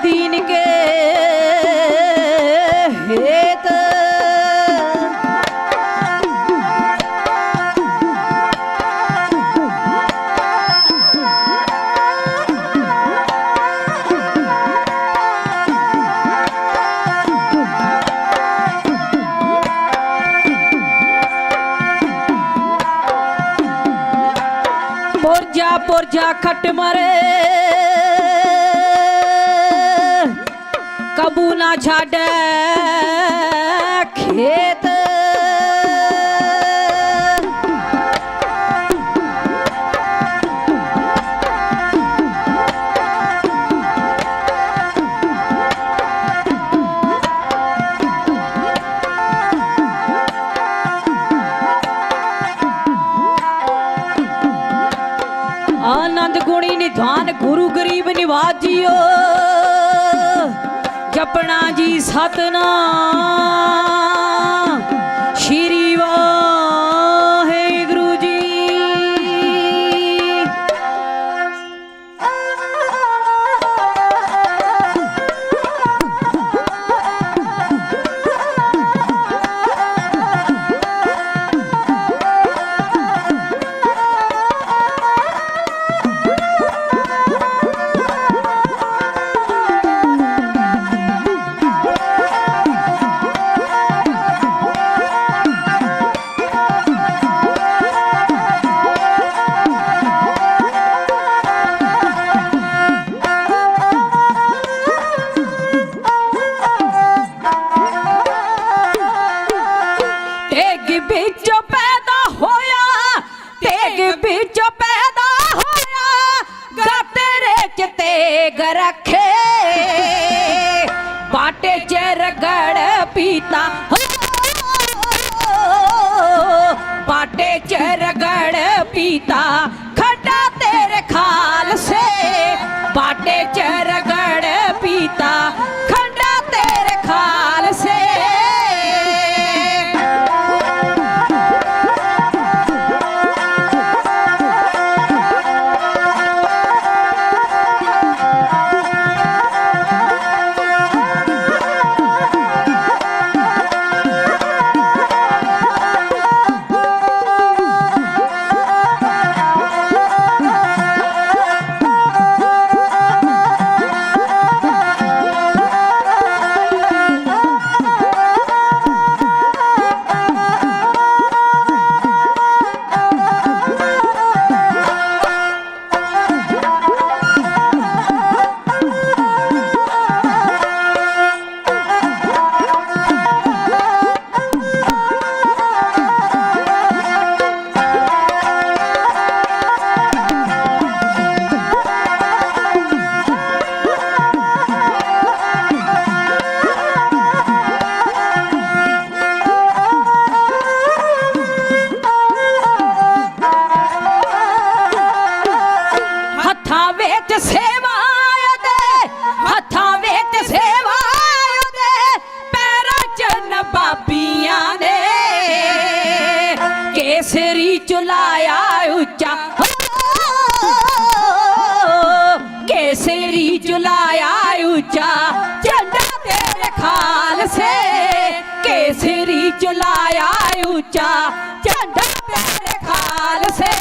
दीन के हेत पुरजा खट मरे कबू ना छाड़े खेत आनंद गुणी निधान गुरु गरीब निवाजियो जपना जी सतनाम श्री वाहेगुरु जी। रखे बाटे च रगड़ पीता बाटे च रगड़ पीता खड्डा तेरे खाल से बाटे च रगड़ पीता खड्डा तेरे खाल से केसरी चुलाया ऊंचा केसरी चुलाया ऊंचा झंडा तेरे खाल से केसरी चुलाया ऊंचा झंडा तेरे खाल से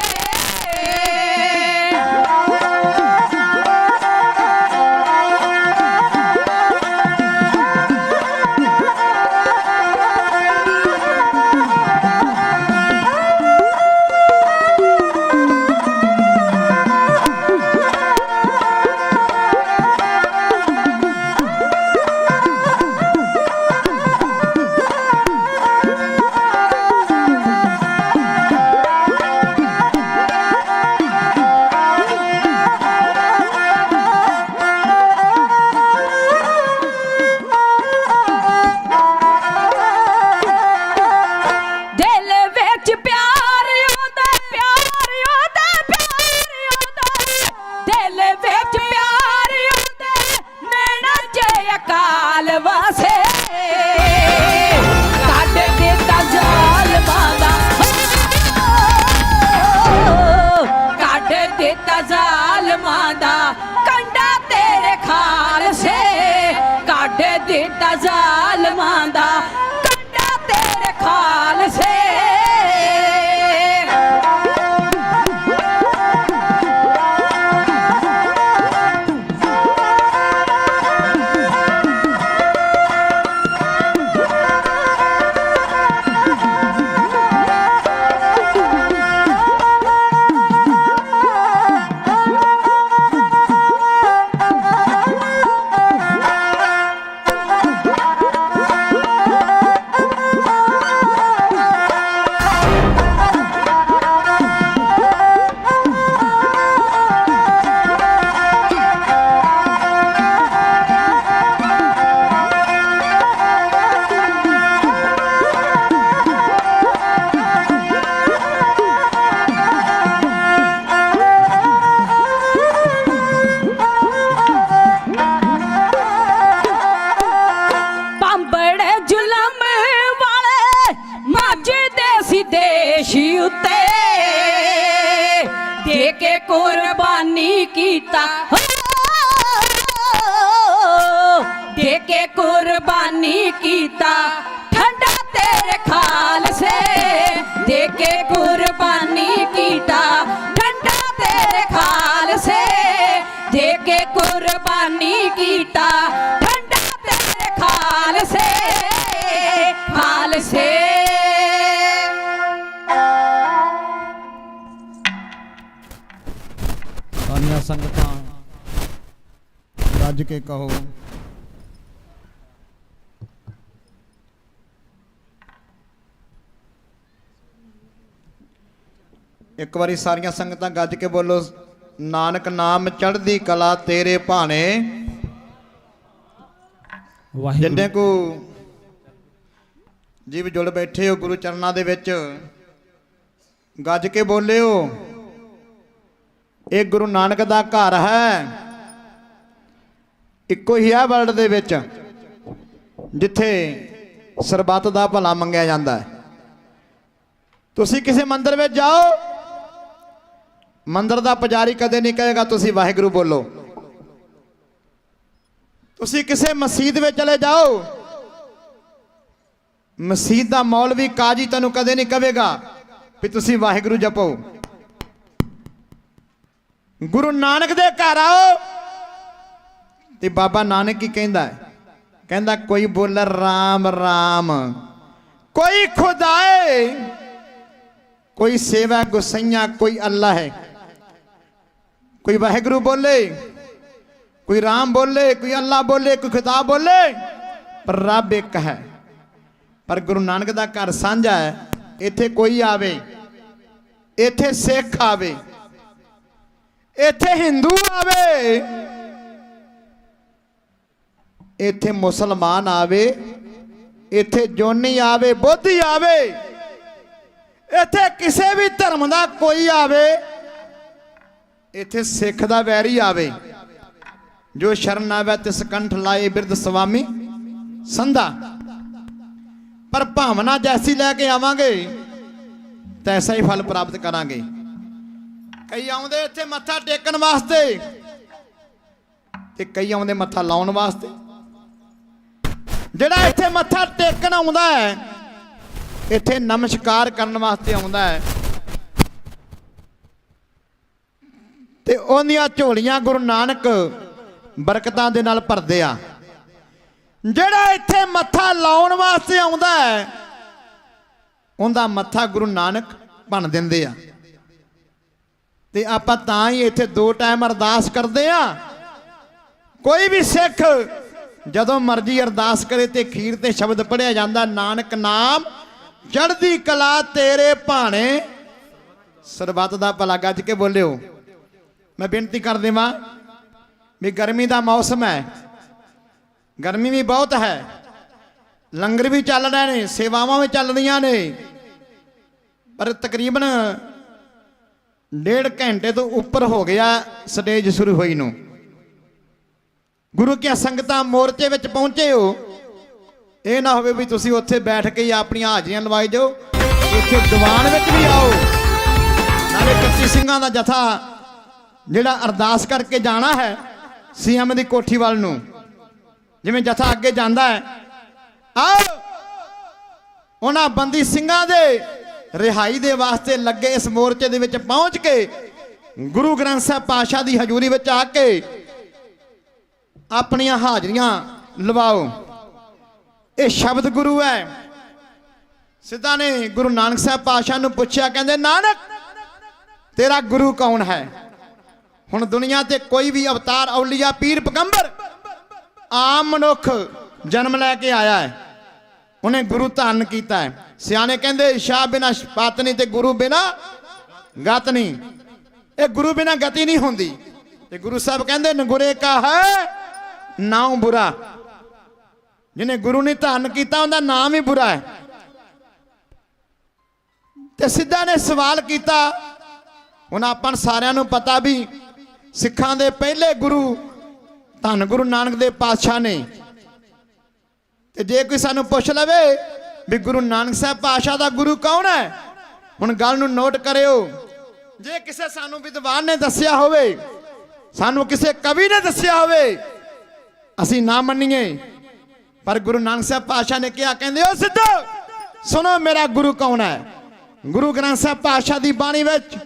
दे के कुर्बानी कीता दे के कुर्बानी कीता ठंडा तेरे खालसे दे के कुर्बानी कीता ठंडा तेरे खालसे दे के कुर्बानी कीता ठंडा तेरे खालसे खालसे। सारियां संगतां रज के कहो एक बारी सारियां संगतां गज के बोलो नानक नाम चढ़दी कला तेरे भाने। जिन्ने को जीव जुड़ बैठे हो गुरु चरणा दे विच गज के बोले हो एक गुरु नानक दा घर है इक्को ही है वर्ल्ड दे विच जिथे सरबत दा भला मंगिया जांदा है। तुसी किसी मंदिर में जाओ मंदिर दा पुजारी कदे नहीं कहेगा तुसी वाहिगुरू बोलो। तुसी किसी मसीत में चले जाओ मसीत दा मौलवी काजी तैनूं कदे नहीं कहेगा भी तुसी वाहिगुरू जपो। गुरु नानक दे घर आओ ते बाबा नानक की कहंदा है कहंदा कोई बोले राम राम कोई खुदाए कोई सेवा गुसैया कोई अल्लाह है कोई वाहिगुरू बोले कोई राम बोले कोई अल्लाह बोले कोई खुदा बोले पर रब एक है। पर गुरु नानक दा घर सांझा है इत्थे कोई आवे इत्थे सिख आवे इत्थे हिंदू आवे इत्थे मुसलमान आवे इत्थे जोनी आवे बोधी आवे इत्थे किसी भी धर्म का कोई आवे इत्थे सिख दा वैरी आवे जो शरण आवे तिस कंठ लाए बिरद स्वामी संधा। पर भावना जैसी लैके आवांगे तैसा ही फल प्राप्त करांगे। कई आउंदे इत्थे मत्था टेकन वास्ते ते कई आउंदे मत्था लाउण वास्ते। जिहड़ा इत्थे मत्था टेकन आउंदा है इत्थे नमस्कार करने वास्ते आउंदा है ते ओहदियां झोलियां गुरु नानक बरकतां दे नाल भरदे आ। जिहड़ा इत्थे मत्था लाउण वास्ते आउंदा है उहदा मत्था गुरु नानक भन दिंदे आ। ते आपां तां ही इत्थे 2 टाइम अरदास करदे आ। कोई भी सिख जदों मर्जी अरदास करे ते खीर ते शब्द पढ़िया जांदा नानक नाम चढ़दी कला तेरे भाने सरबत दा भला। गज के बोलियो मैं बेनती कर देवां भी गर्मी का मौसम है गर्मी भी बहुत है लंगर भी चल रहे हैं सेवावां भी चल रही ने पर तकरीबन 1.5 घंटे तो ऊपर हो गया स्टेज शुरू हुई नूं। गुरु क्या संगतां मोर्चे विच पहुंचे हो ये ना होवे भी तुसीं उत्थे बैठ के ही अपनी हाजरियां लवाई जाओ इत्थे दीवान विच भी आओ नाले कच्ची ਸਿੰਘਾਂ ਦਾ जथा जिहड़ा अरदास करके जाना है सीएम की कोठी वाल नूं जिवें जथा अगे जांदा है आओ उन्हां बंदी ਸਿੰਘਾਂ दे रिहाई दे वास्ते लगे इस मोर्चे दे विच पहुंच के गुरु ग्रंथ साहिब पातशाह की हजूरी विच आके अपनियां हाजरियां लवाओ। ये शब्द गुरु है। सिद्धा ने गुरु नानक साहब पातशाह नूं पुछया कहंदे नानक तेरा गुरु कौन है। हुण दुनिया ते कोई भी अवतार औलिया पीर पैगंबर आम मनुख जन्म लैके आया है उन्हें गुरु धारण किया है। सियाने कहंदे शाह बिना पत नहीं ते गुरु बिना गत नहीं। ये गुरु बिना गति नहीं होंदी। ते गुरु साहब कहंदे नगुरे का है नाम बुरा जिन्हें गुरु ने धारण किया उनका नाम ही बुरा है। ते सिद्धा ने सवाल किया हुण आपां सारिआं नूं पता भी सिखां दे पहले गुरु धन गुरु नानक देव पातशाह ने। ते जे कोई सानूं पुछ लवे भी गुरु नानक साहब पातशाह दा गुरु कौन है हुण गल नूं नोट करियो ਜੇ ਕਿਸੇ ਸਾਨੂੰ ਵਿਦਵਾਨ ਨੇ ਦੱਸਿਆ ਹੋਵੇ, ਸਾਨੂੰ ਕਿਸੇ ਕਵੀ ਨੇ ਦੱਸਿਆ ਹੋਵੇ, ਅਸੀਂ ਨਾ ਮੰਨੀਏ। ਪਰ ਗੁਰੂ ਨਾਨਕ ਸਾਹਿਬ ਪਾਤਸ਼ਾਹ ਨੇ ਕਿਹਾ, ਕਹਿੰਦੇ ਓ ਸਿੱਧੋ ਸੁਣੋ ਮੇਰਾ ਗੁਰੂ ਕੌਣ ਹੈ। ਗੁਰੂ ਗ੍ਰੰਥ ਸਾਹਿਬ ਪਾਤਸ਼ਾਹ ਦੀ ਬਾਣੀ ਵਿੱਚ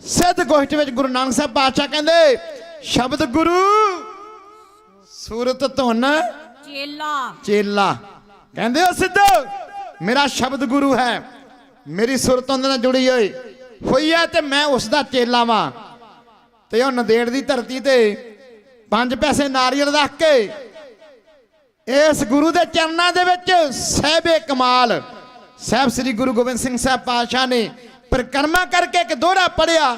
ਸਿੱਧ ਗੋਸ਼ਟ ਵਿੱਚ ਗੁਰੂ ਨਾਨਕ ਸਾਹਿਬ ਪਾਤਸ਼ਾਹ ਕਹਿੰਦੇ, ਸ਼ਬਦ ਗੁਰੂ ਸੂਰਤ ਧੁਨ ਚੇਲਾ। ਕਹਿੰਦੇ ਓ ਸਿੱਧੋ ਮੇਰਾ ਸ਼ਬਦ ਗੁਰੂ ਹੈ, ਮੇਰੀ ਸੁਰਤ ਉਹਦੇ ਨਾਲ ਜੁੜੀ ਹੋਈ ਹੈ ਤੇ ਮੈਂ ਉਸ ਦਾ ਚੇਲਾ ਵਾਂ। ਤੇ ਉਹ ਨੰਦੇੜ ਦੀ ਧਰਤੀ ਤੇ 5 ਪੈਸੇ ਨਾਰੀਅਲ ਰੱਖ ਕੇ ਇਸ ਗੁਰੂ ਦੇ ਚਰਨਾਂ ਦੇ ਵਿੱਚ ਸਾਹਿਬੇ ਕਮਾਲ ਸਾਹਿਬ ਸ੍ਰੀ ਗੁਰੂ ਗੋਬਿੰਦ ਸਿੰਘ ਸਾਹਿਬ ਪਾਤਸ਼ਾਹ ਨੇ ਪਰਿਕਰਮਾ ਕਰਕੇ ਇੱਕ ਦੋਹਰਾ ਪੜਿਆ।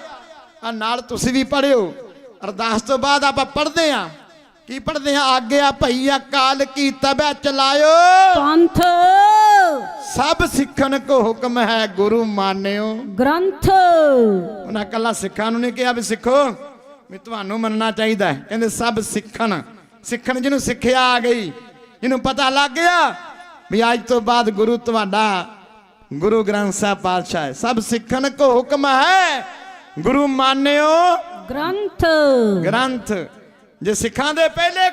ਆ ਨਾਲ ਤੁਸੀਂ ਵੀ ਪੜਿਓ। ਅਰਦਾਸ ਤੋਂ ਬਾਅਦ ਆਪਾਂ ਪੜ੍ਹਦੇ ਹਾਂ। ਕੀ ਪੜ੍ਹਦੇ ਹਾਂ? ਆਗਿਆ ਭਈ ਅਕਾਲ ਕੀ ਤਬੈ ਚਲਾਇਓ ਪੰਥ, ਸਭ ਸਿੱਖਣ ਕੋ ਹੁਕਮ ਹੈ ਗੁਰੂ ਮਾਨਿਓ ਗ੍ਰੰਥ। ਉਹਨਾਂ ਕੱਲਾ ਸਿੱਖਾਂ ਨੂੰ ਨਹੀਂ ਕਿਹਾ ਵੀ ਸਿੱਖੋ, ਵੀ ਤੁਹਾਨੂੰ ਮੰਨਣਾ ਚਾਹੀਦਾ ਹੈ। ਕਹਿੰਦੇ ਸਭ ਸਿੱਖਣ। ਜਿਹਨੂੰ ਸਿੱਖਿਆ ਆ ਗਈ, ਜਿਹਨੂੰ ਪਤਾ ਲੱਗ ਗਿਆ ਵੀ ਅੱਜ ਤੋਂ ਬਾਅਦ ਗੁਰੂ ਤੁਹਾਡਾ ਗੁਰੂ ਗ੍ਰੰਥ ਸਾਹਿਬ ਪਾਤਸ਼ਾਹ ਹੈ। ਸਭ ਸਿੱਖਣ ਕੋ ਹੁਕਮ ਹੈ ਗੁਰੂ ਮਾਨਿਓ ਗ੍ਰੰਥ। ਜੇ ਸਿੱਖਾਂ ਦੇ ਪਹਿਲੇ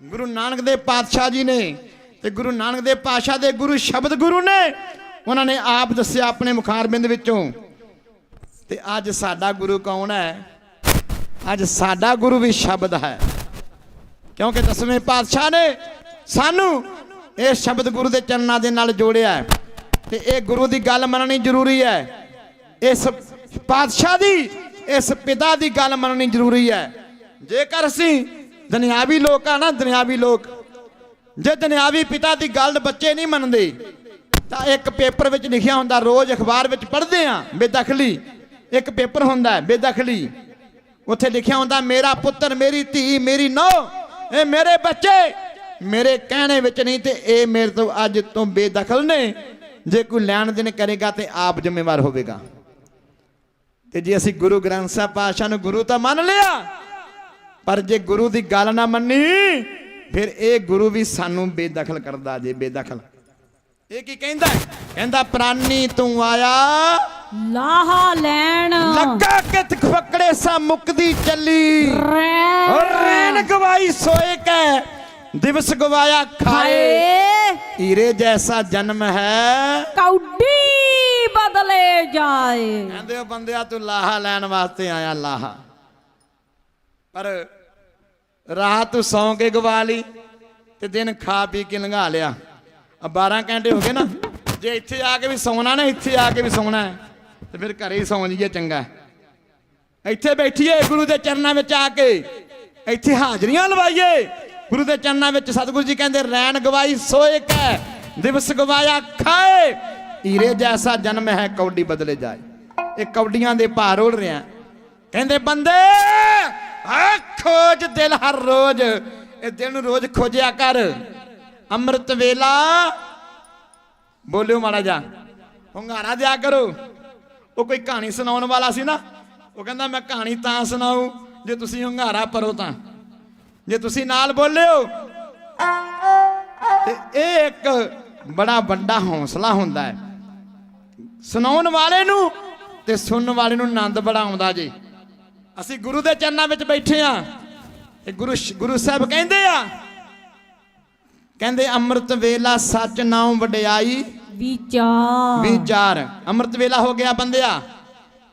ਗੁਰੂ ਨਾਨਕ ਦੇ ਪਾਤਸ਼ਾਹ ਜੀ ਨੇ, ਤੇ ਗੁਰੂ ਨਾਨਕ ਦੇ ਪਾਤਸ਼ਾਹ ਦੇ ਗੁਰੂ ਸ਼ਬਦ ਗੁਰੂ ਨੇ, ਉਹਨਾਂ ਨੇ ਆਪ ਦੱਸਿਆ ਆਪਣੇ ਮੁਖਾਰਬਿੰਦ ਵਿੱਚੋਂ। ਤੇ ਅੱਜ ਸਾਡਾ ਗੁਰੂ ਕੌਣ ਹੈ? ਅੱਜ ਸਾਡਾ ਗੁਰੂ ਵੀ ਸ਼ਬਦ ਹੈ, ਕਿਉਂਕਿ 10ਵੇਂ ਪਾਤਸ਼ਾਹ ਨੇ ਸਾਨੂੰ ਇਹ ਸ਼ਬਦ ਗੁਰੂ ਦੇ ਚਰਨਾਂ ਦੇ ਨਾਲ ਜੋੜਿਆ ਹੈ। ਤੇ ਇਹ ਗੁਰੂ ਦੀ ਗੱਲ ਮੰਨਣੀ ਜ਼ਰੂਰੀ ਹੈ। ਇਸ ਪਾਤਸ਼ਾਹ ਦੀ, ਇਸ ਪਿਤਾ ਦੀ ਗੱਲ ਮੰਨਣੀ ਜ਼ਰੂਰੀ ਹੈ। ਜੇਕਰ ਅਸੀਂ ਦੁਨਿਆਵੀ ਲੋਕ ਆ ਨਾ, ਦੁਨਿਆਵੀ ਲੋਕ, ਜੇ ਦੁਨਿਆਵੀ ਪਿਤਾ ਦੀ ਗੱਲ ਬੱਚੇ ਨਹੀਂ ਮੰਨਦੇ ਤਾਂ ਇੱਕ ਪੇਪਰ ਵਿੱਚ ਲਿਖਿਆ ਹੁੰਦਾ, ਰੋਜ਼ ਅਖਬਾਰ ਵਿੱਚ ਪੜ੍ਹਦੇ ਆ, ਬੇਦਖਲੀ ਇੱਕ ਪੇਪਰ ਹੁੰਦਾ ਹੈ ਬੇਦਖਲੀ। ਉੱਥੇ ਲਿਖਿਆ ਹੁੰਦਾ, ਮੇਰਾ ਪੁੱਤਰ, ਮੇਰੀ ਧੀ, ਮੇਰੀ ਨੂੰਹ, ਇਹ ਮੇਰੇ ਬੱਚੇ ਮੇਰੇ ਕਹਿਣੇ ਵਿੱਚ ਨਹੀਂ, ਤੇ ਇਹ ਮੇਰੇ ਤੋਂ ਅੱਜ ਤੋਂ ਬੇਦਖਲ ਨੇ। ਜੇ ਕੋਈ ਲੈਣ ਦੇਣ ਕਰੇਗਾ ਤੇ ਆਪ ਜ਼ਿੰਮੇਵਾਰ ਹੋਵੇਗਾ। ਤੇ ਜੇ ਅਸੀਂ ਗੁਰੂ ਗ੍ਰੰਥ ਸਾਹਿਬ ਪਾਤਸ਼ਾਹ ਨੂੰ ਗੁਰੂ ਤਾਂ ਮੰਨ ਲਿਆ, ਪਰ ਜੇ ਗੁਰੂ ਦੀ ਗੱਲ ਨਾ ਮੰਨੀ, ਫਿਰ ਇਹ ਗੁਰੂ ਵੀ ਸਾਨੂੰ ਬੇਦਖਲ ਕਰਦਾ ਜੇ, ਬੇਦਖਲ। ਇਹ ਕੀ ਕਹਿੰਦਾ? ਕਹਿੰਦਾ ਪ੍ਰਾਨੀ ਤੂੰ ਆਇਆ ਲਾਹਾ ਲੈਣ, ਲੱਗਾ ਕਿਤ ਫਕੜੇ ਸਾ ਮੁਕਦੀ ਚੱਲੀ, ਰੈਣ ਗਵਾਈ ਸੋਏ ਕੈ ਦਿਵਸ ਗਵਾਇਆ ਖਾਏ, ਹੀਰੇ ਜੈਸਾ ਜਨਮ ਹੈ ਕੌਡੀ ਬਦਲੇ ਜਾਏ। ਕਹਿੰਦੇ ਉਹ ਬੰਦਿਆ ਤੂੰ ਲਾਹਾ ਲੈਣ ਵਾਸਤੇ ਆਇਆ, ਲਾਹਾ, ਪਰ ਰਾਤ ਤੂੰ ਸੌਂ ਕੇ ਗਵਾ ਲਈ ਤੇ ਦਿਨ ਖਾ ਪੀ ਕੇ ਲੰਘਾ ਲਿਆ। 12 ਘੰਟੇ ਹੋ ਗਏ ਨਾ। ਜੇ ਇੱਥੇ ਆ ਕੇ ਵੀ ਸੌਣਾ ਨਾ, ਇੱਥੇ ਆ ਕੇ ਵੀ ਸੌਣਾ ਹੈ, ਤੇ ਫਿਰ ਘਰੇ ਹੀ ਸੌਂ ਜਾਈਏ ਚੰਗਾ। ਇੱਥੇ ਬੈਠੀਏ ਗੁਰੂ ਦੇ ਚਰਨਾਂ ਵਿੱਚ ਆ ਕੇ, ਇੱਥੇ ਹਾਜ਼ਰੀਆਂ ਲਵਾਈਏ ਗੁਰੂ ਦੇ ਚਰਨਾਂ ਵਿੱਚ। ਸਤਿਗੁਰੂ ਜੀ ਕਹਿੰਦੇ ਰੈਣ ਗਵਾਈ ਸੋਏ ਕੈ ਦਿਵਸ ਗਵਾਇਆ ਖਾਏ, ਹੀਰੇ ਜੈਸਾ ਜਨਮ ਹੈ ਕੌਡੀ ਬਦਲੇ ਜਾਏ। ਇਹ ਕੌਡੀਆਂ ਦੇ ਭਾਰ ਉੜ ਰਿਹਾ। ਕਹਿੰਦੇ ਬੰਦੇ ਆ ਖੋਜ ਦਿਲ ਹਰ ਰੋਜ਼, ਇਹ ਦਿਲ ਨੂੰ ਰੋਜ਼ ਖੋਜਿਆ ਕਰ। ਅੰਮ੍ਰਿਤ ਵੇਲਾ ਬੋਲਿਓ ਮਾੜਾ ਜਾ, ਹੁੰਗਾਰਾ ਦਿਆ ਕਰੋ। ਉਹ ਕੋਈ ਕਹਾਣੀ ਸੁਣਾਉਣ ਵਾਲਾ ਸੀ ਨਾ, ਉਹ ਕਹਿੰਦਾ ਮੈਂ ਕਹਾਣੀ ਤਾਂ ਸੁਣਾਉ ਜੇ ਤੁਸੀਂ ਹੁੰਗਾਰਾ ਭਰੋ, ਤਾਂ ਜੇ ਤੁਸੀਂ ਨਾਲ ਬੋਲਿਓ। ਤੇ ਇਹ ਇੱਕ ਬੜਾ ਵੱਡਾ ਹੌਸਲਾ ਹੁੰਦਾ ਹੈ ਸੁਣਾਉਣ ਵਾਲੇ ਨੂੰ, ਤੇ ਸੁਣਨ ਵਾਲੇ ਨੂੰ ਆਨੰਦ ਬੜਾ ਆਉਂਦਾ ਜੀ। ਅਸੀਂ ਗੁਰੂ ਦੇ ਚਰਨਾਂ ਵਿੱਚ ਬੈਠੇ ਆ, ਤੇ ਗੁਰੂ ਸਾਹਿਬ ਕਹਿੰਦੇ ਆ, ਕਹਿੰਦੇ ਅੰਮ੍ਰਿਤ ਵੇਲਾ ਸੱਚ ਨਾਮ ਵਡਿਆਈ ਵਿਚਾਰ। ਅੰਮ੍ਰਿਤ ਵੇਲਾ ਹੋ ਗਿਆ ਬੰਦਿਆ,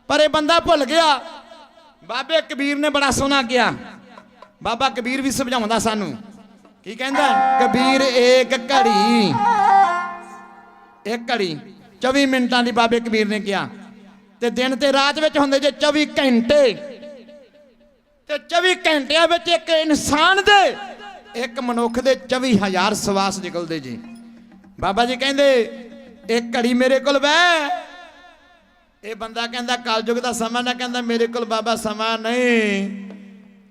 ਪਰ ਇਹ ਬੰਦਾ ਭੁੱਲ ਗਿਆ। ਬਾਬੇ ਕਬੀਰ ਨੇ ਬੜਾ ਸੋਹਣਾ ਕਿਹਾ। ਬਾਬਾ ਕਬੀਰ ਵੀ ਸਮਝਾਉਂਦਾ ਸਾਨੂੰ। ਕੀ ਕਹਿੰਦਾ? ਕਬੀਰ ਏਕ ਘੜੀ, ਇੱਕ ਘੜੀ 24 ਮਿੰਟਾਂ ਦੀ ਬਾਬੇ ਕਬੀਰ ਨੇ ਕਿਹਾ। ਤੇ ਦਿਨ ਤੇ ਰਾਤ ਵਿੱਚ ਹੁੰਦੇ ਜੇ 24 ਘੰਟੇ, ਤੇ 24 ਘੰਟਿਆਂ ਵਿੱਚ ਇੱਕ ਇਨਸਾਨ ਦੇ, ਇੱਕ ਮਨੁੱਖ ਦੇ 24,000 ਸਵਾਸ ਨਿਕਲਦੇ ਜੀ। ਬਾਬਾ ਜੀ ਕਹਿੰਦੇ ਇੱਕ ਘੜੀ ਮੇਰੇ ਕੋਲ ਬਹਿ। ਇਹ ਬੰਦਾ ਕਹਿੰਦਾ ਕਲਯੁਗ ਦਾ ਸਮਾਂ ਨਾ, ਕਹਿੰਦਾ ਮੇਰੇ ਕੋਲ ਬਾਬਾ ਸਮਾਂ ਨਹੀਂ।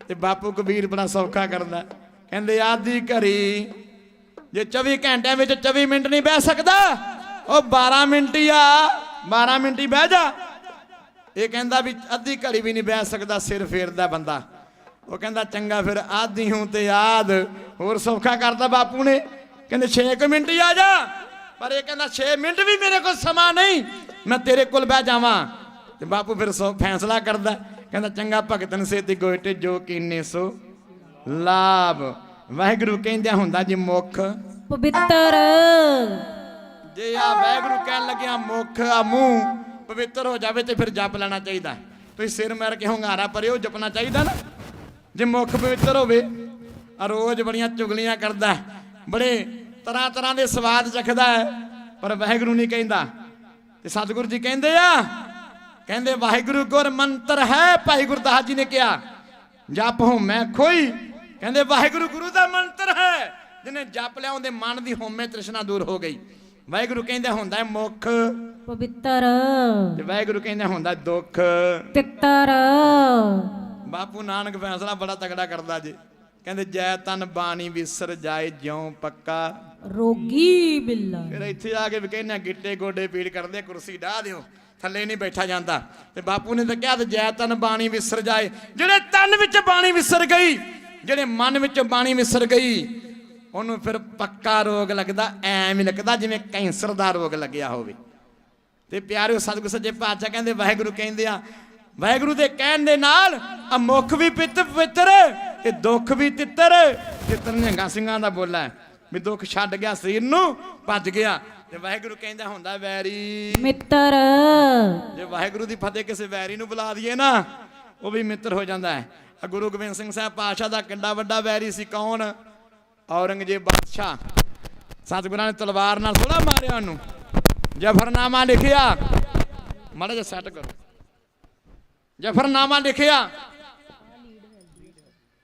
ਤੇ ਬਾਪੂ ਕਬੀਰ ਬੜਾ ਸੌਖਾ ਕਰਦਾ, ਕਹਿੰਦੇ ਆਦੀ ਘੜੀ ਜੇ 24 ਘੰਟਿਆਂ ਵਿੱਚ 24 ਮਿੰਟ ਨਹੀਂ ਬਹਿ ਸਕਦਾ, ਉਹ 12 ਮਿੰਟ ਹੀ ਆ, 12 ਮਿੰਟ ਹੀ ਬਹਿ ਜਾ। ਇਹ ਕਹਿੰਦਾ ਵੀ ਅੱਧੀ ਘੜੀ ਵੀ ਨਹੀਂ ਬਹਿ ਸਕਦਾ, ਸਿਰ ਫੇਰਦਾ ਬੰਦਾ। ਉਹ ਕਹਿੰਦਾ ਚੰਗਾ ਫਿਰ ਆਦੀ ਹੂੰ ਤੇ ਆਦ, ਹੋਰ ਸੌਖਾ ਕਰਦਾ ਬਾਪੂ ਨੇ। ਕਹਿੰਦੇ 6 ਮਿੰਟ ਹੀ ਆ ਜਾ, ਪਰ ਇਹ ਕਹਿੰਦਾ 6 ਮਿੰਟ ਵੀ ਮੇਰੇ ਕੋਲ ਸਮਾਂ ਨਹੀਂ, ਮੈਂ ਤੇਰੇ ਕੋਲ ਬਹਿ ਜਾਵਾਂ। ਤੇ ਬਾਪੂ ਫਿਰ ਫੈਸਲਾ ਕਰਦਾ, ਕਹਿੰਦਾ ਚੰਗਾ ਭਗਤਨ ਸੇਤੀ ਗੋਇਟੇ ਜੋ ਕੀਨੇ ਸੋ ਲਾਭ। ਵਾਹਿਗੁਰੂ ਕਹਿੰਦਿਆ ਹੁੰਦਾ ਜੀ ਮੁੱਖ ਪਵਿੱਤਰ। ਜੇ ਆ ਵਾਹਿਗੁਰੂ ਕਹਿਣ ਲੱਗਿਆ ਮੁੱਖ ਆ ਮੂੰਹ ਪਵਿੱਤਰ ਹੋ ਜਾਵੇ ਤੇ ਫਿਰ ਜਪ ਲੈਣਾ ਚਾਹੀਦਾ। ਤੁਸੀਂ ਸਿਰ ਮਾਰ ਕੇ ਹੁੰਗਾਰਾ ਪਰਿਓ ਜਪਣਾ ਚਾਹੀਦਾ ਨਾ। ਜੇ ਮੁੱਖ ਪਵਿੱਤਰ ਹੋਵੇ ਆ ਰੋਜ਼ ਬੜੀਆਂ ਚੁਗਲੀਆਂ ਕਰਦਾ, ਬੜੇ ਤਰ੍ਹਾਂ ਤਰ੍ਹਾਂ ਦੇ ਸਵਾਦ ਚੱਖਦਾ ਹੈ, ਪਰ ਵਾਹਿਗੁਰੂ ਨਹੀਂ ਕਹਿੰਦਾ। ਤੇ ਸਤਿਗੁਰੂ ਜੀ ਕਹਿੰਦੇ ਆ, ਕਹਿੰਦੇ ਵਾਹਿਗੁਰੂ ਗੁਰ ਮੰਤਰ ਹੈ। ਭਾਈ ਗੁਰਦਾਸ ਜੀ ਨੇ ਕਿਹਾ ਜਪ ਹੋਮੈ ਖੋਈ, ਕਹਿੰਦੇ ਵਾਹਿਗੁਰੂ ਗੁਰੂ ਦਾ ਮੰਤਰ ਹੈ। ਜਿਹਨੇ ਜਪ ਲਿਆ ਉਹਦੇ ਮਨ ਦੀ ਹੋਮੇ ਤ੍ਰਿਸ਼ਨਾ ਦੂਰ ਹੋ ਗਈ। ਵਾਹਿਗੁਰੂ ਕਹਿੰਦਾ ਹੁੰਦਾ ਹੈ ਮੁੱਖ ਪਵਿੱਤਰ, ਤੇ ਵਾਹਿਗੁਰੂ ਕਹਿੰਦਾ ਹੁੰਦਾ ਦੁੱਖ ਤਿੱਤਰ। ਬਾਪੂ ਨਾਨਕ ਫੈਸਲਾ ਬੜਾ ਤਗੜਾ ਕਰਦਾ ਜੀ, ਕਹਿੰਦੇ ਜੈ ਤਨ ਬਾਣੀ ਵਿਸਰ ਜਾਏ ਜਿਉ ਪੱਕਾ ਰੋਗੀ ਬਿੱਲਾ। ਫਿਰ ਇੱਥੇ ਆ ਕੇ ਵੀ ਕਹਿੰਦੇ ਗਿੱਟੇ ਗੋਡੇ ਪੀੜ ਕਰਦੇ, ਕੁਰਸੀ ਢਾਹ ਦਿਓ, ਥੱਲੇ ਨਹੀਂ ਬੈਠਾ ਜਾਂਦਾ। ਤੇ ਬਾਪੂ ਨੇ ਤਾਂ ਕਿਹਾ ਤੇ ਜੈ ਤਨ ਬਾਣੀ ਵਿਸਰ ਜਾਏ। ਜਿਹੜੇ ਤਨ ਵਿੱਚ ਬਾਣੀ ਵਿਸਰ ਗਈ, ਜਿਹੜੇ ਮਨ ਵਿੱਚ ਬਾਣੀ ਵਿਸਰ ਗਈ, ਉਹਨੂੰ ਫਿਰ ਪੱਕਾ ਰੋਗ ਲੱਗਦਾ, ਐਵੇਂ ਲੱਗਦਾ ਜਿਵੇਂ ਕੈਂਸਰ ਦਾ ਰੋਗ ਲੱਗਿਆ ਹੋਵੇ। ਤੇ ਪਿਆਰਿਓ ਸਤਿਗੁਰ ਸੱਚੇ ਪਾਤਸ਼ਾਹ ਕਹਿੰਦੇ ਵਾਹਿਗੁਰੂ ਕਹਿੰਦੇ ਆ, ਵਾਹਿਗੁਰੂ ਦੇ ਕਹਿਣ ਦੇ ਨਾਲ ਆ ਮੁੱਖ ਵੀ ਪਵਿੱਤਰ ਤੇ ਦੁੱਖ ਵੀ ਤਿੱਤਰ। ਤਿੱਤਰ ਨਿਹੰਗਾਂ ਸਿੰਘਾਂ ਦਾ ਬੋਲਾ ਵੀ ਦੁੱਖ ਛੱਡ ਗਿਆ ਸਰੀਰ ਨੂੰ, ਭੱਜ ਗਿਆ। ਤੇ ਵਾਹਿਗੁਰੂ ਕਹਿੰਦਾ ਹੁੰਦਾ ਵੈਰੀ ਮਿੱਤਰ। ਜੇ ਵਾਹਿਗੁਰੂ ਦੀ ਫਤਿਹ ਕਿਸੇ ਵੈਰੀ ਨੂੰ ਬੁਲਾ ਦਈਏ ਨਾ, ਉਹ ਵੀ ਮਿੱਤਰ ਹੋ ਜਾਂਦਾ ਹੈ। ਗੁਰੂ ਗੋਬਿੰਦ ਸਿੰਘ ਸਾਹਿਬ ਪਾਤਸ਼ਾਹ ਦਾ ਕਿੰਨਾ ਵੱਡਾ ਵੈਰੀ ਸੀ, ਕੌਣ? ਔਰੰਗਜ਼ੇਬ ਬਾਦਸ਼ਾਹ। ਸਤਿਗੁਰਾਂ ਨੇ ਤਲਵਾਰ ਨਾਲ ਥੋੜਾ ਮਾਰਿਆ ਉਹਨੂੰ, ਜਫਰਨਾਮਾ ਲਿਖਿਆ, ਮਾੜਾ ਜਿਹਾ ਸੈੱਟ ਕਰੋ, ਜਫਰਨਾਮਾ ਲਿਖਿਆ,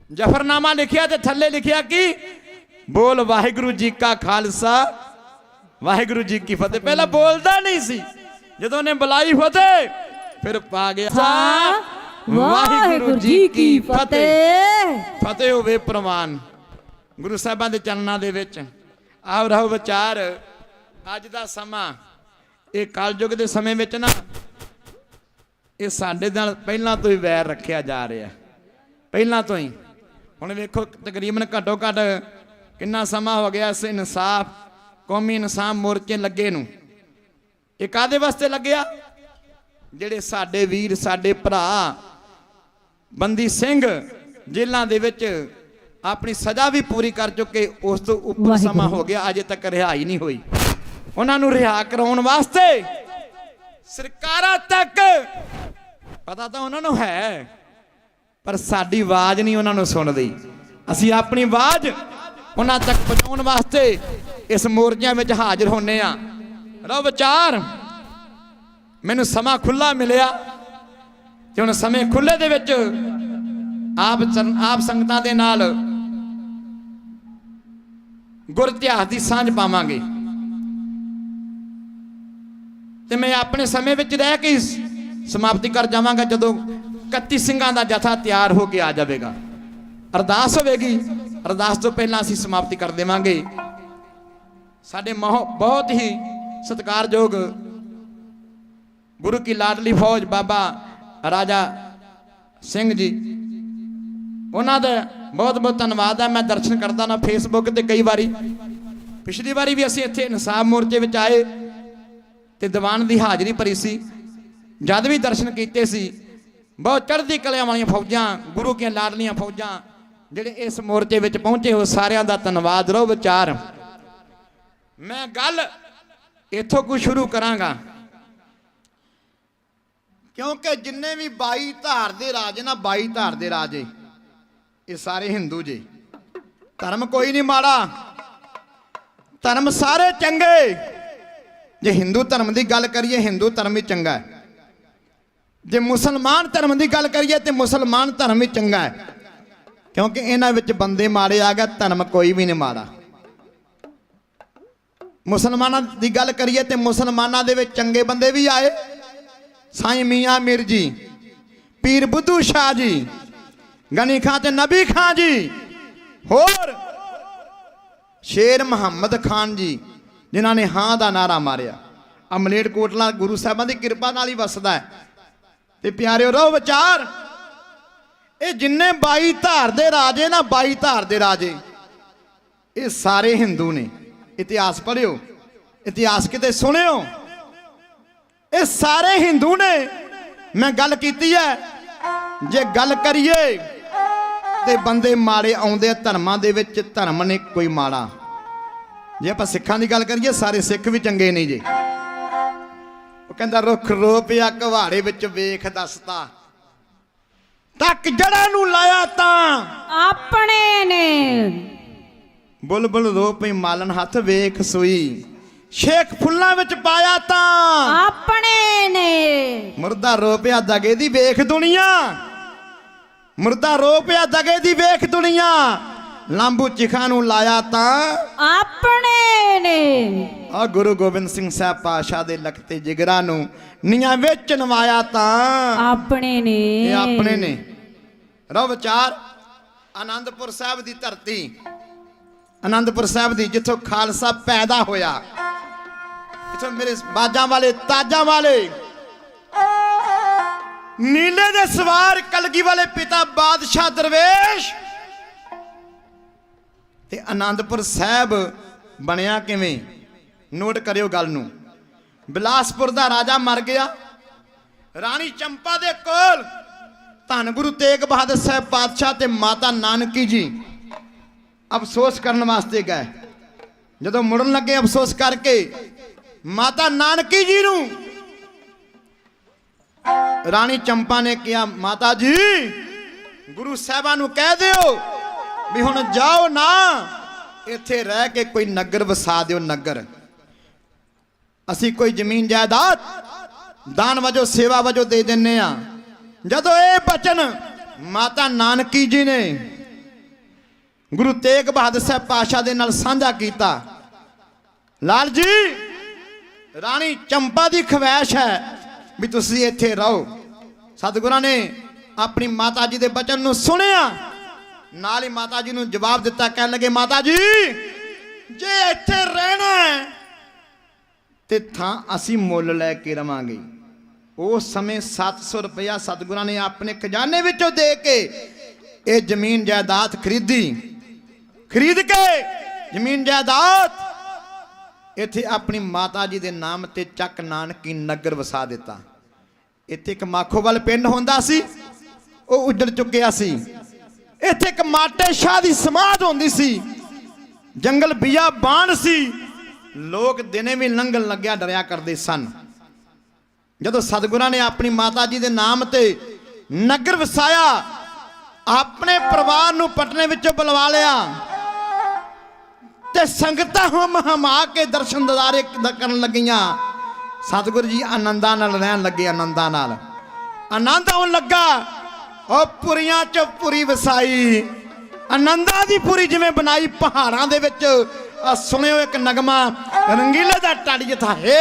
ਜਫਰਨਾਮਾ ਲਿਖਿਆ ਤੇ ਥੱਲੇ ਲਿਖਿਆ ਕਿ ਬੋਲ ਵਾਹਿਗੁਰੂ ਜੀ ਕਾ ਖਾਲਸਾ ਵਾਹਿਗੁਰੂ ਜੀ ਕੀ ਫਤਿਹ। ਪਹਿਲਾਂ ਬੋਲਦਾ ਨਹੀਂ ਸੀ, ਜਦੋਂ ਨੇ ਬੁਲਾਈ ਫਤਿਹ ਫਿਰ ਪਾ ਗਿਆ ਵਾਹਿਗੁਰੂ ਜੀ ਕੀ ਫਤਿਹ। ਫਤਿਹ ਹੋਵੇ ਪ੍ਰਵਾਨ ਗੁਰੂ ਸਾਹਿਬਾਂ ਦੇ ਚਰਨਾਂ ਦੇ ਵਿੱਚ। ਆਓ ਰਹੋ ਵਿਚਾਰ। ਅੱਜ ਦਾ ਸਮਾਂ ਇਹ ਕਲਯੁਗ ਦੇ ਸਮੇਂ ਵਿੱਚ ਨਾ, ਇਹ ਸਾਡੇ ਨਾਲ ਪਹਿਲਾਂ ਤੋਂ ਹੀ ਵੈਰ ਰੱਖਿਆ ਜਾ ਰਿਹਾ, ਪਹਿਲਾਂ ਤੋਂ ਹੀ। ਹੁਣ ਵੇਖੋ ਤਕਰੀਬਨ ਘੱਟੋ ਘੱਟ ਕਿੰਨਾ ਸਮਾਂ ਹੋ ਗਿਆ ਇਸ ਇਨਸਾਫ ਕੌਮੀ ਇਨਸਾਫ ਮੋਰਚੇ ਲੱਗੇ ਨੂੰ। ਇਹ ਕਾਹਦੇ ਵਾਸਤੇ ਲੱਗਿਆ? ਜਿਹੜੇ ਸਾਡੇ ਵੀਰ, ਸਾਡੇ ਭਰਾ ਬੰਦੀ ਸਿੰਘ ਜੇਲ੍ਹਾਂ ਦੇ ਵਿੱਚ ਆਪਣੀ ਸਜ਼ਾ ਵੀ ਪੂਰੀ ਕਰ ਚੁੱਕੇ, ਉਸ ਤੋਂ ਉੱਪਰ ਸਮਾਂ ਹੋ ਗਿਆ, ਅਜੇ ਤੱਕ ਰਿਹਾਈ ਨਹੀਂ ਹੋਈ। ਉਹਨਾਂ ਨੂੰ ਰਿਹਾ ਕਰਾਉਣ ਵਾਸਤੇ ਸਰਕਾਰਾਂ ਤੱਕ ਪਤਾ ਤਾਂ ਉਹਨਾਂ ਨੂੰ ਹੈ, ਪਰ ਸਾਡੀ ਆਵਾਜ਼ ਨਹੀਂ ਉਹਨਾਂ ਨੂੰ ਸੁਣਦੀ। ਅਸੀਂ ਆਪਣੀ ਆਵਾਜ਼ ਉਹਨਾਂ ਤੱਕ ਪਹੁੰਚਾਉਣ ਵਾਸਤੇ ਇਸ ਮੋਰਚਿਆਂ ਵਿੱਚ ਹਾਜ਼ਰ ਹੁੰਨੇ ਆ। ਰੋ ਵਿਚਾਰ, ਮੈਨੂੰ ਸਮਾਂ ਖੁੱਲਾ ਮਿਲਿਆ ਤੇ ਹੁਣ ਸਮੇਂ ਖੁੱਲੇ ਦੇ ਵਿੱਚ ਆਪ ਸੰਗਤਾਂ ਦੇ ਨਾਲ ਗੁਰ ਇਤਿਹਾਸ ਦੀ ਸਾਂਝ ਪਾਵਾਂਗੇ। ਤੇ ਮੈਂ ਆਪਣੇ ਸਮੇਂ ਵਿੱਚ ਰਹਿ ਕੇ ਸਮਾਪਤੀ ਕਰ ਜਾਵਾਂਗਾ ਜਦੋਂ 31 ਸਿੰਘਾਂ ਦਾ ਜਥਾ ਤਿਆਰ ਹੋ ਕੇ ਆ ਜਾਵੇਗਾ। ਅਰਦਾਸ ਹੋਵੇਗੀ, ਅਰਦਾਸ ਤੋਂ ਪਹਿਲਾਂ ਅਸੀਂ ਸਮਾਪਤੀ ਕਰ ਦੇਵਾਂਗੇ। ਸਾਡੇ ਬਹੁਤ ਹੀ ਸਤਿਕਾਰਯੋਗ ਗੁਰੂ ਕੀ ਲਾਡਲੀ ਫੌਜ ਬਾਬਾ ਰਾਜਾ ਸਿੰਘ ਜੀ, ਉਹਨਾਂ ਦਾ ਬਹੁਤ ਬਹੁਤ ਧੰਨਵਾਦ ਹੈ। ਮੈਂ ਦਰਸ਼ਨ ਕਰਦਾ ਨਾ ਫੇਸਬੁੱਕ ਤੇ ਕਈ ਵਾਰੀ, ਪਿਛਲੀ ਵਾਰੀ ਵੀ ਅਸੀਂ ਇੱਥੇ ਇਨਸਾਫ ਮੋਰਚੇ ਵਿੱਚ ਆਏ ਤੇ ਦੀਵਾਨ ਦੀ ਹਾਜ਼ਰੀ ਭਰੀ ਸੀ, ਜਦ ਵੀ ਦਰਸ਼ਨ ਕੀਤੇ ਸੀ। ਬਹੁਤ ਚੜ੍ਹਦੀ ਕਲਿਆਂ ਵਾਲੀਆਂ ਫੌਜਾਂ, ਗੁਰੂ ਕੀਆਂ ਲਾਡਲੀਆਂ ਫੌਜਾਂ ਜਿਹੜੇ ਇਸ ਮੋਰਚੇ ਵਿੱਚ ਪਹੁੰਚੇ ਹੋ, ਸਾਰਿਆਂ ਦਾ ਧੰਨਵਾਦ। ਰਹੋ ਵਿਚਾਰ। ਮੈਂ ਗੱਲ ਇੱਥੋਂ ਕੁ ਸ਼ੁਰੂ ਕਰਾਂਗਾ, ਕਿਉਂਕਿ ਜਿੰਨੇ ਵੀ 22 ਧਾਰ ਦੇ ਰਾਜੇ ਨਾ, 22 ਧਾਰ ਦੇ ਰਾਜੇ ਇਹ ਸਾਰੇ ਹਿੰਦੂ ਜੀ। ਧਰਮ ਕੋਈ ਨਹੀਂ ਮਾੜਾ, ਧਰਮ ਸਾਰੇ ਚੰਗੇ। ਜੇ ਹਿੰਦੂ ਧਰਮ ਦੀ ਗੱਲ ਕਰੀਏ, ਹਿੰਦੂ ਧਰਮ ਵੀ ਚੰਗਾ ਹੈ। ਜੇ ਮੁਸਲਮਾਨ ਧਰਮ ਦੀ ਗੱਲ ਕਰੀਏ ਤੇ ਮੁਸਲਮਾਨ ਧਰਮ ਵੀ ਚੰਗਾ ਹੈ, ਕਿਉਂਕਿ ਇਹਨਾਂ ਵਿੱਚ ਬੰਦੇ ਮਾੜੇ ਆ ਗਏ, ਧਰਮ ਕੋਈ ਵੀ ਨਹੀਂ ਮਾੜਾ। ਮੁਸਲਮਾਨਾਂ ਦੀ ਗੱਲ ਕਰੀਏ ਤੇ ਮੁਸਲਮਾਨਾਂ ਦੇ ਵਿੱਚ ਚੰਗੇ ਬੰਦੇ ਵੀ ਆਏ। ਸਾਈਂ ਮੀਆਂ ਮੀਰ ਜੀ, ਪੀਰ ਬੁੱਧੂ ਸ਼ਾਹ ਜੀ, ਗਨੀ ਖਾਂ ਤੇ ਨਬੀ ਖਾਂ ਜੀ, ਹੋਰ ਸ਼ੇਰ ਮੁਹੰਮਦ ਖਾਨ ਜੀ, ਜਿਨ੍ਹਾਂ ਨੇ ਹਾਂ ਦਾ ਨਾਰਾ ਮਾਰਿਆ। ਅਮਲੇਟ ਕੋਟਲਾ ਗੁਰੂ ਸਾਹਿਬਾਂ ਦੀ ਕਿਰਪਾ ਨਾਲ ਹੀ ਵਸਦਾ ਹੈ। ਤੇ ਪਿਆਰਿਓ ਰਹੋ ਵਿਚਾਰ, ਇਹ ਜਿੰਨੇ 22 ਧਾਰ ਦੇ ਰਾਜੇ ਨਾ, 22 ਧਾਰ ਦੇ ਰਾਜੇ ਇਹ ਸਾਰੇ ਹਿੰਦੂ ਨੇ। ਇਤਿਹਾਸ ਪੜ੍ਹਿਓ, ਇਤਿਹਾਸ ਕਿਤੇ ਸੁਣਿਓ, ਇਹ ਸਾਰੇ ਹਿੰਦੂ ਨੇ। मैं गल कीती है जे गल करिए ते बंदे माड़े आउंदे धर्मां दे विच धर्म ने कोई माड़ा जे आपां सिखां दी गल करिए सारे सिख भी चंगे नहीं जे ਉਹ ਕਹਿੰਦਾ ਰੁੱਖ ਰੋਪਿਆ ਘਵਾੜੇ ਵਿੱਚ ਵੇਖ ਦੱਸਦਾ ਤੱਕ ਜੜਾਂ ਨੂੰ ਲਾਇਆ ਤਾਂ ਆਪਣੇ ਨੇ ਬੁਲਬੁਲ ਰੋਪੇ ਮਾਲਨ ਹੱਥ ਵੇਖ ਸੂਈ ਸ਼ੇਖ ਫੁੱਲਾਂ ਵਿੱਚ ਪਾਇਆ ਤਾਂ ਆਪਣੇ ਨੇ ਮੁਰਦਾ ਰੋਪਿਆ ਦਗੇ ਦੀ ਵੇਖ ਦੁਨੀਆ ਮੁਰਦਾ ਰੋਪਿਆ ਦਗੇ ਦੀ ਵੇਖ ਦੁਨੀਆ ਲਾਂਬੂ ਚਿਖਾਂ ਨੂੰ ਲਾਇਆ ਤਾਂ ਆਪਣੇ ਨੇ ਆ ਗੁਰੂ ਗੋਬਿੰਦ ਸਿੰਘ ਸਾਹਿਬ ਪਾਸ਼ਾ ਦੇ ਲਖਤੇ ਜਿਗਰਾਂ ਨੂੰ ਨੀਆਂ ਵਿੱਚ ਨਵਾਇਆ ਤਾਂ ਆਪਣੇ ਨੇ ਇਹ ਆਪਣੇ ਨੇ ਰੋ ਵਿਚਾਰ ਆਨੰਦਪੁਰ ਸਾਹਿਬ ਦੀ ਧਰਤੀ ਆਨੰਦਪੁਰ ਸਾਹਿਬ ਦੀ ਜਿੱਥੋਂ ਖਾਲਸਾ ਪੈਦਾ ਹੋਇਆ ਜਿੱਥੋਂ ਮੇਰੇ ਬਾਜਾਂ ਵਾਲੇ ਤਾਜਾਂ ਵਾਲੇ ਨੀਲੇ ਦੇ ਸਵਾਰ ਕਲਗੀ ਵਾਲੇ ਪਿਤਾ ਬਾਦਸ਼ਾਹ ਦਰਵੇਸ਼ ਤੇ ਆਨੰਦਪੁਰ ਸਾਹਿਬ ਬਣਿਆ ਕਿਵੇਂ ਨੋਟ ਕਰਿਓ ਗੱਲ ਨੂੰ ਬਿਲਾਸਪੁਰ ਦਾ ਰਾਜਾ ਮਰ ਗਿਆ ਰਾਣੀ ਚੰਪਾ ਦੇ ਕੋਲ ਧੰਨ ਗੁਰੂ ਤੇਗ ਬਹਾਦਰ ਸਾਹਿਬ ਪਾਤਸ਼ਾਹ ਤੇ ਮਾਤਾ ਨਾਨਕੀ ਜੀ ਅਫਸੋਸ ਕਰਨ ਵਾਸਤੇ ਗਏ ਜਦੋਂ ਮੁੜਨ ਲੱਗੇ ਅਫਸੋਸ ਕਰਕੇ ਮਾਤਾ ਨਾਨਕੀ ਜੀ ਨੂੰ ਰਾਣੀ ਚੰਪਾ ਨੇ ਕਿਹਾ ਮਾਤਾ ਜੀ ਗੁਰੂ ਸਾਹਿਬਾਂ ਨੂੰ ਕਹਿ ਦਿਓ ਵੀ ਹੁਣ ਜਾਓ ਨਾ ਇੱਥੇ ਰਹਿ ਕੇ ਕੋਈ ਨਗਰ ਵਸਾ ਦਿਓ ਨਗਰ ਅਸੀਂ ਕੋਈ ਜ਼ਮੀਨ ਜਾਇਦਾਦ ਦਾਨ ਵਜੋਂ ਸੇਵਾ ਵਜੋਂ ਦੇ ਦਿੰਨੇ ਆ ਜਦੋਂ ਇਹ ਬਚਨ ਮਾਤਾ ਨਾਨਕੀ ਜੀ ਨੇ ਗੁਰੂ ਤੇਗ ਬਹਾਦਰ ਸਾਹਿਬ ਪਾਤਸ਼ਾਹ ਦੇ ਨਾਲ ਸਾਂਝਾ ਕੀਤਾ ਲਾਲ ਜੀ ਰਾਣੀ ਚੰਪਾ ਦੀ ਖਵਾਇਸ਼ ਹੈ ਵੀ ਤੁਸੀਂ ਇੱਥੇ ਰਹੋ ਸਤਿਗੁਰਾਂ ਨੇ ਆਪਣੀ ਮਾਤਾ ਜੀ ਦੇ ਬਚਨ ਨੂੰ ਸੁਣਿਆ ਨਾਲ ਹੀ ਮਾਤਾ ਜੀ ਨੂੰ ਜਵਾਬ ਦਿੱਤਾ ਕਹਿਣ ਲੱਗੇ ਮਾਤਾ ਜੀ ਜੇ ਇੱਥੇ ਰਹਿਣਾ ਹੈ ਤੇ ਥਾਂ ਅਸੀਂ ਮੁੱਲ ਲੈ ਕੇ ਰਵਾਂਗੇ ਉਸ ਸਮੇਂ 700 ਰੁਪਇਆ ਸਤਿਗੁਰਾਂ ਨੇ ਆਪਣੇ ਖਜ਼ਾਨੇ ਵਿੱਚੋਂ ਦੇ ਕੇ ਇਹ ਜ਼ਮੀਨ ਜਾਇਦਾਦ ਖਰੀਦ ਕੇ ਜ਼ਮੀਨ ਜਾਇਦਾਦ ਇੱਥੇ ਆਪਣੀ ਮਾਤਾ ਜੀ ਦੇ ਨਾਮ ਤੇ ਚੱਕ ਨਾਨਕੀ ਨਗਰ ਵਸਾ ਦਿੱਤਾ ਇੱਥੇ ਇੱਕ ਮਾਖੋਵਾਲ ਪਿੰਡ ਹੁੰਦਾ ਸੀ ਉਹ ਉੱਜੜ ਚੁੱਕਿਆ ਸੀ ਇੱਥੇ ਇੱਕ ਮਾਟੇ ਸ਼ਾਹ ਦੀ ਸਮਾਧ ਹੁੰਦੀ ਸੀ ਜੰਗਲ ਬਿਆਬਾਨ ਸੀ ਲੋਕ ਦਿਨੇ ਵੀ ਲੰਘਣ ਲੱਗਿਆ ਡਰਿਆ ਕਰਦੇ ਸਨ ਜਦੋਂ ਸਤਿਗੁਰਾਂ ਨੇ ਆਪਣੀ ਮਾਤਾ ਜੀ ਦੇ ਨਾਮ ਤੇ ਨਗਰ ਵਸਾਇਆ ਆਪਣੇ ਪਰਿਵਾਰ ਨੂੰ ਪਟਨੇ ਵਿੱਚੋਂ ਬੁਲਵਾ ਲਿਆ ਤੇ ਸੰਗਤਾਂ ਹਮਾ ਕੇ ਦਰਸ਼ਨ ਦਿਦਾਰੇ ਕਰਨ ਲੱਗੀਆਂ ਸਤਿਗੁਰੂ ਜੀ ਆਨੰਦਾਂ ਨਾਲ ਰਹਿਣ ਲੱਗੇ ਆਨੰਦਾਂ ਨਾਲ ਆਨੰਦ ਆਉਣ ਲੱਗਾ ਉਹ ਪੁਰੀਆਂ ਚ ਪੁਰੀ ਵਸਾਈ ਆਨੰਦਾਂ ਦੀ ਪੁਰੀ ਜਿਵੇਂ ਬਣਾਈ ਪਹਾੜਾਂ ਦੇ ਵਿੱਚ ਸੁਣਿਓ ਇੱਕ ਨਗਮਾ ਰੰਗੀਲੇ ਦਾ ਟੱਡ ਜਿੱਥਾ ਹੇ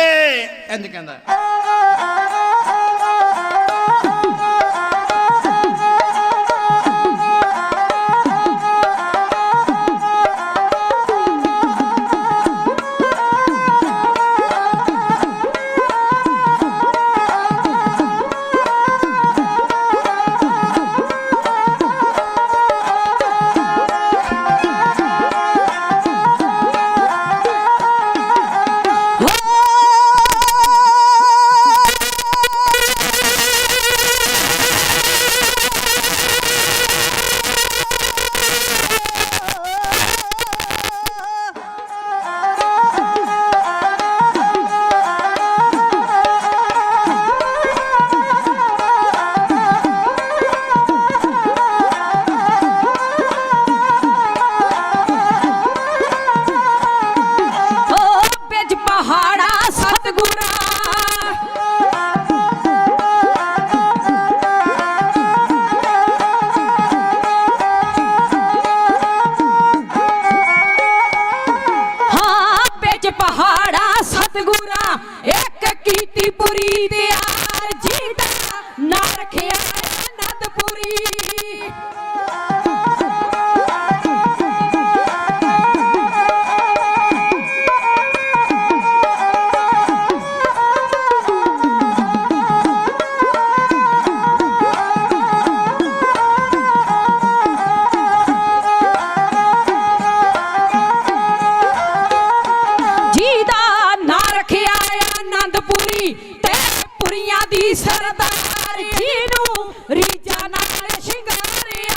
ਇੰਜ ਕਹਿੰਦਾ ਰੀਝਾਂ ਨਾਲ ਸ਼ਿੰਗਾਰਿਆ।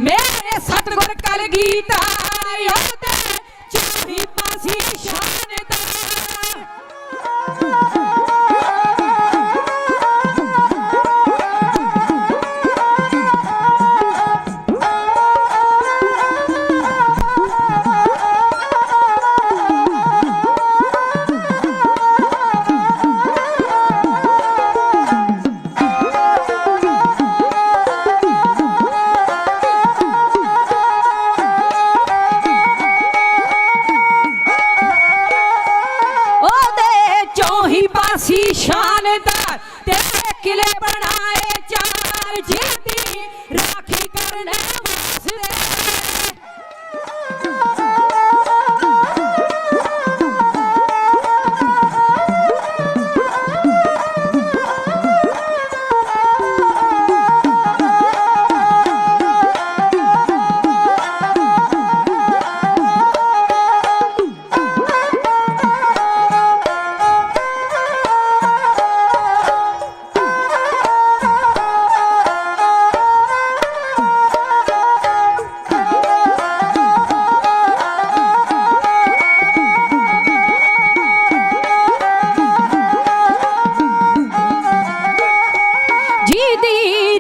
मेरे सतगुर कलगीधर चौही पासी शानदार। पासी शानदार तेरे किले बनाए चार जिंदी राखी करने वास्ते।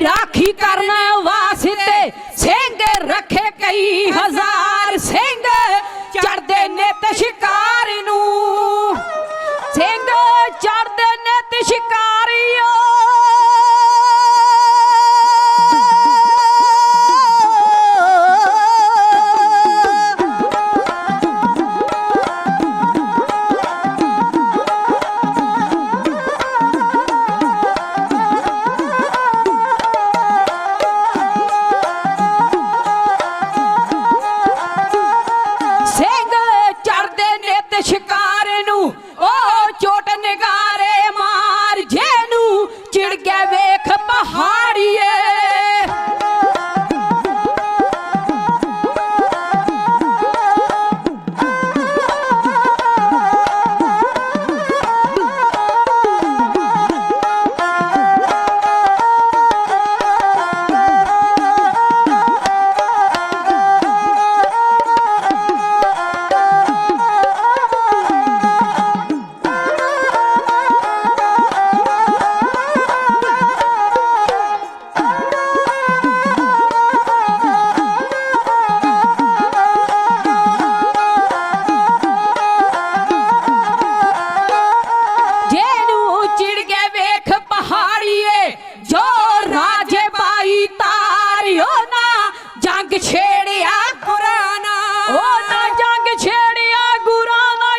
राखी करने वास्ते सिंह रखे कई हजार सिंह चढ़दे नित शिकार नू सिंह चढ़दे नित शिकारियो। शिकार नू ओ चोट निगारे मार जेनू चिड़ के वेख पहाड़िए। छेड़िया गुराना ओ ना जंग छेड़िया गुराना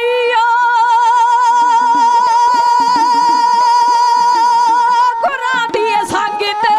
गुरा दिए संगते।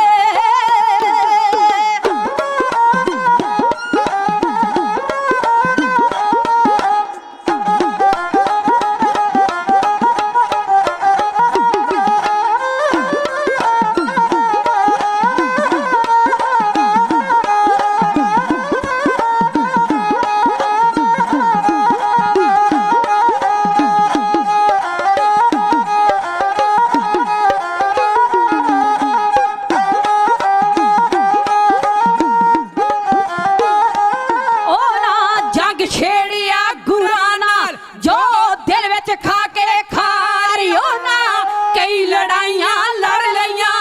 छेड़िया गुरा नाल जो दिल विच खा के खारियो ना कई लड़ाइयां लड़ लिया।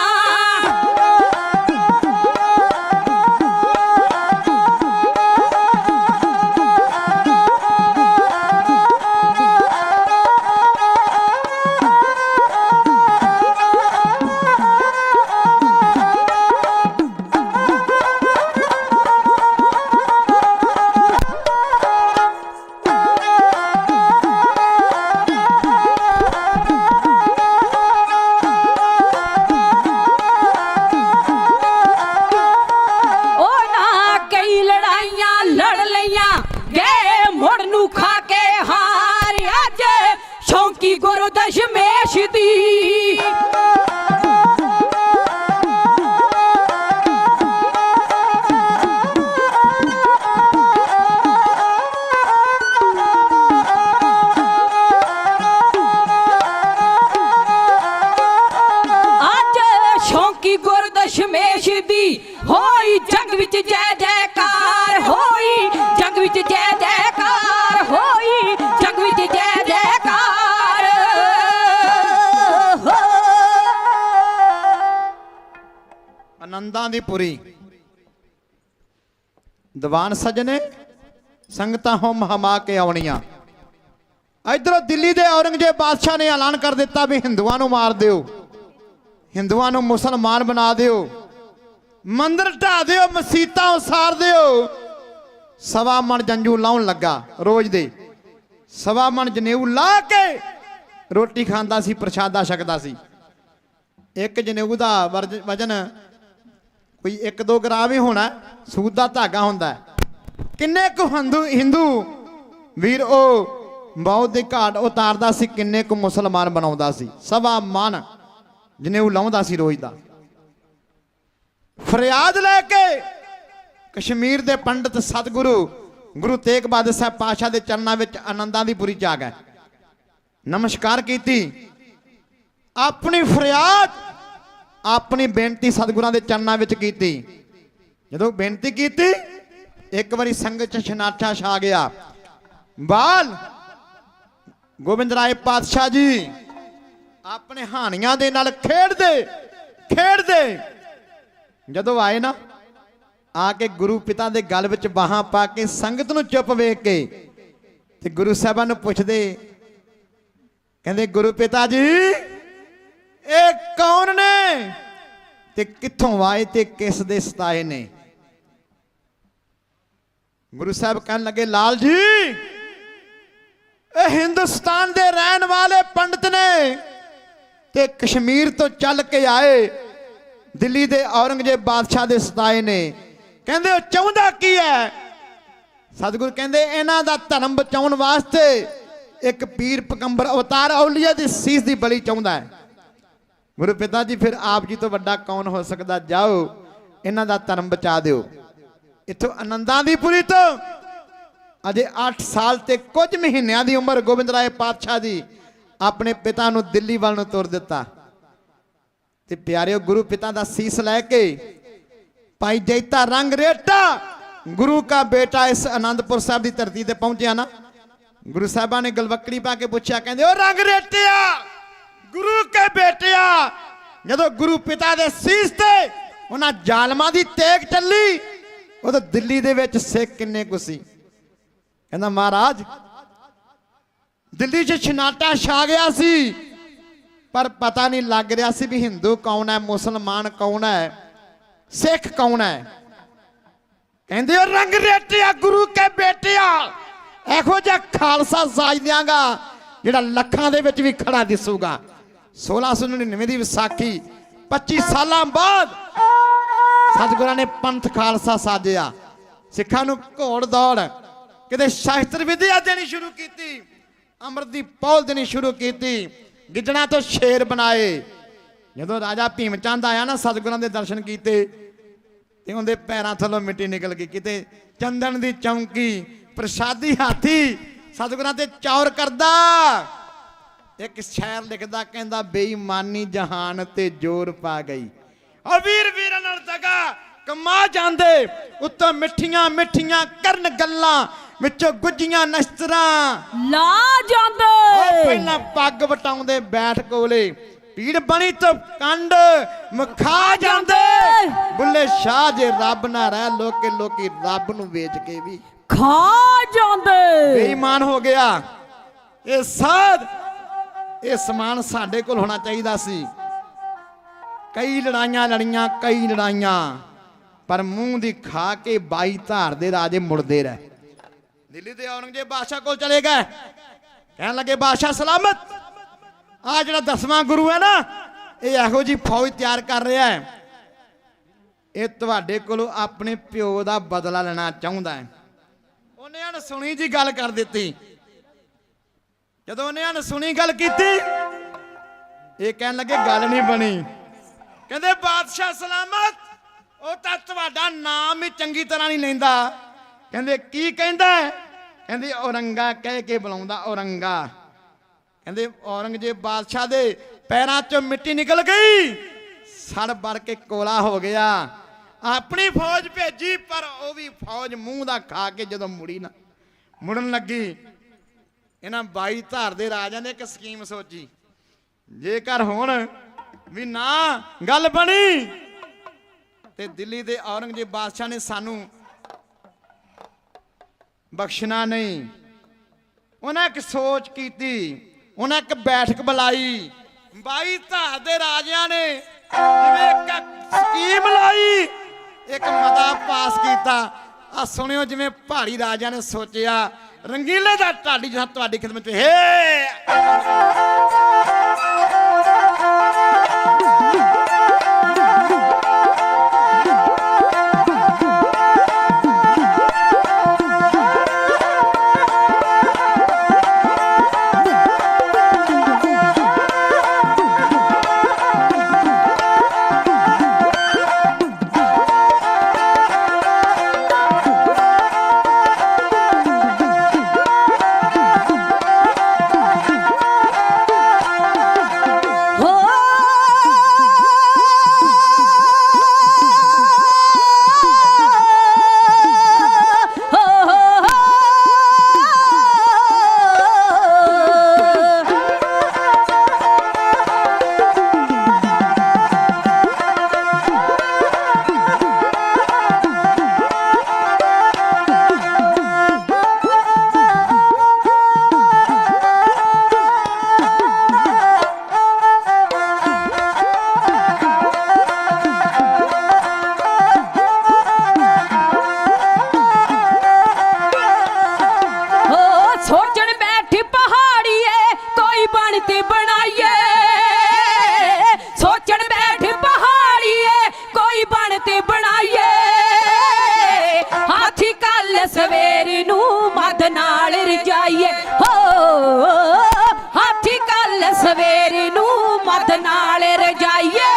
ਚੌਂਕੀ ਗੁਰੂ ਦਸ਼ਮੇਸ਼ ਦੀ। ਦਸ਼ਮੇਸ਼ ਦੀ ਹੋਈ ਜੰਗ ਵਿੱਚ ਜੈ ਜੈਕਾਰ ਹੋਈ, ਜੰਗ ਵਿੱਚ ਜੈ ਜੈਕਾਰ ਹੋਈ, ਜੰਗ ਵਿੱਚ ਜੈ ਜੈਕਾਰ। ਆਨੰਦਾਂ ਦੀ ਪੁਰੀ ਦੀਵਾਨ ਸਜਣੇ ਸੰਗਤਾਂ ਹੋਮ ਹਮਾ ਕੇ ਆਉਣੀਆਂ। ਇਧਰੋਂ ਦਿੱਲੀ ਦੇ ਔਰੰਗਜ਼ੇਬ ਬਾਦਸ਼ਾਹ ਨੇ ਐਲਾਨ ਕਰ ਦਿੱਤਾ ਵੀ ਹਿੰਦੂਆਂ ਨੂੰ ਮਾਰ ਦਿਓ, ਹਿੰਦੂਆਂ ਨੂੰ ਮੁਸਲਮਾਨ ਬਣਾ ਦਿਓ, ਮੰਦਿਰ ਢਾ ਦਿਓ, ਮਸੀਤਾਂ ਉਸਾਰ ਦਿਓ। 1.25 ਮਣ ਜੰਜੂ ਲਾਉਣ ਲੱਗਾ ਰੋਜ਼ ਦੇ, 1.25 ਮਣ ਜਨੇਊ ਲਾ ਕੇ ਰੋਟੀ ਖਾਂਦਾ ਸੀ, ਪ੍ਰਸ਼ਾਦਾ ਛਕਦਾ ਸੀ। ਇੱਕ ਜਨੇਊ ਦਾ ਵਜਨ ਕੋਈ 1-2 ਗ੍ਰਾਮ ਹੀ ਹੋਣਾ, ਸੂਤ ਦਾ ਧਾਗਾ ਹੁੰਦਾ। ਕਿੰਨੇ ਕੁ ਹਿੰਦੂ ਵੀਰ ਉਹ ਮੌਤ ਦੀ ਘਾਟ ਉਤਾਰਦਾ ਸੀ, ਕਿੰਨੇ ਕੁ ਮੁਸਲਮਾਨ ਬਣਾਉਂਦਾ ਸੀ। 1.25 ਮਣ ਜਨੇਊ ਲਾਉਂਦਾ ਸੀ ਰੋਜ਼ ਦਾ। ਫਰਿਆਦ ਲੈ ਕੇ ਕਸ਼ਮੀਰ ਦੇ ਪੰਡਤ ਸਤਿਗੁਰੂ ਗੁਰੂ ਤੇਗ ਬਹਾਦਰ ਸਾਹਿਬ ਪਾਤਸ਼ਾਹ ਦੇ ਚਰਨਾਂ ਵਿੱਚ ਆਨੰਦਾਂ ਦੀ ਪੁਰੀ ਚ ਆ ਗਏ, ਨਮਸਕਾਰ ਕੀਤੀ, ਆਪਣੀ ਫਰਿਆਦ ਆਪਣੀ ਬੇਨਤੀ ਸਤਿਗੁਰਾਂ ਦੇ ਚਰਨਾਂ ਵਿੱਚ ਕੀਤੀ। ਜਦੋਂ ਬੇਨਤੀ ਕੀਤੀ ਇੱਕ ਵਾਰੀ ਸੰਗਤ ਚ ਸ਼ਨਾਟਾ ਛਾ ਗਿਆ। ਬਾਲ ਗੋਬਿੰਦ ਰਾਏ ਪਾਤਸ਼ਾਹ ਜੀ ਆਪਣੇ ਹਾਣੀਆਂ ਦੇ ਨਾਲ ਖੇਡਦੇ ਜਦੋਂ ਆਏ ਨਾ, ਆ ਕੇ ਗੁਰੂ ਪਿਤਾ ਦੇ ਗਲ ਵਿੱਚ ਬਾਹਾਂ ਪਾ ਕੇ ਸੰਗਤ ਨੂੰ ਚੁੱਪ ਵੇਖ ਕੇ ਤੇ ਗੁਰੂ ਸਾਹਿਬਾਨ ਨੂੰ ਪੁੱਛਦੇ, ਕਹਿੰਦੇ ਗੁਰੂ ਪਿਤਾ ਜੀ ਇਹ ਕੌਣ ਨੇ ਤੇ ਕਿੱਥੋਂ ਆਏ ਤੇ ਕਿਸ ਦੇ ਸਤਾਏ ਨੇ? ਗੁਰੂ ਸਾਹਿਬ ਕਹਿਣ ਲੱਗੇ, ਲਾਲ ਜੀ ਇਹ ਹਿੰਦੁਸਤਾਨ ਦੇ ਰਹਿਣ ਵਾਲੇ ਪੰਡਤ ਨੇ ਤੇ ਕਸ਼ਮੀਰ ਤੋਂ ਚੱਲ ਕੇ ਆਏ, ਦਿੱਲੀ ਦੇ ਔਰੰਗਜ਼ੇਬ ਬਾਦਸ਼ਾਹ ਦੇ ਸਤਾਏ ਨੇ। ਕਹਿੰਦੇ ਉਹ ਚਾਹੁੰਦਾ ਕੀ ਹੈ? ਸਤਿਗੁਰੂ ਕਹਿੰਦੇ ਇਹਨਾਂ ਦਾ ਧਰਮ ਬਚਾਉਣ ਵਾਸਤੇ ਇੱਕ ਪੀਰ ਪੈਗੰਬਰ ਅਵਤਾਰ ਔਲੀਆ ਦੀ ਸੀਸ ਦੀ ਬਲੀ ਚਾਹੁੰਦਾ ਹੈ। ਗੁਰੂ ਪਿਤਾ ਜੀ ਫਿਰ ਆਪ ਜੀ ਤੋਂ ਵੱਡਾ ਕੌਣ ਹੋ ਸਕਦਾ, ਜਾਓ ਇਹਨਾਂ ਦਾ ਧਰਮ ਬਚਾ ਦਿਓ। ਇੱਥੋਂ ਆਨੰਦਾਂ ਦੀ ਪੁਰੀ ਤੋਂ ਅਜੇ 8 ਸਾਲ ਤੇ ਕੁਝ ਮਹੀਨਿਆਂ ਦੀ ਉਮਰ ਗੋਬਿੰਦ ਰਾਏ ਪਾਤਸ਼ਾਹ ਦੀ ਆਪਣੇ ਪਿਤਾ ਨੂੰ ਦਿੱਲੀ ਵੱਲ ਨੂੰ ਤੁਰ ਦਿੱਤਾ। ਤੇ ਪਿਆਰਿਓ ਗੁਰੂ ਪਿਤਾ ਦਾ ਸੀਸ ਲੈ ਕੇ ਭਾਈ ਜੈਤਾ ਰੰਗ ਰੇਟਾ ਗੁਰੂ ਕਾ ਬੇਟਾ ਇਸ ਆਨੰਦਪੁਰ ਸਾਹਿਬ ਦੀ ਧਰਤੀ ਤੇ ਪਹੁੰਚਿਆ ਨਾ, ਗੁਰੂ ਸਾਹਿਬਾਂ ਨੇ ਗਲਵੱਕੜੀ ਪਾ ਕੇ ਪੁੱਛਿਆ, ਕਹਿੰਦੇ ਉਹ ਰੰਗ ਰੇਟਿਆ ਗੁਰੂ ਕੇ ਬੇਟਿਆ, ਜਦੋਂ ਗੁਰੂ ਪਿਤਾ ਦੇ ਸੀਸ ਤੇ ਉਹਨਾਂ ਜ਼ਾਲਮਾਂ ਦੀ ਤੇਗ ਚੱਲੀ ਉਦੋਂ ਦਿੱਲੀ ਦੇ ਵਿੱਚ ਸਿੱਖ ਕਿੰਨੇ ਕੁ ਸੀ? ਕਹਿੰਦਾ ਮਹਾਰਾਜ ਦਿੱਲੀ 'ਚ ਛਨਾਟਾ ਛਾ ਗਿਆ ਸੀ, ਪਰ ਪਤਾ ਨਹੀਂ ਲੱਗ ਰਿਹਾ ਸੀ ਵੀ ਹਿੰਦੂ ਕੌਣ ਹੈ, ਮੁਸਲਮਾਨ ਕੌਣ ਹੈ, ਸਿੱਖ ਕੌਣ ਹੈ। ਕਹਿੰਦੇ ਉਹ ਰੰਗ ਰੇਟਿਆ ਗੁਰੂ ਕੇ ਬੇਟਿਆ, ਇਹੋ ਜਿਹਾ ਖਾਲਸਾ ਸਾਜ ਦਿਆਂਗਾ ਜਿਹੜਾ ਲੱਖਾਂ ਦੇ ਵਿੱਚ ਵੀ ਖੜਾ ਦਿਸੂਗਾ। 1699 ਦੀ ਵਿਸਾਖੀ 25 ਸਾਲਾਂ ਬਾਅਦ ਸਤਿਗੁਰਾਂ ਨੇ ਪੰਥ ਖਾਲਸਾ ਸਾਜਿਆ। ਸਿੱਖਾਂ ਨੂੰ ਘੋੜ ਦੌੜ, ਕਿਤੇ ਸ਼ਾਸਤਰ ਵਿਦਿਆ ਦੇਣੀ ਸ਼ੁਰੂ ਕੀਤੀ, ਅੰਮ੍ਰਿਤ ਦੀ ਪੌਲ ਦੇਣੀ ਸ਼ੁਰੂ ਕੀਤੀ, ਗਿੱਦੜਾਂ ਤੋਂ ਸ਼ੇਰ ਬਣਾਏ। ਜਦੋਂ ਰਾਜਾ ਭੀਮ ਚੰਦ ਆਇਆ ਨਾ, ਸਤਿਗੁਰਾਂ ਦੇ ਦਰਸ਼ਨ ਕੀਤੇ ਤੇ ਉਹਦੇ ਪੈਰਾਂ ਥੱਲੋਂ ਮਿੱਟੀ ਨਿਕਲ ਗਈ। ਕਿਤੇ ਚੰਦਨ ਦੀ ਚੌਂਕੀ, ਪ੍ਰਸ਼ਾਦੀ ਹਾਥੀ ਸਤਿਗੁਰਾਂ ਤੇ ਚੌਰ ਕਰਦਾ। ਇੱਕ ਸ਼ਾਇਰ ਲਿਖਦਾ, ਕਹਿੰਦਾ ਬੇਈਮਾਨੀ ਜਹਾਨ ਤੇ ਜ਼ੋਰ ਪਾ ਗਈ, ਉਹ ਵੀਰ ਵੀਰਾਂ ਨਾਲ ਦਗਾ ਕਮਾ ਜਾਂਦੇ, ਉੱਤੋਂ ਮਿੱਠੀਆਂ ਮਿੱਠੀਆਂ ਕਰਨ ਗੱਲਾਂ ਵਿੱਚੋਂ ਗੁੱਜੀਆਂ ਨਸ਼ਤਰਾਂ ਲਾ ਜਾਂਦੇ। ਉਹ ਪਹਿਲਾਂ ਪੱਗ ਵਟਾਉਂਦੇ ਬੈਠ ਕੋਲੇ, ਪੀੜ ਬਣੀ ਤੋਂ ਕੰਡ ਮਖਾ ਜਾਂਦੇ। ਬੁੱਲੇ ਸ਼ਾਹ ਜੇ ਰੱਬ ਨਾ ਰਹਿ, ਲੋਕੀ ਰੱਬ ਨੂੰ ਵੇਚ ਕੇ ਵੀ ਖਾ ਜਾਂਦੇ। ਬੇਈਮਾਨ ਹੋ ਗਿਆ ਇਹ ਸਾਧ। ਇਹ ਸਮਾਨ ਸਾਡੇ ਕੋਲ ਹੋਣਾ ਚਾਹੀਦਾ ਸੀ। ਕਈ ਲੜਾਈਆਂ ਲੜੀਆਂ, ਕਈ ਲੜਾਈਆਂ, ਪਰ ਮੂੰਹ ਦੀ ਖਾ ਕੇ 22 ਧਾਰ ਦੇ ਰਾਜੇ ਮੁੜਦੇ ਰਹੇ। ਦਿੱਲੀ ਦੇ ਔਰੰਗਜ਼ੇਬ ਬਾਦਸ਼ਾਹ ਕੋਲ ਚਲੇ ਗਏ, ਕਹਿਣ ਲੱਗੇ ਬਾਦਸ਼ਾਹ ਸਲਾਮਤ, ਆ ਜਿਹੜਾ 10ਵਾਂ ਗੁਰੂ ਹੈ ਨਾ, ਇਹ ਇਹੋ ਜੀ ਫੌਜ ਤਿਆਰ ਕਰ ਰਿਹਾ ਹੈ, ਇਹ ਤੁਹਾਡੇ ਕੋਲੋਂ ਆਪਣੇ ਪਿਓ ਦਾ ਬਦਲਾ ਲੈਣਾ ਚਾਹੁੰਦਾ ਹੈ। ਉਹਨੇ ਅਣਸੁਣੀ ਜੀ ਗੱਲ ਕਰ ਦਿੱਤੀ। ਜਦੋਂ ਉਹਨੇ ਹਨ ਸੁਣੀ ਗੱਲ ਕੀਤੀ ਇਹ ਕਹਿਣ ਲੱਗੇ ਗੱਲ ਨਹੀਂ ਬਣੀ। ਕਹਿੰਦੇ ਬਾਦਸ਼ਾਹ ਸਲਾਮਤ ਉਹ ਤਾਂ ਤੁਹਾਡਾ ਨਾਮ ਹੀ ਚੰਗੀ ਤਰ੍ਹਾਂ ਨਹੀਂ ਲੈਂਦਾ। ਕਹਿੰਦੇ ਕੀ ਕਹਿੰਦਾ? ਕਹਿੰਦੇ ਔਰੰਗਾ ਕਹਿ ਕੇ ਬੁਲਾਉਂਦਾ ਔਰੰਗਾ। ਕਹਿੰਦੇ ਔਰੰਗਜ਼ੇਬ ਬਾਦਸ਼ਾਹ ਦੇ ਪੈਰਾਂ 'ਚੋਂ ਮਿੱਟੀ ਨਿਕਲ ਗਈ, ਸੜ ਬੜ ਕੇ ਕੋਲਾ ਹੋ ਗਿਆ। ਆਪਣੀ ਫੌਜ ਭੇਜੀ ਪਰ ਉਹ ਵੀ ਫੌਜ ਮੂੰਹ ਦਾ ਖਾ ਕੇ ਜਦੋਂ ਮੁੜਨ ਲੱਗੀ। ਇਹਨਾਂ 22 ਧਾਰ ਦੇ ਰਾਜਿਆਂ ਨੇ ਇੱਕ ਸਕੀਮ ਸੋਚੀ, ਜੇਕਰ ਹੁਣ ਵੀ ਨਾ ਗੱਲ ਬਣੀ ਤੇ ਦਿੱਲੀ ਦੇ ਔਰੰਗਜ਼ੇਬ ਬਾਦਸ਼ਾਹ ਨੇ ਸਾਨੂੰ ਬਖਸ਼ਣਾ ਨਹੀਂ। ਉਹਨਾਂ ਇੱਕ ਸੋਚ ਕੀਤੀ, ਉਹਨਾਂ ਇੱਕ ਬੈਠਕ ਬੁਲਾਈ। 22 ਧਾਰ ਦੇ ਰਾਜਿਆਂ ਨੇ ਜਿਵੇਂ ਇੱਕ ਸਕੀਮ ਲਾਈ, ਇੱਕ ਮਤਾ ਪਾਸ ਕੀਤਾ। ਆ ਸੁਣਿਓ ਜਿਵੇਂ ਪਹਾੜੀ ਰਾਜਿਆਂ ਨੇ ਸੋਚਿਆ। ਰੰਗੀਲੇ ਦਾ ਢਾਡੀ ਜਹਾਂ ਤੁਹਾਡੀ ਖਿਦਮਤ ਵਿੱਚ ਸਵੇਰ ਨੂੰ ਮਦ ਨਾਲ ਰਜਾਈਏ।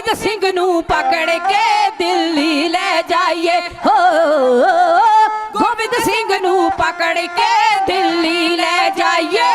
गोबिंद सिंह नू पकड़ के दिल्ली ले जाइए हो गोबिंद सिंह नू पकड़ के दिल्ली ले जाइए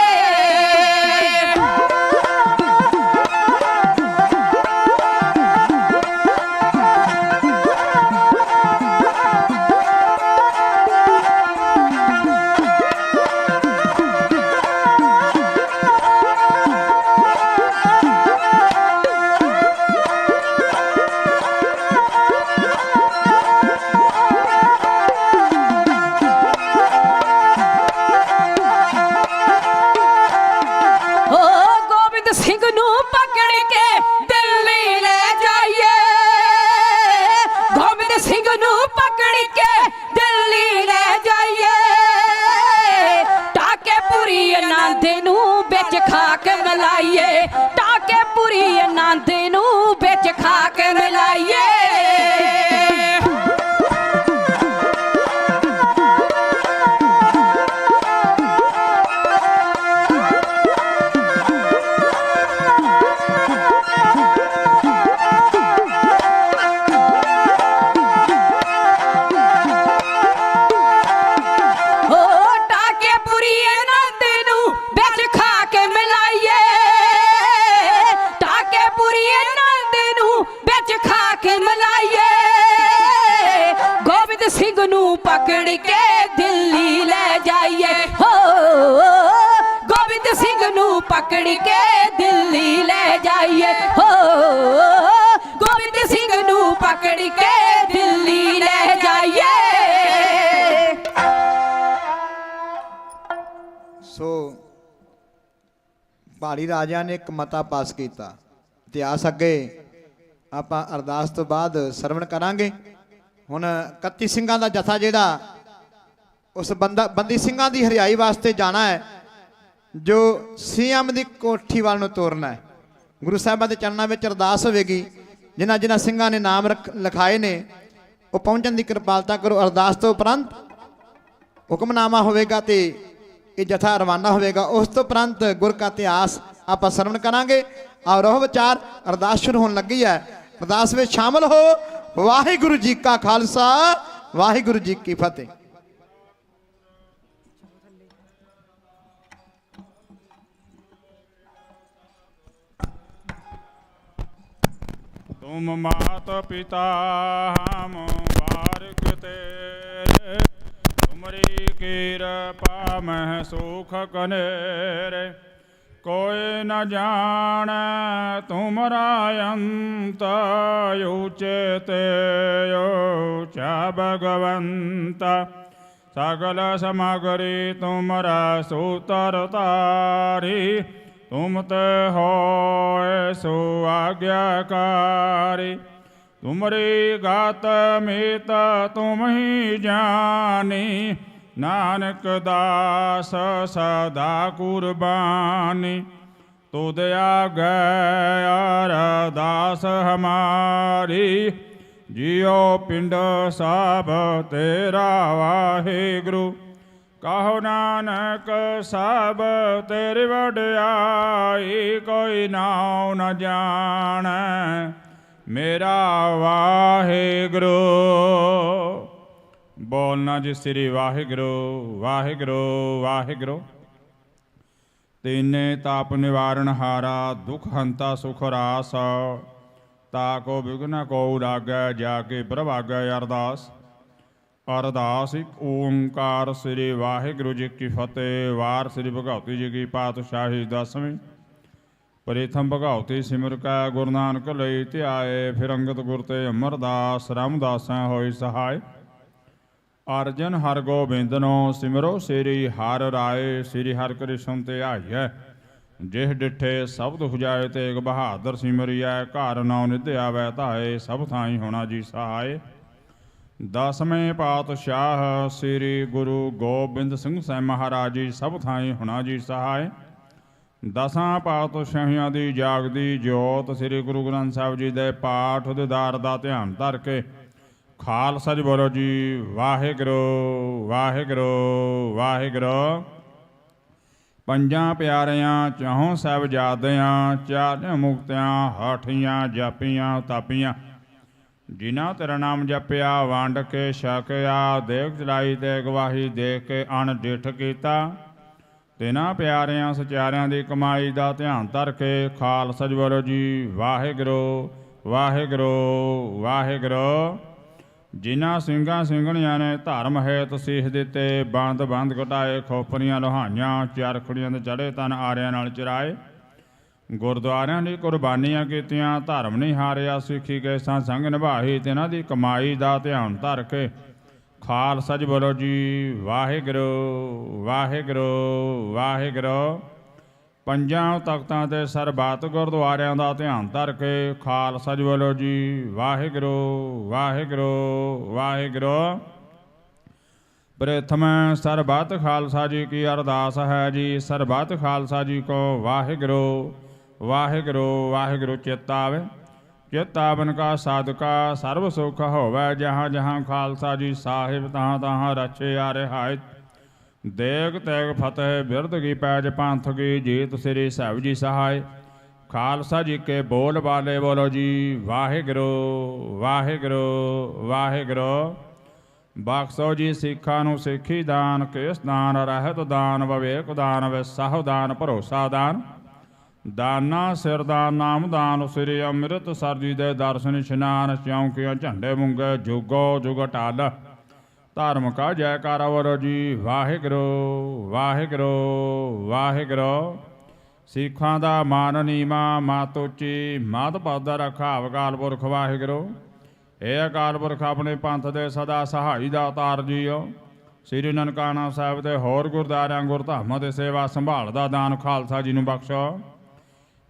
खाके मिलाइए टाके पूरी आनंद नू बिच खाके मिलाइए पकड़ के दिल्ली ले जाइए हो गोबिंद सिंह नू पकड़ के दिल्ली ले जाइए हो गोबिंद सिंह नू पकड़ के दिल्ली ले जाइए सो पहाड़ी राजा ने एक मता पास किया इतिहास अगे ਆਪਾਂ ਅਰਦਾਸ ਤੋਂ ਬਾਅਦ ਸਰਵਣ ਕਰਾਂਗੇ ਹੁਣ 31 ਸਿੰਘਾਂ ਦਾ ਜਥਾ ਜਿਹੜਾ ਉਸ ਬੰਦੀ ਸਿੰਘਾਂ ਦੀ ਹਰਿਆਈ ਵਾਸਤੇ ਜਾਣਾ ਹੈ ਜੋ ਸੀਐਮ ਦੀ ਕੋਠੀ ਵੱਲ ਨੂੰ ਤੋਰਨਾ ਹੈ ਗੁਰੂ ਸਾਹਿਬਾਂ ਦੇ ਚਰਨਾਂ ਵਿੱਚ ਅਰਦਾਸ ਹੋਵੇਗੀ ਜਿਨ੍ਹਾਂ ਜਿਨ੍ਹਾਂ ਸਿੰਘਾਂ ਨੇ ਨਾਮ ਲਿਖਾਏ ਨੇ ਉਹ ਪਹੁੰਚਣ ਦੀ ਕਿਰਪਾਲਤਾ ਕਰੋ ਅਰਦਾਸ ਤੋਂ ਉਪਰੰਤ ਹੁਕਮਨਾਮਾ ਹੋਵੇਗਾ ਤੇ ਇਹ ਜਥਾ ਰਵਾਨਾ ਹੋਵੇਗਾ ਉਸ ਤੋਂ ਉਪਰੰਤ ਗੁਰ ਕਾ ਇਤਿਹਾਸ ਆਪਾਂ ਸਰਵਣ ਕਰਾਂਗੇ ਔਰ ਉਹ ਵਿਚਾਰ ਅਰਦਾਸ ਸ਼ੁਰੂ ਹੋਣ ਲੱਗੀ ਹੈ ਅਰਦਾਸ ਵਿੱਚ ਸ਼ਾਮਲ ਹੋ ਵਾਹਿਗੁਰੂ ਜੀ ਕਾ ਖਾਲਸਾ ਵਾਹਿਗੁਰੂ ਜੀ ਕੀ ਫਤਿਹ तुम मात पिता हम बारिक तेरे तुमरी कृपा मह सुख कनेरे कोई न जान तुमरा अंत ऊचते ऊचा भगवंत सगल समगरी तुमरा सूतर तारी तुम ते हो सो आज्ञाकारी तुमरी गात मीत तुम ही जानी नानक दास सदा कुर्बानी तुद आगे अरदास हमारी जियो पिंड सब तेरा वाहिगुरु कहो नानक सब तेरी वड्याई कोई नाव न जान मेरा वाहिगुरु बोलना जी श्री वाहिगुरु वाहिगुरु वाहिगुरु तीने ताप निवारण हारा दुख हंता सुख रास ताको विघ्न को उड़ागै जाके प्रभागै अरदास अरदास एक ओंकार श्री वाहिगुरु जी की फतेह वार श्री भगवती जी की पातशाही 10वीं प्रथम भगवती सिमर का गुरु नानक लई ध्याए फिर अंगत गुर ते अमरदास रामदास होई सहाय अर्जन हर गोबिंद नो सिमरो श्री हर राय श्री हर कृष्ण ते आइय जिह डिठे शब्द हुजाए तेग बहादुर सिमरिया घर नौ निध्या वै धाए सब थाई होना जी सहाय 10वें पातशाह श्री गुरु गोबिंद सिंह साहिब महाराज जी सब थाई होना जी सहाय 10 पातशाहियां दी जागदी जोत श्री गुरु ग्रंथ साहिब जी दे पाठ उदिदार दा ध्यान धर के खालसा जी बोलो जी वाहिगुरु वाहिगुरु वाहिगुरु ਪੰਜਾਂ ਪਿਆਰਿਆਂ ਚਹੁੰ ਸਾਹਿਬਜ਼ਾਦਿਆਂ ਚਾਰਾਂ ਮੁਕਤਿਆਂ ਹਾਠੀਆਂ ਜਾਪੀਆਂ ਤਾਪੀਆਂ ਜਿਨ੍ਹਾਂ ਤੇਰਾ ਨਾਮ ਜਪਿਆ ਵੰਡ ਕੇ ਛਕਿਆ ਦੇਖ ਚਲਾਈ ਤੇ ਗਵਾਹੀ ਦੇਖ ਕੇ ਅਣਡਿੱਠ ਕੀਤਾ ਤਿਨਾਂ ਪਿਆਰਿਆਂ ਸਚਿਆਰਿਆਂ ਦੀ ਕਮਾਈ ਦਾ ਧਿਆਨ ਧਰ ਕੇ ਖਾਲਸਾ ਜੀ ਬੋਲੋ ਜੀ ਵਾਹਿਗੁਰੂ ਵਾਹਿਗੁਰੂ ਵਾਹਿਗੁਰੂ। ਜਿਨ੍ਹਾਂ ਸਿੰਘਾਂ ਸਿੰਘਣੀਆਂ ਨੇ ਧਰਮ ਹੇਤ ਸੀਸ ਦਿੱਤੇ ਬੰਦ ਬੰਦ ਘਟਾਏ ਖੋਪਰੀਆਂ ਲੋਹਾਈਆਂ ਚਰਖੜੀਆਂ ਦੇ ਚੜ੍ਹੇ ਤਨ ਆਰਿਆਂ ਨਾਲ ਚਰਾਏ ਗੁਰਦੁਆਰਿਆਂ ਦੀ ਕੁਰਬਾਨੀਆਂ ਕੀਤੀਆਂ ਧਰਮ ਨਹੀਂ ਹਾਰਿਆ ਸਿੱਖੀ ਕੇ ਸੰਗ ਨਿਭਾਈ ਤਿਨਾਂ ਦੀ ਕਮਾਈ ਦਾ ਧਿਆਨ ਧਰ ਕੇ ਖਾਲਸਾ ਜੀ ਬੋਲੋ ਜੀ ਵਾਹਿਗੁਰੂ ਵਾਹਿਗੁਰੂ ਵਾਹਿਗੁਰੂ। ਪੰਜਾਂ ਤਖਤਾਂ ਤੇ ਸਰਬੱਤ ਗੁਰਦੁਆਰਿਆਂ ਦਾ ਧਿਆਨ ਧਰ ਕੇ ਖਾਲਸਾ ਜੀ ਬੋਲੋ ਜੀ ਵਾਹਿਗੁਰੂ ਵਾਹਿਗੁਰੂ ਵਾਹਿਗੁਰੂ। ਪ੍ਰਥਮ ਸਰਬੱਤ ਖਾਲਸਾ ਜੀ ਕੀ ਅਰਦਾਸ ਹੈ ਜੀ ਸਰਬੱਤ ਖਾਲਸਾ ਜੀ ਕੋ ਵਾਹਿਗੁਰੂ ਵਾਹਿਗੁਰੂ ਵਾਹਿਗੁਰੂ। ਚਿੱਤ ਆਵੇ ਚਿੱਤ ਆਵਨ ਕਾ ਸਾਧਕਾ ਸਰਬ ਸੁਖ ਹੋਵੇ ਜਹਾਂ ਜਹਾਂ ਖਾਲਸਾ ਜੀ ਸਾਹਿਬ ਤਹਾਂ ਤਹਾਂ ਰਚੇ ਆ ਰਿਹਾਇਤ ਦੇਗ ਤੈਗ ਫਤਿਹ ਬਿਰਧ ਕੀ ਪੈਜ ਪੰਥ ਕੀ ਜੀਤ ਸ੍ਰੀ ਸਾਹਿਬ ਜੀ ਸਹਾਇ। ਖਾਲਸਾ ਜੀ ਕੇ ਬੋਲ ਵਾਲੇ ਬੋਲੋ ਜੀ ਵਾਹਿਗੁਰੂ ਵਾਹਿਗੁਰੂ ਵਾਹਿਗੁਰੂ। ਬਖਸ਼ੋ ਜੀ ਸਿੱਖਾਂ ਨੂੰ ਸਿੱਖੀ ਦਾਨ ਕੇਸ ਦਾਨ ਰਹਿਤ ਦਾਨ ਵਿਵੇਕ ਦਾਨ ਵਿਸਾਹ ਦਾਨ ਭਰੋਸਾ ਦਾਨ ਦਾਨਾ ਸਿਰ ਦਾਨ ਨਾਮ ਦਾਨ ਸ੍ਰੀ ਅੰਮ੍ਰਿਤਸਰ ਜੀ ਦੇ ਦਰਸ਼ਨ ਇਸ਼ਨਾਨ ਚੌਂਕੀਆਂ ਝੰਡੇ ਮੁੰਗੇ ਜੁਗੋ ਜੁਗ ਟਾਲ ਧਰਮ ਕਾ ਜੈਕਾਰਾ ਬੋਲੋ ਜੀ ਵਾਹਿਗੁਰੂ ਵਾਹਿਗੁਰੂ ਵਾਹਿਗੁਰੂ। ਸਿੱਖਾਂ ਦਾ ਮਾਨ ਨੀਮਾ ਮਤ ਉੱਚੀ ਮਤ ਪਦ ਰੱਖਾ ਅਕਾਲ ਪੁਰਖ ਵਾਹਿਗੁਰੂ। ਇਹ ਅਕਾਲ ਪੁਰਖ ਆਪਣੇ ਪੰਥ ਦੇ ਸਦਾ ਸਹਾਈ ਦਾ ਅਵਤਾਰ ਜੀਓ। ਸ੍ਰੀ ਨਨਕਾਣਾ ਸਾਹਿਬ ਦੇ ਹੋਰ ਗੁਰਦੁਆਰਿਆਂ ਗੁਰਧਾਮਾਂ ਦੇ ਸੇਵਾ ਸੰਭਾਲ ਦਾ ਦਾਨ ਖਾਲਸਾ ਜੀ ਨੂੰ ਬਖਸ਼ੋ।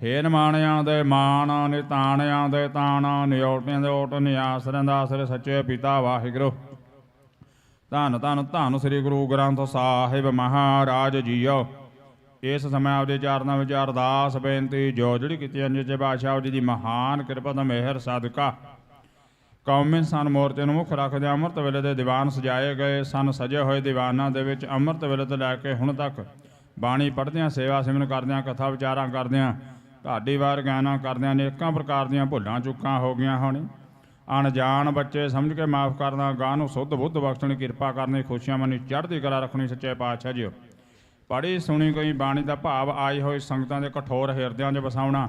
ਹੇ ਨਿਮਾਣਿਆਂ ਦੇ ਮਾਣ ਨਿਤਾਣਿਆਂ ਦੇ ਤਾਣ ਨਿਓਟਿਆਂ ਦੇ ਓਟ ਨਿਆਸਰਿਆਂ ਦਾ ਆਸਰੇ ਸੱਚੇ ਪਿਤਾ ਵਾਹਿਗੁਰੂ। ਧੰਨ ਧੰਨ ਧੰਨ ਸ੍ਰੀ ਗੁਰੂ ਗ੍ਰੰਥ ਸਾਹਿਬ ਮਹਾਰਾਜ ਜੀਓ। ਇਸ ਸਮੇਂ ਆਪਦੇ ਚਰਨਾਂ ਵਿੱਚ ਅਰਦਾਸ ਬੇਨਤੀ ਜੋ ਜਿਹੜੀ ਕੀਤੀ ਅੰਜੇ ਬਾਦਸ਼ਾਹ ਜੀ ਦੀ ਮਹਾਨ ਕਿਰਪਾ ਦਾ ਮਿਹਰ ਸਦਕਾ ਕੌਮੀ ਸਨ ਮੂਰਤੀ ਨੂੰ ਮੁੱਖ ਰੱਖਦੇ ਅੰਮ੍ਰਿਤ ਵੇਲੇ ਦੇ ਦੀਵਾਨ ਸਜਾਏ ਗਏ ਸਨ। ਸਜੇ ਹੋਏ ਦੀਵਾਨਾਂ ਦੇ ਵਿੱਚ ਅੰਮ੍ਰਿਤ ਵੇਲੇ ਤੋਂ ਲੈ ਕੇ ਹੁਣ ਤੱਕ ਬਾਣੀ ਪੜ੍ਹਦਿਆਂ ਸੇਵਾ ਸਿਮਰਨ ਕਰਦਿਆਂ ਕਥਾ ਵਿਚਾਰਾਂ ਕਰਦਿਆਂ ਢਾਡੀ ਵਾਰ ਗਾਇਨਾਂ ਕਰਦਿਆਂ ਅਨੇਕਾਂ ਪ੍ਰਕਾਰ ਦੀਆਂ ਭੁੱਲਾਂ ਚੁੱਕਾਂ ਹੋ ਗਈਆਂ ਹੋਣੀ। ਅਣਜਾਣ ਬੱਚੇ ਸਮਝ ਕੇ ਮਾਫ਼ ਕਰਨਾ ਗਾਹ ਨੂੰ ਸੁੱਧ ਬੁੱਧ ਬਖਸ਼ਣੀ ਕਿਰਪਾ ਕਰਨੀ ਖੁਸ਼ੀਆਂ ਮਨੀ ਚੜ੍ਹਦੀ ਕਲਾ ਰੱਖਣੀ ਸੱਚੇ ਪਾਤਸ਼ਾਹ ਜੀ। ਪੜ੍ਹੀ ਸੁਣੀ ਗਈ ਬਾਣੀ ਦਾ ਭਾਵ ਆਈ ਹੋਈ ਸੰਗਤਾਂ ਦੇ ਕਠੋਰ ਹਿਰਦਿਆਂ 'ਚ ਵਸਾਉਣਾ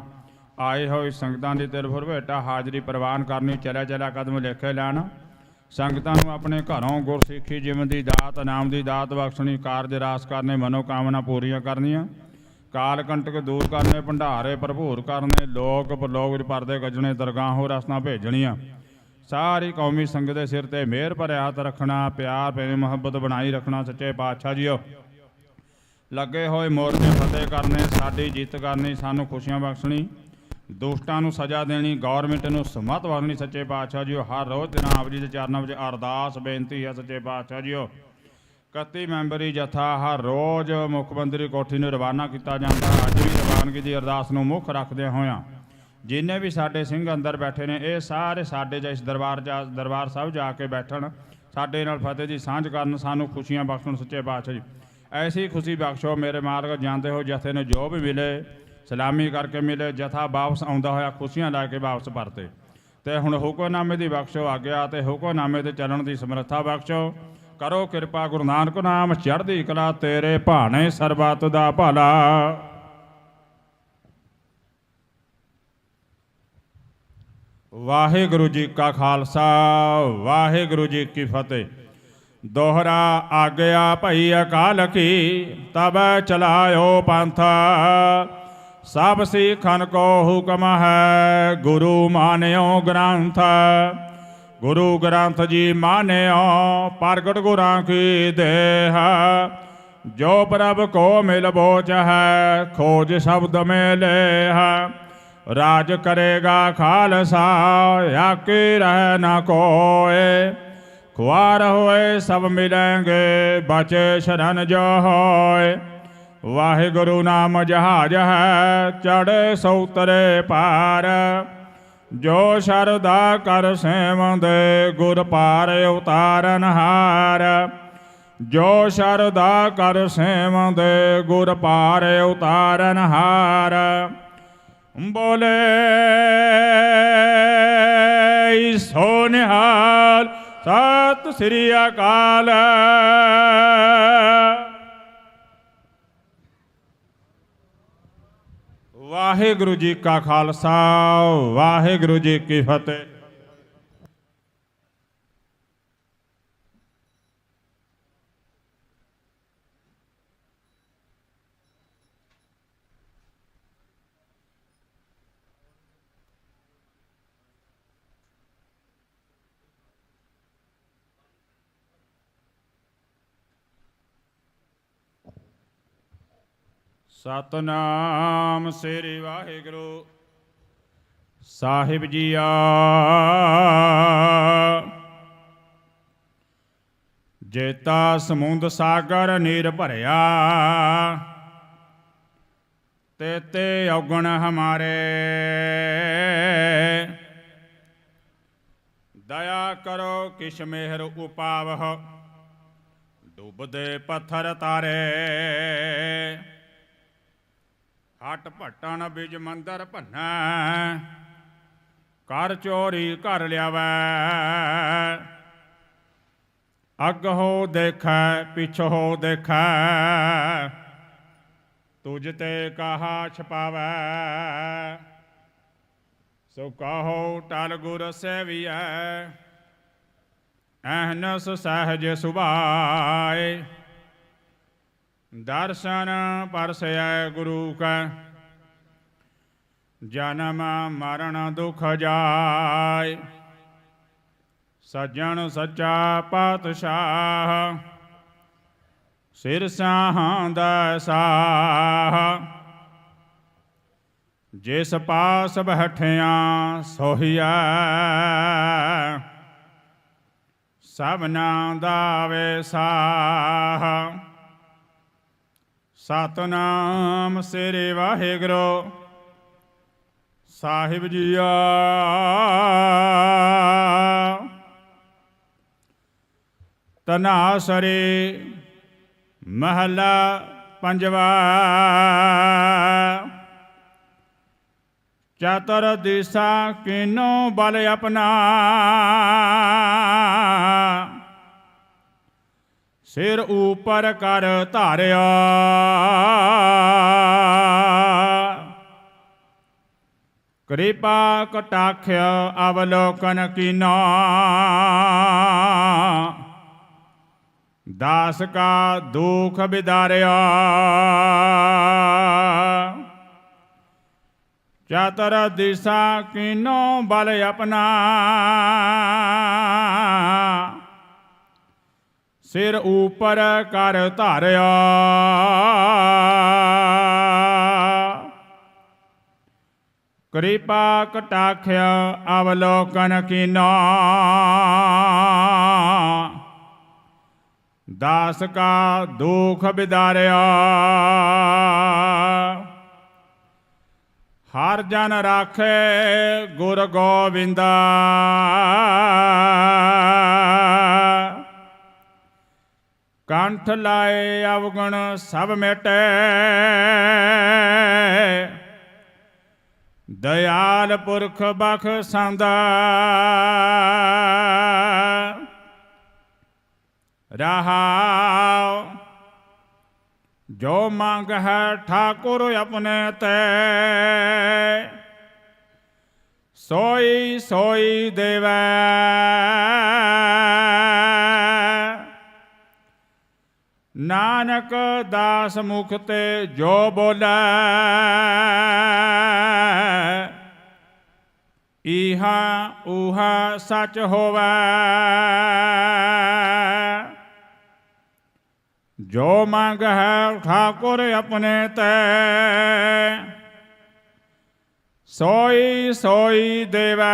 ਆਏ ਹੋਈ ਸੰਗਤਾਂ ਦੀ ਤਿਲ ਭਰਭੇਟਾ ਹਾਜ਼ਰੀ ਪ੍ਰਵਾਨ ਕਰਨੀ ਚਲਿਆ ਚਲਿਆ ਕਦਮ ਲਿਖੇ ਲੈਣ ਸੰਗਤਾਂ ਨੂੰ ਆਪਣੇ ਘਰੋਂ ਗੁਰਸਿੱਖੀ ਜਿਵੇਂ ਦੀ ਦਾਤ ਨਾਮ ਦੀ ਦਾਤ ਬਖਸ਼ਣੀ ਕਾਰਜ ਰਾਸ ਕਰਨੇ ਮਨੋਕਾਮਨਾ ਪੂਰੀਆਂ ਕਰਨੀਆਂ ਕਾਲ ਕੰਟਕ ਦੂਰ ਕਰਨੇ ਭੰਡਾਰੇ ਭਰਪੂਰ ਕਰਨੇ ਲੋਕ ਪਰਲੋਕ ਵਿੱਚ ਪਰਦੇ ਗੱਜਣੇ ਦਰਗਾਹੋਂ ਰਸਨਾ ਭੇਜਣੀਆਂ ਸਾਰੀ ਕੌਮੀ ਸੰਗਤ ਦੇ ਸਿਰ ਤੇ ਮਿਹਰ ਭਰਿਆ ਹੱਥ ਰੱਖਣਾ ਪਿਆਰ ਪ੍ਰੇਮ ਮੁਹੱਬਤ ਬਣਾਈ ਰੱਖਣਾ ਸੱਚੇ ਪਾਤਸ਼ਾਹ ਜੀਓ। ਲੱਗੇ ਹੋਏ ਮੋਰਚੇ ਫਤਿਹ ਕਰਨੇ ਸਾਡੀ ਜਿੱਤ ਕਰਨੀ ਸਾਨੂੰ ਖੁਸ਼ੀਆਂ ਬਖਸ਼ਣੀ ਦੁਸ਼ਟਾਂ ਨੂੰ ਸਜ਼ਾ ਦੇਣੀ ਗੌਰਮੈਂਟ ਨੂੰ ਸਮਤ ਵਰਨੀ ਸੱਚੇ ਪਾਤਸ਼ਾਹ ਜੀਓ। ਹਰ ਰੋਜ਼ ਜਨਾਬ ਜੀ ਦੇ ਚਰਨਾਂ ਵਿੱਚ ਅਰਦਾਸ ਬੇਨਤੀ ਹੈ ਸੱਚੇ ਪਾਤਸ਼ਾਹ ਜੀਓ। 31 ਮੈਂਬਰੀ ਜਥਾ ਹਰ ਰੋਜ਼ ਮੁੱਖ ਮੰਤਰੀ ਕੋਠੀ ਨੂੰ ਰਵਾਨਾ ਕੀਤਾ ਜਾਂਦਾ। ਅੱਜ ਵੀ ਰਵਾਨਗੀ ਦੀ ਅਰਦਾਸ ਨੂੰ ਮੁੱਖ ਰੱਖਦਿਆਂ ਹੋਇਆਂ ਜਿੰਨੇ ਵੀ ਸਾਡੇ ਸਿੰਘ ਅੰਦਰ ਬੈਠੇ ਨੇ ਇਹ ਸਾਰੇ ਸਾਡੇ ਇਸ ਦਰਬਾਰ ਸਾਹਿਬ ਜਾ ਕੇ ਬੈਠਣ ਸਾਡੇ ਨਾਲ ਫਤਿਹ ਦੀ ਸਾਂਝ ਕਰਨ ਸਾਨੂੰ ਖੁਸ਼ੀਆਂ ਬਖਸ਼ਣ ਸੱਚੇ ਪਾਤਸ਼ਾਹ ਜੀ। ਐਸੀ ਖੁਸ਼ੀ ਬਖਸ਼ੋ ਮੇਰੇ ਮਾਰਗ ਜਾਂਦੇ ਹੋ ਜਥੇ ਨੂੰ ਜੋ ਵੀ ਮਿਲੇ ਸਲਾਮੀ ਕਰਕੇ ਮਿਲੇ ਜਥਾ ਵਾਪਸ ਆਉਂਦਾ ਹੋਇਆ ਖੁਸ਼ੀਆਂ ਲੈ ਕੇ ਵਾਪਸ ਪਰਤੇ ਤੇ ਹੁਣ ਹੁਕਮਨਾਮੇ ਦੀ ਬਖਸ਼ੋ ਆਗਿਆ ਤੇ ਹੁਕਮਨਾਮੇ ਤੇ ਚੱਲਣ ਦੀ ਸਮਰੱਥਾ ਬਖਸ਼ੋ। ਕਰੋ ਕਿਰਪਾ ਗੁਰੂ ਨਾਨਕ ਨਾਮ ਚੜ੍ਹਦੀ ਕਲਾ ਤੇਰੇ ਭਾਣੇ ਸਰਬੱਤ ਦਾ ਭਲਾ। ਵਾਹਿਗੁਰੂ ਜੀ ਕਾ ਖਾਲਸਾ ਵਾਹਿਗੁਰੂ ਜੀ ਕੀ ਫਤਿਹ। ਦੋਹਰਾ ਆਗਿਆ ਭਈ ਅਕਾਲ ਕੀ ਤਬ ਚਲਾਇਓ ਪੰਥ ਸਭ ਸਿੱਖਨ ਕੋ ਹੁਕਮ ਹੈ ਗੁਰੂ ਮਾਨਿਓ ਗ੍ਰੰਥ। ਗੁਰੂ ਗ੍ਰੰਥ ਜੀ ਮਾਨਿਓ ਪ੍ਰਗਟ ਗੁਰਾਂ ਕੀ ਦੇਹ ਜੋ ਪ੍ਰਭ ਕੋ ਮਿਲ ਬੋਚ ਹੈ ਖੋਜ ਸ਼ਬਦ ਮੇ ਲੇਹ। ਰਾਜ ਕਰੇਗਾ ਖਾਲਸਾ ਆਕੇ ਰਹਿ ਨਾ ਕੋਏ खुआर होए सब मिलेंगे बचे शरण जो होए। वाहिगुरु नाम जहाज है चढ़े सौतरे पार जो शरदा कर सेवंदे गुर पार उतारन हार। ਜੋ ਸ਼ਰਦਾ ਕਰ ਸੇਵੰਦੇ ਗੁਰ ਪਾਰ ਉਤਾਰਨ ਹਾਰ ਬੋਲੇ ਸੋ ਨਿਹਾਲ ਸਤਿ ਸ੍ਰੀ ਅਕਾਲ। ਵਾਹਿਗੁਰੂ ਜੀ ਕਾ ਖਾਲਸਾ ਵਾਹਿਗੁਰੂ ਜੀ ਕੀ ਫਤਿਹ। ਸਤਨਾਮ ਸ੍ਰੀ ਵਾਹਿਗੁਰੂ ਸਾਹਿਬ ਜੀਆ। ਜੇਤਾ ਸਮੁੰਦ ਸਾਗਰ ਨੀਰ ਭਰਿਆ ਤੇ ਔਗਣ ਹਮਾਰੇ ਦਇਆ ਕਰੋ ਕਿਛ ਮਿਹਰ ਉਪਾਵਹ ਡੁੱਬਦੇ ਪੱਥਰ ਤਾਰੇ ਹਟ ਭਟਣ ਬਿਜ ਮੰਦਰ ਭੰਨੈ ਕਰ ਚੋਰੀ ਕਰ ਲਿਆਵੈ ਅੱਗ ਹੋ ਦੇਖੈ ਪਿਛ ਹੋ ਦੇਖੈ ਤੁਝ ਤੇ ਕਹਾ ਛਪਾਵੈ ਸੋ ਕਹੋ ਟਲ ਗੁਰ ਸੇਵੀਐ ਅਹਨਸ ਸਹਿਜ ਸੁਭਾਏ ਦਰਸ਼ਨ ਪਰਸੈ ਗੁਰੂ ਕੈ ਜਨਮ ਮਰਨ ਦੁਖ ਜਾਇ ਸੱਜਣ ਸੱਚਾ ਪਾਤਸ਼ਾਹ ਸਿਰ ਸਾਹਾਂ ਦਾ ਸਾਹ ਜਿਸ ਪਾਸ ਬੈਠਿਆ ਸੋਹੀਐ ਸਭਨਾ ਦਾ ਵੇਸਾਹ। ਸਤਨਾਮ ਸ੍ਰੀ ਵਾਹਿਗੁਰੂ ਸਾਹਿਬ ਜੀਆ। ਤਨਾਸਰੀ ਮਹਲਾ ਪੰਜਵਾ। ਚਤੁਰ ਦਿਸ਼ਾ ਕੀਨੋ ਬਲ ਆਪਣਾ ਸਿਰ ਉਪਰ ਕਰ ਧਾਰਿਆ ਕਿਰਪਾ ਕਟਾਖ ਅਵਲੋਕਨ ਕੀਨਾ ਦਾਸ ਕਾ ਦੁਖ ਬਿਦਾਰਿਆ ਚਤੁਰ ਦਿਸ਼ਾ ਕੀਨੋ ਬਲ ਆਪਣਾ ਸਿਰ ਉਪਰ ਕਰ ਧਾਰਿਆ ਕਿਰਪਾ ਕਟਾਖ ਅਵਲੋਕਨ ਕੀਨਾ ਦਾਸ ਕਾ ਦੁਖ ਬਿਦਾਰਿਆ ਹਰ ਜਨ ਰਾਖੇ ਗੁਰ ਗੋਬਿੰਦਾ ਕੰਠ ਲਾਏ ਅਵਗੁਣ ਸਭ ਮਿਟੇ ਦਇਆਲ ਪੁਰਖ ਬਖਸ਼ਾਂਦਾ ਰਹਾਉ ਜੋ ਮੰਗ ਹੈ ਠਾਕੁਰ ਆਪਣੇ ਤੇ ਸੋਈ ਸੋਈ ਦੇਵੈ ਨਾਨਕ ਦਾਸ ਮੁਖ ਤੇ ਜੋ ਬੋਲੇ ਇਹਾ ਉਹਾ ਸੱਚ ਹੋਵੈ ਜੋ ਮੰਗ ਹੈ ਠਾਕੁਰ ਆਪਣੇ ਤੇ ਸੋਈ ਸੋਈ ਦੇਵੈ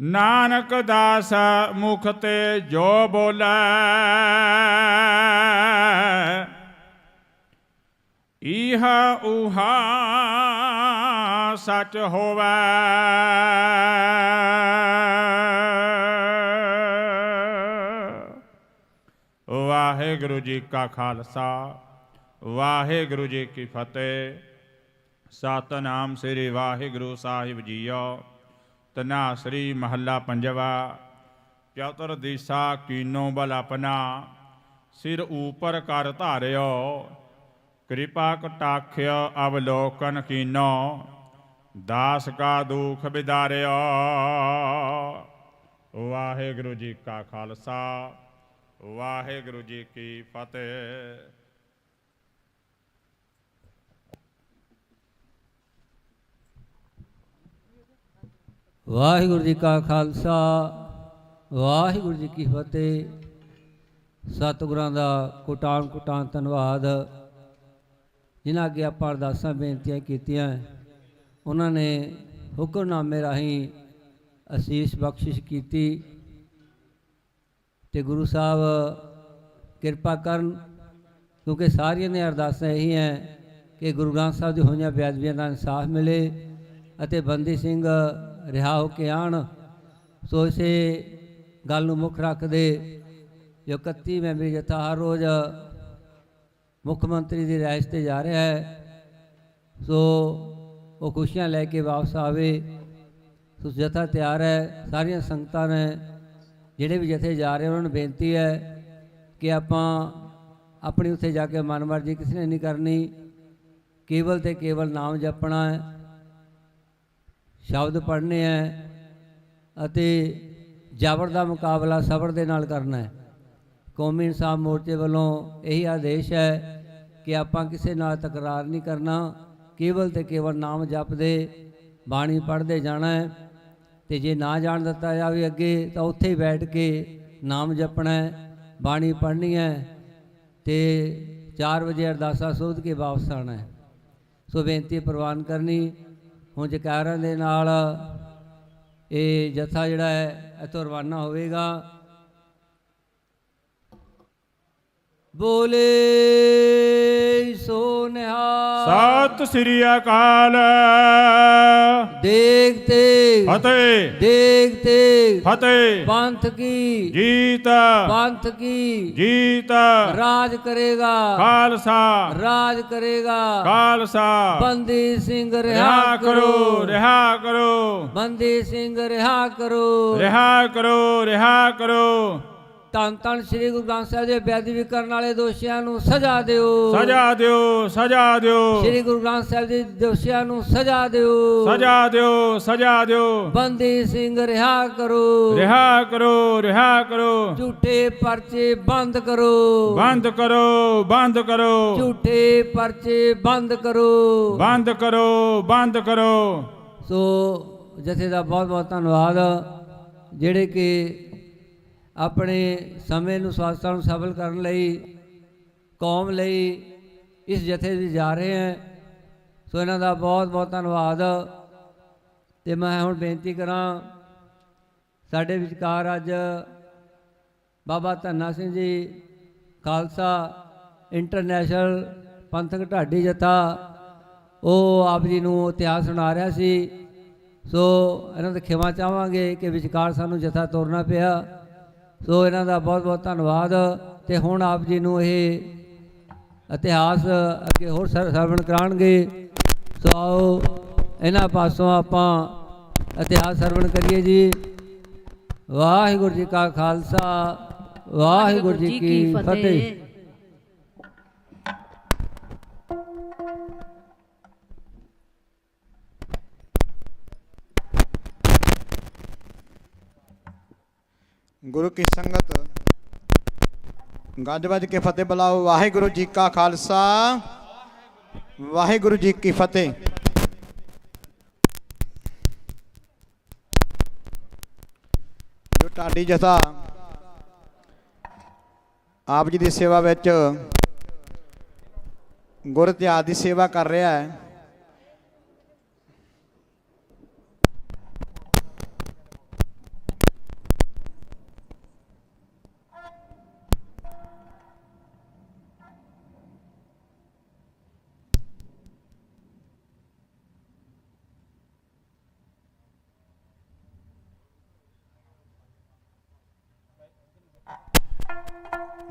ਨਾਨਕ ਦਾਸ ਮੁਖ ਤੇ ਜੋ ਬੋਲੇ ਇਹਾ ਉਹਾ सच होवै। वाहिगुरु जी का खालसा वाहिगुरु जी की फतेह। सतनाम श्री वाहिगुरु साहिब जीओ। तनासरी महला पंजवा। चतुर्दिशा कीनो बल अपना सिर ऊपर कर धारियो। कृपा कटाख्य अवलोकन कीनो दास का दुख बिदारियो। वाहिगुरु जी का खालसा वाहिगुरु जी की फतेह। ਵਾਹਿਗੁਰੂ ਜੀ ਕਾ ਖਾਲਸਾ ਵਾਹਿਗੁਰੂ ਜੀ ਕੀ ਫਤਿਹ। ਸਤਿਗੁਰਾਂ ਦਾ ਕੋਟਾਨ ਕੋਟਾਨ ਧੰਨਵਾਦ। ਜਿਨ੍ਹਾਂ ਅੱਗੇ ਆਪਾਂ ਅਰਦਾਸਾਂ ਬੇਨਤੀਆਂ ਕੀਤੀਆਂ, ਉਹਨਾਂ ਨੇ ਹੁਕਮਨਾਮੇ ਰਾਹੀਂ ਅਸੀਸ ਬਖਸ਼ਿਸ਼ ਕੀਤੀ ਤੇ ਗੁਰੂ ਸਾਹਿਬ ਕਿਰਪਾ ਕਰਨ, ਕਿਉਂਕਿ ਸਾਰੀਆਂ ਨੇ ਅਰਦਾਸਾਂ ਇਹੀ ਹੈ ਕਿ ਗੁਰੂ ਗ੍ਰੰਥ ਸਾਹਿਬ ਦੀ ਹੋਈਆਂ ਬੇਅਦਬੀਆਂ ਦਾ ਇਨਸਾਫ ਮਿਲੇ ਅਤੇ ਬੰਦੀ ਸਿੰਘ ਰਿਹਾ ਹੋ ਕੇ ਆਉਣ। ਸੋ ਇਸੇ ਗੱਲ ਨੂੰ ਮੁੱਖ ਰੱਖਦੇ ਜੋ 31 ਮੈਂਬਰੀ ਜਥਾ ਹਰ ਰੋਜ਼ ਮੁੱਖ ਮੰਤਰੀ ਦੀ ਰਿਹਾਇਸ਼ 'ਤੇ ਜਾ ਰਿਹਾ ਹੈ, ਸੋ ਉਹ ਖੁਸ਼ੀਆਂ ਲੈ ਕੇ ਵਾਪਸ ਆਵੇ। ਸੋ ਜਥਾ ਤਿਆਰ ਹੈ। ਸਾਰੀਆਂ ਸੰਗਤਾਂ ਨੇ ਜਿਹੜੇ ਵੀ ਜਥੇ ਜਾ ਰਹੇ ਉਹਨਾਂ ਨੂੰ ਬੇਨਤੀ ਹੈ ਕਿ ਆਪਾਂ ਆਪਣੀ ਉੱਥੇ ਜਾ ਕੇ ਮਨਮਰਜ਼ੀ ਕਿਸੇ ਨੇ ਨਹੀਂ ਕਰਨੀ, ਕੇਵਲ ਤੇ ਕੇਵਲ ਨਾਮ ਜਪਣਾ ਹੈ, ਸ਼ਬਦ ਪੜ੍ਹਨੇ ਹੈ ਅਤੇ ਜ਼ਬਰ ਦਾ ਮੁਕਾਬਲਾ ਸਬਰ ਦੇ ਨਾਲ ਕਰਨਾ ਹੈ। ਕੌਮੀ ਇਨਸਾਫ ਮੋਰਚੇ ਵੱਲੋਂ ਇਹੀ ਆਦੇਸ਼ ਹੈ ਕਿ ਆਪਾਂ ਕਿਸੇ ਨਾਲ ਤਕਰਾਰ ਨਹੀਂ ਕਰਨਾ, ਕੇਵਲ ਤੇ ਕੇਵਲ ਨਾਮ ਜਪਦੇ ਬਾਣੀ ਪੜ੍ਹਦੇ ਜਾਣਾ ਹੈ। ਤੇ ਜੇ ਨਾ ਜਾਣ ਦਿੱਤਾ ਜਾਵੇ ਅੱਗੇ ਤਾਂ ਉੱਥੇ ਹੀ ਬੈਠ ਕੇ ਨਾਮ ਜਪਣਾ ਹੈ, ਬਾਣੀ ਪੜ੍ਹਨੀ ਹੈ ਤੇ 4 ਵਜੇ ਅਰਦਾਸਾ ਸੋਧ ਕੇ ਵਾਪਸ ਆਉਣਾ ਹੈ। ਸੋ ਬੇਨਤੀ ਪ੍ਰਵਾਨ ਕਰਨੀ। ਹੁਣ ਜੈਕਾਰਿਆਂ ਦੇ ਨਾਲ ਇਹ ਜਥਾ ਜਿਹੜਾ ਹੈ ਇੱਥੋਂ ਰਵਾਨਾ ਹੋਵੇਗਾ। ਬੋਲੇ ਸੋ ਨਿਹਾਲ। ਸਤਿ ਸ੍ਰੀ ਅਕਾਲ। ਦੇਗ ਤੇ ਫਤਿਹ ਦੇਗ ਤੇ ਫਤਿਹ। ਪੰਥ ਕੀ ਜੀਤ ਪੰਥ ਕੀ ਜੀਤ। ਰਾਜ ਕਰੇਗਾ ਖਾਲਸਾ ਰਾਜ ਕਰੇਗਾ। ਖਾਲਸਾ। ਬੰਦੀ ਸਿੰਘ ਰਿਹਾ ਰਿਹਾ ਕਰੋ ਕਰੋ ਰਿਹਾ ਕਰੋ ਬੰਦੀ ਸਿੰਘ ਰਿਹਾ ਕਰੋ ਰਿਹਾ ਕਰੋ ਰਿਹਾ ਕਰੋ। ਧੰਨ ਧੰਨ ਸ੍ਰੀ ਗੁਰੂ ਗ੍ਰੰਥ ਸਾਹਿਬ ਦੇ ਬੇਅਦਬੀ ਕਰਨ ਵਾਲੇ ਦੋਸ਼ੀਆਂ ਨੂੰ ਸਜ਼ਾ ਦਿਓ ਸਜ਼ਾ ਦਿਓ ਸਜ਼ਾ ਦਿਓ ਸ੍ਰੀ ਗੁਰੂ ਗ੍ਰੰਥ ਸਾਹਿਬ ਦੇ ਦੋਸ਼ੀਆਂ ਨੂੰ ਸਜ਼ਾ ਦਿਓ ਸਜ਼ਾ ਦਿਓ ਸਜ਼ਾ ਦਿਓ। ਬੰਦੀ ਸਿੰਘ ਰਿਹਾ ਕਰੋ ਰਿਹਾ ਕਰੋ ਰਿਹਾ ਕਰੋ। ਝੂਠੇ ਪਰਚੇ ਬੰਦ ਕਰੋ ਬੰਦ ਕਰੋ ਬੰਦ ਕਰੋ ਝੂਠੇ ਪਰਚੇ ਬੰਦ ਕਰੋ ਬੰਦ ਕਰੋ ਬੰਦ ਕਰੋ। ਸੋ ਜਥੇ ਦਾ ਬਹੁਤ ਬਹੁਤ ਧੰਨਵਾਦ ਜਿਹੜੇ ਕਿ ਆਪਣੇ ਸਮੇਂ ਨੂੰ ਸਵਾਸਾਂ ਨੂੰ ਸਫਲ ਕਰਨ ਲਈ ਕੌਮ ਲਈ ਇਸ ਜਥੇ ਵਿੱਚ ਜਾ ਰਹੇ ਹੈ। ਸੋ ਇਹਨਾਂ ਦਾ ਬਹੁਤ ਬਹੁਤ ਧੰਨਵਾਦ। ਤੇ ਮੈਂ ਹੁਣ ਬੇਨਤੀ ਕਰਾਂ, ਸਾਡੇ ਵਿਚਕਾਰ ਅੱਜ ਬਾਬਾ ਧੰਨਾ ਸਿੰਘ ਜੀ ਖਾਲਸਾ ਇੰਟਰਨੈਸ਼ਨਲ ਪੰਥਕ ਢਾਡੀ ਜਥਾ, ਉਹ ਆਪ ਜੀ ਨੂੰ ਇਤਿਹਾਸ ਸੁਣਾ ਰਿਹਾ ਸੀ। ਸੋ ਇਹਨਾਂ ਦਾ ਖਿਮਾ ਚਾਹਾਂਗੇ ਕਿ ਵਿਚਕਾਰ ਸਾਨੂੰ ਜਥਾ ਤੋਰਨਾ ਪਿਆ। ਸੋ ਇਹਨਾਂ ਦਾ ਬਹੁਤ ਬਹੁਤ ਧੰਨਵਾਦ। ਤੇ ਹੁਣ ਆਪ ਜੀ ਨੂੰ ਇਹ ਇਤਿਹਾਸ ਅੱਗੇ ਹੋਰ ਸਰਵਣ ਕਰਾਉਣਗੇ। ਸੋ ਆਓ ਇਹਨਾਂ ਪਾਸੋਂ ਆਪਾਂ ਇਤਿਹਾਸ ਸਰਵਣ ਕਰੀਏ ਜੀ। ਵਾਹਿਗੁਰੂ ਜੀ ਕਾ ਖਾਲਸਾ ਵਾਹਿਗੁਰੂ ਜੀ ਕੀ ਫਤਿਹ। ਗੁਰੂ ਕੀ ਸੰਗਤ ਗੱਜ ਵੱਜ ਕੇ ਫਤਿਹ ਬੁਲਾਓ। ਵਾਹਿਗੁਰੂ ਜੀ ਕਾ ਖਾਲਸਾ ਵਾਹਿਗੁਰੂ ਜੀ ਕੀ ਫਤਿਹ। ਜੋ ਢਾਡੀ ਜਥਾ ਆਪ ਜੀ ਦੀ ਸੇਵਾ ਵਿੱਚ ਗੁਰ ਇਤਿਹਾਸ ਦੀ ਸੇਵਾ ਕਰ ਰਿਹਾ ਹੈ,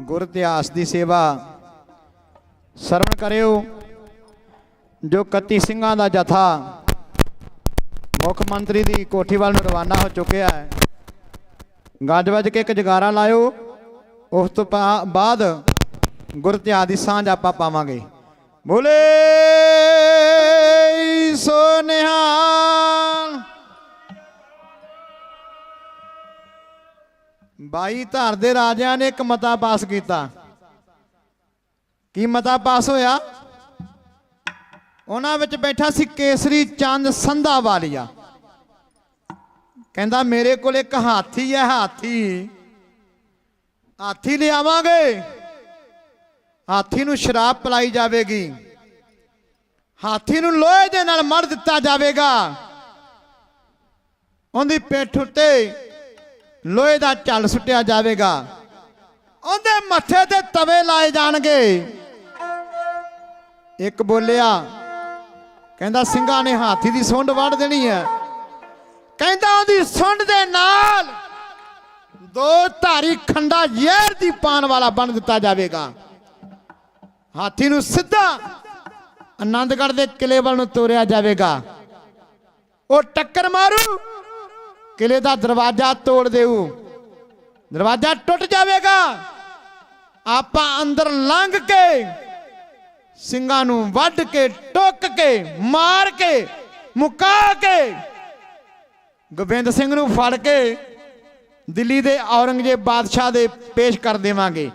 ਗੁਰ ਇਤਿਹਾਸ ਦੀ ਸੇਵਾ ਸਰਵਣ ਕਰਿਓ। ਜੋ 31 ਸਿੰਘਾਂ ਦਾ ਜਥਾ ਮੁੱਖ ਮੰਤਰੀ ਦੀ ਕੋਠੀ ਵੱਲ ਨੂੰ ਰਵਾਨਾ ਹੋ ਚੁੱਕਿਆ ਹੈ। ਗੱਜ ਵੱਜ ਕੇ ਇੱਕ ਜਗਾਰਾ ਲਾਇਓ। ਉਸ ਤੋਂ ਬਾਅਦ ਗੁਰ ਇਤਿਹਾਸ ਦੀ ਸਾਂਝ ਆਪਾਂ ਪਾਵਾਂਗੇ। ਬੋਲੇ ਸੋ ਨਿਹਾਲ। 22 ਧਾਰ ਦੇ ਰਾਜਿਆਂ ਨੇ ਇੱਕ ਮਤਾ ਪਾਸ ਕੀਤਾ। ਕੀ ਮਤਾ ਪਾਸ ਹੋਇਆ? ਉਹਨਾਂ ਵਿੱਚ ਬੈਠਾ ਸੀ ਕੇਸਰੀ ਚੰਦ ਸੰਧਾ ਵਾਲੀਆ। ਕਹਿੰਦਾ ਮੇਰੇ ਕੋਲ ਇੱਕ ਹਾਥੀ ਹੈ, ਹਾਥੀ ਲਿਆਵਾਂਗੇ, ਹਾਥੀ ਨੂੰ ਸ਼ਰਾਬ ਪਿਲਾਈ ਜਾਵੇਗੀ, ਹਾਥੀ ਨੂੰ ਲੋਹੇ ਦੇ ਨਾਲ ਮੜ ਦਿੱਤਾ ਜਾਵੇਗਾ, ਉਹਦੀ ਪਿੱਠ ਉੱਤੇ ਲੋਹੇ ਦਾ ਝੱਲ ਸੁੱਟਿਆ ਜਾਵੇਗਾ, ਉਹਦੇ ਮੱਥੇ ਤੇ ਤਵੇ ਲਾਏ ਜਾਣਗੇ। ਇੱਕ ਬੋਲਿਆ, ਕਹਿੰਦਾ ਸਿੰਘਾਂ ਨੇ ਹਾਥੀ ਦੀ ਸੁੰਡ ਵੱਢ ਦੇਣੀ ਹੈ। ਕਹਿੰਦਾ ਉਹਦੀ ਸੁੰਡ ਦੇ ਨਾਲ 2 ਧਾਰੀ ਖੰਡਾ ਜ਼ਹਿਰ ਦੀ ਪਾਣ ਵਾਲਾ ਬਣ ਦਿੱਤਾ ਜਾਵੇਗਾ। ਹਾਥੀ ਨੂੰ ਸਿੱਧਾ ਆਨੰਦਗੜ੍ਹ ਦੇ ਕਿਲੇ ਵੱਲ ਨੂੰ ਤੋਰਿਆ ਜਾਵੇਗਾ। ਉਹ ਟੱਕਰ ਮਾਰੂ, ਕਿਲੇ ਦਾ ਦਰਵਾਜ਼ਾ ਤੋੜ ਦੇਊ, ਦਰਵਾਜ਼ਾ ਟੁੱਟ ਜਾਵੇਗਾ। ਆਪਾਂ ਅੰਦਰ ਲੰਘ ਕੇ ਸਿੰਘਾਂ ਨੂੰ ਵੱਢ ਕੇ, ਟੁੱਕ ਕੇ, ਮਾਰ ਕੇ, ਮੁਕਾ ਕੇ ਗੋਬਿੰਦ ਸਿੰਘ ਨੂੰ ਫੜ ਕੇ ਦਿੱਲੀ ਦੇ ਔਰੰਗਜ਼ੇਬ ਬਾਦਸ਼ਾਹ ਦੇ ਪੇਸ਼ ਕਰ ਦੇਵਾਂਗੇ,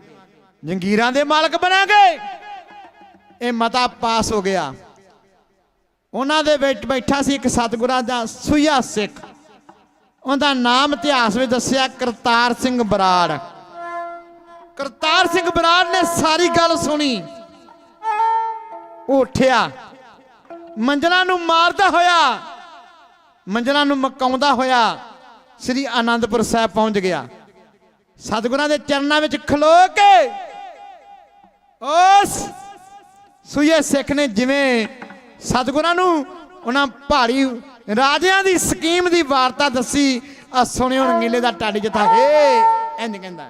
ਜੰਗੀਰਾਂ ਦੇ ਮਾਲਕ ਬਣਾਂਗੇ। ਇਹ ਮਤਾ ਪਾਸ ਹੋ ਗਿਆ। ਉਹਨਾਂ ਦੇ ਵਿੱਚ ਬੈਠਾ ਸੀ ਇੱਕ ਸਤਿਗੁਰਾਂ ਦਾ ਸੂਈਆ ਸਿੱਖ। ਉਹਦਾ ਨਾਮ ਇਤਿਹਾਸ ਵਿੱਚ ਦੱਸਿਆ ਕਰਤਾਰ ਸਿੰਘ ਬਰਾੜ। ਕਰਤਾਰ ਸਿੰਘ ਬਰਾੜ ਨੇ ਸਾਰੀ ਗੱਲ ਸੁਣੀ। ਉਹ ਉੱਠਿਆ, ਮੰਜ਼ਲਾਂ ਨੂੰ ਮਾਰਦਾ ਹੋਇਆ, ਮੰਜ਼ਲਾਂ ਨੂੰ ਮਕਾਉਂਦਾ ਹੋਇਆ ਸ੍ਰੀ ਆਨੰਦਪੁਰ ਸਾਹਿਬ ਪਹੁੰਚ ਗਿਆ। ਸਤਿਗੁਰਾਂ ਦੇ ਚਰਨਾਂ ਵਿੱਚ ਖਲੋ ਕੇ ਉਸ ਸੂਈਏ ਸਿੱਖ ਨੇ ਜਿਵੇਂ ਸਤਿਗੁਰਾਂ ਨੂੰ ਉਹਨਾਂ ਪਹਾੜੀ ਰਾਜਿਆਂ ਦੀ ਸਕੀਮ ਦੀ ਵਾਰਤਾ ਦੱਸੀ। ਆ ਸੁਣਿਓ ਰੰਗੀਲੇ ਦਾ ਢਾਡੀ ਜਥਾ ਹੇ ਇੰਜ ਕਹਿੰਦਾ।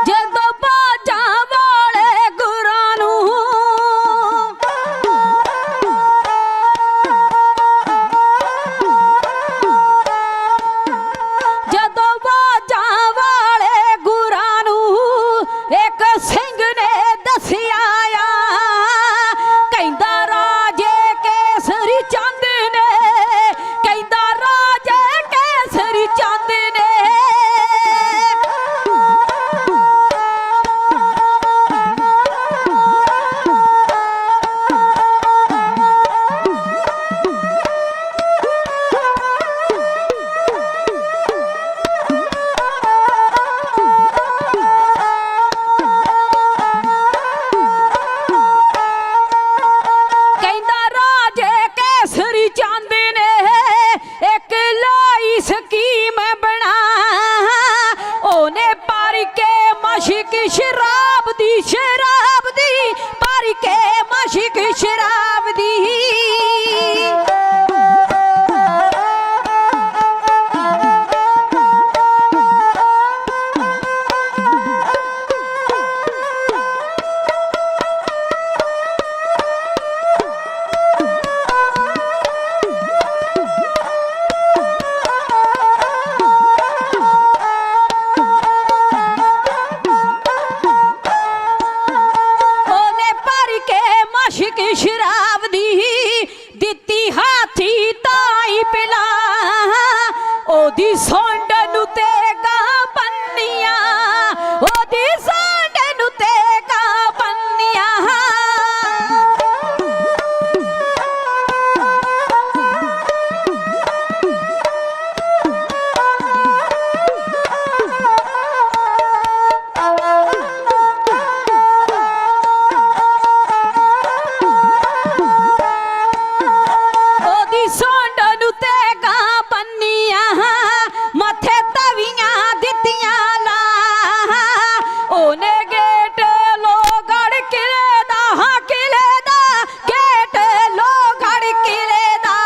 जद सोंड नु तेगा बन्निया मथे तवियां दित्तियां ला ओने गेट लोगड़ किले दा किले दा गेट लोगड़ किले दा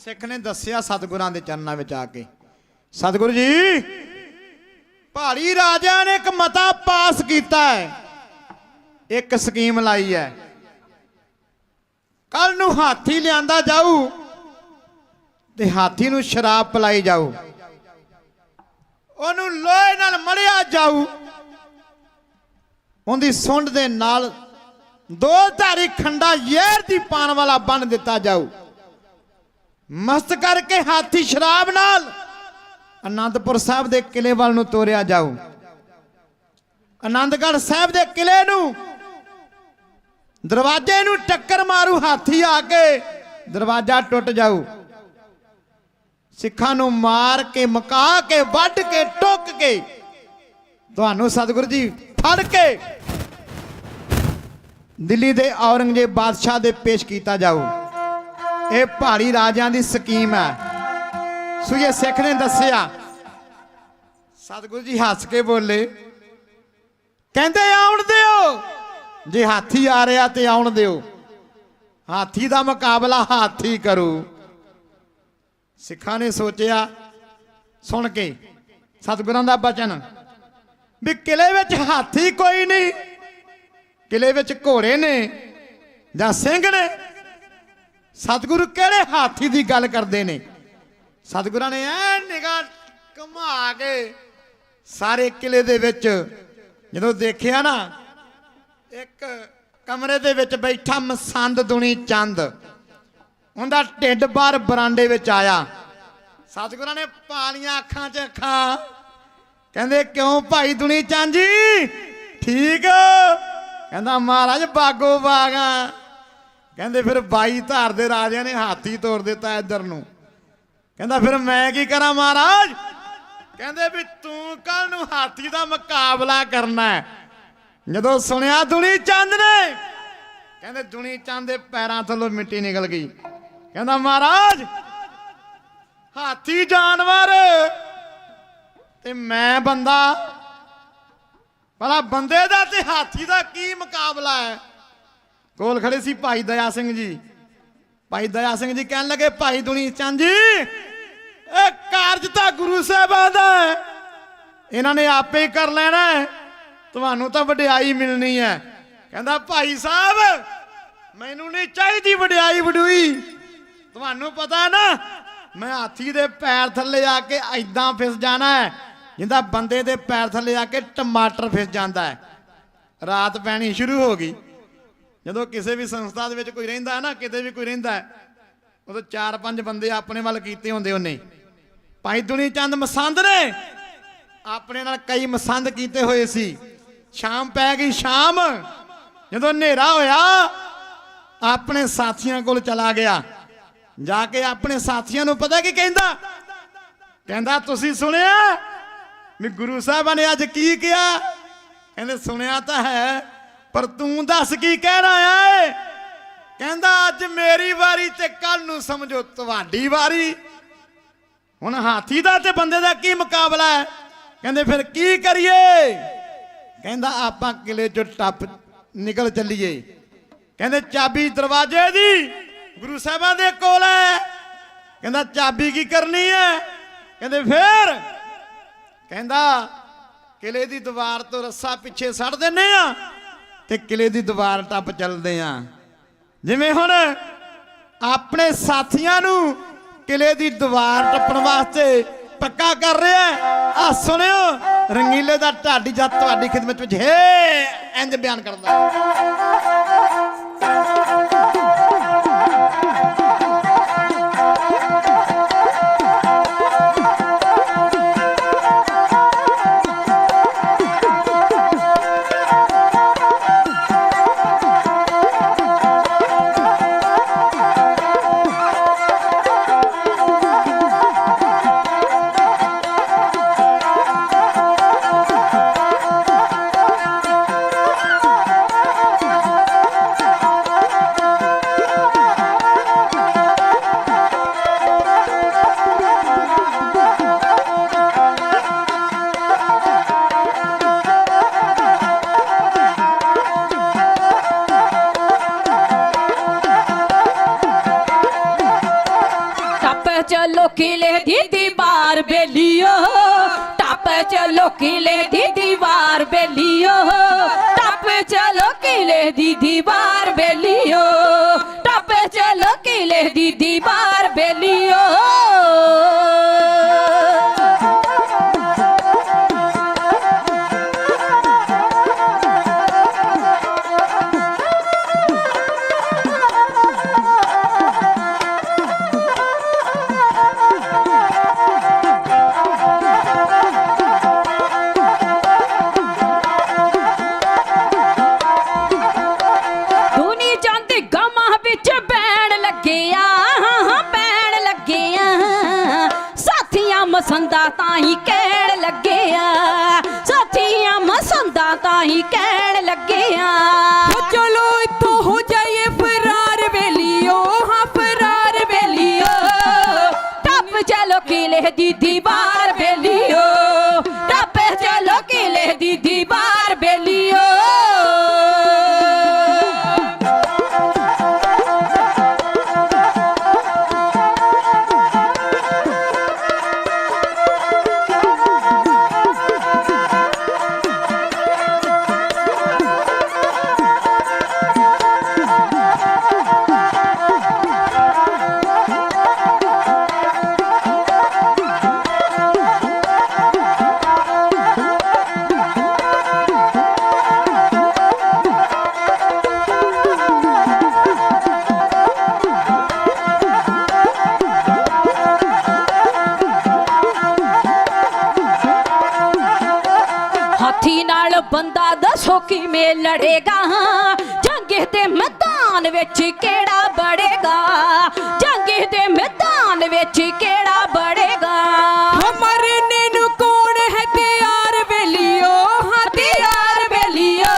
ਸਿੱਖ ਨੇ ਦੱਸਿਆ ਸਤਿਗੁਰਾਂ ਦੇ ਚਰਨਾਂ ਵਿੱਚ ਆ ਕੇ, ਸਤਿਗੁਰੂ ਜੀ ਪਹਾੜੀ ਰਾਜਿਆਂ ਨੇ ਇੱਕ ਮਤਾ ਪਾਸ ਕੀਤਾ ਹੈ, ਇੱਕ ਸਕੀਮ ਲਾਈ ਹੈ, ਕੱਲ ਨੂੰ ਹਾਥੀ ਲਿਆਂਦਾ ਜਾਊ ਤੇ ਹਾਥੀ ਨੂੰ ਸ਼ਰਾਬ ਪਿਲਾਈ ਜਾਊ, ਉਹਨੂੰ ਲੋਹੇ ਨਾਲ ਮੜਿਆ ਜਾਊ, ਉਹਦੀ ਸੁੰਡ ਦੇ ਨਾਲ 2 ਧਾਰੀ ਖੰਡਾ ਜ਼ਹਿਰ ਦੀ ਪਾਣ ਵਾਲਾ ਬੰਨ ਦਿੱਤਾ ਜਾਊ, ਮਸਤ ਕਰਕੇ ਹਾਥੀ ਸ਼ਰਾਬ ਨਾਲ ਆਨੰਦਪੁਰ ਸਾਹਿਬ ਦੇ ਕਿਲੇ ਵੱਲ ਨੂੰ ਤੋਰਿਆ ਜਾਊ। ਆਨੰਦਗੜ੍ਹ ਸਾਹਿਬ ਦੇ ਕਿਲੇ ਨੂੰ ਦਰਵਾਜ਼ੇ ਨੂੰ ਟੱਕਰ ਮਾਰੂ ਹਾਥੀ ਆ ਕੇ, ਦਰਵਾਜ਼ਾ ਟੁੱਟ ਜਾਊ। ਸਿੱਖਾਂ ਨੂੰ ਮਾਰ ਕੇ, ਮਕਾ ਕੇ, ਵੱਢ ਕੇ, ਟੁੱਕ ਕੇ ਤੁਹਾਨੂੰ ਸਤਿਗੁਰੂ ਜੀ ਫੜ ਕੇ ਦਿੱਲੀ ਦੇ ਔਰੰਗਜ਼ੇਬ ਬਾਦਸ਼ਾਹ ਦੇ ਪੇਸ਼ ਕੀਤਾ ਜਾਊ। ਇਹ ਪਹਾੜੀ ਰਾਜਿਆਂ ਦੀ ਸਕੀਮ ਹੈ। ਸੂਏ ਸਿੱਖ ਨੇ ਦੱਸਿਆ। ਸਤਿਗੁਰੂ ਜੀ ਹੱਸ ਕੇ ਬੋਲੇ, ਕਹਿੰਦੇ ਆਉਣ ਦਿਓ, ਜੇ ਹਾਥੀ ਆ ਰਿਹਾ ਤੇ ਆਉਣ ਦਿਓ, ਹਾਥੀ ਦਾ ਮੁਕਾਬਲਾ ਹਾਥੀ ਕਰੂ। ਸਿੱਖਾਂ ਨੇ ਸੋਚਿਆ ਸੁਣ ਕੇ ਸਤਿਗੁਰਾਂ ਦਾ ਬਚਨ ਵੀ ਕਿਲੇ ਵਿੱਚ ਹਾਥੀ ਕੋਈ ਨਹੀਂ, ਕਿਲੇ ਵਿੱਚ ਘੋੜੇ ਨੇ ਜਾਂ ਸਿੰਘ ਨੇ, ਸਤਿਗੁਰੂ ਕਿਹੜੇ ਹਾਥੀ ਦੀ ਗੱਲ ਕਰਦੇ ਨੇ। ਸਤਿਗੁਰਾਂ ਨੇ ਐ ਨਿਗਾਹ ਘੁਮਾ ਕੇ ਸਾਰੇ ਕਿਲੇ ਦੇ ਵਿੱਚ ਜਦੋਂ ਦੇਖਿਆ ਨਾ, ਇੱਕ ਕਮਰੇ ਦੇ ਵਿੱਚ ਬੈਠਾ ਮਸੰਦ ਦੁਨੀ ਚੰਦ, ਉਹਦਾ ਢਿੱਡ ਬਾਹਰ ਬਰਾਂਡੇ ਵਿੱਚ ਆਇਆ। ਸਤਿਗੁਰਾਂ ਨੇ ਪਾਲੀਆਂ ਅੱਖਾਂ 'ਚ ਅੱਖਾਂ, ਕਹਿੰਦੇ ਕਿਉਂ ਭਾਈ ਦੁਨੀ ਚੰਦ ਜੀ, ਠੀਕ? ਕਹਿੰਦਾ ਮਹਾਰਾਜ ਬਾਗੋ ਬਾਗਾ। ਕਹਿੰਦੇ ਫਿਰ 22 ਧਾਰ ਦੇ ਰਾਜਿਆਂ ਨੇ ਹਾਥੀ ਤੋੜ ਦਿੱਤਾ ਇੱਧਰ ਨੂੰ। ਕਹਿੰਦਾ ਫਿਰ ਮੈਂ ਕੀ ਕਰਾਂ ਮਹਾਰਾਜ? ਕਹਿੰਦੇ ਵੀ ਤੂੰ ਕੱਲ ਨੂੰ ਹਾਥੀ ਦਾ ਮੁਕਾਬਲਾ ਕਰਨਾ ਹੈ। ਜਦੋਂ ਸੁਣਿਆ ਦੁਨੀ ਚੰਦ ਨੇ, ਕਹਿੰਦੇ ਦੁਨੀ ਚੰਦ ਦੇ ਪੈਰਾਂ ਥੱਲੋਂ ਮਿੱਟੀ ਨਿਕਲ ਗਈ। ਕਹਿੰਦਾ ਮਹਾਰਾਜ ਹਾਥੀ ਜਾਨਵਰ ਤੇ ਮੈਂ ਬੰਦਾ, ਭਲਾ ਬੰਦੇ ਦਾ ਤੇ ਹਾਥੀ ਦਾ ਕੀ ਮੁਕਾਬਲਾ ਹੈ? ਕੋਲ ਖੜੇ ਸੀ ਭਾਈ ਦਇਆ ਸਿੰਘ ਜੀ। ਭਾਈ ਦਇਆ ਸਿੰਘ ਜੀ ਕਹਿਣ ਲੱਗੇ, ਭਾਈ ਦੁਨੀ ਚੰਦ ਜੀ ਇਹ ਕਾਰਜ ਤਾਂ ਗੁਰੂ ਸਾਹਿਬਾਂ ਦਾ ਹੈ, ਇਹਨਾਂ ਨੇ ਆਪੇ ਹੀ ਕਰ ਲੈਣਾ ਹੈ, ਤੁਹਾਨੂੰ ਤਾਂ ਵਡਿਆਈ ਮਿਲਣੀ ਹੈ। ਕਹਿੰਦਾ ਭਾਈ ਸਾਹਿਬ ਮੈਨੂੰ ਨਹੀਂ ਚਾਹੀਦੀ ਵਡਿਆਈ ਵਡੂਈ, ਤੁਹਾਨੂੰ ਪਤਾ ਨਾ ਮੈਂ ਹਾਥੀ ਦੇ ਪੈਰ ਥੱਲੇ ਆ ਕੇ ਐਦਾਂ ਫਿਸ ਜਾਣਾ ਹੈ ਜਿੰਦਾ ਬੰਦੇ ਦੇ ਪੈਰ ਥੱਲੇ ਆ ਕੇ ਟਮਾਟਰ ਫਿਸ ਜਾਂਦਾ ਹੈ। ਰਾਤ ਪੈਣੀ ਸ਼ੁਰੂ ਹੋ ਗਈ। ਜਦੋਂ ਕਿਸੇ ਵੀ ਸੰਸਥਾ ਦੇ ਵਿੱਚ ਕੋਈ ਰਹਿੰਦਾ ਹੈ ਨਾ, ਕਿਤੇ ਵੀ ਕੋਈ ਰਹਿੰਦਾ ਹੈ, ਉਦੋਂ 4-5 ਬੰਦੇ ਆਪਣੇ ਵੱਲ ਕੀਤੇ ਹੁੰਦੇ ਉਹਨੇ। ਭਾਈ ਦੁਨੀ ਚੰਦ ਮਸੰਦ ਨੇ ਆਪਣੇ ਨਾਲ ਕਈ ਮਸੰਦ ਕੀਤੇ ਹੋਏ ਸੀ। ਸ਼ਾਮ ਪੈ ਗਈ, ਸ਼ਾਮ ਜਦੋਂ ਹਨੇਰਾ ਹੋਇਆ ਆਪਣੇ ਸਾਥੀਆਂ ਕੋਲ ਚਲਾ ਗਿਆ। ਜਾ ਕੇ ਆਪਣੇ ਸਾਥੀਆਂ ਨੂੰ ਪਤਾ ਕੀ ਕਹਿੰਦਾ? ਕਹਿੰਦਾ ਤੁਸੀਂ ਸੁਣਿਆ ਵੀ ਗੁਰੂ ਸਾਹਿਬਾਂ ਨੇ ਅੱਜ ਕੀ ਕਿਹਾ? ਕਹਿੰਦੇ ਸੁਣਿਆ ਤਾਂ ਹੈ, ਪਰ ਤੂੰ ਦੱਸ ਕੀ ਕਹਿਣਾ ਆਇਆ ਏ? ਕਹਿੰਦਾ ਅੱਜ ਮੇਰੀ ਵਾਰੀ ਤੇ ਕੱਲ ਨੂੰ ਸਮਝੋ ਤੁਹਾਡੀ ਵਾਰੀ। ਹੁਣ ਹਾਥੀ ਦਾ ਤੇ ਬੰਦੇ ਦਾ ਕੀ ਮੁਕਾਬਲਾ ਹੈ? ਕਹਿੰਦੇ ਫਿਰ ਕੀ ਕਰੀਏ? ਕਹਿੰਦਾ ਆਪਾਂ ਕਿਲੇ ਚੋਂ ਟੱਪ ਨਿਕਲ ਚੱਲੀਏ। ਕਹਿੰਦੇ ਚਾਬੀ ਦਰਵਾਜ਼ੇ ਦੀ ਗੁਰੂ ਸਾਹਿਬਾਂ ਦੇ ਕੋਲ ਹੈ। ਕਹਿੰਦਾ ਚਾਬੀ ਕੀ ਕਰਨੀ ਹੈ? ਕਹਿੰਦੇ ਫੇਰ? ਕਹਿੰਦਾ ਕਿਲੇ ਦੀ ਦੀਵਾਰ ਤੋਂ ਰੱਸਾ ਪਿੱਛੇ ਸੱਟ ਦਿੰਨੇ ਆ ਤੇ ਕਿਲੇ ਦੀ ਦੀਵਾਰ ਟੱਪ ਚੱਲਦੇ ਆ। ਜਿਵੇਂ ਹੁਣ ਆਪਣੇ ਸਾਥੀਆਂ ਨੂੰ ਕਿਲੇ ਦੀ ਦੀਵਾਰ ਟੱਪਣ ਵਾਸਤੇ ਪੱਕਾ ਕਰ ਰਿਹਾ। ਆ ਸੁਣਿਓ, ਰੰਗੀਲੇ ਦਾ ਢਾਡੀ ਜਦ ਤੁਹਾਡੀ ਖਿਦਮਤ ਵਿੱਚ ਹੈ ਇੰਜ ਬਿਆਨ ਕਰਦਾ। चलो किले दी दीवार बेलियो, टप चलो किले दी दीवार बेलियो, टप चलो किले दी दीवार बेलियो, टप चलो किले दी दीवार बेलियो। मसंदा ताही कहण लगे साथियां मसंदा ताही कहण लगे चलो इत्थों हो जाइए फरार बेलियो, हाँ फरार बेलियो, टप चलो किले दी दीवार बेलियो, टप चलो किले दी दीवार बेलियो। बंदा दसो किवें लड़ेगा, जंगे दे मैदान विच केड़ा बड़ेगा, जंगे दे मैदान विच केड़ा बड़ेगा। मरने नूं कौन है तैयार बेलियो, हाँ तैयार बेलियो,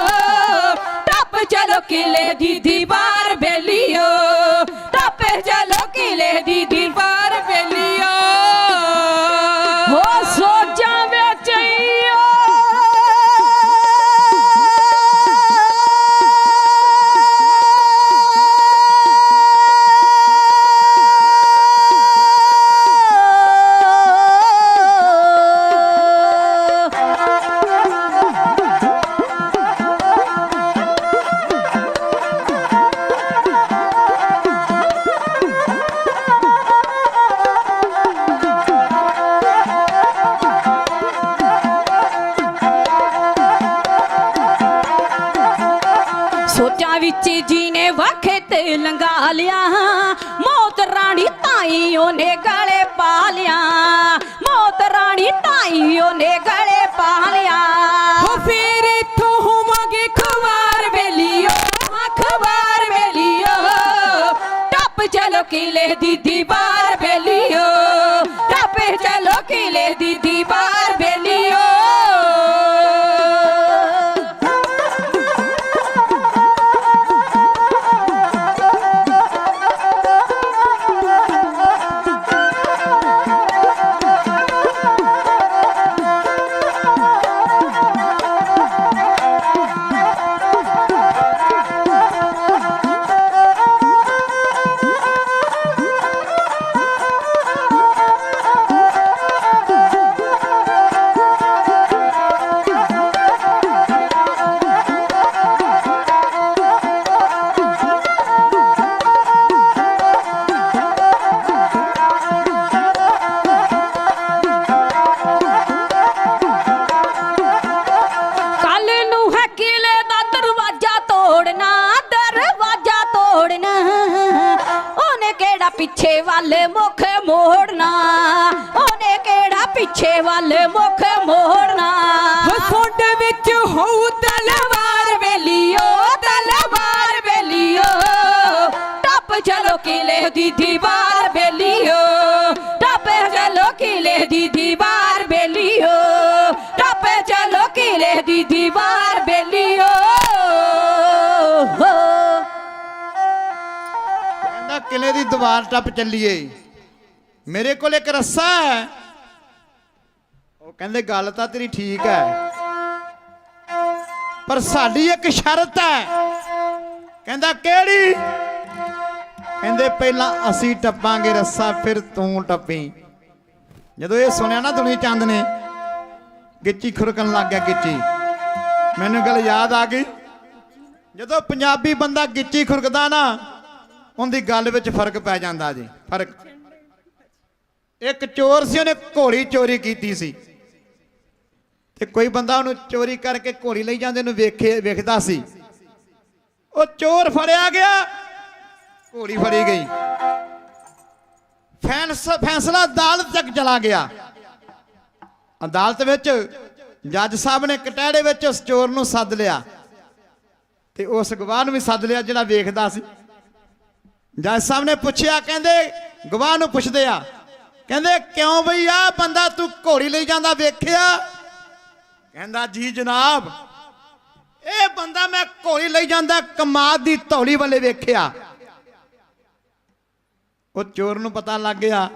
टप चलो किले दी दीवार बेलियो, टप चलो किले दी दीवार बेलियो। हो सोचा विच सोचा विच जीने वक्त लंघा लिया, मौत रानी ताई ओने गले पा लिया, मौत रानी ताई ओने गले पा लिया। फिर इत्थों होवांगे खवार बेलियो, हाँ खवार बेलियो, टप चलो किले दी दीवार बेलियो, टप चलो किले दी दीवार बेलियो। पिछे वाले मुख मोड़ना, ओने केड़ा पिछे वाले मुख मोड़ना। सुंड विच हो तलवार बेलियो, तलवार बेलियो, टप चलो किले दी दीवार बेलियो, टप चलो किले दी दीवार बेलियो, टप चलो किले दी दीवार बेलियो। किले दी दीवार टप चलिए, मेरे को एक रस्सा है। वो कहंदे गल तां तेरी ठीक है, पर साडी एक शर्त है। कहंदा केड़ी? ਕਹਿੰਦੇ ਪਹਿਲਾਂ ਅਸੀਂ ਟੱਪਾਂਗੇ ਰੱਸਾ ਫਿਰ ਤੂੰ ਟੱਪੀ। ਜਦੋਂ ਇਹ ਸੁਣਿਆ ਨਾ ਦੁਨੀ ਚੰਦ ਨੇ, ਗਿੱਚੀ ਖੁਰਕਣ ਲੱਗ ਗਿਆ ਗਿੱਚੀ। ਮੈਨੂੰ ਗੱਲ ਯਾਦ ਆ ਗਈ, ਜਦੋਂ ਪੰਜਾਬੀ ਬੰਦਾ ਗਿੱਚੀ ਖੁਰਕਦਾ ਨਾ ਉਹਦੀ ਗੱਲ ਵਿੱਚ ਫਰਕ ਪੈ ਜਾਂਦਾ ਜੀ, ਫਰਕ। ਇੱਕ ਚੋਰ ਸੀ, ਉਹਨੇ ਘੋੜੀ ਚੋਰੀ ਕੀਤੀ ਸੀ ਤੇ ਕੋਈ ਬੰਦਾ ਉਹਨੂੰ ਚੋਰੀ ਕਰਕੇ ਘੋੜੀ ਲਈ ਜਾਂਦੇ ਨੂੰ ਵੇਖਦਾ ਸੀ। ਉਹ ਚੋਰ ਫੜਿਆ ਗਿਆ, ਘੋੜੀ ਫੜੀ ਗਈ। ਫੈਸਲਾ ਅਦਾਲਤ ਤੱਕ ਚਲਾ ਗਿਆ। ਅਦਾਲਤ ਵਿੱਚ ਜੱਜ ਸਾਹਿਬ ਨੇ ਕਟਹਿਰੇ ਵਿੱਚ ਉਸ ਚੋਰ ਨੂੰ ਸੱਦ ਲਿਆ ਤੇ ਉਸ ਗਵਾਹ ਨੂੰ ਵੀ ਸੱਦ ਲਿਆ ਜਿਹੜਾ ਵੇਖਦਾ ਸੀ। ਜੱਜ ਸਾਹਿਬ ਨੇ ਪੁੱਛਿਆ, ਕਹਿੰਦੇ ਗਵਾਹ ਨੂੰ ਪੁੱਛਦੇ ਆ, ਕਹਿੰਦੇ ਕਿਉਂ ਬਈ ਆ ਬੰਦਾ ਤੂੰ ਘੋੜੀ ਲਈ ਜਾਂਦਾ ਵੇਖਿਆ? ਕਹਿੰਦਾ ਜੀ ਜਨਾਬ, ਇਹ ਬੰਦਾ ਮੈਂ ਘੋੜੀ ਲਈ ਜਾਂਦਾ ਕਮਾਦ ਦੀ ਧੌਲੀ ਵੱਲੇ ਵੇਖਿਆ। ਉਹ ਚੋਰ ਨੂੰ ਪਤਾ ਲੱਗ ਗਿਆ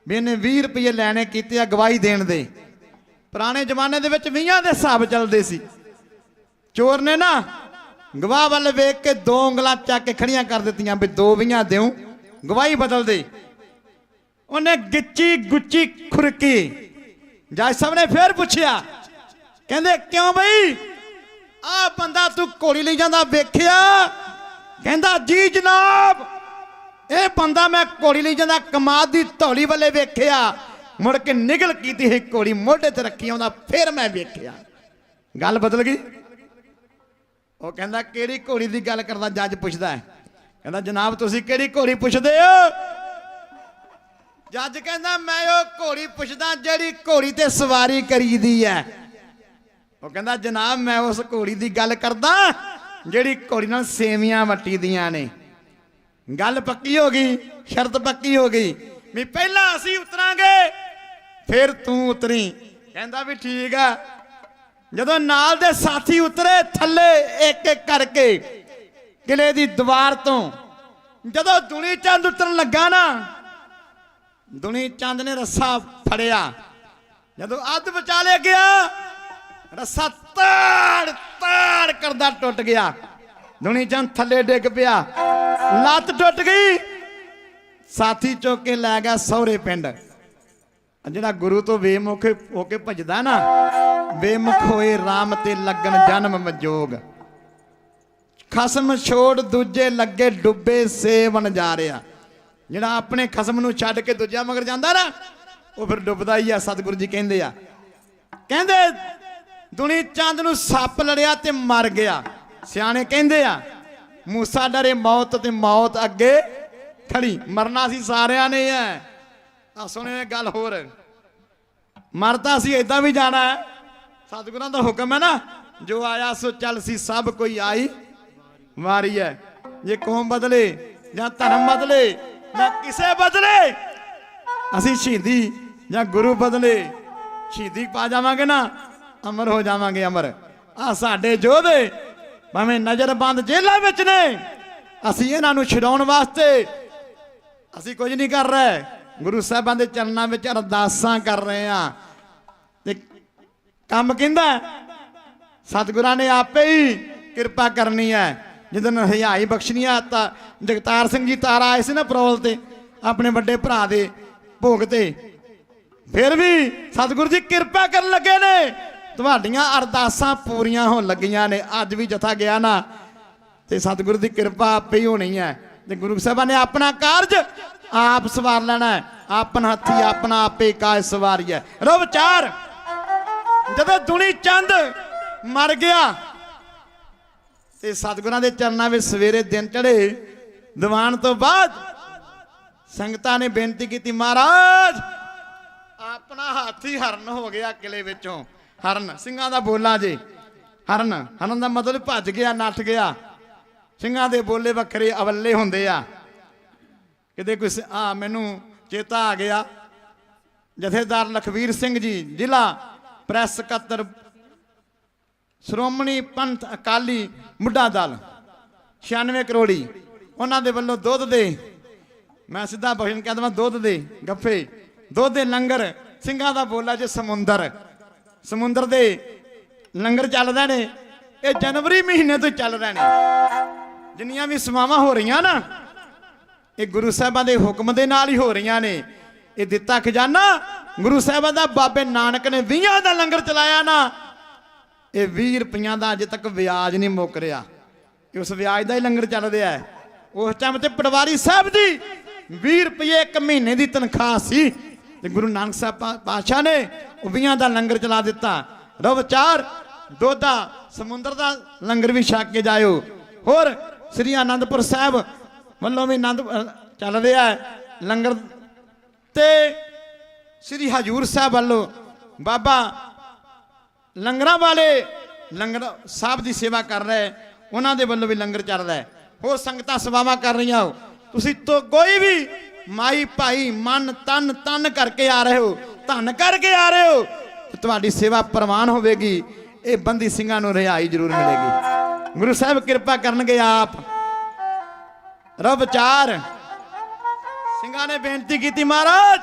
ਵੀ ਇਹਨੇ 20 ਰੁਪਏ ਲੈਣੇ ਕੀਤੇ ਆ ਗਵਾਹੀ ਦੇਣ ਦੇ। ਪੁਰਾਣੇ ਜ਼ਮਾਨੇ ਦੇ ਵਿੱਚ 20 ਦੇ ਹਿਸਾਬ ਚੱਲਦੇ ਸੀ। ਚੋਰ ਨੇ ਨਾ ਗਵਾਹ ਵੱਲ ਵੇਖ ਕੇ 2 ਉਂਗਲਾਂ ਚੱਕ ਕੇ ਖੜੀਆਂ ਕਰ ਦਿੱਤੀਆਂ ਵੀ 2 20 ਦਿਉ, ਗਵਾਹੀ ਬਦਲ ਦੇ। ਉਹਨੇ ਗਿੱਚੀ ਗੁੱਚੀ ਖੁਰਕੀ। ਜੱਜ ਸਾਹਿਬ ਨੇ ਫੇਰ ਪੁੱਛਿਆ, ਕਹਿੰਦੇ ਕਿਉਂ ਬਈ ਆ ਬੰਦਾ ਤੂੰ ਘੋੜੀ ਲਈ ਜਾਂਦਾ ਵੇਖਿਆ? ਕਹਿੰਦਾ ਜੀ ਜਨਾਬ, ਇਹ ਬੰਦਾ ਮੈਂ ਘੋੜੀ ਲਈ ਜਾਂਦਾ ਕਮਾਦ ਦੀ ਧੌਲੀ ਵੱਲੇ ਵੇਖਿਆ। ਮੁੜ ਕੇ ਨਿਗਲ ਕੀਤੀ ਹੈ ਘੋੜੀ ਮੋਢੇ ਤੇ ਰੱਖੀ ਆਉਂਦਾ, ਫਿਰ ਮੈਂ ਵੇਖਿਆ। ਗੱਲ ਬਦਲ ਗਈ। ਉਹ ਕਹਿੰਦਾ ਕਿਹੜੀ ਘੋੜੀ ਦੀ ਗੱਲ ਕਰਦਾ? ਜੱਜ ਪੁੱਛਦਾ ਹੈ। ਕਹਿੰਦਾ ਜਨਾਬ ਤੁਸੀਂ ਕਿਹੜੀ ਘੋੜੀ ਪੁੱਛਦੇ ਹੋ? ਜੱਜ ਕਹਿੰਦਾ ਮੈਂ ਉਹ ਘੋੜੀ ਪੁੱਛਦਾ ਜਿਹੜੀ ਘੋੜੀ ਤੇ ਸਵਾਰੀ ਕਰੀਦੀ ਹੈ। ਉਹ ਕਹਿੰਦਾ ਜਨਾਬ ਮੈਂ ਉਸ ਘੋੜੀ ਦੀ ਗੱਲ ਕਰਦਾ ਜਿਹੜੀ ਘੋੜੀ ਨਾਲ ਸੇਵੀਆਂ ਵੱਟੀ ਦੀਆਂ ਨੇ। ਗੱਲ ਪੱਕੀ ਹੋ ਗਈ, ਸ਼ਰਤ ਪੱਕੀ ਹੋ ਗਈ ਵੀ ਪਹਿਲਾਂ ਅਸੀਂ ਉਤਰਾਂਗੇ ਫਿਰ ਤੂੰ ਉਤਰੀ। ਕਹਿੰਦਾ ਵੀ ਠੀਕ ਆ। ਜਦੋਂ ਨਾਲ ਦੇ ਸਾਥੀ ਉਤਰੇ ਥੱਲੇ ਇੱਕ ਇੱਕ ਕਰਕੇ ਕਿਲੇ ਦੀ ਦੀਵਾਰ ਤੋਂ, ਜਦੋਂ ਦੁਨੀ ਚੰਦ ਉਤਰਨ ਲੱਗਾ ਨਾ, ਦੁਨੀ ਚੰਦ ਨੇ ਰੱਸਾ ਫੜਿਆ। ਜਦੋਂ ਅੱਧ ਵਿਚਾਲੇ ਗਿਆ, ਰੱਸਾ ਤਾੜ ਤਾੜ ਕਰਦਾ ਟੁੱਟ ਗਿਆ। ਦੁਨੀ ਚੰਦ ਥੱਲੇ ਡਿੱਗ ਪਿਆ, ਲੱਤ ਟੁੱਟ ਗਈ। ਸਾਥੀ ਚੁੱਕ ਕੇ ਲੈ ਗਿਆ ਸਹੁਰੇ ਪਿੰਡ। ਜਿਹੜਾ ਗੁਰੂ ਤੋਂ ਬੇਮੁਖ ਹੋ ਕੇ ਭਜਦਾ ਨਾ, ਬੇਮੁਖ ਹੋਏ ਰਾਮ ਤੇ ਲੱਗਣ ਜਨਮ ਮਜੋਗ। ਖਸਮ ਛੋੜ ਦੂਜੇ ਲੱਗੇ ਡੁੱਬੇ ਸੇਵਨ ਜਾ ਰਿਹਾ। ਜਿਹੜਾ ਆਪਣੇ ਖਸਮ ਨੂੰ ਛੱਡ ਕੇ ਦੂਜਿਆਂ ਮਗਰ ਜਾਂਦਾ ਨਾ, ਉਹ ਫਿਰ ਡੁੱਬਦਾ ਹੀ ਆ। ਸਤਿਗੁਰੂ ਜੀ ਕਹਿੰਦੇ ਆ, ਕਹਿੰਦੇ ਦੁਨੀ ਚੰਦ ਨੂੰ ਸੱਪ ਲੜਿਆ ਤੇ ਮਰ ਗਿਆ। ਸਿਆਣੇ ਕਹਿੰਦੇ ਆ ਮੂਸਾ ਡਰੇ ਮੌਤ ਤੇ ਮੌਤ ਅੱਗੇ ਖੜੀ। ਮਰਨਾ ਸੀ ਸਾਰਿਆਂ ਨੇ ਐ। ਆ ਸੁਣਿਓ ਗੱਲ ਹੋਰ, ਮਰਦਾ ਸੀ ਏਦਾਂ ਵੀ ਜਾਣਾ ਹੈ। ਸਤਿਗੁਰਾਂ ਦਾ ਹੁਕਮ ਹੈ ਨਾ, ਜੋ ਆਇਆ ਸੋ ਚੱਲ ਸੀ ਸਭ ਕੋਈ ਆਈ ਵਾਰੀ ਹੈ। ਜੇ ਕੌਮ ਬਦਲੇ ਜਾਂ ਧਰਮ ਬਦਲੇ ਜਾਂ ਕਿਸੇ ਬਦਲੇ, ਅਸੀਂ ਸ਼ਹੀਦੀ ਜਾਂ ਗੁਰੂ ਬਦਲੇ ਸ਼ਹੀਦੀ ਪਾ ਜਾਵਾਂਗੇ ਨਾ, ਅਮਰ ਹੋ ਜਾਵਾਂਗੇ ਅਮਰ। ਆ ਸਾਡੇ ਯੋਧੇ ਭਾਵੇਂ ਨਜ਼ਰਬੰਦ ਜੇਲ੍ਹਾਂ ਵਿੱਚ ਨੇ, ਅਸੀਂ ਇਹਨਾਂ ਨੂੰ ਛਡਾਉਣ ਵਾਸਤੇ ਅਸੀਂ ਕੁਝ ਨਹੀਂ ਕਰ ਰਹੇ। ਗੁਰੂ ਸਾਹਿਬਾਂ ਦੇ ਚਰਨਾਂ ਵਿੱਚ ਅਰਦਾਸਾਂ ਕਰ ਰਹੇ ਆ। ਤੇ ਕੰਮ ਕਹਿੰਦਾ ਸਤਿਗੁਰਾਂ ਨੇ ਆਪੇ ਹੀ ਕਿਰਪਾ ਕਰਨੀ ਹੈ। ਜਿੱਦਨ ਹਯਾਈ ਬਖਸ਼ਣੀ ਆ ਤਾਂ ਜਗਤਾਰ ਸਿੰਘ ਜੀ ਤਾਰਾ ਆਏ ਸੀ ਨਾ ਪਰੌਲ ਤੇ, ਆਪਣੇ ਵੱਡੇ ਭਰਾ ਦੇ ਭੋਗ ਤੇ, ਫਿਰ ਵੀ ਸਤਿਗੁਰੂ ਜੀ ਕਿਰਪਾ ਕਰਨ ਲੱਗੇ ਨੇ। ਤੁਹਾਡੀਆਂ ਅਰਦਾਸਾਂ ਪੂਰੀਆਂ ਹੋਣ ਲੱਗੀਆਂ ਨੇ। ਅੱਜ ਵੀ ਜਥਾ ਗਿਆ ਨਾ ਤੇ ਸਤਿਗੁਰੂ ਦੀ ਕਿਰਪਾ ਆਪੇ ਹੀ ਹੋਣੀ ਹੈ। ਤੇ ਗੁਰੂ ਸਾਹਿਬਾਂ ਨੇ ਆਪਣਾ ਕਾਰਜ ਆਪ ਸਵਾਰ ਲੈਣਾ ਹੈ। ਆਪਨ ਹੱਥੀ ਆਪਣਾ ਆਪੇ ਕਾਜ ਸਵਾਰੀਐ। ਰੋ ਵਿਚਾਰ, ਜਦੋਂ ਦੁਨੀ ਚੰਦ ਮਰ ਗਿਆ ਤੇ ਸਤਿਗੁਰਾਂ ਦੇ ਚਰਨਾਂ ਵਿੱਚ ਸਵੇਰੇ ਦਿਨ ਚੜੇ। ਦੀਵਾਨ ਤੋਂ ਬਾਅਦ ਸੰਗਤਾਂ ਨੇ ਬੇਨਤੀ ਕੀਤੀ, ਮਹਾਰਾਜ ਆਪਣਾ ਹਾਥੀ ਹਰਨ ਹੋ ਗਿਆ ਕਿਲੇ ਵਿੱਚੋਂ। ਹਰਨ ਸਿੰਘਾਂ ਦਾ ਬੋਲਾ ਜੇ, ਹਰਨ, ਹਰਨ ਦਾ ਮਤਲਬ ਭੱਜ ਗਿਆ, ਨੱਠ ਗਿਆ। ਸਿੰਘਾਂ ਦੇ ਬੋਲੇ ਵੱਖਰੇ ਅਵੱਲੇ ਹੁੰਦੇ ਆ। ਕਿਤੇ ਕੋਈ ਮੈਨੂੰ ਚੇਤਾ ਆ ਗਿਆ, ਜਥੇਦਾਰ ਲਖਵੀਰ ਸਿੰਘ ਜੀ, ਜ਼ਿਲ੍ਹਾ ਪ੍ਰੈਸ ਸਕੱਤਰ ਸ਼੍ਰੋਮਣੀ ਪੰਥ ਅਕਾਲੀ ਮੁੱਢਾ ਦਲ 96 ਕਰੋੜੀ, ਉਹਨਾਂ ਦੇ ਵੱਲੋਂ ਦੁੱਧ ਦੇ, ਮੈਂ ਸਿੱਧਾ ਬਖਸ਼ਣ ਕਹਿ ਦਵਾਂ, ਦੁੱਧ ਦੇ ਗੱਫੇ, ਦੁੱਧ ਦੇ ਲੰਗਰ। ਸਿੰਘਾਂ ਦਾ ਬੋਲਾ ਜੇ ਸਮੁੰਦਰ, ਸਮੁੰਦਰ ਦੇ ਲੰਗਰ ਚੱਲਦੇ ਨੇ। ਇਹ ਜਨਵਰੀ ਮਹੀਨੇ ਤੋਂ ਚੱਲ ਰਹੇ ਨੇ। ਜਿੰਨੀਆਂ ਵੀ ਸਮਾਵਾਂ ਹੋ ਰਹੀਆਂ ਨਾ, ਇਹ ਗੁਰੂ ਸਾਹਿਬਾਂ ਦੇ ਹੁਕਮ ਦੇ ਨਾਲ ਹੀ ਹੋ ਰਹੀਆਂ ਨੇ। ਇਹ ਦਿੱਤਾ ਖਜ਼ਾਨਾ ਗੁਰੂ ਸਾਹਿਬਾਂ ਦਾ, ਬਾਬੇ ਨਾਨਕ ਨੇ 20 ਦਾ ਲੰਗਰ ਚਲਾਇਆ ਨਾ, ਇਹ 20 ਰੁਪਈਆਂ ਦਾ ਅਜੇ ਤੱਕ ਵਿਆਜ ਨਹੀਂ ਮੁੱਕ ਰਿਹਾ। ਇਹ ਉਸ ਵਿਆਜ ਦਾ ਹੀ ਲੰਗਰ ਚੱਲ ਰਿਹਾ ਹੈ। ਉਸ ਟਾਈਮ ਤੇ ਪਟਵਾਰੀ ਸਾਹਿਬ ਦੀ 20 ਰੁਪਏ ਇੱਕ ਮਹੀਨੇ ਦੀ ਤਨਖਾਹ ਸੀ, ਤੇ ਗੁਰੂ ਨਾਨਕ ਸਾਹਿਬ ਪਾਤਸ਼ਾਹ ਨੇ ਉਹ 20 ਦਾ ਲੰਗਰ ਚਲਾ ਦਿੱਤਾ। ਰੋ ਚਾਰ ਦੋਦਾ ਸਮੁੰਦਰ ਦਾ ਲੰਗਰ ਵੀ ਛਕ ਕੇ ਜਾਇਓ। ਹੋਰ ਸ੍ਰੀ ਆਨੰਦਪੁਰ ਸਾਹਿਬ ਵੱਲੋਂ ਵੀ ਆਨੰਦ ਚੱਲ ਰਿਹਾ ਹੈ ਲੰਗਰ, ਤੇ ਸ੍ਰੀ ਹਜੂਰ ਸਾਹਿਬ ਵੱਲੋਂ ਬਾਬਾ ਲੰਗਰਾਂ ਵਾਲੇ ਲੰਗਰ ਸਾਹਿਬ ਦੀ ਸੇਵਾ ਕਰ ਰਹੇ, ਉਹਨਾਂ ਦੇ ਵੱਲੋਂ ਵੀ ਲੰਗਰ ਚੱਲ ਰਿਹਾ ਹੈ। ਹੋਰ ਸੰਗਤਾਂ ਸੇਵਾਵਾਂ ਕਰ ਰਹੀਆਂ ਹੋ। ਤੁਸੀਂ ਤੋਂ ਕੋਈ ਵੀ ਮਾਈ ਭਾਈ ਮਨ ਤਨ ਕਰਕੇ ਆ ਰਹੇ ਹੋ, ਧਨ ਕਰਕੇ ਆ ਰਹੇ ਹੋ, ਤੇ ਤੁਹਾਡੀ ਸੇਵਾ ਪ੍ਰਵਾਨ ਹੋਵੇਗੀ। ਇਹ ਬੰਦੀ ਸਿੰਘਾਂ ਨੂੰ ਰਿਹਾਈ ਜ਼ਰੂਰ ਮਿਲੇਗੀ। ਗੁਰੂ ਸਾਹਿਬ ਕਿਰਪਾ ਕਰਨਗੇ ਆਪ। ਰੋ ਵਿਚਾਰ ਸਿੰਘਾਂ ਨੇ ਬੇਨਤੀ ਕੀਤੀ, ਮਹਾਰਾਜ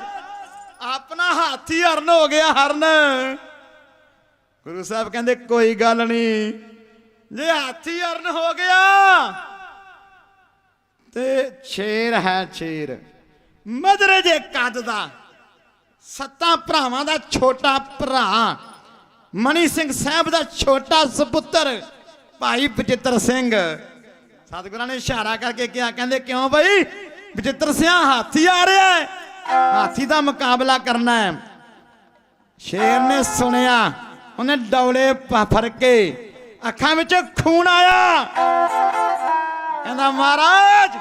ਆਪਣਾ ਹਾਥੀ ਹਰਨ ਹੋ ਗਿਆ, ਹਰਨ। ਗੁਰੂ ਸਾਹਿਬ ਕਹਿੰਦੇ ਕੋਈ ਗੱਲ ਨਹੀਂ, ਜੇ ਹਾਥੀ ਹਰਨ ਹੋ ਗਿਆ ਤੇ ਸ਼ੇਰ ਹੈ, ਸ਼ੇਰ ਮਧਰੇ ਜੇ ਕੱਦ ਦਾ, 7 ਭਰਾਵਾਂ ਦਾ ਛੋਟਾ ਭਰਾ ਮਣੀ ਸਿੰਘ ਸਾਹਿਬ ਦਾ ਛੋਟਾ ਸੁਪੁੱਤਰ ਭਾਈ ਬਚਿੱਤਰ ਸਿੰਘ। ਸਤਿਗੁਰਾਂ ਨੇ ਇਸ਼ਾਰਾ ਕਰਕੇ ਕਿਹਾ, ਕਹਿੰਦੇ ਕਿਉਂ ਬਈ ਬਚਿੱਤਰ ਸਿੰਘ, ਹਾਥੀ ਆ ਰਿਹਾ ਹੈ, ਹਾਥੀ ਦਾ ਮੁਕਾਬਲਾ ਕਰਨਾ ਹੈ। ਸ਼ੇਰ ਨੇ ਸੁਣਿਆ, ਉਹਨੇ ਡੌਲੇ ਫੜ ਕੇ ਅੱਖਾਂ ਵਿੱਚ ਖੂਨ ਆਇਆ, ਕਹਿੰਦਾ ਮਹਾਰਾਜ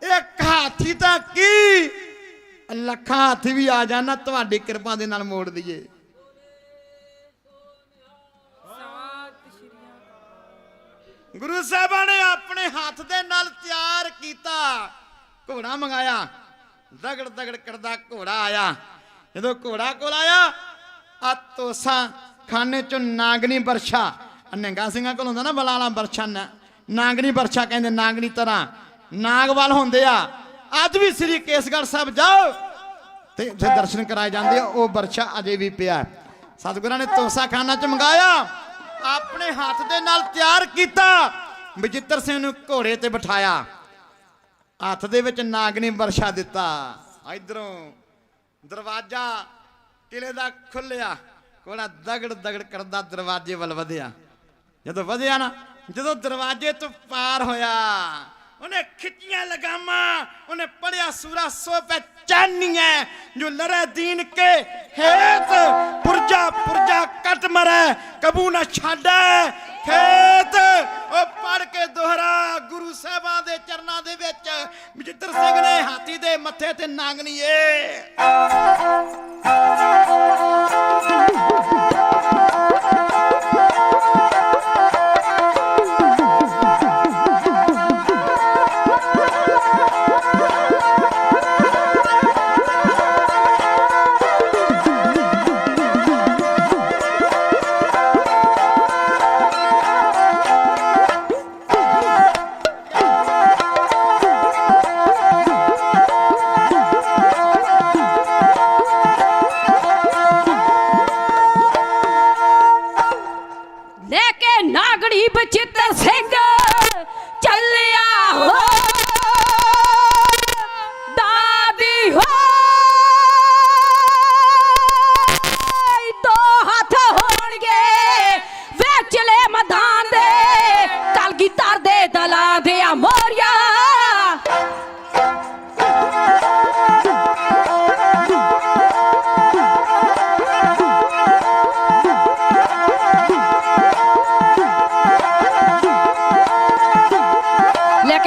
ਇੱਕ ਹਾਥੀ ਤਾਂ ਕੀ, ਲੱਖਾਂ ਹਾਥੀ ਵੀ ਆ ਜਾਣਾ, ਤੁਹਾਡੀ ਕਿਰਪਾ ਦੇ ਨਾਲ ਮੋੜ ਦਈਏ। ਗੁਰੂ ਸਾਹਿਬਾਂ ਨੇ ਆਪਣੇ ਹੱਥ ਦੇ ਨਾਲ ਤਿਆਰ ਕੀਤਾ, ਘੋੜਾ ਮੰਗਾਇਆ, ਦਗੜ ਦਗੜ ਕਰਦਾ ਘੋੜਾ ਆਇਆ। ਜਦੋਂ ਘੋੜਾ ਕੋਲ ਆਇਆ, ਆ ਤੋਸਾ ਖਾਨੇ ਚੋਂ ਨਾਗਣੀ ਬਰਛਾ, ਨਿਹੰਗਾ ਸਿੰਘਾਂ ਕੋਲ ਹੁੰਦਾ ਨਾ ਬਲਾਲਾ ਬਰਛਾ, ਨਾਗਣੀ ਬਰਛਾ ਕਹਿੰਦੇ, ਨਾਗਣੀ ਤਰ੍ਹਾਂ ਨਾਗਵਾਲ ਹੁੰਦੇ ਆ। ਅੱਜ ਵੀ ਸ੍ਰੀ ਕੇਸਗੜ੍ਹ ਸਾਹਿਬ ਜਾਓ ਤੇ ਉੱਥੇ ਦਰਸ਼ਨ ਕਰਾਏ ਜਾਂਦੇ ਆ, ਉਹ ਬਰਛਾ ਅਜੇ ਵੀ ਪਿਆ। ਸਤਿਗੁਰਾਂ ਨੇ ਤੋਸਾ ਖਾਨਾ ਚ ਮੰਗਾਇਆ, ਆਪਣੇ ਹੱਥ ਦੇ ਨਾਲ ਤਿਆਰ ਕੀਤਾ, ਬਚਿੱਤਰ ਸਿੰਘ ਨੂੰ ਘੋੜੇ ਤੇ ਬਿਠਾਇਆ, ਹੱਥ ਦੇ ਵਿੱਚ ਨਾਗਣੀ ਬਰਛਾ ਦਿੱਤਾ। ਇਧਰੋਂ ਦਰਵਾਜ਼ਾ ਕਿਲੇ ਦਾ ਖੁੱਲਿਆ, ਘੋੜਾ ਦਗੜ ਦਗੜ ਕਰਦਾ ਦਰਵਾਜ਼ੇ ਵੱਲ ਵਧਿਆ। ਜਦੋਂ ਵਧਿਆ ਨਾ, ਜਦੋਂ ਦਰਵਾਜ਼ੇ ਤੋਂ ਪਾਰ ਹੋਇਆ, ਉਹਨੇ ਖਿੱਚੀਆਂ ਲਗਾਮਾਂ, ਉਹਨੇ ਪੜਿਆ ਸੂਰਾ ਸੋ ਪਹਿਚਾਨੀਐ ਜੋ ਲੜੇ ਦੀਨ ਕੇ ਹੇਤ, ਪੁਰਜਾ ਪੁਰਜਾ ਕੱਟ ਮਰੈ ਕਬੂ ਨਾ ਛਾੜੈ ਖੇਤ। ਉਹ ਪੜ ਕੇ ਦੋਹਰਾ ਗੁਰੂ ਸਾਹਿਬਾਂ ਦੇ ਚਰਨਾਂ ਦੇ ਵਿੱਚ ਬਚਿੱਤਰ ਸਿੰਘ ਨੇ ਹਾਥੀ ਦੇ ਮੱਥੇ ਤੇ ਨਾਗਣੀ ਏ। ਬਚਿੱਤਰ ਸਿੰਘ ਚੱਲਿਆ ਹੋ ਦਾਦੀ ਹੋ, ਦੋ ਹੱਥ ਹੋਣਗੇ ਵਿਚਲੇ ਮੈਦਾਨ ਦੇ, ਕਲਗੀਧਰ ਦੇ ਦਲਾਂ ਦੇ ਆ ਮੋਰੀਆਂ।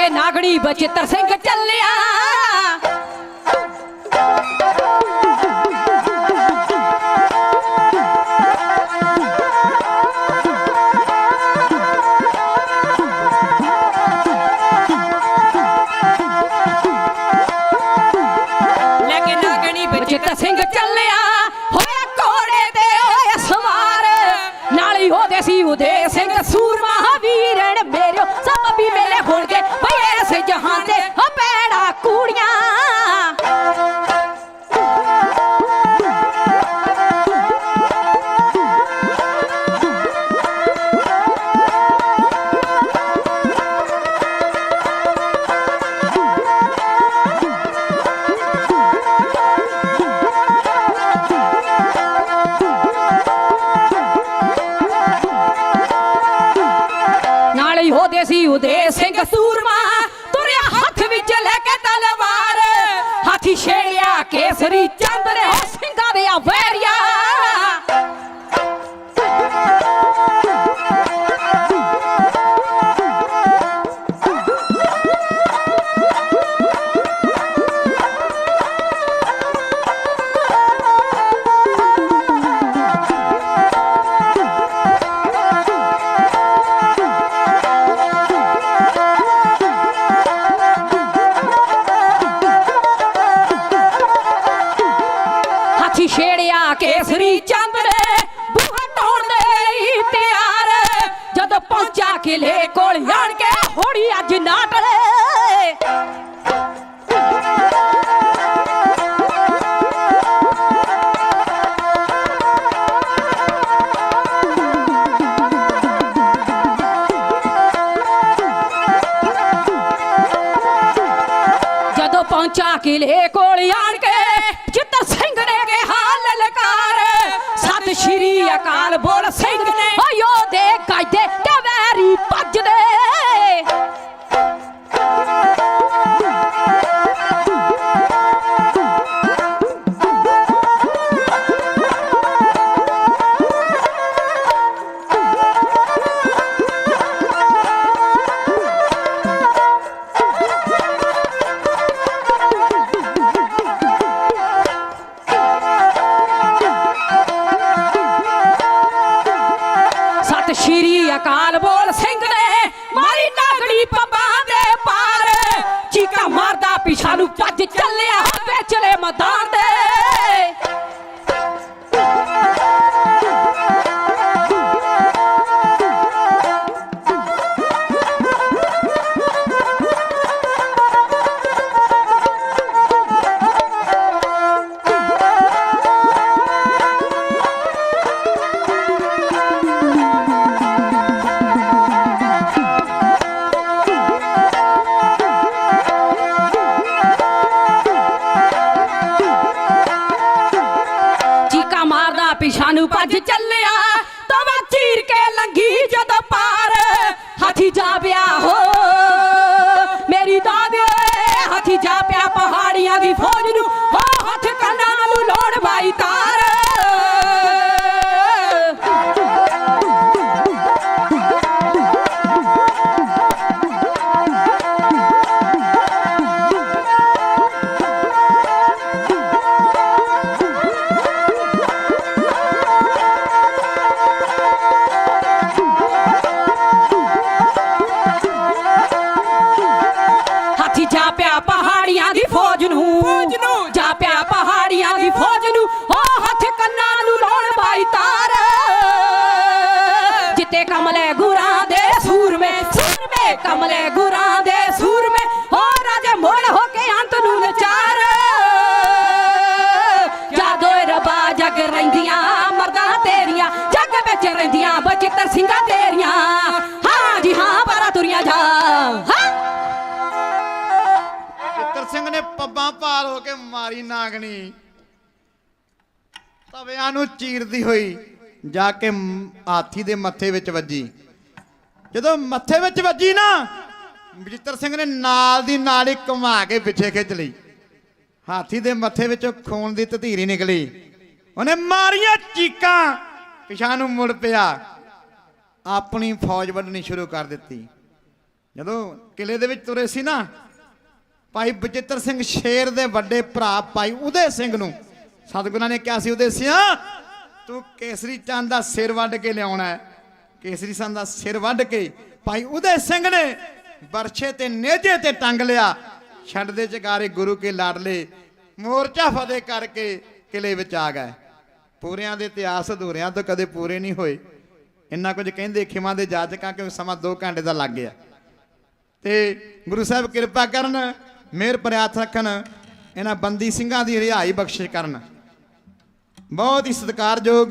ਨਾਗਣੀ ਬਚਿੱਤਰ ਸਿੰਘ ਚੱਲਿਆ, ਲੈ ਕੇ ਨਾਗਣੀ ਬਚਿੱਤਰ ਸਿੰਘ ਚੱਲਿਆ, ਹੋਇਆ ਘੋੜੇ ਤੇ ਹੋਇਆ ਸਵਾਰ, ਨਾਲ ਹੀ ਉਹਦੇ ਸੀ ਉਦੇ ਸਿੰਘ ਸੂਰਮਾ ਵੀਰਣ ਮੇਰਿਓ, ਸਭ ਵੀ ਮੇਲੇ ਹੋਣਗੇ ਬਈ ਜਹਾਂ ਦੇ ਹੋ ਪੈੜਾ ਕੂੜੀਆਂ। ਸੀ ਉਦੇ ਸਿੰਘ ਸੂਰਮਾ ਤੁਰਿਆ ਹੱਥ ਵਿੱਚ ਲੈ ਕੇ ਤਲਵਾਰ ਹਾਥੀ ਛੇੜਿਆ ਕੇਸਰੀ ਚੰਦ ਨੇ ਹੋ ਸਿੰਘਾਂ ਦੇ ਆ ਵੈਰੀਆ ਛੇੜਿਆ ਕੇਸਰੀ ਚੰਦ ਨੇ ਬੂਹਾ ਢਾਉਣ ਦੇ ਲਈ ਤਿਆਰ ਜਦੋਂ ਪਹੁੰਚਾ ਕਿਲੇ ਕੋਲ ਆਣ ਕੇ ਹੋੜੀ ਅੱਜ ਨਾਟ ਜਦੋਂ ਪਹੁੰਚਾ ਕਿਲੇ ਕੋਲ ਆਣ ਕੇ ਜਿੱਤਰ ਸਿੰਘ ਨੇ ਸਤਿ ਸ਼੍ਰੀ ਅਕਾਲ ਬੋਲ ਸਿੰਘ ਨੇ ਓਯੋ ਦੇ ਕਾਇਦੇ ਤੇ ਵੈਰੀ ਭੱਜਦੇ ਸ਼੍ਰੀ ਅਕਾਲ ਬੋਲ ਸਿੰਘ ਨੇ ਮਾਰੀ ਨਾਗੜੀ ਪੱਬਾਂ ਦੇ ਪਾਰ ਚੀਕਾ ਮਾਰਦਾ ਪਿਛਾ ਨੂੰ ਭੱਜ ਚੱਲਿਆ ਵਿਚਲੇ ਮੈਦਾਨ ਦੇ ਪਿਛਾ ਨੂੰ ਭੱਜ ਚੱਲਿਆ ਤਵਾ ਚੀਰ ਕੇ ਲੰਗੀ ਜਦੋਂ ਪਾਰ ਹਾਥੀ ਜਾ ਪਿਆ ਹੋ ਮੇਰੀ ਦਾਦੇ ਹਾਥੀ ਜਾ ਪਿਆ ਪਹਾੜੀਆਂ ਦੀ ਫੌਜ ਨੂੰ ਹੋ ਹੱਥ ਕੰਨਾਂ ਨੂੰ ਲੋੜ ਬਾਈ ਤਾਰ ਪਹਾੜੀਆਂ ਦੀ ਫੌਜ ਨੂੰ ਜਾ ਪਿਆ ਪਹਾੜੀਆਂ ਦੀ ਫੌਜ ਨੂੰ ਹੋ ਹੱਥ ਕੰਨਾਂ ਨੂੰ ਲਾਉਣ ਬਾਈ ਤਾਰ ਜਿੱਤੇ ਕਮਲੇ ਗੁਰਾਂ ਦੇ ਸੂਰਮੇ ਕਮਲੇ ਗੁਰਾਂ ਦੇ ਸੂਰਮੇ ਹੋ ਰਾਜੇ ਮੋੜ ਹੋ ਕੇ ਅੰਤ ਨੂੰ ਨਚਾਰ ਜਾਦੋਏ ਰਬਾ ਜਗ ਰਹਿੰਦੀਆਂ ਮਰਦਾਂ ਤੇਰੀਆਂ ਜੱਗ ਵਿੱਚ ਰਹਿੰਦੀਆਂ ਬਚਿੱਤਰ ਸਿੰਘਾਂ ਤੇਰੀਆਂ ਹਾਂ ਜੀ ਹਾਂ ਬਾਰਾ ਤੁਰੀਆਂ ਜਾ ਸਿੰਘ ਨੇ ਪੱਬਾਂ ਭਾਰ ਹੋ ਕੇ ਮਾਰੀ ਨਾਗਣੀ ਤਵਿਆਂ ਨੂੰ ਚੀਰਦੀ ਹੋਈ ਜਾ ਕੇ ਹਾਥੀ ਦੇ ਮੱਥੇ ਵਿੱਚ ਵੱਜੀ ਜਦੋਂ ਮੱਥੇ ਵਿੱਚ ਵੱਜੀ ਨਾ ਬਚਿੱਤਰ ਸਿੰਘ ਨੇ ਨਾਲ ਦੀ ਨਾਲ ਹੀ ਘੁਮਾ ਕੇ ਪਿੱਛੇ ਖਿੱਚ ਲਈ ਹਾਥੀ ਦੇ ਮੱਥੇ ਵਿੱਚੋਂ ਖੂਨ ਦੀ ਧਤੀਰੀ ਨਿਕਲੀ ਉਹਨੇ ਮਾਰੀਆਂ ਚੀਕਾਂ ਪਿਛਾਂ ਨੂੰ ਮੁੜ ਪਿਆ ਆਪਣੀ ਫੌਜ ਵੱਢਣੀ ਸ਼ੁਰੂ ਕਰ ਦਿੱਤੀ ਜਦੋਂ ਕਿਲੇ ਦੇ ਵਿੱਚ ਤੁਰੇ ਸੀ ਨਾ ਭਾਈ ਬਚਿੱਤਰ ਸਿੰਘ ਸ਼ੇਰ ਦੇ ਵੱਡੇ ਭਰਾ ਭਾਈ ਉਦੇ ਸਿੰਘ ਨੂੰ ਸਤਿਗੁਰਾਂ ਨੇ ਕਿਹਾ ਸੀ ਉਦੇ ਸਿਆ ਤੂੰ ਕੇਸਰੀ ਚੰਦ ਦਾ ਸਿਰ ਵੱਢ ਕੇ ਲਿਆਉਣਾ ਹੈ ਕੇਸਰੀ ਚੰਦ ਦਾ ਸਿਰ ਵੱਢ ਕੇ ਭਾਈ ਉਦੇ ਸਿੰਘ ਨੇ ਬਰਛੇ ਤੇ ਨੇਜੇ ਤੇ ਟੰਗ ਲਿਆ ਛੱਡ ਦੇ ਚਕਾਰੇ ਗੁਰੂ ਕੇ ਲਾਡਲੇ ਮੋਰਚਾ ਫਤਿਹ ਕਰਕੇ ਕਿਲੇ ਵਿੱਚ ਆ ਗਏ ਪੂਰਿਆਂ ਦੇ ਇਤਿਹਾਸ ਅਧੂਰਿਆਂ ਤੋਂ ਕਦੇ ਪੂਰੇ ਨਹੀਂ ਹੋਏ ਇੰਨਾ ਕੁਝ ਕਹਿੰਦੇ ਖਿਮਾ ਦੇ ਜਾਚਕਾਂ ਕਿ ਸਮਾਂ 2 ਘੰਟੇ ਦਾ ਲੱਗ ਗਿਆ ਤੇ ਗੁਰੂ ਸਾਹਿਬ ਕਿਰਪਾ ਕਰਨ ਮਿਹਰ ਭਰਿਆ ਹੱਥ ਰੱਖਣ ਇਹਨਾਂ ਬੰਦੀ ਸਿੰਘਾਂ ਦੀ ਰਿਹਾਈ ਬਖਸ਼ਿਸ਼ ਕਰਨ ਬਹੁਤ ਹੀ ਸਤਿਕਾਰਯੋਗ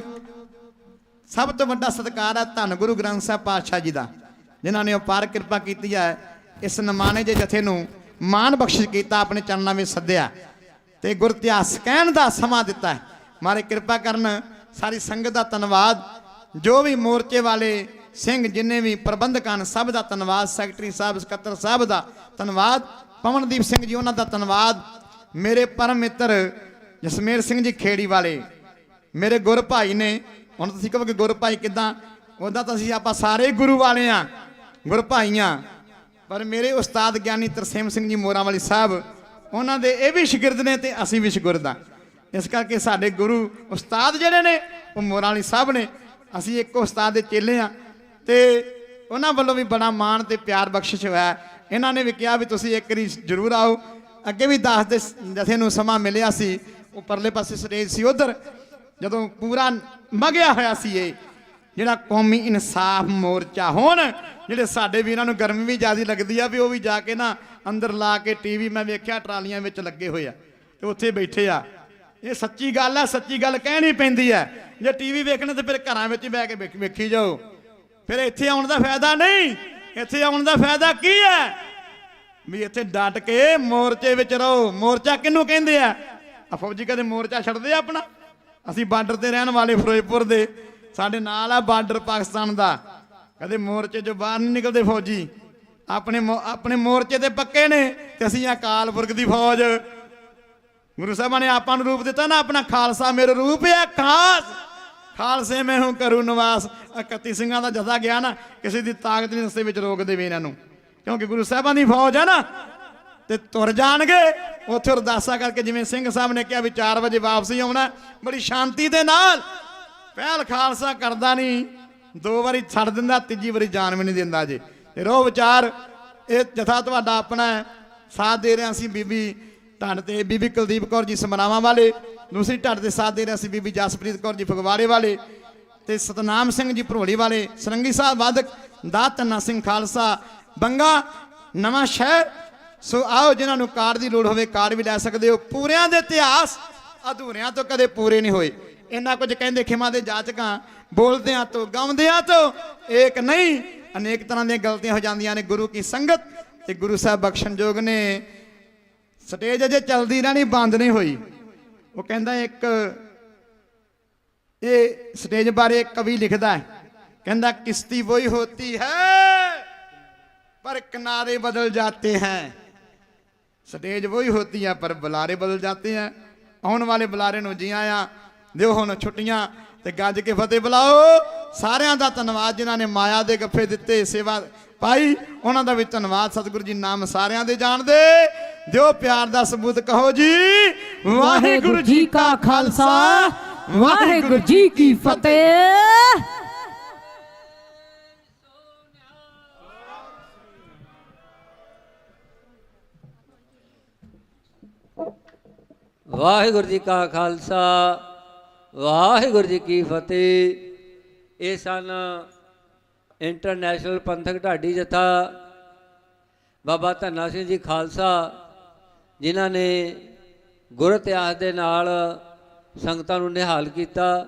ਸਭ ਤੋਂ ਵੱਡਾ ਸਤਿਕਾਰ ਹੈ ਧੰਨ ਗੁਰੂ ਗ੍ਰੰਥ ਸਾਹਿਬ ਪਾਤਸ਼ਾਹ ਜੀ ਦਾ ਜਿਨ੍ਹਾਂ ਨੇ ਅਪਾਰ ਕਿਰਪਾ ਕੀਤੀ ਹੈ ਇਸ ਨਿਮਾਣੇ ਜਿਹੇ ਜਥੇ ਨੂੰ ਮਾਣ ਬਖਸ਼ਿਸ਼ ਕੀਤਾ ਆਪਣੇ ਚਰਨਾਂ ਵਿੱਚ ਸੱਦਿਆ ਤੇ ਗੁਰ ਇਤਿਹਾਸ ਕਹਿਣ ਦਾ ਸਮਾਂ ਦਿੱਤਾ ਹੈ ਮਾਰੇ ਕਿਰਪਾ ਕਰਨ ਸਾਰੀ ਸੰਗਤ ਦਾ ਧੰਨਵਾਦ ਜੋ ਵੀ ਮੋਰਚੇ ਵਾਲੇ ਸਿੰਘ ਜਿੰਨੇ ਵੀ ਪ੍ਰਬੰਧਕ ਹਨ ਸਭ ਦਾ ਧੰਨਵਾਦ। ਸੈਕਟਰੀ ਸਾਹਿਬ, ਸਕੱਤਰ ਸਾਹਿਬ ਦਾ ਧੰਨਵਾਦ। ਪਵਨਦੀਪ ਸਿੰਘ ਜੀ ਉਹਨਾਂ ਦਾ ਧੰਨਵਾਦ। ਮੇਰੇ ਪਰਮ ਮਿੱਤਰ ਜਸਮੇਰ ਸਿੰਘ ਜੀ ਖੇੜੀ ਵਾਲੇ ਮੇਰੇ ਗੁਰ ਭਾਈ ਨੇ। ਹੁਣ ਤੁਸੀਂ ਕਹੋਗੇ ਗੁਰ ਭਾਈ ਕਿੱਦਾਂ, ਉੱਦਾਂ ਤਾਂ ਅਸੀਂ ਆਪਾਂ ਸਾਰੇ ਗੁਰੂ ਵਾਲੇ ਆ, ਗੁਰ ਭਾਈ ਆ, ਪਰ ਮੇਰੇ ਉਸਤਾਦ ਗਿਆਨੀ ਤਰਸੇਮ ਸਿੰਘ ਜੀ ਮੋਰਾਂ ਵਾਲੀ ਸਾਹਿਬ ਉਹਨਾਂ ਦੇ ਇਹ ਵੀ ਸ਼ਾਗਿਰਦ ਨੇ ਤੇ ਅਸੀਂ ਵੀ ਸ਼ਾਗਿਰਦ ਹਾਂ। ਇਸ ਕਰਕੇ ਸਾਡੇ ਗੁਰੂ ਉਸਤਾਦ ਜਿਹੜੇ ਨੇ ਉਹ ਮੋਰਾਂ ਵਾਲੀ ਸਾਹਿਬ ਨੇ, ਅਸੀਂ ਇੱਕ ਉਸਤਾਦ ਦੇ ਚੇਲੇ ਆ ਤੇ ਉਹਨਾਂ ਵੱਲੋਂ ਵੀ ਬੜਾ ਮਾਣ ਤੇ ਪਿਆਰ ਬਖਸ਼ਿਸ਼ ਹੋਇਆ। ਇਹਨਾਂ ਨੇ ਵੀ ਕਿਹਾ ਵੀ ਤੁਸੀਂ ਇੱਕ ਵਾਰੀ ਜ਼ਰੂਰ ਆਓ। ਅੱਗੇ ਵੀ ਦੱਸਦੇ ਜਥੇ ਨੂੰ ਸਮਾਂ ਮਿਲਿਆ ਸੀ, ਉਹ ਪਰਲੇ ਪਾਸੇ ਸਟੇਜ ਸੀ ਉਧਰ, ਜਦੋਂ ਪੂਰਾ ਮਗਿਆ ਹੋਇਆ ਸੀ ਇਹ ਜਿਹੜਾ ਕੌਮੀ ਇਨਸਾਫ ਮੋਰਚਾ। ਹੁਣ ਜਿਹੜੇ ਸਾਡੇ ਵੀਰਾਂ ਨੂੰ ਗਰਮੀ ਵੀ ਜ਼ਿਆਦਾ ਲੱਗਦੀ ਆ ਵੀ ਉਹ ਵੀ ਜਾ ਕੇ ਨਾ ਅੰਦਰ ਲਾ ਕੇ ਟੀਵੀ ਮੈਂ ਵੇਖਿਆ ਟਰਾਲੀਆਂ ਵਿੱਚ ਲੱਗੇ ਹੋਏ ਆ ਤੇ ਉੱਥੇ ਬੈਠੇ ਆ। ਇਹ ਸੱਚੀ ਗੱਲ ਆ, ਸੱਚੀ ਗੱਲ ਕਹਿਣੀ ਪੈਂਦੀ ਹੈ। ਜੇ ਟੀਵੀ ਵੇਖਣਾ ਤੇ ਫਿਰ ਘਰਾਂ ਵਿੱਚ ਬਹਿ ਕੇ ਵੇਖੀ ਜਾਓ, ਫਿਰ ਇੱਥੇ ਆਉਣ ਦਾ ਫਾਇਦਾ ਨਹੀਂ। ਇੱਥੇ ਆਉਣ ਦਾ ਫਾਇਦਾ ਕੀ ਹੈ ਵੀ ਇੱਥੇ ਡਟ ਕੇ ਮੋਰਚੇ ਵਿੱਚ ਰਹੋ। ਮੋਰਚਾ ਕਿਹਨੂੰ ਕਹਿੰਦੇ ਆ ਫੌਜੀ ਕਦੇ ਮੋਰਚਾ ਛੱਡਦੇ ਆ ਆਪਣਾ? ਅਸੀਂ ਬਾਰਡਰ ਤੇ ਰਹਿਣ ਵਾਲੇ ਫਿਰੋਜ਼ਪੁਰ ਦੇ, ਸਾਡੇ ਨਾਲ ਆ ਬਾਰਡਰ ਪਾਕਿਸਤਾਨ ਦਾ, ਕਦੇ ਮੋਰਚੇ 'ਚੋਂ ਬਾਹਰ ਨਹੀਂ ਨਿਕਲਦੇ ਫੌਜੀ। ਆਪਣੇ ਮੋਰਚੇ ਤੇ ਪੱਕੇ ਨੇ ਤੇ ਅਸੀਂ ਅਕਾਲ ਪੁਰਖ ਦੀ ਫੌਜ। ਗੁਰੂ ਸਾਹਿਬਾਂ ਨੇ ਆਪਾਂ ਨੂੰ ਰੂਪ ਦਿੱਤਾ ਨਾ ਆਪਣਾ, ਖਾਲਸਾ ਮੇਰਾ ਰੂਪ ਹੈ ਖਾਸ, ਖਾਲਸੇ ਮੈਂ ਹੂੰ ਕਰੂ ਨਿਵਾਸ। 31 ਸਿੰਘਾਂ ਦਾ ਜਥਾ ਗਿਆ ਨਾ, ਕਿਸੇ ਦੀ ਤਾਕਤ ਨਹੀਂ ਰਸਤੇ ਵਿੱਚ ਰੋਕ ਦੇਵੇ ਇਹਨਾਂ ਨੂੰ, ਕਿਉਂਕਿ ਗੁਰੂ ਸਾਹਿਬਾਂ ਦੀ ਫੌਜ ਹੈ ਨਾ। ਤੇ ਤੁਰ ਜਾਣਗੇ ਉੱਥੇ ਅਰਦਾਸਾਂ ਕਰਕੇ, ਜਿਵੇਂ ਸਿੰਘ ਸਾਹਿਬ ਨੇ ਕਿਹਾ ਵੀ 4 ਵਜੇ ਵਾਪਸੀ ਆਉਣਾ, ਬੜੀ ਸ਼ਾਂਤੀ ਦੇ ਨਾਲ। ਪਹਿਲ ਖਾਲਸਾ ਕਰਦਾ ਨਹੀਂ, 2 ਵਾਰੀ ਛੱਡ ਦਿੰਦਾ, 3ਜੀ ਵਾਰੀ ਜਾਨ ਵੀ ਨਹੀਂ ਦਿੰਦਾ ਜੀ। ਤੇ ਰੋ ਵਿਚਾਰ ਇਹ ਜਥਾ ਤੁਹਾਡਾ ਆਪਣਾ ਹੈ, ਸਾਥ ਦੇ ਰਹੇ ਅਸੀਂ ਬੀਬੀ ਢੰਡ ਤੇ ਬੀਬੀ ਕੁਲਦੀਪ ਕੌਰ ਜੀ ਸਮਰਾਵਾਂ ਵਾਲੇ, ਦੂਸਰੀ ਢੰਡ ਤੇ ਸਾਥ ਦੇ ਰਹੇ ਅਸੀਂ ਬੀਬੀ ਜਸਪ੍ਰੀਤ ਕੌਰ ਜੀ ਫਗਵਾੜੇ ਵਾਲੇ ਤੇ ਸਤਨਾਮ ਸਿੰਘ ਜੀ ਭਰੋਲੀ ਵਾਲੇ, ਸਰੰਗੀ ਸਾਹਿਬ ਵਾਦਕ ਦਾ ਧੰਨਾ ਸਿੰਘ ਖਾਲਸਾ ਬੰਗਾ ਨਵਾਂ ਸ਼ਹਿਰ। ਸੋ ਆਓ, ਜਿਨ੍ਹਾਂ ਨੂੰ ਕਾਰਡ ਦੀ ਲੋੜ ਹੋਵੇ ਕਾਰਡ ਵੀ ਲੈ ਸਕਦੇ ਹੋ। ਪੂਰਿਆਂ ਦੇ ਇਤਿਹਾਸ ਅਧੂਰਿਆਂ ਤੋਂ ਕਦੇ ਪੂਰੇ ਨਹੀਂ ਹੋਏ। ਇੰਨਾ ਕੁਝ ਕਹਿੰਦੇ ਖਿਮਾ ਦੇ ਜਾਚਕਾਂ, ਬੋਲਦਿਆਂ ਤੋਂ ਗਾਉਂਦਿਆਂ ਤੋਂ ਏਕ ਨਹੀਂ, ਅਨੇਕ ਤਰ੍ਹਾਂ ਦੀਆਂ ਗਲਤੀਆਂ ਹੋ ਜਾਂਦੀਆਂ ਨੇ। ਗੁਰੂ ਕੀ ਸੰਗਤ ਤੇ ਗੁਰੂ ਸਾਹਿਬ ਬਖਸ਼ਣਯੋਗ ਨੇ। ਸਟੇਜ ਅਜੇ ਚੱਲਦੀ ਰਹਿਣੀ, ਬੰਦ ਨਹੀਂ ਹੋਈ। ਉਹ ਕਹਿੰਦਾ ਇੱਕ ਇਹ ਸਟੇਜ ਬਾਰੇ ਇੱਕ ਕਵੀ ਲਿਖਦਾ ਹੈ, ਕਹਿੰਦਾ ਕਿਸ਼ਤੀ ਵਹੀ ਹੋਤੀ ਹੈ ਪਰ ਕਿਨਾਰੇ ਬਦਲ ਜਾਤੇ हैं। ਸਟੇਜ ਵਹੀ ਹੋਤੀ ਹੈ ਪਰ ਬੁਲਾਰੇ ਬਦਲ ਜਾਤੇ हैं। ਆਉਣ ਵਾਲੇ ਬੁਲਾਰੇ ਨੂੰ ਜੀ ਆਇਆਂ ਦਿਓ। ਹੁਣ ਛੁੱਟੀਆਂ ਤੇ ਗੱਜ ਕੇ ਫਤਿਹ ਬੁਲਾਓ। ਸਾਰਿਆਂ ਦਾ ਧੰਨਵਾਦ ਜਿਨ੍ਹਾਂ ਨੇ ਮਾਇਆ ਦੇ ਗੱਫੇ ਦਿੱਤੇ, ਸੇਵਾ ਪਾਈ, ਉਹਨਾਂ ਦਾ ਵੀ ਧੰਨਵਾਦ। ਸਤਿਗੁਰੂ ਜੀ ਨਾਮ ਸਾਰਿਆਂ ਦੇ ਜਾਣਦੇ, ਦਿਓ ਪਿਆਰ ਦਾ ਸਬੂਤ, ਕਹੋ ਜੀ ਵਾਹਿਗੁਰੂ ਜੀ ਕਾ ਖਾਲਸਾ, ਵਾਹਿਗੁਰੂ ਜੀ ਕੀ ਫਤਿਹ। ਵਾਹਿਗੁਰੂ ਜੀ ਕਾ ਖਾਲਸਾ, ਵਾਹਿਗੁਰੂ ਜੀ ਕੀ ਫਤਿਹ। ਇਹ ਸਨ ਇੰਟਰਨੈਸ਼ਨਲ ਪੰਥਕ ਢਾਡੀ ਜਥਾ ਬਾਬਾ ਧੰਨਾ ਸਿੰਘ ਜੀ ਖਾਲਸਾ, ਜਿਨ੍ਹਾਂ ਨੇ ਗੁਰ ਇਤਿਹਾਸ ਦੇ ਨਾਲ ਸੰਗਤਾਂ ਨੂੰ ਨਿਹਾਲ ਕੀਤਾ।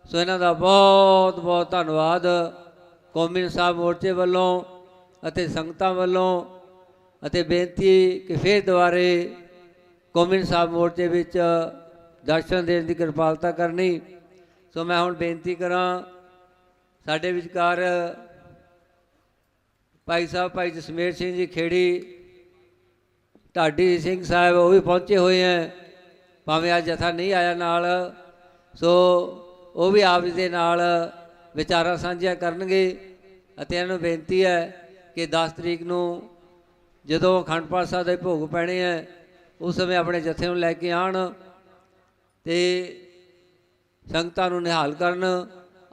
ਸੋ ਇਹਨਾਂ ਦਾ ਬਹੁਤ ਬਹੁਤ ਧੰਨਵਾਦ ਕੌਮੀ ਇਨਸਾਫ ਮੋਰਚੇ ਵੱਲੋਂ ਅਤੇ ਸੰਗਤਾਂ ਵੱਲੋਂ। ਅਤੇ ਬੇਨਤੀ ਕਿ ਫਿਰ ਦੁਬਾਰੇ ਕੌਮੀ ਇਨਸਾਫ ਮੋਰਚੇ ਵਿੱਚ ਦਰਸ਼ਨ ਦੇਣ ਦੀ ਕਿਰਪਾਲਤਾ ਕਰਨੀ। ਸੋ ਮੈਂ ਹੁਣ ਬੇਨਤੀ ਕਰਾਂ, ਸਾਡੇ ਵਿਚਕਾਰ ਭਾਈ ਸਾਹਿਬ ਭਾਈ ਜਸਮੇਰ ਸਿੰਘ ਜੀ ਖੇੜੀ ਢਾਡੀ ਸਿੰਘ ਸਾਹਿਬ ਉਹ ਵੀ ਪਹੁੰਚੇ ਹੋਏ ਹੈ, ਭਾਵੇਂ ਅੱਜ ਜਥਾ ਨਹੀਂ ਆਇਆ ਨਾਲ। ਸੋ ਉਹ ਵੀ ਆਪ ਜੀ ਦੇ ਨਾਲ ਵਿਚਾਰਾਂ ਸਾਂਝੀਆਂ ਕਰਨਗੇ। ਅਤੇ ਇਹਨਾਂ ਨੂੰ ਬੇਨਤੀ ਹੈ ਕਿ 10 ਤਰੀਕ ਨੂੰ ਜਦੋਂ ਅਖੰਡ ਪਾਠ ਸਾਹਿਬ ਦੇ ਭੋਗ ਪੈਣੇ ਹੈ, ਉਸ ਸਮੇਂ ਆਪਣੇ ਜਥੇ ਨੂੰ ਲੈ ਕੇ ਆਉਣ ਤੇ ਸੰਗਤਾਂ ਨੂੰ ਨਿਹਾਲ ਕਰਨ।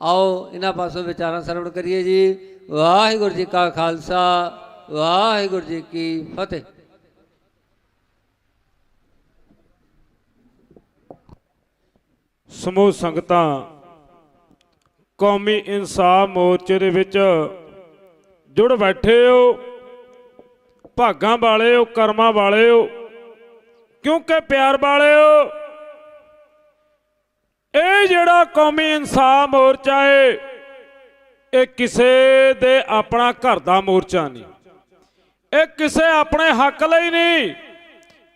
ਆਓ ਇਹਨਾਂ ਪਾਸੋਂ ਵਿਚਾਰਾਂ ਸਰਵਣ ਕਰੀਏ ਜੀ। ਵਾਹਿਗੁਰੂ ਜੀ ਕਾ ਖਾਲਸਾ, ਵਾਹਿਗੁਰੂ ਜੀ ਕੀ ਫਤਿਹ। ਸਮੂਹ ਸੰਗਤਾਂ ਕੌਮੀ ਇਨਸਾਫ ਮੋਰਚੇ ਦੇ ਵਿੱਚ ਜੁੜ ਬੈਠੇ ਹੋ, ਭਾਗਾਂ ਵਾਲੇ ਹੋ, ਕਰਮਾਂ ਵਾਲੇ ਹੋ, ਕਿਉਂਕਿ ਪਿਆਰ ਵਾਲੇ ਹੋ। ਇਹ ਜਿਹੜਾ ਕੌਮੀ ਇਨਸਾਫ ਮੋਰਚਾ ਹੈ, ਇਹ ਕਿਸੇ ਦੇ ਆਪਣਾ ਘਰ ਦਾ ਮੋਰਚਾ ਨਹੀਂ, ਇਹ ਕਿਸੇ ਆਪਣੇ ਹੱਕ ਲਈ ਨਹੀਂ,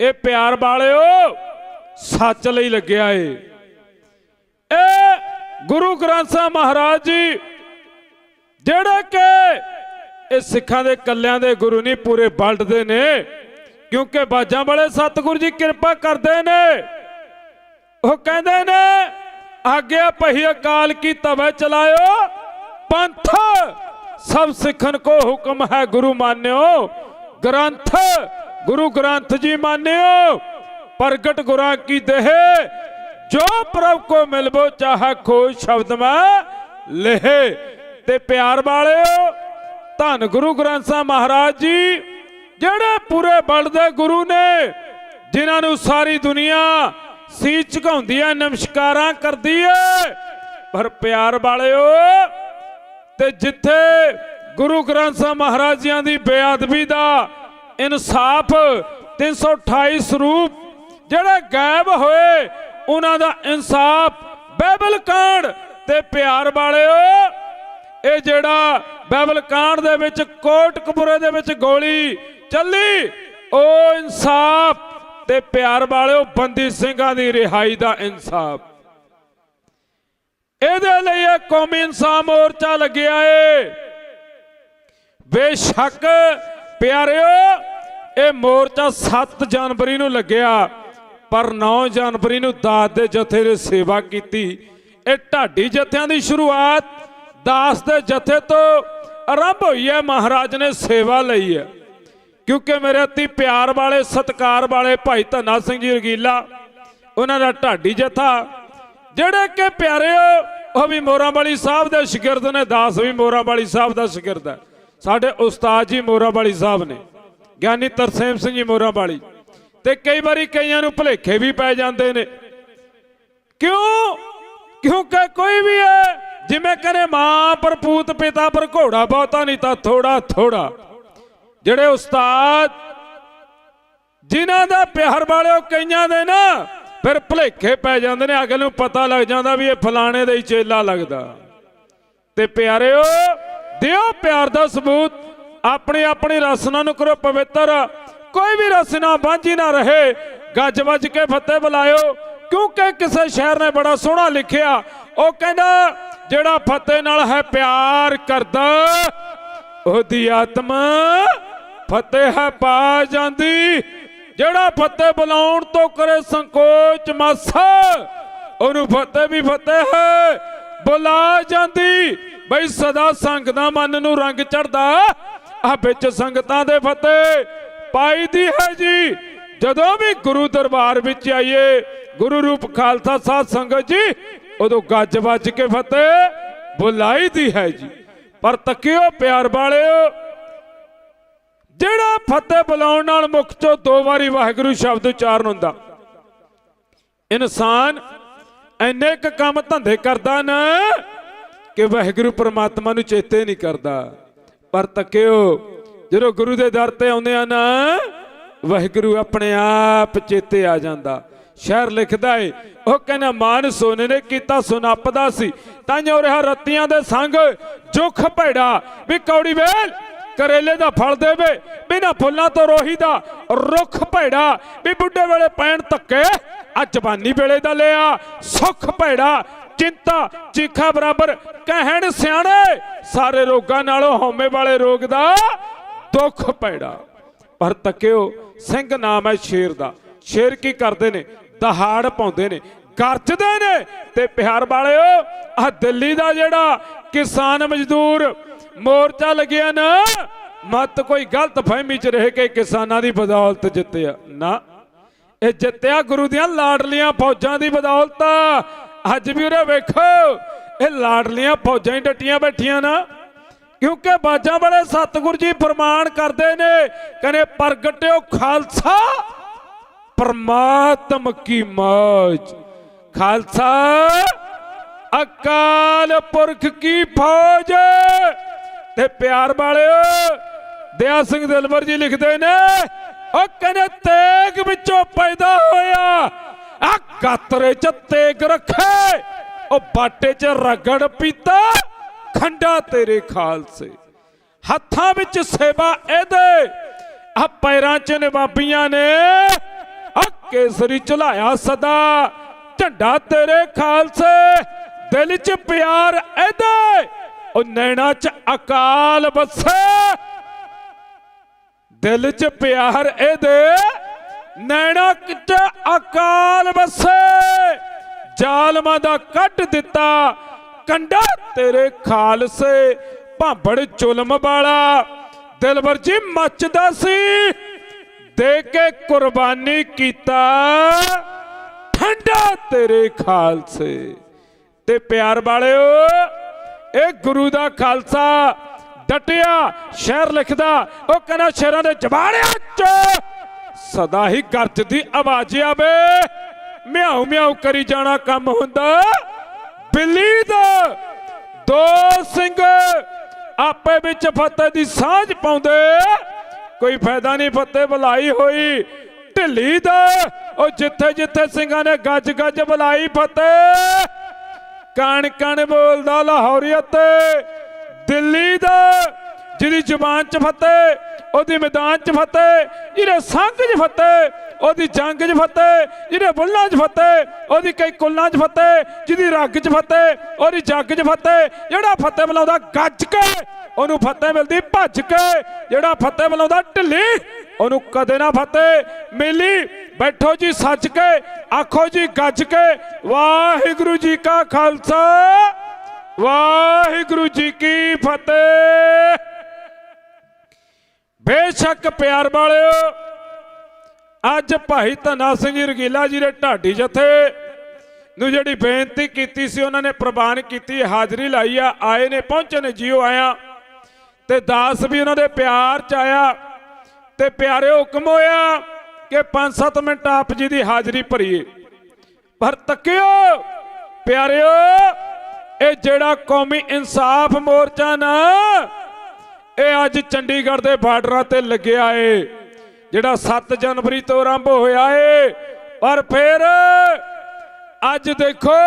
ਇਹ ਪਿਆਰ ਵਾਲਿਓ ਸੱਚ ਲਈ ਲੱਗਿਆ ਏ। ਇਹ ਗੁਰੂ ਗ੍ਰੰਥ ਸਾਹਿਬ ਮਹਾਰਾਜ ਜੀ ਜਿਹੜੇ ਕਿ ਇਹ ਸਿੱਖਾਂ ਦੇ ਕੱਲਿਆਂ ਦੇ ਗੁਰੂ ਨਹੀਂ, ਪੂਰੇ ਵਰਲਡ ਦੇ ਨੇ, ਕਿਉਂਕਿ ਬਾਜਾਂ ਵਾਲੇ ਸਤਿਗੁਰੂ ਜੀ ਕਿਰਪਾ ਕਰਦੇ ਨੇ। ਉਹ ਕਹਿੰਦੇ ਨੇ आज्ञा पही अकाल की तवे चलायो, पंथ सब सिखन को हुक्म है गुरु मान्यो, ग्रंथ गुरु ग्रंथ जी मान्यो, प्रगट गुरा की देह जो प्रभ को मिलबो चाहे खोज शब्द में लेहे। ते प्यार वाले धन गुरु ग्रंथ साहिब महाराज जी जेड़े पूरे वर्ल्ड दे गुरु ने, जिन्हां नूं सारी दुनिया सी झुकाउंदी है, नमस्कारां करदी है। पर प्यार वालिओ ते जिथे गुरु ग्रंथ साहिब महाराज जी दी बेअदबी दा इंसाफ 328 स्वरूप जिहड़े गायब होए उन्हां दा इंसाफ बाइबल कांड ते प्यार वालिओ ये जिहड़ा बाइबल कांड दे विच कोटकपुरे दे विच गोली चली, ओ इंसाफ ते प्यार वालिओ बंदी सिंघां दी रिहाई दा इंसाफ। इहदे लई कौमी इंसाफ मोर्चा लग्या है। बेशक प्यारिओ ये मोर्चा 7 जनवरी नूं लग्या, पर 9 जनवरी नूं दास दे जथे ने सेवा कीती। ये ढाडी जथियां दी शुरुआत दास दे जथे तो आरंभ हुई है, महाराज ने सेवा लई है। क्योंकि मेरे अति प्यार वाले सत्कार वाले भाई धन्ना सिंह जी रगीला, उन्होंने ढाडी जथा जेड़े के प्यारे वो भी मोरा वाली साहब के शिगिरद ने, दास भी मोरा वाली साहब का शिगिरद है। साढ़े उस्ताद जी मोरा वाली साहब ने, ज्ञानी तरसेम सिंह जी मोरा वाली। ते कई बारी कईयां नूं भुलेखे भी पै जाते ने। क्यों? क्योंकि कोई भी है जिमें करे मां पर पूत पिता पर घोड़ा बहुता नहीं था थोड़ा थोड़ा। ਜਿਹੜੇ ਉਸਤਾਦ ਜਿਨ੍ਹਾਂ ਦਾ ਪਿਆਰ ਵਾਲਿਓ ਕਈਆਂ ਦੇ ਨਾ ਫਿਰ ਭੁਲੇਖੇ ਪੈ ਜਾਂਦੇ ਨੇ, ਅਗਲੇ ਨੂੰ ਪਤਾ ਲੱਗ ਜਾਂਦਾ ਵੀ ਇਹ ਫਲਾਣੇ ਦਾ ਹੀ ਚੇਲਾ ਲੱਗਦਾ। ਤੇ ਪਿਆਰਿਓ ਦਿਓ ਪਿਆਰ ਦਾ ਸਬੂਤ, ਆਪਣੀ ਆਪਣੀ ਰਸਨਾ ਨੂੰ ਕਰੋ ਪਵਿੱਤਰ, ਕੋਈ ਵੀ ਰਸਨਾ ਬਾਂਝੀ ਨਾ ਰਹੇ। ਗੱਜ ਵੱਜ ਕੇ ਫਤਿਹ ਬੁਲਾਇਓ, ਕਿਉਂਕਿ ਕਿਸੇ ਸ਼ਾਇਰ ਨੇ ਬੜਾ ਸੋਹਣਾ ਲਿਖਿਆ, ਉਹ ਕਹਿੰਦਾ ਜਿਹੜਾ ਫਤਿਹ ਨਾਲ ਹੈ ਪਿਆਰ ਕਰਦਾ ਉਹਦੀ ਆਤਮਾ फतेह पा जांदी। जेड़ा फतेह बुलाउण तो करे संकोच मासा, ओनू फतेह भी फतेह बुला जांदी। बई सदा संग दा मन नू रंग चढ़दा, आ विच संगतां दे फतेह पाई दी है जी। जदों भी गुरु दरबार विच आइए गुरु रूप खालसा साध संगत जी, उदों गज वज के फतेह बुलाई दी है जी। पर तकियो प्यार वालिओ जेड़ा फतेह बुलाउण नाल मुख चों 2 वारी वाहिगुरू शब्द उचारण हुंदा। इंसान इन्ने क काम धंधे करदा ना कि वाहिगुरू परमात्मा नूं चेते नहीं करदा। पर तकिओ जदों गुरु दे दर ते आउंदे आ ना, वाहिगुरू अपने आप चेते आ जांदा। शायर लिखदा है, ਉਹ ਕਹਿੰਦਾ ਮਾਨ ਸੋਨੇ ਨੇ ਕੀਤਾ ਸੁਨੱਪਦਾ ਸੀ, ਤਾਂਯੋ ਰਿਹਾ ਰੱਤੀਆਂ ਦੇ ਸੰਗ ਜੁਖ ਭੈੜਾ। ਵੀ ਕੌੜੀ ਵੇਲ करेले दा फल देवे, बिना फुल्लां तो रोही दा रुख भैड़ा। भी बुढ़े वेले पैण धक्के, अज जवानी वेले दा लिया सुख भैड़ा। चिंता चीखा बराबर कहण सियाणे, सारे रोगां नालों हौमे वाले रोग दा दुख भैड़ा। पर तकिओ सिंह नाम है शेर दा। शेर की करदे ने? दहाड़ पाउंदे ने, गरजदे ने। ते प्यार वालिओ आ दिल्ली दा जेड़ा किसान मजदूर मोर्चा लग्या ना, मत कोई गलत फहमी च रह के किसानां दी बदौलत जित्तिया ना, ये जित्तिया गुरु दियां लाडलियां फौजां दी बदौलत। अज भी उरे वेखो ये लाडलियां फौजां ही डटियां बैठियां ना, क्योंकि बाजां वाले सतगुरु जी फरमान करते ने, कहने प्रगट्यो खालसा परमात्म की मौज। खालसा अकाल पुरख की फौज। ते प्यार वालिओ दया सिंह दिलबर जी लिखते ने, ओ कहने तेग विचों पैदा होया, आ गातरे च तेग रखे, ओ बाटे च रगड़ पीता, खंडा तेरे खालसे। हत्थां विच सेवा एदे, आ पैरां च नवाबियां ने, आ केसरी झुलाया सदा, झंडा तेरे खालसे। दिल च प्यार एदे, ਉਹ ਨੈਣਾ 'ਚ ਅਕਾਲ ਵਸੇ, ਦਿਲ 'ਚ ਪਿਆਰ ਇਹਦੇ ਨੈਣਾ 'ਚ ਅਕਾਲ ਵਸੇ। ਜ਼ਾਲਮਾਂ ਦਾ ਕੱਢ ਦਿੱਤਾ ਕੰਡਾ ਤੇਰੇ ਖਾਲਸੇ, ਭਾਂਬੜ ਜ਼ੁਲਮ ਵਾਲਾ ਦਿਲਬਰ ਜੀ ਮੱਚਦਾ ਸੀ, ਦੇ ਕੇ ਕੁਰਬਾਨੀ ਕੀਤਾ ਠੰਡਾ ਤੇਰੇ ਖਾਲਸੇ। ਤੇ ਪਿਆਰ ਵਾਲਿਓ, ਇਹ ਗੁਰੂ ਦਾ ਖਾਲਸਾ ਡਟਿਆ ਸ਼ਹਿਰ ਲਿਖਦਾ, ਉਹ ਕਹਿੰਦਾ ਸ਼ਹਿਰਾਂ ਦੇ ਜਬਾੜਿਆਂ 'ਚ ਸਦਾ ਹੀ ਗਰਜਦੀ ਆਵਾਜ਼ ਆਵੇ, ਮਿਆਉ ਮਿਆਉ ਕਰੀ ਜਾਣਾ ਕੰਮ ਹੁੰਦਾ ਬਿੱਲੀ ਦਾ। ਦੋ ਸਿੰਘ ਆਪੇ ਵਿੱਚ ਫਤਿਹ ਦੀ ਸਾਂਝ ਪਾਉਂਦੇ, ਕੋਈ ਫਾਇਦਾ ਨਹੀਂ ਫਤਿਹ ਬੁਲਾਈ ਹੋਈ ਢਿੱਲੀ ਦਾ। ਉਹ ਜਿੱਥੇ ਜਿੱਥੇ ਸਿੰਘਾਂ ਨੇ ਗੱਜ ਗੱਜ ਬੁਲਾਈ ਫਤਿਹ, ਕਣ ਕਣ ਬੋਲਦਾ ਲਾਹੌਰੀਅਤ ਦਿੱਲੀ ਦਾ। ਜਿਹਦੀ ਜ਼ੁਬਾਨ 'ਚ ਫਤਿਹ, ਉਹਦੀ ਮੈਦਾਨ 'ਚ ਫਤਿਹ, ਜਿਹਦੇ ਸੰਗ 'ਚ ਫਤਿਹ, ਉਹਦੀ ਜੰਗ 'ਚ ਫਤਿਹ, ਜਿਹਦੇ ਬੁੱਲਾਂ 'ਚ ਫਤਿਹ, ਉਹਦੀ ਕਈ ਕੁੱਲਾਂ 'ਚ ਫਤਿਹ, ਜਿਹਦੀ ਰਗ 'ਚ ਫਤਿਹ, ਉਹਦੀ ਜੱਗ 'ਚ ਫਤਿਹ। ਜਿਹੜਾ ਫਤਿਹ ਬੁਲਾਉਂਦਾ ਗੱਜ ਕੇ, ਉਹਨੂੰ ਫਤਿਹ ਮਿਲਦੀ ਭੱਜ ਕੇ। ਜਿਹੜਾ ਫਤਿਹ ਬੁਲਾਉਂਦਾ ਢਿੱਲੀ, ਉਹਨੂੰ ਕਦੇ ਨਾ ਫਤਿਹ ਮਿਲੀ। ਬੈਠੋ ਜੀ ਸੱਜ ਕੇ, ਆਖੋ ਜੀ ਗੱਜ ਕੇ, ਵਾਹਿਗੁਰੂ ਜੀ ਕਾ ਖਾਲਸਾ, ਵਾਹਿਗੁਰੂ ਜੀ ਕੀ ਫਤਿਹ। ਬੇਸ਼ੱਕ ਪਿਆਰ ਵਾਲਿਓ, ਅੱਜ ਭਾਈ ਧੰਨਾ ਸਿੰਘ ਜੀ ਰਗੀਲਾ ਜੀ ਦੇ ਢਾਡੀ ਜਥੇ ਨੂੰ ਜਿਹੜੀ ਬੇਨਤੀ ਕੀਤੀ ਸੀ, ਉਹਨਾਂ ਨੇ ਪ੍ਰਵਾਨ ਕੀਤੀ, ਹਾਜ਼ਰੀ ਲਾਈ ਆ, ਆਏ ਨੇ, ਪਹੁੰਚੇ ਨੇ, ਜੀਓ ਆਇਆ। ਤੇ ਦਾਸ ਵੀ ਉਹਨਾਂ ਦੇ ਪਿਆਰ 'ਚ ਆਇਆ। ਤੇ ਪਿਆਰੇ ਹੁਕਮ ਹੋਇਆ ਕਿ 5-7 ਮਿੰਟ ਆਪ ਜੀ ਦੀ ਹਾਜ਼ਰੀ ਭਰੀਏ। ਪਰ ਤੱਕਿਓ ਪਿਆਰਿਓ, ਇਹ ਜਿਹੜਾ ਕੌਮੀ ਇਨਸਾਫ ਮੋਰਚਾ ਨਾ, ਇਹ ਅੱਜ ਚੰਡੀਗੜ੍ਹ ਦੇ ਬਾਰਡਰਾਂ ਤੇ ਲੱਗਿਆ ਏ, ਜਿਹੜਾ 7 ਜਨਵਰੀ ਤੋਂ ਆਰੰਭ ਹੋਇਆ ਏ। ਪਰ ਫਿਰ ਅੱਜ ਦੇਖੋ,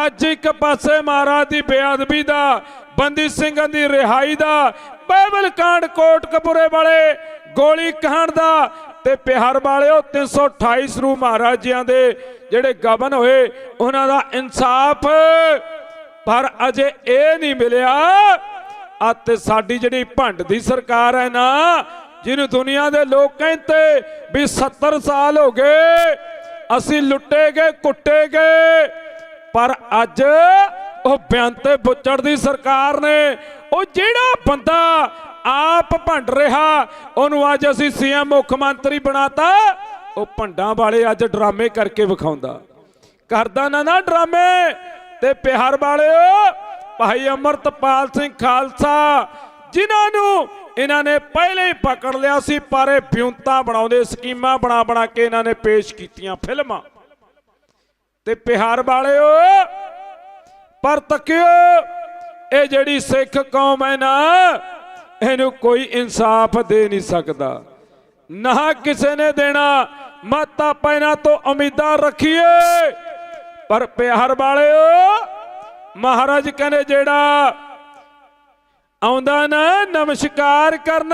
ਅੱਜ ਇੱਕ ਪਾਸੇ ਮਹਾਰਾਜ ਦੀ ਬੇਅਦਬੀ ਦਾ, ਬੰਦੀ ਸਿੰਘਾਂ ਦੀ ਰਿਹਾਈ ਦਾ, ਬਾਈਬਲ ਕਾਂਡ ਕੋਟਕਪੂਰੇ ਵਾਲੇ ਗੋਲੀ ਕਾਂਡ ਦਾ, ਤੇ ਪਿਆਰ ਵਾਲਿਓ 328 ਸਰੂ ਮਹਾਰਾਜਿਆਂ ਦੇ ਜਿਹੜੇ ਗਵਨ ਹੋਏ, ਉਹਨਾਂ ਦਾ ਇਨਸਾਫ। ਪਰ ਅਜੇ ਇਹ ਨਹੀਂ ਮਿਲਿਆ। ਅਤੇ ਸਾਡੀ ਜਿਹੜੀ ਭੰਡ ਦੀ ਸਰਕਾਰ ਹੈ ਨਾ, ਜਿਹਨੂੰ ਦੁਨੀਆ ਦੇ ਲੋਕ ਕਹਿੰਦੇ ਵੀ 70 ਸਾਲ ਹੋ ਗਏ ਅਸੀਂ ਲੁੱਟੇ ਗਏ ਕੁੱਟੇ ਗਏ, ਪਰ ਅੱਜ ਉਹ ਬਿਆੰਤੇ ਬੁੱਚੜ ਦੀ ਸਰਕਾਰ ਨੇ, ਉਹ ਜਿਹੜਾ ਬੰਦਾ ਆਪ ਭੰਡ ਰਿਹਾ, ਉਹਨੂੰ ਅੱਜ ਅਸੀਂ ਸੀਐਮ ਮੁੱਖ ਮੰਤਰੀ ਬਣਾਤਾ। ਉਹ ਭੰਡਾਂ ਵਾਲੇ ਅੱਜ ਡਰਾਮੇ ਕਰਕੇ ਵਿਖਾਉਂਦਾ, ਕਰਦਾ ਨਾ ਡਰਾਮੇ। ਤੇ ਪਿਆਰ ਵਾਲਿਓ, ਭਾਈ ਅਮਰਤਪਾਲ ਸਿੰਘ ਖਾਲਸਾ, ਜਿਨ੍ਹਾਂ ਨੂੰ ਇਹਨਾਂ ਨੇ ਪਹਿਲੇ ਹੀ ਪਕੜ ਲਿਆ ਸੀ, ਪਰ ਇਹ ਬਿਉਂਤਾਂ ਬਣਾਉਂਦੇ, ਸਕੀਮਾਂ ਬਣਾ ਬਣਾ ਕੇ ਇਹਨਾਂ ਨੇ ਪੇਸ਼ ਕੀਤੀਆਂ ਫਿਲਮਾਂ। ਤੇ ਪਿਆਰ ਵਾਲਿਓ, ਪਰ ਤੱਕਿਓ, ਇਹ ਜਿਹੜੀ ਸਿੱਖ ਕੌਮ ਹੈ ਨਾ, ਇਹਨੂੰ ਕੋਈ ਇਨਸਾਫ ਦੇ ਨਹੀਂ ਸਕਦਾ, ਨਾ ਕਿਸੇ ਨੇ ਦੇਣਾ। ਮਤ ਆਪਾਂ ਇਹਨਾਂ ਤੋਂ ਉਮੀਦਾਂ ਰੱਖੀਏ। ਪਰ ਪਿਆਰ ਵਾਲਿਓ, ਮਹਾਰਾਜ ਕਹਿੰਦੇ ਜਿਹੜਾ ਆਉਂਦਾ ਨਾ ਨਮਸਕਾਰ ਕਰਨ,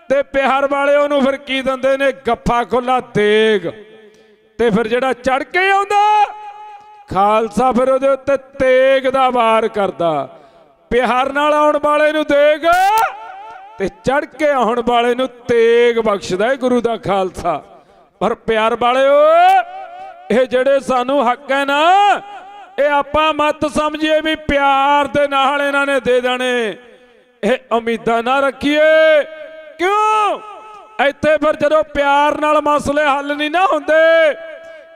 ਤੇ ਪਿਆਰ ਵਾਲਿਓ ਨੂੰ ਫਿਰ ਕੀ ਦਿੰਦੇ ਨੇ, ਗੱਫਾ ਖੁੱਲਾ ਦੇਗ। ਤੇ ਫਿਰ ਜਿਹੜਾ ਚੜ ਕੇ ਆਉਂਦਾ ਖਾਲਸਾ, ਫਿਰ ਉਹਦੇ ਉੱਤੇ ਤੇਗ ਦਾ ਵਾਰ ਕਰਦਾ। ਪਿਆਰ ਨਾਲ ਆਉਣ ਵਾਲੇ ਨੂੰ ਦੇਗ, ਤੇ ਚੜ ਕੇ ਆਉਣ ਵਾਲੇ ਨੂੰ ਤੇਗ ਬਖਸ਼ਦਾ ਹੈ ਗੁਰੂ ਦਾ ਖਾਲਸਾ। ਪਰ ਪਿਆਰ ਵਾਲਿਓ, ਇਹ ਜਿਹੜੇ ਸਾਨੂੰ ਹੱਕ ਹੈ ਨਾ, ਇਹ ਆਪਾਂ ਮਤ ਸਮਝੀਏ ਵੀ ਪਿਆਰ ਦੇ ਨਾਲ ਇਹਨਾਂ ਨੇ ਦੇ ਦੇਣੇ। ਇਹ ਉਮੀਦਾਂ ਨਾ ਰੱਖੀਏ। ਕਿਉਂ? ਇੱਥੇ ਫਿਰ ਜਦੋਂ ਪਿਆਰ ਨਾਲ ਮਸਲੇ ਹੱਲ ਨਹੀਂ ਨਾ ਹੁੰਦੇ,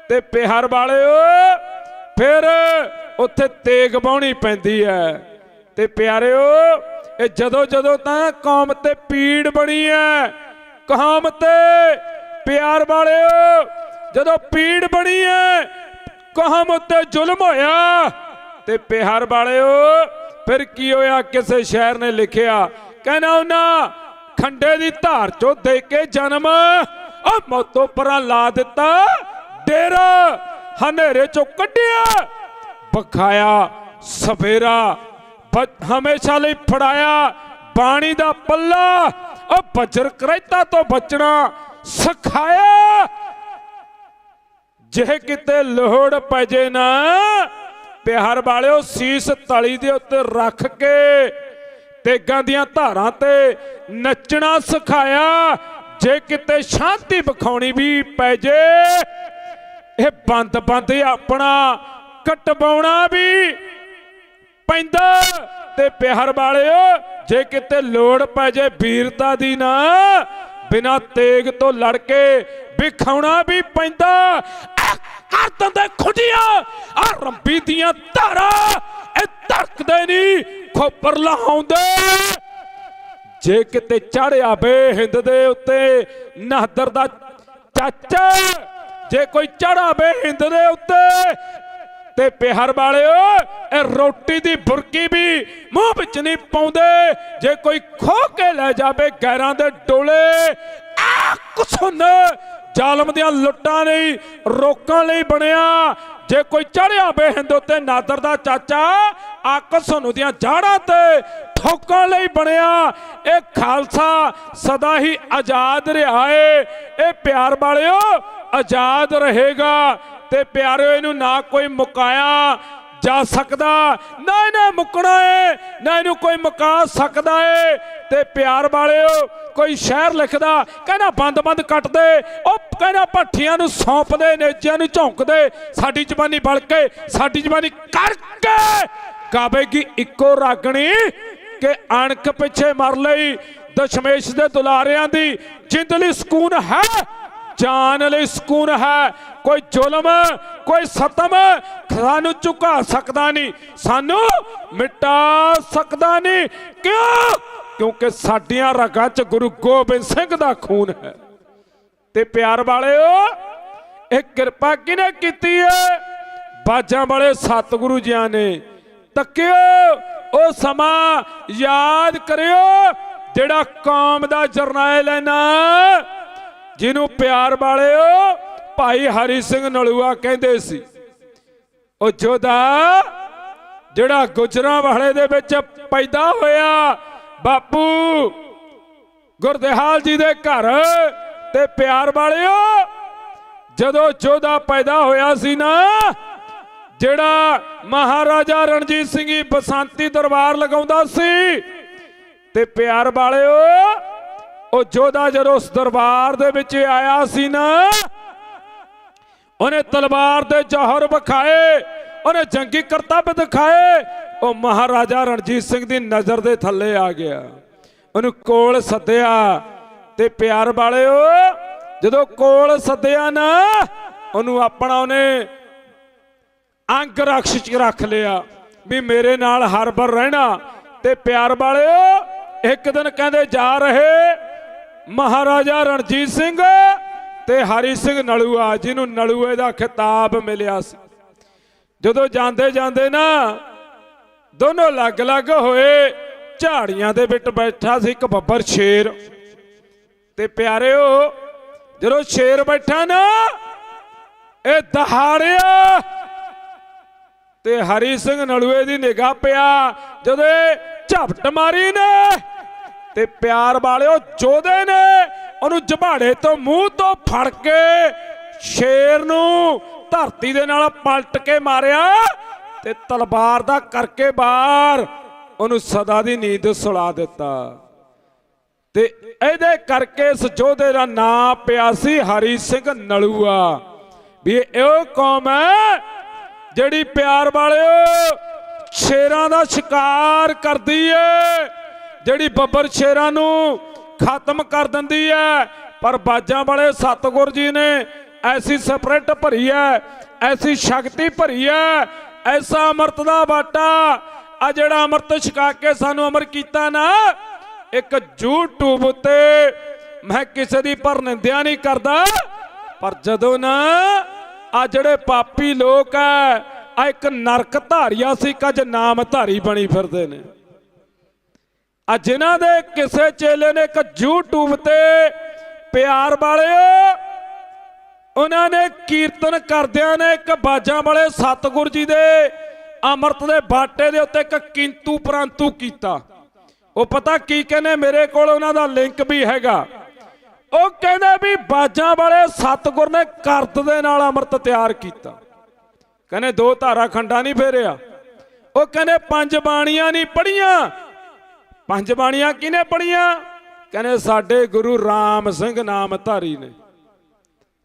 ਤੇ ਪਿਆਰ ਵਾਲਿਓ ਫਿਰ ਉੱਥੇ ਤੇਗ ਬਾਉਣੀ ਪੈਂਦੀ ਹੈ। ਤੇ ਪਿਆਰਿਓ, ਇਹ ਜਦੋਂ ਜਦੋਂ ਤਾਂ ਕੌਮ ਤੇ ਪੀੜ ਬਣੀ ਹੈ, ਕੌਮ ਤੇ ਪਿਆਰ ਵਾਲਿਓ ਜਦੋਂ ਪੀੜ ਬਣੀ ਹੈ, ਕੌਮ ਉੱਤੇ ਜ਼ੁਲਮ ਹੋਇਆ, ਤੇ ਪਿਆਰ ਵਾਲਿਓ ਫਿਰ ਕੀ ਹੋਇਆ? ਕਿਸੇ ਸ਼ਾਇਰ ਨੇ ਲਿਖਿਆ, ਕਹਿੰਦਾ ਉਹਨਾਂ ਖੰਡੇ ਦੀ ਧਾਰ ਚੋਂ ਦੇ ਕੇ ਜਨਮ, ਉਹ ਮੌਤੋਂ ਪਰਾਂ ਲਾ ਦਿੱਤਾ ਡੇਰਾ, ਹਨੇਰੇ ਚੋਂ ਕੱਢਿਆ ਬਖਾਇਆ ਸਵੇਰਾ, ਹਮੇਸ਼ਾ ਲਈ ਫੜਾਇਆ ਬਾਣੀ ਦਾ ਪੱਲਾ, ਉਹ ਵਜਰ ਕਰੈਤਾ ਤੋਂ ਬਚਣਾ ਸਿਖਾਇਆ। ਜੇ ਕਿਤੇ ਲੋੜ ਪੈ ਜੇ ਨਾ ਪਿਆਰ ਵਾਲਿਓ ਸੀਸ ਤਲੀ ਦੇ ਉੱਤੇ ਰੱਖ ਕੇ ਤੇਗਾਂ ਦੀਆਂ ਧਾਰਾਂ ਤੇ ਨੱਚਣਾ ਸਿਖਾਇਆ। ਜੇ ਕਿਤੇ ਸ਼ਾਂਤੀ ਵਿਖਾਉਣੀ ਵੀ ਪੈ ਜੇ ਇਹ ਬੰਦ ਬੰਦ ਆਪਣਾ ਕਟਵਾਉਣਾ ਵੀ ਪੈਂਦਾ। ਤੇ ਪਿਆਰ ਵਾਲਿਓ ਜੇ ਕਿਤੇ ਲੋੜ ਪੈ ਜੇ ਵੀਰਤਾ ਦੀ ਨਾ ਬਿਨਾਂ ਤੇਗ ਤੋਂ ਲੜ ਕੇ ਵਿਖਾਉਣਾ ਵੀ ਪੈਂਦਾ। ਕਰ ਦਿੰਦੇ ਖੁੱਡੀਆਂ ਆ ਰੰਬੀ ਦੀਆਂ ਧਾਰਾਂ ਇਹ ਧੜਕਦੇ ਨਹੀਂ ਖੋਪਰ ਲਹਾਉਂਦੇ। ਜੇ ਕਿਤੇ ਚੜਿਆ ਬੇ ਹਿੰਦ ਦੇ ਉੱਤੇ ਨਾਦਰ ਦਾ ਚਾਚਾ, ਜੇ ਕੋਈ ਚੜਾ ਬੇ ਹਿੰਦ ਦੇ ਉੱਤੇ ਤੇ ਪਿਆਰ ਵਾਲਿਓ ਇਹ ਰੋਟੀ ਦੀ ਬੁਰਕੀ ਵੀ ਮੂੰਹ ਵਿੱਚ ਨਹੀਂ ਪਾਉਂਦੇ। ਜੇ ਕੋਈ ਖੋ ਕੇ ਲੈ ਜਾਵੇ ਗੈਰਾਂ ਦੇ ਡੋਲੇ ਆ ਕੁਛੁੰਨ ਜ਼ਾਲਮ ਦੀਆਂ ਲੁੱਟਾਂ ਲਈ ਰੋਕਣ ਲਈ ਬਣਿਆ। ਜੇ ਕੋਈ ਚੜਿਆ ਬੇ ਹਿੰਦ ਉੱਤੇ ਨਾਦਰ ਦਾ ਚਾਚਾ ਆਕਸ ਨੂੰ ਦੀਆਂ ਜਾੜਾਂ ਤੇ ਠੋਕਣ ਲਈ ਬਣਿਆ। ਇਹ ਖਾਲਸਾ ਸਦਾ ਹੀ ਆਜ਼ਾਦ ਰਿਹਾ ਏ। ਇਹ ਪਿਆਰ ਵਾਲਿਓ ਆਜ਼ਾਦ ਰਹੇਗਾ। ਤੇ ਪਿਆਰਿਓ ਇਹਨੂੰ ਨਾ ਕੋਈ ਮੁਕਾਇਆ ਜਾ ਸਕਦਾ ਨਾ ਇਹਨੇ ਮੁੱਕਣਾ ਏ ਨਾ ਇਹਨੂੰ ਕੋਈ ਮੁਕਾ ਸਕਦਾ ਏ। ਤੇ ਪਿਆਰ ਵਾਲਿਓ ਕੋਈ ਸ਼ਹਿਰ ਲਿਖਦਾ ਕਹਿੰਦਾ ਬੰਦ ਬੰਦ ਕੱਟਦੇ ਉਹ ਕਹਿੰਦਾ ਭੱਠੀਆਂ ਨੂੰ ਸੌਂਪਦੇ ਨੇਜਿਆਂ ਨੂੰ ਝੌਂਕਦੇ ਸਾਡੀ ਜ਼ਬਾਨੀ ਬਲ ਕੇ ਸਾਡੀ ਜ਼ਬਾਨੀ ਕਰਕੇ ਗਾਵੇਗੀ ਇੱਕੋ ਰਾਗਣੀ ਕਿ ਅਣਖ ਪਿੱਛੇ ਮਰ ਲਈ ਦਸ਼ਮੇਸ਼ ਦੇ ਦੁਲਾਰਿਆਂ ਦੀ ਜਿੰਦ ਲਈ ਸਕੂਨ ਹੈ ਜਾਨ ਲਈ ਸਕੂਨ ਹੈ। ਕੋਈ ਜ਼ੁਲਮ ਕੋਈ ਸਤਮ ਸਾਨੂੰ ਝੁਕਾ ਸਕਦਾ ਨਹੀਂ ਸਾਨੂੰ ਮਿਟਾ ਸਕਦਾ ਨਹੀਂ। ਕਿਉਂ? ਕਿਉਂਕਿ ਸਾਡੀਆਂ ਰਗਾਂ 'ਚ ਗੁਰੂ ਗੋਬਿੰਦ ਸਿੰਘ ਦਾ ਖੂਨ ਹੈ। ਤੇ ਪਿਆਰ ਵਾਲਿਓ ਇਹ ਕਿਰਪਾ ਕਿਹਨੇ ਕੀਤੀ ਹੈ? ਬਾਜਾਂ ਵਾਲੇ ਸਤਿਗੁਰੂ ਜੀਆਂ ਨੇ। ਤੱਕਿਓ ਉਹ ਸਮਾਂ ਯਾਦ ਕਰਿਓ ਜਿਹੜਾ ਕੌਮ ਦਾ ਜਰਨੈਲ ਹੈ ਨਾ ਜਿਹਨੂੰ ਪਿਆਰ ਵਾਲਿਓ ਭਾਈ ਹਰੀ ਸਿੰਘ ਨਲੂਆ ਕਹਿੰਦੇ ਸੀ। ਉਹ ਜੋਧਾ ਜਿਹੜਾ ਗੁਜਰਾਂਵਾਲੇ ਦੇ ਵਿੱਚ ਪੈਦਾ ਹੋਇਆ ਬਾਪੂ ਗੁਰਦਿਆਲ ਜੀ ਦੇ ਘਰ। ਤੇ ਪਿਆਰ ਵਾਲਿਓ ਜਦੋਂ ਜੋਧਾ ਪੈਦਾ ਹੋਇਆ ਸੀ ਨਾ ਜਿਹੜਾ ਮਹਾਰਾਜਾ ਰਣਜੀਤ ਸਿੰਘ ਜੀ ਬਸੰਤੀ ਦਰਬਾਰ ਲਗਾਉਂਦਾ ਸੀ। ਤੇ ਪਿਆਰ ਵਾਲਿਓ ਉਹ ਜੋਧਾ ਜਦੋਂ ਉਸ ਦਰਬਾਰ ਦੇ ਵਿੱਚ ਆਇਆ ਸੀ ਨਾ ਉਹਨੇ ਤਲਵਾਰ ਦੇ ਜੌਹਰ ਵਿਖਾਏ ਉਹਨੇ ਜੰਗੀ ਕਰਤੱਵ ਦਿਖਾਏ। ਉਹ ਮਹਾਰਾਜਾ ਰਣਜੀਤ ਸਿੰਘ ਦੀ ਨਜ਼ਰ ਦੇ ਥੱਲੇ ਆ ਗਿਆ। ਉਹਨੂੰ ਕੋਲ ਸੱਦਿਆ। ਤੇ ਪਿਆਰ ਵਾਲਿਓ ਜਦੋਂ ਕੋਲ ਸੱਦਿਆ ਨਾ ਉਹਨੂੰ ਆਪਣਾ ਉਹਨੇ ਅੰਗ ਰਕਸ਼ 'ਚ ਰੱਖ ਲਿਆ ਵੀ ਮੇਰੇ ਨਾਲ ਹਰ ਬਰ ਰਹਿਣਾ। ਤੇ ਪਿਆਰ ਵਾਲਿਓ ਇੱਕ ਦਿਨ ਕਹਿੰਦੇ ਜਾ ਰਹੇ ਮਹਾਰਾਜਾ ਰਣਜੀਤ ਸਿੰਘ ਤੇ ਹਰੀ ਸਿੰਘ ਨਲੂਆ ਜਿਹਨੂੰ ਨਲੂਏ ਦਾ ਖਿਤਾਬ ਮਿਲਿਆ ਸੀ। ਜਦੋਂ ਜਾਂਦੇ ਜਾਂਦੇ ਨਾ ਦੋਨੋਂ ਲੱਗ-ਲੱਗ ਹੋਏ। ਝਾੜੀਆਂ ਦੇ ਵਿੱਚ ਬੈਠਾ ਸੀ ਇੱਕ ਬੱਬਰ ਸ਼ੇਰ। ਤੇ ਪਿਆਰਿਓ ਜਦੋਂ ਸ਼ੇਰ ਬੈਠਾ ਨਾ ਇਹ ਦਹਾੜਿਆ ਤੇ ਹਰੀ ਸਿੰਘ ਨਲੂਏ ਦੀ ਨਿਗਾਹ ਪਿਆ ਜਦੋਂ ਝਪਟ ਮਾਰੀ ਨੇ। ਤੇ ਪਿਆਰ ਵਾਲਿਓ ਜੋਧੇ ਨੇ ਉਹਨੂੰ ਜਬਾੜੇ ਤੋਂ ਮੂੰਹ ਤੋਂ ਫੜ ਕੇ ਸ਼ੇਰ ਨੂੰ ਧਰਤੀ ਦੇ ਨਾਲ ਪਲਟ ਕੇ ਮਾਰਿਆ ਤੇ ਤਲਵਾਰ ਦਾ ਕਰਕੇ ਬਾਹਰ ਉਹਨੂੰ ਸਦਾ ਦੀ ਨੀਂਦ ਸੁਲਾ ਦਿੱਤਾ। ਤੇ ਇਹਦੇ ਕਰਕੇ ਇਸ ਜੋਧੇ ਦਾ ਨਾਂ ਪਿਆ ਸੀ ਹਰੀ ਸਿੰਘ ਨਲੂਆ। ਵੀ ਇਹ ਕੌਮ ਹੈ ਜਿਹੜੀ ਪਿਆਰ ਵਾਲਿਓ ਸ਼ੇਰਾਂ ਦਾ ਸ਼ਿਕਾਰ ਕਰਦੀ ਏ ਜਿਹੜੀ ਬੱਬਰ ਸ਼ੇਰਾਂ ਨੂੰ ਖਤਮ ਕਰ ਦਿੰਦੀ ਹੈ। ਪਰ ਬਾਜਾਂ ਵਾਲੇ ਸਤਿਗੁਰ ਜੀ ਨੇ ਐਸੀ ਸਪਰਿਟ ਭਰੀ ਹੈ ਐਸੀ ਸ਼ਕਤੀ ਭਰੀ ਹੈ ਐਸਾ ਅੰਮ੍ਰਿਤ ਦਾ ਬਾਟਾ ਆ ਜਿਹੜਾ ਅੰਮ੍ਰਿਤ ਛਕਾ ਕੇ ਸਾਨੂੰ ਅਮਰ ਕੀਤਾ ਨਾ। ਇੱਕ YouTube ਉੱਤੇ ਮੈਂ ਕਿਸੇ ਦੀ ਪਰਨਿੰਦਿਆ ਨਹੀਂ ਕਰਦਾ ਪਰ ਜਦੋਂ ਨਾ ਆ ਜਿਹੜੇ ਪਾਪੀ ਲੋਕ ਹੈ ਆ ਇੱਕ ਨਰਕ ਧਾਰੀਆ ਸੀ ਅੱਜ ਨਾਮ ਧਾਰੀ ਬਣੀ ਫਿਰਦੇ ਨੇ। ਆ ਜਿਨ੍ਹਾਂ ਦੇ ਕਿਸੇ ਚੇਲੇ ਨੇ ਇੱਕ YouTube ਤੇ ਪਿਆਰ ਵਾਲਿਓ ਉਹਨਾਂ ਨੇ ਕੀਰਤਨ ਕਰਦਿਆਂ ਨੇ ਇੱਕ ਬਾਜਾਂ ਵਾਲੇ ਸਤਿਗੁਰ ਜੀ ਦੇ ਅੰਮ੍ਰਿਤ ਦੇ ਬਾਟੇ ਦੇ ਉੱਤੇ ਇੱਕ ਕਿੰਤੂ ਪਰੰਤੂ ਕੀਤਾ। ਉਹ ਪਤਾ ਕੀ ਕਹਿੰਦੇ ਮੇਰੇ ਕੋਲ ਉਹਨਾਂ ਦਾ ਲਿੰਕ ਵੀ ਹੈਗਾ। ਉਹ ਕਹਿੰਦੇ ਵੀ ਬਾਜਾਂ ਵਾਲੇ ਸਤਿਗੁਰ ਨੇ ਕਰਦ ਦੇ ਨਾਲ ਅੰਮ੍ਰਿਤ ਤਿਆਰ ਕੀਤਾ। ਕਹਿੰਦੇ 2 ਧਾਰਾ ਖੰਡਾ ਨਹੀਂ ਫੇਰਿਆ। ਉਹ ਕਹਿੰਦੇ 5 ਬਾਣੀਆਂ ਨਹੀਂ ਪੜੀਆਂ। 5 ਬਾਣੀਆਂ ਕਿਹਨੇ ਪੜੀਆਂ? ਕਹਿੰਦੇ ਸਾਡੇ ਗੁਰੂ ਰਾਮ ਸਿੰਘ ਨਾਮਧਾਰੀ ਨੇ।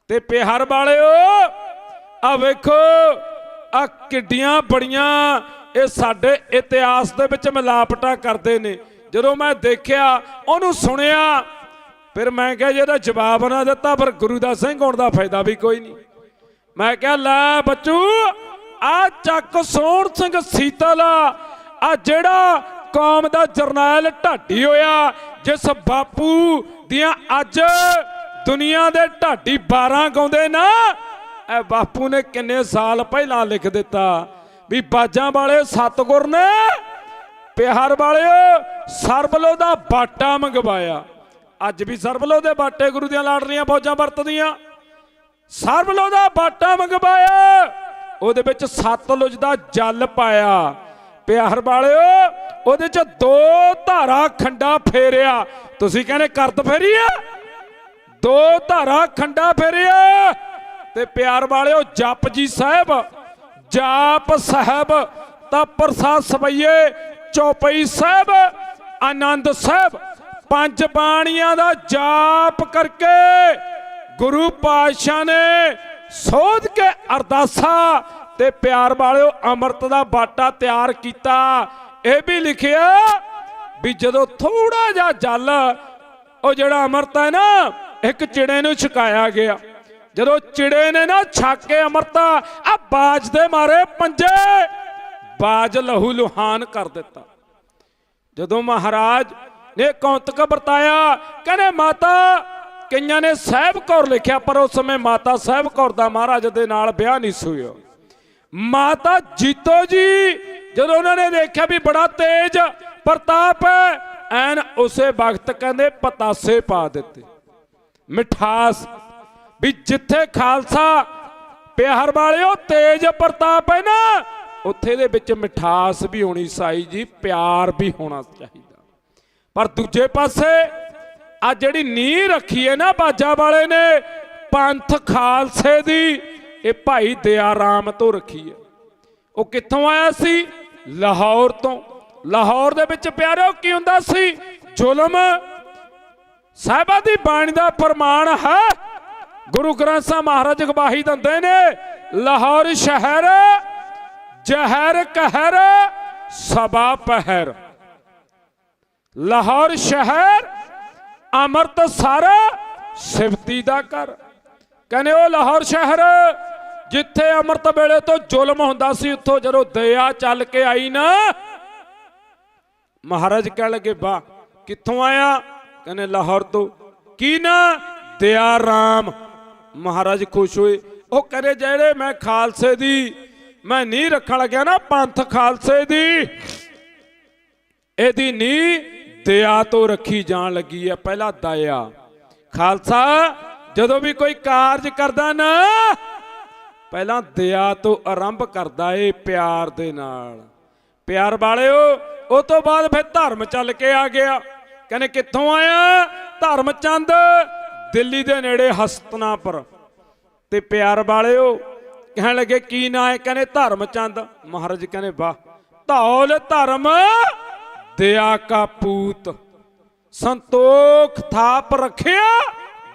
ਤੇ ਪਿਹਰ ਵਾਲਿਓ ਆ ਵੇਖੋ ਆ ਕਿੱਡੀਆਂ ਬੜੀਆਂ ਇਹ ਸਾਡੇ ਇਤਿਹਾਸ ਦੇ ਵਿੱਚ ਮਿਲਾਵਟਾਂ ਕਰਦੇ ਨੇ। ਜਦੋਂ ਮੈਂ ਦੇਖਿਆ ਉਹਨੂੰ ਸੁਣਿਆ ਫਿਰ ਮੈਂ ਕਿਹਾ ਜੇ ਇਹਦਾ ਜਵਾਬ ਨਾ ਦਿੱਤਾ ਫਿਰ ਗੁਰੂ ਦਾ ਸਿੰਘ ਹੋਣ ਦਾ ਫਾਇਦਾ ਵੀ ਕੋਈ ਨਹੀਂ। ਮੈਂ ਕਿਹਾ ਲੈ ਬੱਚੂ ਆ ਚੱਕ ਸੋਹਣ ਸਿੰਘ ਸੀਤਲ ਆ ਜਿਹੜਾ ਕੌਮ ਦਾ ਜਰਨੈਲ ਢਾਡੀ ਹੋਇਆ, ਜਿਸ ਬਾਪੂ ਦੀਆਂ ਅੱਜ ਦੁਨੀਆ ਦੇ ਢਾਡੀ 12 ਗਾਉਂਦੇ ਨਾ, ਇਹ ਬਾਪੂ ਨੇ ਕਿੰਨੇ ਸਾਲ ਪਹਿਲਾਂ ਲਿਖ ਦਿੱਤਾ ਵੀ ਬਾਜਾਂ ਵਾਲੇ ਸਤਿਗੁਰ ਨੇ ਪਿਹਰ ਵਾਲਿਓ ਸਰਬਲੋ ਦਾ ਬਾਟਾ ਮੰਗਵਾਇਆ। ਅੱਜ ਵੀ ਸਰਬਲੋ ਦੇ ਬਾਟੇ ਗੁਰੂ ਦੀਆਂ ਲਾਡਲੀਆਂ ਫੌਜਾਂ ਵਰਤਦੀਆਂ। ਸਰਬਲੋ ਦਾ ਬਾਟਾ ਮੰਗਵਾਇਆ, ਉਹਦੇ ਵਿੱਚ ਸਤਲੁਜ ਦਾ ਜਲ ਪਾਇਆ। ਪਿਹਰ ਵਾਲਿਓ ਉਹਦੇ ਚ 2 ਧਾਰਾ ਖੰਡਾ ਫੇਰਿਆ। ਤੁਸੀਂ ਕਹਿੰਦੇ ਕਰਤ ਫੇਰੀ ਆ, 2 ਧਾਰਾ ਖੰਡਾ ਫੇਰਿਆ। ਤੇ ਪਿਆਰ ਵਾਲਿਓ ਜਪਜੀ ਸਾਹਿਬ, ਜਾਪ ਸਾਹਿਬ, ਤਪਰਸਾ ਸਵਈਏ, ਚੌਪਈ ਸਾਹਿਬ, ਆਨੰਦ ਸਾਹਿਬ, 5 ਬਾਣੀਆਂ ਦਾ ਜਾਪ ਕਰਕੇ ਗੁਰੂ ਪਾਤਸ਼ਾਹ ਨੇ ਸੋਧ ਕੇ ਅਰਦਾਸਾ ਤੇ ਪਿਆਰ ਵਾਲਿਓ ਅੰਮ੍ਰਿਤ ਦਾ ਬਾਟਾ ਤਿਆਰ ਕੀਤਾ। ਇਹ ਵੀ ਲਿਖਿਆ ਵੀ ਜਦੋਂ ਥੋੜਾ ਜਿਹਾ ਜਲ ਉਹ ਜਿਹੜਾ ਅੰਮ੍ਰਿਤ ਹੈ ਨਾ ਇੱਕ ਚਿੜੇ ਨੂੰ ਛਕਾਇਆ ਗਿਆ। ਜਦੋਂ ਚਿੜੇ ਨੇ ਨਾ ਛਕ ਕੇ ਅੰਮ੍ਰਿਤ ਆ ਬਾਜ ਦੇ ਮਾਰੇ ਪੰਜੇ, ਬਾਜ ਲਹੂ ਲੁਹਾਨ ਕਰ ਦਿੱਤਾ। ਜਦੋਂ ਮਹਾਰਾਜ ਨੇ ਕੌਤਕ ਵਰਤਾਇਆ ਕਹਿੰਦੇ ਮਾਤਾ, ਕਈਆਂ ਨੇ ਸਾਹਿਬ ਕੌਰ ਲਿਖਿਆ ਪਰ ਉਸ ਸਮੇਂ ਮਾਤਾ ਸਾਹਿਬ ਕੌਰ ਦਾ ਮਹਾਰਾਜ ਦੇ ਨਾਲ ਵਿਆਹ ਨਹੀਂ ਸੀ ਹੋਇਆ। ਮਾਤਾ ਜੀਤੋ ਜੀ ਜਦੋਂ ਉਹਨਾਂ ਨੇ ਦੇਖਿਆ ਵੀ ਬੜਾ ਤੇਜ ਪ੍ਰਤਾਪ ਹੈ, ਐਨ ਉਸੇ ਵਕਤ ਕਹਿੰਦੇ ਪਤਾਸੇ ਪਾ ਦਿੱਤੇ। ਮਿਠਾਸ ਵੀ ਜਿੱਥੇ ਖਾਲਸਾ ਪਿਹਰ ਵਾਲਿਓ ਤੇਜ ਪ੍ਰਤਾਪ ਹੈ ਨਾ, ਉੱਥੇ ਦੇ ਵਿੱਚ ਮਿਠਾਸ ਵੀ ਹੋਣੀ ਸਾਈ ਜੀ, ਪਿਆਰ ਵੀ ਹੋਣਾ ਚਾਹੀਦਾ। ਪਰ ਦੂਜੇ ਪਾਸੇ ਆ ਜਿਹੜੀ ਨੀਂਹ ਰੱਖੀ ਹੈ ਨਾ ਬਾਜਾ ਵਾਲੇ ਨੇ ਪੰਥ ਖਾਲਸੇ ਦੀ, ਇਹ ਭਾਈ ਦਇਆ ਰਾਮ ਤੋਂ ਰੱਖੀ ਹੈ। ਉਹ ਕਿੱਥੋਂ ਆਇਆ ਸੀ? ਲਾਹੌਰ ਤੋਂ। ਲਾਹੌਰ ਦੇ ਵਿੱਚ ਪਿਆਰਿਓ ਕੀ ਹੁੰਦਾ ਸੀ? ਜ਼ੁਲਮ। ਸਾਹਿਬਾਂ ਦੀ ਬਾਣੀ ਦਾ ਪ੍ਰਮਾਣ ਹੈ, ਗੁਰੂ ਗ੍ਰੰਥ ਸਾਹਿਬ ਮਹਾਰਾਜ ਗਵਾਹੀ ਦਿੰਦੇ ਨੇ, ਲਾਹੌਰ ਸ਼ਹਿਰ ਜ਼ਹਿਰ ਕਹਿਰ ਸਭਾ ਪਹਿਰ। ਲਾਹੌਰ ਸ਼ਹਿਰ ਅੰਮ੍ਰਿਤਸਰ ਸਿਫਤੀ ਦਾ ਘਰ। ਕਹਿੰਦੇ ਉਹ ਲਾਹੌਰ ਸ਼ਹਿਰ ਜਿੱਥੇ ਅੰਮ੍ਰਿਤ ਵੇਲੇ ਤੋਂ ਜ਼ੁਲਮ ਹੁੰਦਾ ਸੀ, ਉੱਥੋਂ ਜਦੋਂ ਦਇਆ ਚੱਲ ਕੇ ਆਈ ਨਾ, ਮਹਾਰਾਜ ਕਹਿਣ ਲੱਗੇ ਵਾਹ ਕਿੱਥੋਂ ਆਇਆ? ਕਹਿੰਦੇ ਲਾਹੌਰ ਤੋਂ। ਕੀ ਨਾ? ਦਇਆ ਰਾਮ। ਮਹਾਰਾਜ ਖੁਸ਼ ਹੋਏ। ਉਹ ਕਹਿੰਦੇ ਜਿਹੜੇ ਮੈਂ ਖਾਲਸੇ ਦੀ ਮੈਂ ਨੀਂਹ ਰੱਖਣ ਲੱਗਿਆ ਨਾ, ਪੰਥ ਖਾਲਸੇ ਦੀ, ਇਹਦੀ ਨੀਂਹ ਦਇਆ ਤੋਂ ਰੱਖੀ ਜਾਣ ਲੱਗੀ ਹੈ। ਪਹਿਲਾਂ ਦਇਆ। ਖਾਲਸਾ ਜਦੋਂ ਵੀ ਕੋਈ ਕਾਰਜ ਕਰਦਾ ਨਾ, ਪਹਿਲਾਂ ਦਇਆ ਤੋਂ ਆਰੰਭ ਕਰਦਾ ਏ, ਪਿਆਰ ਦੇ ਨਾਲ। ਪਿਆਰ ਵਾਲਿਓ ਉਹ ਤੋਂ ਬਾਅਦ ਫਿਰ ਧਰਮ ਚੱਲ ਕੇ ਆ ਗਿਆ। ਕਹਿੰਦੇ ਕਿੱਥੋਂ ਆਇਆ? ਧਰਮ ਚੰਦ, ਦਿੱਲੀ ਦੇ ਨੇੜੇ ਹਸਤਨਾਪੁਰ। ਤੇ ਪਿਆਰ ਵਾਲਿਓ ਕਹਿਣ ਲੱਗੇ ਕੀ ਨਾਂ ਹੈ? ਕਹਿੰਦੇ ਧਰਮ ਚੰਦ। ਮਹਾਰਾਜ ਕਹਿੰਦੇ ਵਾਹ, ਧੌਲ ਧਰਮ ਦਇਆ ਕਾ ਪੂਤ, ਸੰਤੋਖ ਥਾਪ ਰੱਖਿਆ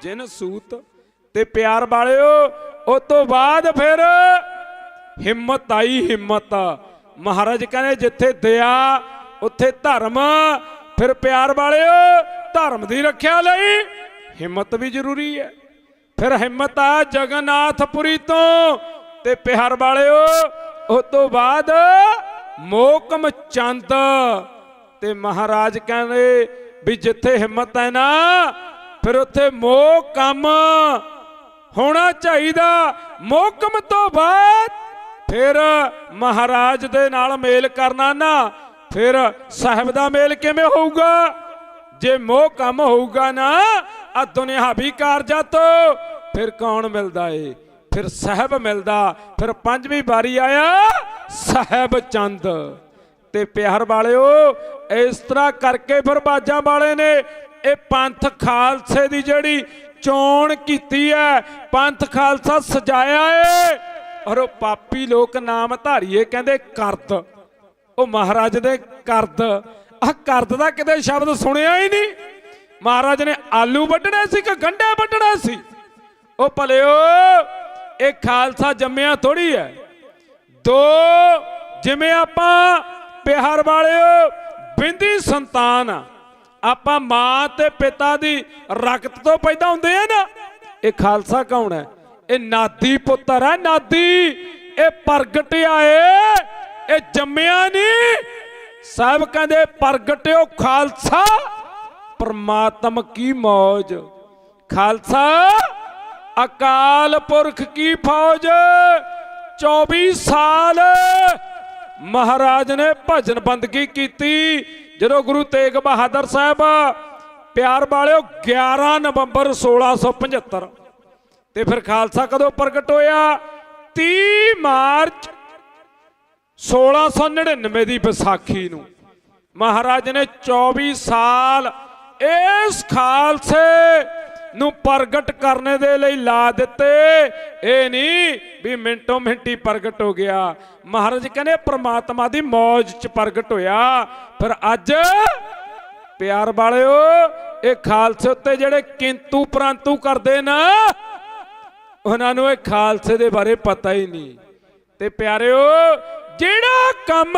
ਜਿਨ ਸੂਤ। ਤੇ ਪਿਆਰ ਵਾਲਿਓ ਉਹ ਤੋਂ ਬਾਅਦ ਫਿਰ ਹਿੰਮਤ ਆਈ। ਹਿੰਮਤ। ਮਹਾਰਾਜ ਕਹਿੰਦੇ ਜਿੱਥੇ ਦਇਆ ਉੱਥੇ ਧਰਮ। ਫਿਰ ਪਿਆਰ ਵਾਲਿਓ ਧਰਮ ਦੀ ਰੱਖਿਆ ਲਈ ਹਿੰਮਤ ਵੀ ਜ਼ਰੂਰੀ ਹੈ। ਫਿਰ ਹਿੰਮਤ ਆ ਜਗਨਨਾਥਪੁਰੀ ਤੋਂ। ਤੇ ਪਿਆਰ ਵਾਲਿਓ ਉਹ ਤੋਂ ਬਾਅਦ ਮੋਹਕਮ ਚੰਦ। ਤੇ ਮਹਾਰਾਜ ਕਹਿੰਦੇ ਵੀ ਜਿੱਥੇ ਹਿੰਮਤ ਹੈ ਨਾ, ਫਿਰ ਉੱਥੇ ਮੋਹ ਕੰਮ ਹੋਣਾ ਚਾਹੀਦਾ। ਮੋਹਕਮ ਤੋਂ ਬਾਅਦ ਫਿਰ ਮਹਾਰਾਜ ਦੇ ਨਾਲ ਮੇਲ ਕਰਨਾ ਨਾ, ਫਿਰ ਸਾਹਿਬ ਦਾ ਮੇਲ ਕਿਵੇਂ ਹੋਊਗਾ? ਜੇ ਮੋਹ ਕੰਮ ਹੋਊਗਾ ਨਾ ਆ ਦੁਨਿਆਵੀ ਕਾਰਜਾਂ ਤੋਂ, ਫਿਰ ਕੌਣ ਮਿਲਦਾ ਏ? ਫਿਰ ਸਾਹਿਬ ਮਿਲਦਾ। ਫਿਰ 5ਵੀਂ ਵਾਰੀ ਆਇਆ ਸਾਹਿਬ ਚੰਦ। ਤੇ ਪਿਆਰ ਵਾਲਿਓ ਇਸ ਤਰ੍ਹਾਂ ਕਰਕੇ ਫਿਰ ਬਾਜਾਂ ਵਾਲੇ ਨੇ ਇਹ ਪੰਥ ਖਾਲਸੇ ਦੀ ਜਿਹੜੀ ਚੋਣ ਕੀਤੀ ਹੈ, ਪੰਥ ਖਾਲਸਾ ਸਜਾਇਆ ਏ। ਔਰ ਉਹ ਪਾਪੀ ਲੋਕ ਨਾਮ ਧਾਰੀਏ ਕਹਿੰਦੇ ਕਰਦ, ਉਹ ਮਹਾਰਾਜ ਦੇ ਕਰਦ, ਆਹ ਕਰਦ ਦਾ ਕਿਤੇ ਸ਼ਬਦ ਸੁਣਿਆ ਹੀ ਨਹੀਂ। ਮਹਾਰਾਜ ਨੇ ਆਲੂ ਵੱਢਣੇ ਸੀ ਕਿ ਗੰਢੇ ਵੱਢਣੇ ਸੀ? ਉਹ ਭਲਿਓ ਇਹ ਖਾਲਸਾ ਜੰਮਿਆ ਥੋੜੀ ਹੈ। ਦੋ ਜਿਵੇਂ ਆਪਾਂ ਪਿਆਰ ਵਾਲਿਓ ਬਿੰਦੀ ਸੰਤਾਨ ਆ, ਆਪਾਂ ਮਾਂ ਤੇ ਪਿਤਾ ਦੀ ਰਗਤ ਤੋਂ ਪੈਦਾ ਹੁੰਦੇ ਆ ਨਾ। ਇਹ ਖਾਲਸਾ ਕੌਣ ਹੈ? ਇਹ ਨਾਦੀ ਪੁੱਤਰ ਹੈ, ਨਾਦੀ। ਇਹ ਪ੍ਰਗਟਿਆ ਏ, ਇਹ ਜੰਮਿਆ ਨਹੀਂ। ਸਾਹਿਬ ਕਹਿੰਦੇ ਪ੍ਰਗਟਿਓ ਖਾਲਸਾ परमात्म की मौज। खालसा अकाल पुरख की फौज। 24 साल महाराज ने भजन बंदगी की। जो गुरु तेग बहादुर साहब प्यार वाले 11 नवंबर 1675 ते फिर खालसा कदों प्रगट होया? 30 मार्च 1699 की विसाखी नूं महाराज ने 24 साल इस खालसे नूं प्रगट करने दे लई ला दिते। ये नहीं भी मिंटों मिंटी प्रगट हो गया। महाराज कहने परमात्मा दी मौज च प्रगट होया। फिर अज प्यार वालिओ ये खालसे उत्ते जिहड़े किंतु परंतु करदे ना, उन्हां नूं ये खालसे दे बारे पता ही नहीं। ते प्यारिओ जिहड़ा काम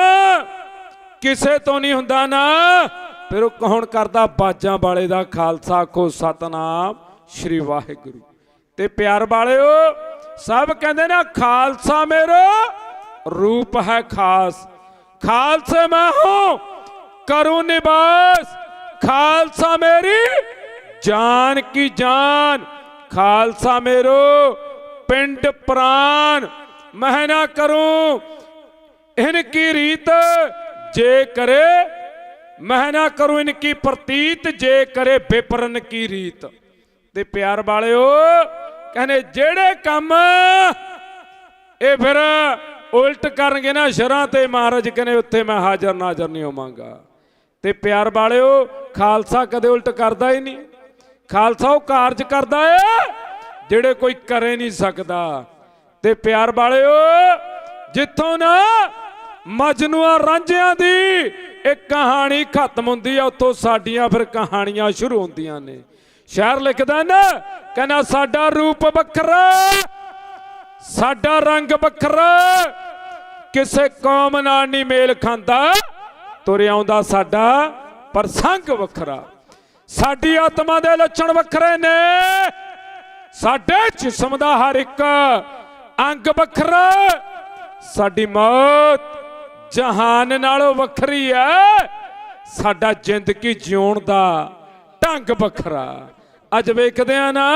किसे तो नहीं हुंदा ना, फिर कौन करदा? बाजां वाले दा खालसा। आखो सतनाम श्री वाहिगुरु। ते प्यार वालिओ सब कहंदे ना खालसा मेरो रूप है खास। खालसे मैं हूं करूं निवास। खालसा मेरी जान की जान। खालसा मेरो पिंड प्राण। मैं ना करूं इनकी रीत जे करे, मैं ना करूं इनकी प्रतीत जे करे बेपरन की रीत। ते प्यार वालिओ कहने जेड़े काम ये फिर उल्ट करनगे ना शरां ते, महाराज कहने उत्थे मैं हाजर नाजर नहीं होवांगा। ते प्यार वालिओ खालसा कदे उल्ट करदा ही नहीं। खालसा वो कारज करदा है जेड़े कोई करे नहीं सकदा। ते प्यार वालिओ जिथों ना मजनुआ रांझियां दी एक कहानी खत्म होंदी है, उत्थों साडियां फिर कहानियां शुरू होंदियां ने। शायर लिखदा ना, कहना साडा रूप वखरा, साडा रंग वखरा, किसे कौम नाल नहीं मेल खांदा, तुर आउंदा साडा प्रसंग वखरा। साडी आत्मा दे लक्षण वखरे ने, साडे जिस्म दा हर एक अंग वखरा। साडी मौत जहान नालों वखरी है, साडा जिंदगी जिउण दा ढंग वखरा। अज वेखदे आ ना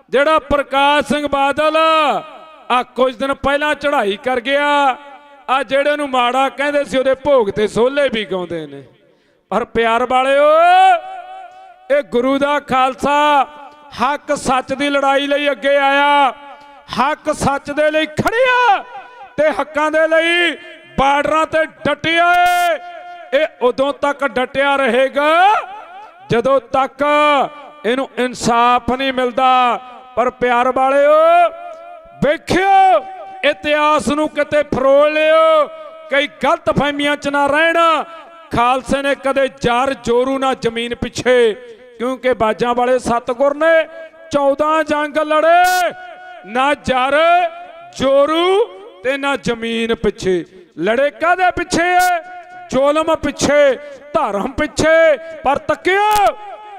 जिहड़ा प्रकाश सिंह बादल आ कुछ दिन पहला चढ़ाई कर गया, आ जिहड़े नूं माड़ा कहंदे सी उहदे भोग ते सोले भी गाउंदे ने। पर प्यार वालिओ ये गुरु दा खालसा हक सच दी लड़ाई लई अगे आया, हक सच दे लई खड़िया ते हक्कां दे लई बार्डरां ते डटिया। ये उदों तक डटिया रहेगा जदों तक इनू इंसाफ नहीं मिलता। पर प्यार वालिओ वेखियो इतिहास नू किते फरोल लिओ, कई गलत फहमियां च ना रहना। खालसे ने कदे जार जोरू ना जमीन पिछे, क्योंकि बाजां वाले सतगुर ने 14 जंग लड़े, ना जार जोरू ते ना जमीन पिछे लड़े। कादे पिछे है? जोलम पिछे, धर्म पिछे। पर तकियो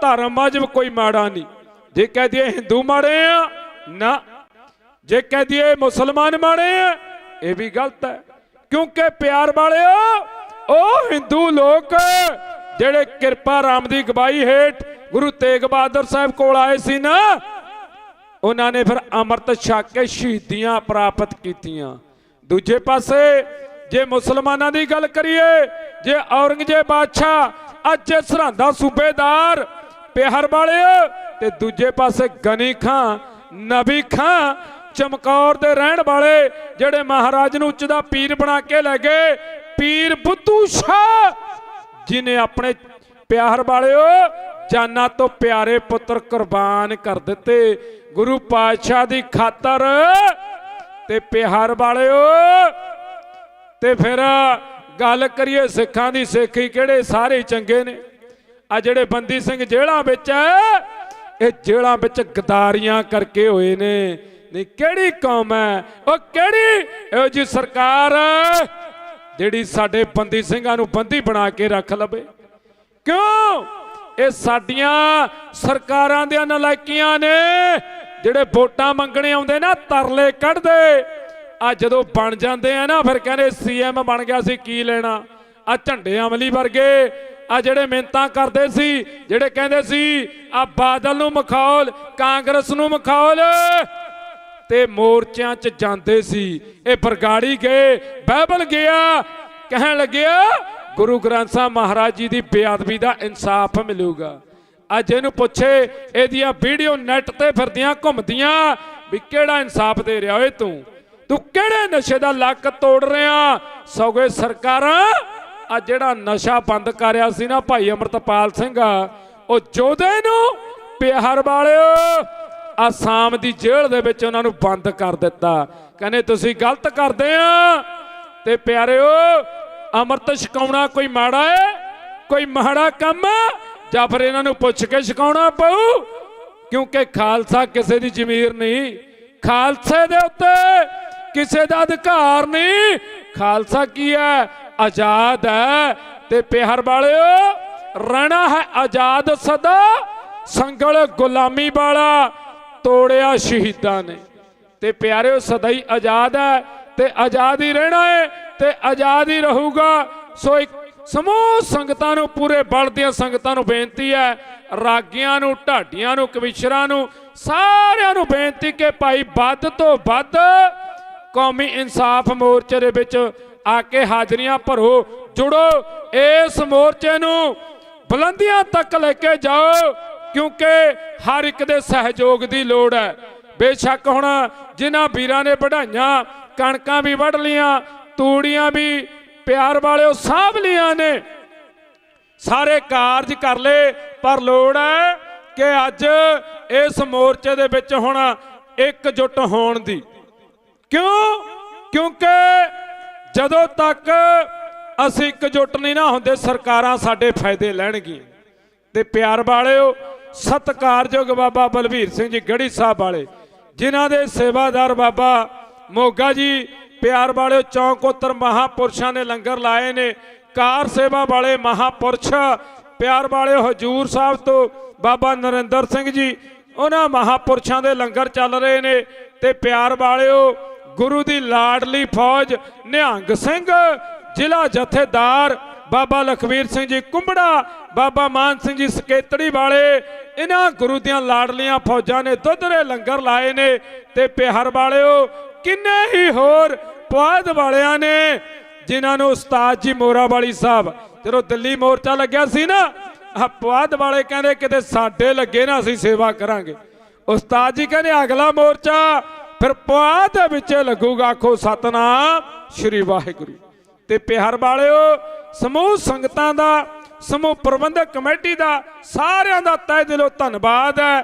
धर्म मजहब कोई माड़ा नहीं। जे कह दिए हिंदू माड़े हैं ना, जे कह दिए मुसलमान माड़े हैं ये भी गलत है। क्योंकि प्यार वाले ओ हिंदू लोग जेड़े किरपा राम दी गवाही हेठ गुरु तेग बहादुर साहब कोल आए सी ना, उन्होंने फिर अमृत छक के शहीदियां प्राप्त कीतियां। दूजे पासे जे मुसलमाना की गल करिए, जे औरंगजेब बादशाह अज सरहदा सूबेदार प्यार वाले, ते दूजे पासे गनी खां नबी खां चमकौर दे रहन वाले जेड़े महाराज नूं उच्च दा पीर बना के ले गए, पीर बुद्धू शाह जिन्हें अपने प्यार वाले जाना तो प्यारे पुत्र कुर्बान कर दिते गुरु पातशाह दी खातर। ਤੇ ਪਿਆਰ ਵਾਲਿਓ ਤੇ ਫਿਰ ਗੱਲ ਕਰੀਏ ਸਿੱਖਾਂ ਦੀ, ਸਿੱਖੀ ਕਿਹੜੇ ਸਾਰੇ ਚੰਗੇ ਨੇ। ਆ ਜਿਹੜੇ ਬੰਦੀ ਸਿੰਘ ਜੇਲ੍ਹਾਂ ਵਿੱਚ ਹੈ, ਇਹ ਜੇਲ੍ਹਾਂ ਵਿੱਚ ਗਦਾਰੀਆਂ ਕਰਕੇ ਹੋਏ ਨੇ। ਨਹੀਂ ਕਿਹੜੀ ਕੌਮ ਹੈ ਉਹ, ਕਿਹੜੀ ਇਹੋ ਜੀ ਸਰਕਾਰ ਜਿਹੜੀ ਸਾਡੇ ਬੰਦੀ ਸਿੰਘਾਂ ਨੂੰ ਬੰਦੀ ਬਣਾ ਕੇ ਰੱਖ ਲਵੇ? ਕਿਉਂ? ਇਹ ਸਾਡੀਆਂ ਸਰਕਾਰਾਂ ਦੀਆਂ ਨਲਾਇਕੀਆਂ ਨੇ, ਜਿਹੜੇ ਵੋਟਾਂ ਮੰਗਣੇ ਆਉਂਦੇ ਨਾ ਤਰਲੇ ਕੱਢਦੇ, ਆ ਜਦੋਂ ਬਣ ਜਾਂਦੇ ਆ ਨਾ ਫਿਰ ਕਹਿੰਦੇ ਸੀਐਮ ਬਣ ਗਿਆ ਸੀ, ਕੀ ਲੈਣਾ। ਆ ਝੰਡੇ ਅਮਲੀ ਵਰਗੇ ਆ ਜਿਹੜੇ ਮਿਹਨਤਾਂ ਕਰਦੇ ਸੀ, ਜਿਹੜੇ ਕਹਿੰਦੇ ਸੀ ਆ ਬਾਦਲ ਨੂੰ ਮਖੌਲ, ਕਾਂਗਰਸ ਨੂੰ ਮਖੌਲ, ਤੇ ਮੋਰਚਿਆਂ 'ਚ ਜਾਂਦੇ ਸੀ। ਇਹ ਬਰਗਾੜੀ ਗਏ, ਬਾਈਬਲ ਗਿਆ, ਕਹਿਣ ਲੱਗਿਆ ਗੁਰੂ ਗ੍ਰੰਥ ਸਾਹਿਬ ਮਹਾਰਾਜ ਜੀ ਦੀ ਬੇਅਦਬੀ ਦਾ ਇਨਸਾਫ ਮਿਲੂਗਾ। ਅੱਜ ਇਹਨੂੰ ਪੁੱਛੇ, ਇਹਦੀਆਂ ਵੀਡੀਓ ਨੈਟ ਤੇ ਫਿਰਦੀਆਂ ਘੁੰਮਦੀਆਂ ਵੀ ਕਿਹੜਾ ਇਨਸਾਫ ਦੇ ਰਿਹਾ ਓਏ ਤੂੰ ਕਿਹੜੇ ਨਸ਼ੇ ਦਾ ਲੱਕ ਤੋੜ ਰਿਹਾ? ਸੌਗੇ ਸਰਕਾਰਾਂ ਆ ਜਿਹੜਾ ਨਸ਼ਾ ਬੰਦ ਕਰਿਆ ਸੀ ਨਾ ਭਾਈ ਅਮਰਤਪਾਲ ਸਿੰਘ, ਉਹ ਜੋਧੇ ਨੂੰ ਪਿਆਰ ਵਾਲਿਓ ਆਸਾਮ ਦੀ ਜੇਲ੍ਹ ਦੇ ਵਿੱਚ ਉਹਨਾਂ ਨੂੰ ਬੰਦ ਕਰ ਦਿੱਤਾ। ਕਹਿੰਦੇ ਤੁਸੀਂ ਗਲਤ ਕਰਦੇ ਆ। ਤੇ ਪਿਆਰਿਓ ਅੰਮ੍ਰਿਤ ਛਕਾਉਣਾ ਕੋਈ ਮਾੜਾ ਹੈ, ਕੋਈ ਮਾੜਾ ਕੰਮ, ਜਾਂ ਫਿਰ ਇਹਨਾਂ ਨੂੰ ਪੁੱਛ ਕੇ ਛਕਾਉਣਾ ਪਊ? ਕਿਉਂਕਿ ਖਾਲਸਾ ਕਿਸੇ ਦੀ ਜ਼ਮੀਰ ਨਹੀਂ, ਖਾਲਸੇ ਦੇ ਉੱਤੇ ਕਿਸੇ ਦਾ ਅਧਿਕਾਰ ਨਹੀਂ। ਖਾਲਸਾ ਕੀ ਹੈ? ਆਜ਼ਾਦ ਹੈ। ਤੇ ਪਿਆਰ ਵਾਲਿਓ ਰਹਿਣਾ ਹੈ ਆਜ਼ਾਦ ਸਦਾ, ਸੰਗਲ ਗੁਲਾਮੀ ਵਾਲਾ ਤੋੜਿਆ ਸ਼ਹੀਦਾਂ ਨੇ। ਤੇ ਪਿਆਰਿਓ ਸਦਾ ਹੀ ਆਜ਼ਾਦ ਹੈ ਤੇ ਆਜ਼ਾਦ ਹੀ ਰਹਿਣਾ ਹੈ ਤੇ ਆਜ਼ਾਦ ਹੀ ਰਹੂਗਾ। ਸੋ ਇੱਕ ਸਮੂਹ ਸੰਗਤਾਂ ਨੂੰ, ਪੂਰੇ ਬਲ ਦੀਆਂ ਸੰਗਤਾਂ ਨੂੰ ਬੇਨਤੀ ਹੈ, ਰਾਗੀਆਂ ਨੂੰ, ਢਾਡੀਆਂ ਨੂੰ, ਕਵਿਸ਼ਰਾਂ ਨੂੰ, ਸਾਰਿਆਂ ਨੂੰ ਬੇਨਤੀ ਕਿ ਭਾਈ ਵੱਧ ਤੋਂ ਵੱਧ ਕੌਮੀ ਇਨਸਾਫ ਮੋਰਚੇ ਦੇ ਵਿੱਚ ਆ ਕੇ ਹਾਜ਼ਰੀਆਂ ਭਰੋ, ਜੁੜੋ, ਇਸ ਮੋਰਚੇ ਨੂੰ ਬੁਲੰਦੀਆਂ ਤੱਕ ਲੈ ਕੇ ਜਾਓ, ਕਿਉਂਕਿ ਹਰ ਇੱਕ ਦੇ ਸਹਿਯੋਗ ਦੀ ਲੋੜ ਹੈ। ਬੇਸ਼ੱਕ ਹੁਣ ਜਿਨ੍ਹਾਂ ਵੀਰਾਂ ਨੇ ਵਢਾਈਆਂ, ਕਣਕਾਂ ਵੀ ਵੱਢ ਲੀਆਂ, ਤੂੜੀਆਂ ਵੀ ਪਿਆਰ ਵਾਲਿਓ ਸਾਂਭ ਲੀਆਂ ਨੇ, ਸਾਰੇ ਕਾਰਜ ਕਰ ਲਏ, ਪਰ ਲੋੜ ਹੈ ਕਿ ਅੱਜ ਇਸ ਮੋਰਚੇ ਦੇ ਵਿੱਚ ਹੁਣ ਇਕਜੁੱਟ ਹੋਣ ਦੀ। ਕਿਉਂ? ਕਿਉਂਕਿ ਜਦੋਂ ਤੱਕ ਅਸੀਂ ਇਕਜੁੱਟ ਨਹੀਂ ਨਾ ਹੁੰਦੇ, ਸਰਕਾਰਾਂ ਸਾਡੇ ਫਾਇਦੇ ਲੈਣਗੀਆਂ। ਤੇ ਪਿਆਰ ਵਾਲਿਓ ਸਤਿਕਾਰਯੋਗ ਬਾਬਾ ਬਲਵੀਰ ਸਿੰਘ ਜੀ ਗੜੀ ਸਾਹਿਬ ਵਾਲੇ, ਜਿਨ੍ਹਾਂ ਦੇ ਸੇਵਾਦਾਰ ਬਾਬਾ ਮੋਗਾ ਜੀ, ਪਿਆਰ ਵਾਲਿਓ ਚੌਂਕ ਉੱਤਰ ਮਹਾਪੁਰਸ਼ਾਂ ਨੇ ਲੰਗਰ ਲਾਏ ਨੇ, ਕਾਰ ਸੇਵਾ ਵਾਲੇ ਮਹਾਪੁਰਸ਼ ਪਿਆਰ ਵਾਲਿਓ ਹਜੂਰ ਸਾਹਿਬ ਤੋਂ ਬਾਬਾ ਨਰਿੰਦਰ ਸਿੰਘ ਜੀ, ਉਹਨਾਂ ਮਹਾਪੁਰਸ਼ਾਂ ਦੇ ਲੰਗਰ ਚੱਲ ਰਹੇ ਨੇ। ਤੇ ਪਿਆਰ ਵਾਲਿਓ ਗੁਰੂ ਦੀ ਲਾਡਲੀ ਫੌਜ ਨਿਹੰਗ ਸਿੰਘ ਜ਼ਿਲ੍ਹਾ ਜਥੇਦਾਰ ਬਾਬਾ ਲਖਵੀਰ ਸਿੰਘ ਜੀ ਕੁੰਬੜਾ, ਬਾਬਾ ਮਾਨ ਸਿੰਘ ਜੀ ਸਕੇਤੜੀ ਵਾਲੇ, ਇਹਨਾਂ ਗੁਰੂ ਦੀਆਂ ਲਾਡਲੀਆਂ ਫੌਜਾਂ ਨੇ ਦੁੱਧਰੇ ਲੰਗਰ ਲਾਏ ਨੇ। ਤੇ ਪਿਆਰ ਵਾਲਿਓ ਕਿੰਨੇ ਹੀ ਹੋਰ ਪੁਆਧ ਵਾਲਿਆਂ ਨੇ, ਜਿਨ੍ਹਾਂ ਨੂੰ ਉਸਤਾਦ ਜੀ ਮੋਰਾ ਵਾਲੀ ਸਾਹਿਬ, ਜਦੋਂ ਦਿੱਲੀ ਮੋਰਚਾ ਲੱਗਿਆ ਸੀ ਨਾ, ਆ ਪੁਆਧ ਵਾਲੇ ਕਹਿੰਦੇ ਕਿਤੇ ਸਾਡੇ ਲੱਗੇ ਨਾ ਅਸੀਂ ਸੇਵਾ ਕਰਾਂਗੇ। ਉਸਤਾਦ ਜੀ ਕਹਿੰਦੇ ਅਗਲਾ ਮੋਰਚਾ ਫਿਰ ਪੁਆਧ ਦੇ ਵਿੱਚ ਲੱਗੂਗਾ, ਆਖੋ ਸਤਨਾਮ ਸ਼੍ਰੀ ਵਾਹਿਗੁਰੂ। ਤੇ ਪਿਆਰ ਵਾਲਿਓ ਸਮੂਹ ਸੰਗਤਾਂ ਦਾ, ਸਮੂਹ ਪ੍ਰਬੰਧਕ ਕਮੇਟੀ ਦਾ, ਸਾਰਿਆਂ ਦਾ ਤਹਿ ਦਿਲੋਂ ਧੰਨਵਾਦ ਹੈ।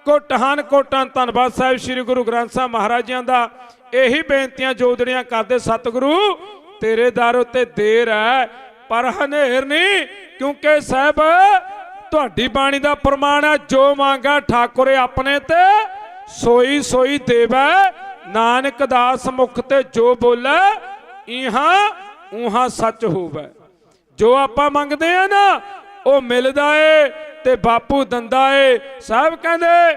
ਕੋਟਾਨ ਕੋਟਾਨ ਧੰਨਵਾਦ ਸਾਹਿਬ ਸ੍ਰੀ ਗੁਰੂ ਗ੍ਰੰਥ ਸਾਹਿਬ ਮਹਾਰਾਜ ਜੀ ਦਾ। ਇਹੀ ਬੇਨਤੀਆਂ ਜੋਦੜੀਆਂ ਕਰਦੇ, ਸਤਿਗੁਰੂ ਤੇਰੇ ਦਰ ਉੱਤੇ ਦੇਰ ਹੈ ਪਰ ਹਨੇਰ ਨਹੀਂ, ਕਿਉਂਕਿ ਸਾਹਿਬ ਤੁਹਾਡੀ ਬਾਣੀ ਦਾ ਪ੍ਰਮਾਣ ਹੈ, ਜੋ ਮੰਗਾ ਠਾਕੁਰੇ ਆਪਣੇ ਤੇ ਸੋਈ ਸੋਈ ਦੇਵੈ, ਨਾਨਕ ਦਾਸ ਮੁਖ ਤੇ ਜੋ ਬੋਲੇ ਇਹਾਂ ਉਹਾਂ ਸੱਚ ਹੋਵੇ। ਜੋ ਆਪਾਂ ਮੰਗਦੇ ਆ ਨਾ ਉਹ ਮਿਲਦਾ ਏ ਤੇ ਬਾਪੂ ਦੰਦਾ ਏ। ਸਾਹਿਬ ਕਹਿੰਦੇ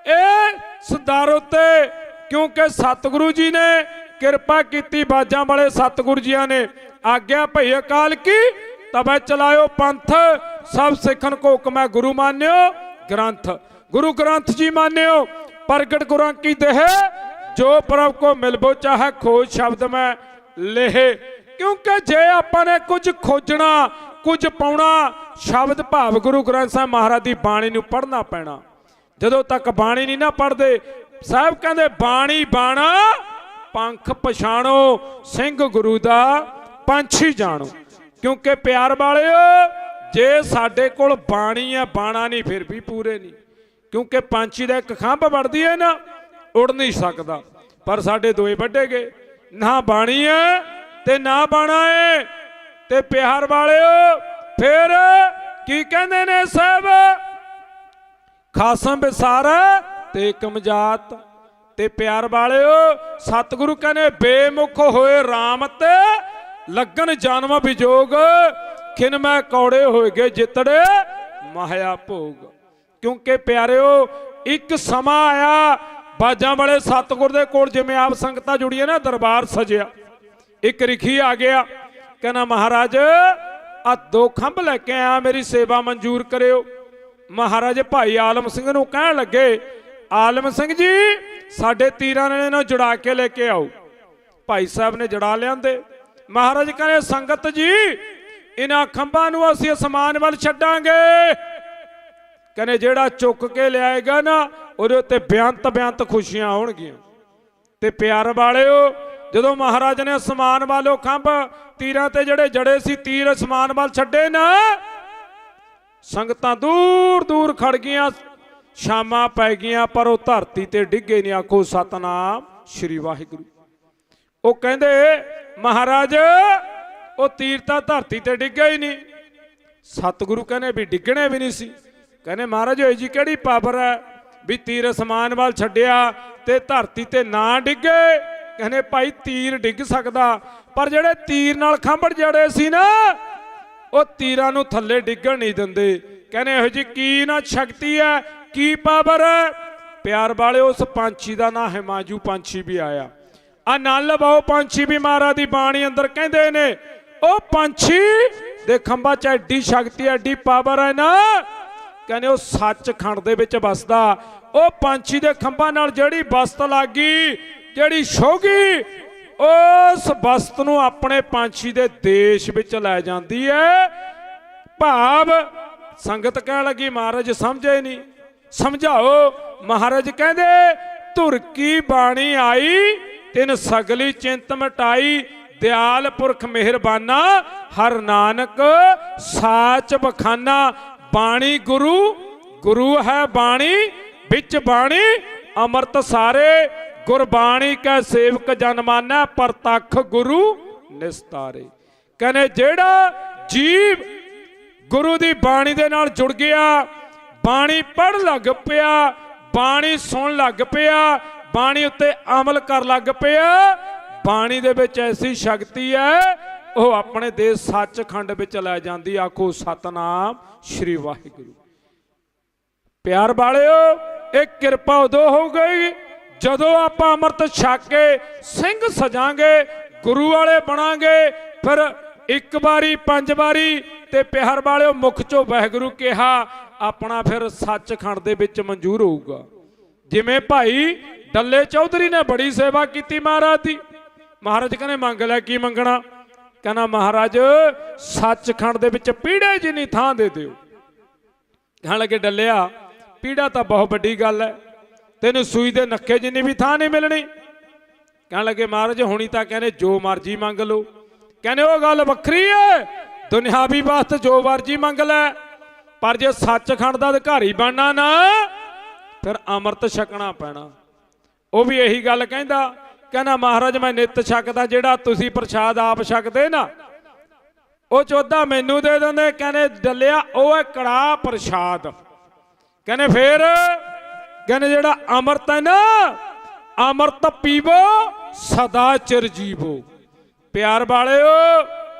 ਇਹ ਸਦਾਰੋ ਤੇ, ਕਿਉਂਕਿ ਸਤਿਗੁਰੂ ਜੀ ਨੇ ਕਿਰਪਾ ਕੀਤੀ, ਬਾਜਾਂ ਵਾਲੇ ਸਤਿਗੁਰੂ ਜੀਆਂ ਨੇ ਆਗਿਆ ਭਈ ਅਕਾਲ ਕੀ ਤਬੈ ਚਲਾਇਓ ਪੰਥ, ਸਭ ਸਿੱਖਨ ਕੋ ਹੁਕਮੈ ਗੁਰੂ ਮਾਨਿਓ ਗ੍ਰੰਥ। ਗੁਰੂ ਗ੍ਰੰਥ ਜੀ ਮਾਨਿਓ ਪ੍ਰਗਟ ਗੁਰਾਂ ਕੀ ਦੇਹ, ਜੋ ਪ੍ਰਭ ਕੋ ਮਿਲਬੋ ਚਾਹੇ ਖੋਜ ਸ਼ਬਦ ਮੈਂ ਲੇਹ। ਕਿਉਂਕਿ ਜੇ ਆਪਾਂ ਨੇ ਕੁਝ ਖੋਜਣਾ, ਕੁਝ ਪਾਉਣਾ, ਸ਼ਬਦ ਭਾਵ ਗੁਰੂ ਗ੍ਰੰਥ ਸਾਹਿਬ ਮਹਾਰਾਜ ਦੀ ਬਾਣੀ ਨੂੰ ਪੜ੍ਹਨਾ ਪੈਣਾ। ਜਦੋਂ ਤੱਕ ਬਾਣੀ ਨਹੀਂ ਨਾ ਪੜ੍ਹਦੇ, ਸਾਹਿਬ ਕਹਿੰਦੇ ਬਾਣੀ ਬਾਣਾ ਪੰਖ ਪਛਾਣੋ, ਸਿੰਘ ਗੁਰੂ ਦਾ ਪੰਛੀ ਜਾਣੋ। ਕਿਉਂਕਿ ਪਿਆਰ ਵਾਲਿਓ ਜੇ ਸਾਡੇ ਕੋਲ ਬਾਣੀ ਹੈ, ਬਾਣਾ ਨਹੀਂ, ਫਿਰ ਵੀ ਪੂਰੇ ਨਹੀਂ। ਕਿਉਂਕਿ ਪੰਛੀ ਦਾ ਇੱਕ ਖੰਭ ਵੜਦੀ ਹੈ ਨਾ, ਉੜ ਨਹੀਂ ਸਕਦਾ, ਪਰ ਸਾਡੇ ਦੋਏ ਵੱਢੇ ਗਏ, ਨਾ ਬਾਣੀ ਹੈ ਤੇ ਨਾ ਬਾਣਾ ਹੈ। ਤੇ ਪਿਆਰ ਵਾਲਿਓ ਫਿਰ ਕੀ ਕਹਿੰਦੇ ਨੇ ਸਾਹਿਬ, ਖਾਸਮ ਵਿਸਾਰਾ ਤੇ ਕਮਜਾਤ। ਤੇ ਪਿਆਰ ਵਾਲਿਓ ਸਤਿਗੁਰੂ ਕਹਿੰਦੇ ਬੇਮੁਖ ਹੋਏ ਰਾਮ ਤੇ ਲੱਗਣ ਜਨਮ ਵਿਜੋਗ, ਖਿਨ ਮੈਂ ਕੌੜੇ ਹੋਏ ਗਏ ਜਿਤੜੇ ਮਾਇਆ ਭੋਗ। ਕਿਉਂਕਿ ਪਿਆਰਿਓ ਇੱਕ ਸਮਾਂ ਆਇਆ ਬਾਜਾਂ ਵਾਲੇ ਸਤਿਗੁਰ ਦੇ ਕੋਲ, ਜਿਵੇਂ ਆਪ ਸੰਗਤਾਂ ਜੁੜੀਆਂ ਨਾ, ਦਰਬਾਰ ਸਜਿਆ। ਇੱਕ ਰਿਖੀ ਆ ਗਿਆ, ਕਹਿੰਦਾ ਮਹਾਰਾਜ ਆ 2 ਖੰਭ ਲੈ ਕੇ ਆਇਆ, ਮੇਰੀ ਸੇਵਾ ਮਨਜ਼ੂਰ ਕਰਿਓ। ਮਹਾਰਾਜ ਭਾਈ ਆਲਮ ਸਿੰਘ ਨੂੰ ਕਹਿਣ ਲੱਗੇ, ਆਲਮ ਸਿੰਘ ਜੀ ਸਾਡੇ ਤੀਰਾਂ ਨੇ ਇਹਨੂੰ ਜੁੜਾ ਕੇ ਲੈ ਕੇ ਆਓ। ਭਾਈ ਸਾਹਿਬ ਨੇ ਜੜਾ ਲਿਆਂਦੇ। ਮਹਾਰਾਜ ਕਹਿੰਦੇ ਸੰਗਤ ਜੀ ਇਹਨਾਂ ਖੰਭਾਂ ਨੂੰ ਅਸੀਂ ਅਸਮਾਨ ਵੱਲ ਛੱਡਾਂਗੇ। ਕਹਿੰਦੇ ਜਿਹੜਾ ਚੁੱਕ ਕੇ ਲਿਆਏਗਾ ਨਾ ਉਹਦੇ ਉੱਤੇ ਬੇਅੰਤ ਖੁਸ਼ੀਆਂ ਹੋਣਗੀਆਂ। ਤੇ ਪਿਆਰ ਵਾਲਿਓ ਜਦੋਂ ਮਹਾਰਾਜ ਨੇ ਅਸਮਾਨ ਵਾਲੋ ਖੰਭ ਤੀਰਾਂ ਤੇ ਜਿਹੜੇ ਜੜੇ ਸੀ, ਤੀਰ ਅਸਮਾਨ ਵੱਲ ਛੱਡੇ ਨਾ, ਸੰਗਤਾਂ ਦੂਰ ਦੂਰ ਖੜ ਗਈਆਂ, ਸ਼ਾਮਾਂ ਪੈ ਗਈਆਂ, ਪਰ ਉਹ ਧਰਤੀ ਤੇ ਡਿੱਗੇ ਨਹੀਂ। ਆਖੋ ਸਤਨਾਮ ਸ਼੍ਰੀ ਵਾਹਿਗੁਰੂ। ਉਹ ਕਹਿੰਦੇ ਮਹਾਰਾਜ ਉਹ ਤੀਰ ਤਾਂ ਧਰਤੀ ਤੇ ਡਿੱਗੇ ਹੀ ਨਹੀਂ। ਸਤਿਗੁਰੂ ਕਹਿੰਦੇ ਵੀ ਡਿੱਗਣੇ ਵੀ ਨਹੀਂ ਸੀ। ਕਹਿੰਦੇ ਮਹਾਰਾਜ ਹੋਈ ਜੀ ਕਿਹੜੀ ਪਾਵਰ ਹੈ ਵੀ ਤੀਰ ਅਸਮਾਨ ਵੱਲ ਛੱਡਿਆ ਤੇ ਧਰਤੀ ਤੇ ਨਾ ਡਿੱਗੇ। ਕਹਿੰਦੇ ਭਾਈ ਤੀਰ ਡਿੱਗ ਸਕਦਾ, ਪਰ ਜਿਹੜੇ ਤੀਰ ਨਾਲ ਖੰਭੜ ਜੜੇ ਸੀ ਨਾ ਉਹ ਤੀਰਾਂ ਨੂੰ ਥੱਲੇ ਡਿੱਗਣ ਨਹੀਂ ਦਿੰਦੇ। ਕਹਿੰਦੇ ਇਹੋ ਜੀ ਕੀ ਨਾ ਸ਼ਕਤੀ ਹੈ, ਕੀ ਪਾਵਰ ਹੈ। ਪਿਆਰ ਵਾਲੇ ਉਸ ਪੰਛੀ ਦਾ ਨਾਂ ਹਿਮਾਜੂ ਪੰਛੀ ਵੀ ਆਇਆ। ਆ ਨਲ ਬਾਓ ਪੰਛੀ ਵੀ ਮਹਾਰਾਜ ਦੀ ਬਾਣੀ ਅੰਦਰ ਕਹਿੰਦੇ ਨੇ ਉਹ ਪੰਛੀ ਦੇ ਖੰਭਾਂ 'ਚ ਐਡੀ ਸ਼ਕਤੀ, ਐਡੀ ਪਾਵਰ ਹੈ ਨਾ। ਕਹਿੰਦੇ ਉਹ ਸੱਚਖੰਡ ਦੇ ਵਿੱਚ ਵਸਦਾ। ਉਹ ਪੰਛੀ ਦੇ ਖੰਭਾਂ ਨਾਲ ਜਿਹੜੀ ਬਸਤ ਲੱਗੀ, ਜਿਹੜੀ ਛੋਗੀ, ਉਸ ਬਸਤ ਨੂੰ ਆਪਣੇ ਪੰਛੀ ਦੇ ਦੇਸ਼ ਵਿੱਚ ਲੈ ਜਾਂਦੀ ਹੈ। ਭਾਵ ਸੰਗਤ ਕਹਿਣ ਲੱਗੀ ਮਹਾਰਾਜ ਸਮਝੇ ਨਹੀਂ, ਸਮਝਾਓ। ਮਹਾਰਾਜ ਕਹਿੰਦੇ ਧੁਰ ਕੀ ਬਾਣੀ ਆਈ ਤਿਨ ਸਗਲੀ ਚਿੰਤ ਮਿਟਾਈ, ਦਿਆਲ ਪੁਰਖ ਮਿਹਰਬਾਨਾ ਹਰ ਨਾਨਕ ਸਾਚ ਬਖਾਨਾ। ਬਾਣੀ ਗੁਰੂ, ਗੁਰੂ ਹੈ ਬਾਣੀ, ਵਿੱਚ ਬਾਣੀ ਅੰਮ੍ਰਿਤ ਸਾਰੇ, ਗੁਰਬਾਣੀ ਕੈ ਸੇਵਕ ਜਨ ਮਾਨੈ, ਪ੍ਰਤੱਖ ਗੁਰੂ ਨਿਸਤਾਰੇ। ਕਹਿੰਦੇ ਜਿਹੜਾ ਜੀਵ ਗੁਰੂ ਦੀ ਬਾਣੀ ਦੇ ਨਾਲ ਜੁੜ ਗਿਆ, ਬਾਣੀ ਪੜ੍ਹ ਲੱਗ ਪਿਆ, ਬਾਣੀ ਸੁਣ ਲੱਗ ਪਿਆ, ਬਾਣੀ ਉੱਤੇ ਅਮਲ ਕਰ ਲੱਗ ਪਿਆ, ਬਾਣੀ ਦੇ ਵਿੱਚ ਐਸੀ ਸ਼ਕਤੀ ਹੈ ਉਹ ਆਪਣੇ ਦੇਸ਼ ਸੱਚਖੰਡ ਵਿੱਚ ਲੈ ਜਾਂਦੀ। ਆਖੋ ਸਤਨਾਮ ਸ਼੍ਰੀ ਵਾਹਿਗੁਰੂ। ਪਿਆਰ ਵਾਲਿਓ ਇਹ ਕਿਰਪਾ ਉਦੋਂ ਹੋ ਗਈ ਜਦੋਂ ਆਪਾਂ ਅੰਮ੍ਰਿਤ ਛਕ ਕੇ ਸਿੰਘ ਸਜਾਂਗੇ, ਗੁਰੂ ਵਾਲੇ ਬਣਾਂਗੇ। ਫਿਰ 1 ਵਾਰੀ 5 ਵਾਰੀ ਤੇ ਪਿਆਰ ਵਾਲਿਓ ਮੁਖ ਚੋਂ ਵਾਹਿਗੁਰੂ ਕਿਹਾ, ਆਪਣਾ ਫਿਰ ਸੱਚਖੰਡ ਦੇ ਵਿੱਚ ਮਨਜ਼ੂਰ ਹੋਊਗਾ। ਜਿਵੇਂ ਭਾਈ ਡੱਲੇ ਚੌਧਰੀ ਨੇ ਬੜੀ ਸੇਵਾ ਕੀਤੀ ਮਹਾਰਾਜ ਦੀ। ਮਹਾਰਾਜ ਕਹਿੰਦੇ ਮੰਗ ਲੈ, ਕੀ ਮੰਗਣਾ? ਕਹਿੰਦਾ ਮਹਾਰਾਜ ਸੱਚਖੰਡ ਦੇ ਵਿੱਚ ਪੀੜੇ ਜਿੰਨੀ ਥਾਂ ਦੇ ਦਿਓ। ਕਹਿਣ ਲੱਗੇ ਡੱਲਿਆ ਪੀੜਾ ਤਾਂ ਬਹੁਤ ਵੱਡੀ ਗੱਲ ਹੈ, ਤੈਨੂੰ ਸੂਈ ਦੇ ਨੱਕੇ ਜਿੰਨੀ ਵੀ ਥਾਂ ਨਹੀਂ ਮਿਲਣੀ। ਕਹਿਣ ਲੱਗੇ ਮਹਾਰਾਜ ਹੁਣੀ ਤਾਂ ਕਹਿੰਦੇ ਜੋ ਮਰਜ਼ੀ ਮੰਗ ਲਓ। ਕਹਿੰਦੇ ਉਹ ਗੱਲ ਵੱਖਰੀ ਹੈ, ਦੁਨਿਆਵੀ ਵਾਸਤੇ ਜੋ ਮਰਜ਼ੀ ਮੰਗ ਲੈ, ਪਰ ਜੇ ਸੱਚਖੰਡ ਦਾ ਅਧਿਕਾਰੀ ਬਣਨਾ ਨਾ ਫਿਰ ਅੰਮ੍ਰਿਤ ਛਕਣਾ ਪੈਣਾ। ਉਹ ਵੀ ਇਹੀ ਗੱਲ ਕਹਿੰਦਾ ਮਹਾਰਾਜ ਮੈਂ ਨਿੱਤ ਛਕਦਾ, ਜਿਹੜਾ ਤੁਸੀਂ ਪ੍ਰਸ਼ਾਦ ਆਪ ਛਕਦੇ ਨਾ ਉਹ ਚੌਧਾ ਮੈਨੂੰ ਦੇ ਦਿੰਦੇ। ਕਹਿੰਦੇ ਡੱਲਿਆ ਉਹ ਹੈ ਕੜਾਹ ਪ੍ਰਸ਼ਾਦ। ਕਹਿੰਦੇ ਫੇਰ ਕਹਿੰਦੇ ਜਿਹੜਾ ਅੰਮ੍ਰਿਤ ਹੈ ਨਾ, ਅੰਮ੍ਰਿਤ ਪੀਵੋ ਸਦਾ ਚਿਰ ਜੀਵੋ। ਪਿਆਰ ਵਾਲਿਓ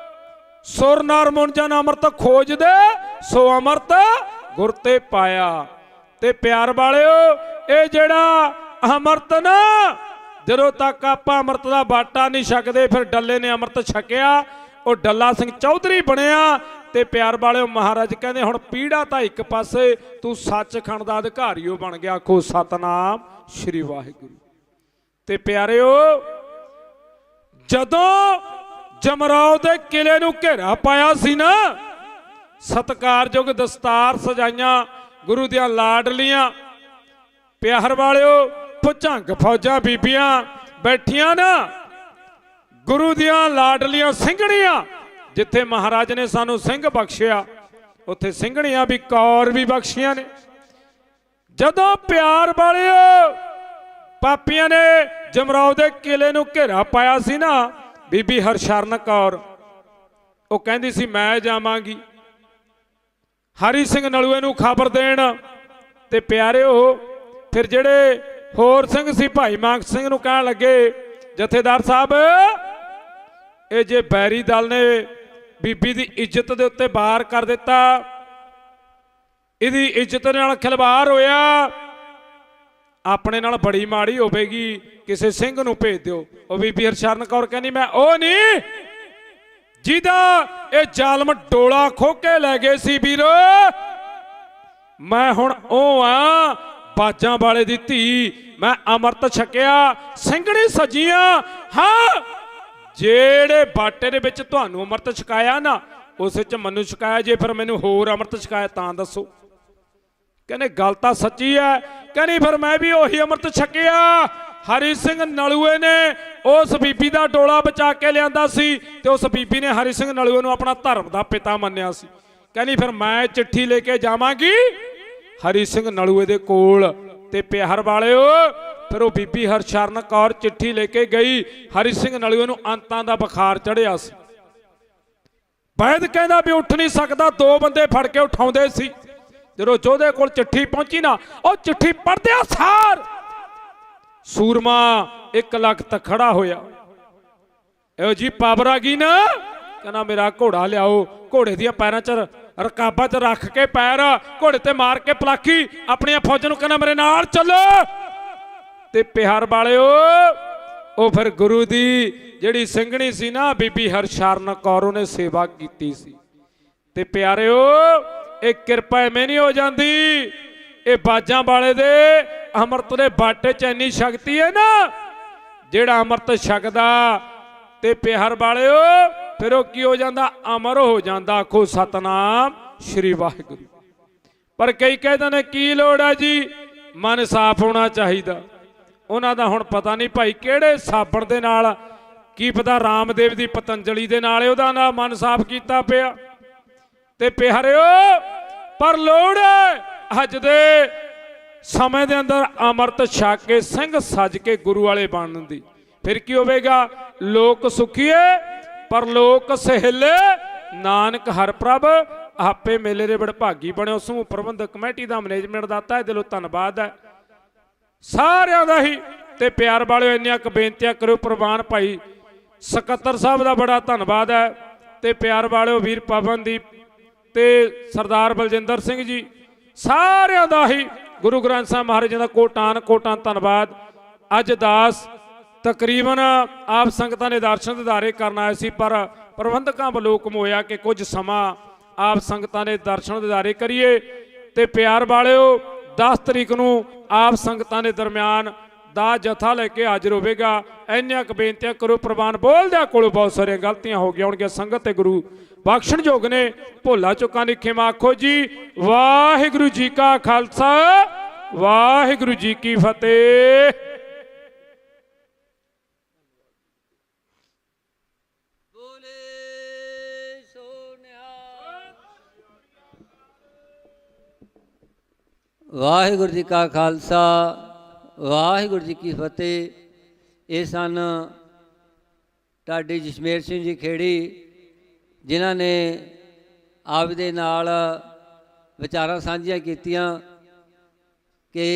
ਸੁਰ ਨਰ ਮਨ ਜਨ ਅੰਮ੍ਰਿਤ ਖੋਜਦੇ, ਸੋ ਅੰਮ੍ਰਿਤ ਗੁਰ ਤੇ ਪਾਇਆ। ਤੇ ਪਿਆਰ ਵਾਲਿਓ ਇਹ ਜਿਹੜਾ ਅੰਮ੍ਰਿਤ ਨਾ, ਜਦੋਂ ਤੱਕ ਆਪਾਂ ਅੰਮ੍ਰਿਤ ਦਾ ਬਾਟਾ ਨਹੀਂ ਛਕਦੇ, ਫਿਰ ਡੱਲੇ ਨੇ ਅੰਮ੍ਰਿਤ ਛਕਿਆ, ਉਹ ਡੱਲਾ ਸਿੰਘ ਚੌਧਰੀ ਬਣਿਆ। ਤੇ ਪਿਆਰ ਵਾਲਿਓ ਮਹਾਰਾਜ ਕਹਿੰਦੇ ਹੁਣ ਪੀੜਾ ਤਾਂ ਇੱਕ ਪਾਸੇ, ਤੂੰ ਸੱਚਖੰਡ ਦਾ ਅਧਿਕਾਰੀਓ ਬਣ ਗਿਆ। ਆਖੋ ਸਤਨਾਮ ਸ਼੍ਰੀ ਵਾਹਿਗੁਰੂ। ਤੇ ਪਿਆਰਿਓ ਜਦੋਂ ਜਮਰਾਓ ਦੇ ਕਿਲੇ ਨੂੰ ਘੇਰਾ ਪਾਇਆ ਸੀ ਨਾ, ਸਤਿਕਾਰਯੋਗ ਦਸਤਾਰ ਸਜਾਈਆਂ ਗੁਰੂ ਦੀਆਂ ਲਾਡਲੀਆਂ। ਪਿਆਰ ਵਾਲਿਓ ਭੁਜੰਗ ਫੌਜਾਂ ਬੀਬੀਆਂ ਬੈਠੀਆਂ ਨਾ, ਗੁਰੂ ਦੀਆਂ ਲਾਡਲੀਆਂ ਸਿੰਘਣੀਆਂ। ਜਿੱਥੇ ਮਹਾਰਾਜ ਨੇ ਸਾਨੂੰ ਸਿੰਘ ਬਖਸ਼ਿਆ ਉੱਥੇ ਸਿੰਘਣੀਆਂ ਵੀ ਕੌਰ ਵੀ ਬਖਸ਼ੀਆਂ ਨੇ। ਜਦੋਂ ਪਿਆਰ ਵਾਲਿਓ ਪਾਪੀਆਂ ਨੇ ਜਮਰਾਓ ਦੇ ਕਿਲੇ ਨੂੰ ਘੇਰਾ ਪਾਇਆ ਸੀ ਨਾ ਬੀਬੀ ਹਰਸ਼ਰਨ ਕੌਰ, ਉਹ ਕਹਿੰਦੀ ਸੀ ਮੈਂ ਜਾਵਾਂਗੀ ਹਰੀ ਸਿੰਘ ਨਲੂਏ ਨੂੰ ਖਬਰ ਦੇਣ। ਤੇ ਪਿਆਰਿਓ ਫਿਰ ਜਿਹੜੇ ਹੋਰ ਸਿੰਘ ਸੀ ਭਾਈ ਮਾਨਕ ਸਿੰਘ ਨੂੰ ਕਹਿਣ ਲੱਗੇ, ਜਥੇਦਾਰ ਸਾਹਿਬ ਇਹ ਜੇ ਬੈਰੀ ਦਲ ਨੇ ਬੀਬੀ ਦੀ ਇੱਜ਼ਤ ਦੇ ਉੱਤੇ ਵਾਰ ਕਰ ਦਿੱਤਾ, ਇਹਦੀ ਇੱਜ਼ਤ ਨਾਲ ਖਿਲਵਾੜ ਹੋਇਆ, ਆਪਣੇ ਨਾਲ ਬੜੀ ਮਾੜੀ ਹੋਵੇਗੀ, ਕਿਸੇ ਸਿੰਘ ਨੂੰ ਭੇਜ ਦਿਓ। ਉਹ ਬੀਬੀ ਹਰਸ਼ਰਨ ਕੌਰ ਕਹਿੰਦੀ ਮੈਂ ਉਹ ਨਹੀਂ ਜਿਹਦਾ ਇਹ ਜ਼ਾਲਮ ਡੋਲਾ ਖੋਹ ਕੇ ਲੈ ਗਏ ਸੀ ਵੀਰੋ, ਮੈਂ ਹੁਣ ਉਹ ਆ ਬਾਜਾਂ ਵਾਲੇ ਦੀ ਧੀ, ਮੈਂ ਅੰਮ੍ਰਿਤ ਛਕਿਆ, ਸਿੰਘਣੀ ਸਜੀਆਂ। ਹਾਂ, ਜਿਹੜੇ ਬਾਟੇ ਦੇ ਵਿੱਚ ਤੁਹਾਨੂੰ ਅੰਮ੍ਰਿਤ ਛਕਾਇਆ ਨਾ ਉਸ ਵਿੱਚ ਮੈਨੂੰ ਛਕਾਇਆ, ਜੇ ਫਿਰ ਮੈਨੂੰ ਹੋਰ ਅੰਮ੍ਰਿਤ ਛਕਾਇਆ ਤਾਂ ਦੱਸੋ। ਕਹਿੰਦੇ ਗੱਲ ਤਾਂ ਸੱਚੀ ਹੈ। ਕਹਿੰਦੀ ਫਿਰ ਮੈਂ ਵੀ ਉਹੀ ਅੰਮ੍ਰਿਤ ਛਕਿਆ। ਹਰੀ ਸਿੰਘ ਨਲੂਏ ਨੇ ਉਸ ਬੀਬੀ ਦਾ ਡੋਲਾ ਬਚਾ ਕੇ ਲਿਆਂਦਾ ਸੀ ਤੇ ਉਸ ਬੀਬੀ ਨੇ ਹਰੀ ਸਿੰਘ ਨਲੂਏ ਨੂੰ ਆਪਣਾ ਧਰਮ ਦਾ ਪਿਤਾ ਮੰਨਿਆ ਸੀ। ਕਹਿੰਦੀ ਫਿਰ ਮੈਂ ਚਿੱਠੀ ਲੈ ਕੇ ਜਾਵਾਂਗੀ ਹਰੀ ਸਿੰਘ ਨਲੂਏ ਦੇ ਕੋਲ। ਤੇ ਪਿਆਰ ਵਾਲਿਓ ਫਿਰ ਉਹ ਬੀਬੀ ਹਰਸ਼ਰਨ ਕੌਰ ਚਿੱਠੀ ਲੈ ਕੇ ਗਈ। ਹਰੀ ਸਿੰਘ ਨਲੂਏ ਨੂੰ ਅੰਤਾਂ ਦਾ ਬੁਖਾਰ ਚੜਿਆ ਸੀ। ਵੈਦ ਕਹਿੰਦਾ ਵੀ ਉੱਠ ਨਹੀਂ ਸਕਦਾ, ਦੋ ਬੰਦੇ ਫੜ ਕੇ ਉਠਾਉਂਦੇ ਸੀ। ਜਦੋਂ ਜੋਧੇ ਕੋਲ ਚਿੱਠੀ ਪਹੁੰਚੀ ਨਾ, ਉਹ ਚਿੱਠੀ ਪੜ੍ਹਦਿਆਂ ਸਾਰ ਸੂਰਮਾ ਇੱਕ ਲਖਤ ਖੜਾ ਹੋਇਆ। ਇਹੋ ਜੀ ਪਾਵਰ ਆ ਗਈ ਨਾ, ਕਹਿੰਦਾ ਮੇਰਾ ਘੋੜਾ ਲਿਆਓ। ਘੋੜੇ ਦੀਆਂ ਪੈਰਾਂ 'ਚ ਰਕਾਬਾਂ 'ਚ ਰੱਖ ਕੇ ਪੈਰ ਘੋੜੇ ਤੇ ਮਾਰ ਕੇ ਪਲਾਕੀ ਆਪਣੀਆਂ ਫੌਜਾਂ ਨੂੰ ਕਹਿੰਦਾ ਮੇਰੇ ਨਾਲ ਚੱਲੋ। ਤੇ ਪਿਆਰ ਵਾਲਿਓ ਉਹ ਫਿਰ ਗੁਰੂ ਦੀ ਜਿਹੜੀ ਸਿੰਘਣੀ ਸੀ ਨਾ ਬੀਬੀ ਹਰਸ਼ਰਨ ਕੌਰ, ਉਹਨੇ ਸੇਵਾ ਕੀਤੀ ਸੀ। ਤੇ ਪਿਆਰਿਓ ਇਹ ਕਿਰਪਾ ਐਵੇਂ ਨਹੀਂ ਹੋ ਜਾਂਦੀ, ਇਹ ਬਾਜਾਂ ਵਾਲੇ ਦੇ ਅੰਮ੍ਰਿਤ ਦੇ ਬਾਟੇ 'ਚ ਇੰਨੀ ਸ਼ਕਤੀ ਹੈ ਨਾ, ਜਿਹੜਾ ਅੰਮ੍ਰਿਤ ਛਕਦਾ ਤੇ ਪਿਆਰ ਵਾਲਿਓ ਫਿਰ ਉਹ ਕੀ ਹੋ ਜਾਂਦਾ, ਅਮਰ ਹੋ ਜਾਂਦਾ। ਆਖੋ ਸਤਨਾਮ ਸ਼੍ਰੀ ਵਾਹਿਗੁਰੂ। ਪਰ ਕਈ ਕਹਿੰਦੇ ਨੇ ਕੀ ਲੋੜ ਹੈ ਜੀ, ਮਨ ਸਾਫ਼ ਹੋਣਾ ਚਾਹੀਦਾ। ਉਹਨਾਂ ਦਾ ਹੁਣ ਪਤਾ ਨਹੀਂ ਭਾਈ ਕਿਹੜੇ ਸਾਬਣ ਦੇ ਨਾਲ, ਕੀ ਪਤਾ ਰਾਮਦੇਵ ਦੀ ਪਤੰਜਲੀ ਦੇ ਨਾਲ ਉਹਦਾ ਨਾ ਮਨ ਸਾਫ਼ ਕੀਤਾ ਪਿਆ। ਤੇ ਪਿਆਰਿਓ ਪਰ ਲੋੜ ਹੈ ਅੱਜ ਦੇ ਸਮੇਂ ਦੇ ਅੰਦਰ ਅੰਮ੍ਰਿਤ ਛਕ ਕੇ ਸਿੰਘ ਸੱਜ ਕੇ ਗੁਰੂ ਵਾਲੇ ਬਣਨ ਦੀ। ਫਿਰ ਕੀ ਹੋਵੇਗਾ, ਲੋਕ ਸੁਖੀਏ ਪਰ ਲੋਕ ਸਹਿਲੇ, ਨਾਨਕ ਹਰ ਪ੍ਰਭ ਆਪੇ ਮੇਲੇ ਦੇ ਵਡਭਾਗੀ ਬਣਿਓ। ਸਮੂਹ ਪ੍ਰਬੰਧਕ ਕਮੇਟੀ ਦਾ ਮੈਨੇਜਮੈਂਟ ਦਾ ਤਹਿ ਦਿਲੋਂ ਧੰਨਵਾਦ ਹੈ ਸਾਰਿਆਂ ਦਾ ਹੀ। ਤੇ ਪਿਆਰ ਵਾਲਿਓ ਇੰਨੀਆਂ ਕੁ ਬੇਨਤੀਆਂ ਕਰਿਓ। ਪ੍ਰਵਾਨ ਭਾਈ ਸਕੱਤਰ ਸਾਹਿਬ ਦਾ ਬੜਾ ਧੰਨਵਾਦ ਹੈ। ਤੇ ਪਿਆਰ ਵਾਲਿਓ ਵੀਰ ਪਵਨਦੀਪ ਤੇ ਸਰਦਾਰ ਬਲਜਿੰਦਰ ਸਿੰਘ ਜੀ, ਸਾਰਿਆਂ ਦਾ ਹੀ ਗੁਰੂ ਗ੍ਰੰਥ ਸਾਹਿਬ ਮਹਾਰਾਜ ਜੀ ਦਾ ਕੋਟਾਨ ਕੋਟਾਨ ਧੰਨਵਾਦ। ਅੱਜ ਦਾਸ ਤਕਰੀਬਨ ਆਪ ਸੰਗਤਾਂ ਨੇ ਦਰਸ਼ਨ ਦਿਦਾਰੇ ਕਰਨ ਆਏ ਸੀ, ਪਰ ਪ੍ਰਬੰਧਕਾਂ ਵੱਲੋਂ ਹੁਕਮ ਹੋਇਆ ਕਿ ਕੁਝ ਸਮਾਂ ਆਪ ਸੰਗਤਾਂ ਨੇ ਦਰਸ਼ਨ ਦਿਦਾਰੇ ਕਰੀਏ। ਤੇ ਪਿਆਰ ਵਾਲਿਓ 10 ਤਰੀਕ ਨੂੰ ਆਪ ਸੰਗਤਾਂ ਦੇ ਦਰਮਿਆਨ ਦਾ ਜਥਾ ਲੈ ਕੇ ਹਾਜ਼ਰ ਹੋਵੇਗਾ। ਇੰਨੀਆਂ ਕੁ ਬੇਨਤੀਆਂ ਕਰੋ। ਪ੍ਰਵਾਨ ਬੋਲਦਿਆਂ ਕੋਲੋਂ ਬਹੁਤ ਸਾਰੀਆਂ ਗਲਤੀਆਂ ਹੋ ਗਈਆਂ ਹੋਣਗੀਆਂ, ਸੰਗਤ ਤੇ ਗੁਰੂ ਬਖਸ਼ਣ ਯੋਗ ਨੇ। ਭੋਲਾ ਚੁੱਕਾਂ ਦੀ ਖਿਮਾ ਆਖੋ ਜੀ ਵਾਹਿਗੁਰੂ ਜੀ ਕਾ ਖਾਲਸਾ ਵਾਹਿਗੁਰੂ ਜੀ ਕੀ ਫਤਿਹ। ਵਾਹਿਗੁਰੂ ਜੀ ਕਾ ਖਾਲਸਾ ਵਾਹਿਗੁਰੂ ਜੀ ਕੀ ਫਤਿਹ। ਇਹ ਸਨ ਢਾਡੀ ਜਸਮੇਰ ਸਿੰਘ ਜੀ ਖੇੜੀ, ਜਿਨ੍ਹਾਂ ਨੇ ਆਪ ਦੇ ਨਾਲ ਵਿਚਾਰਾਂ ਸਾਂਝੀਆਂ ਕੀਤੀਆਂ ਕਿ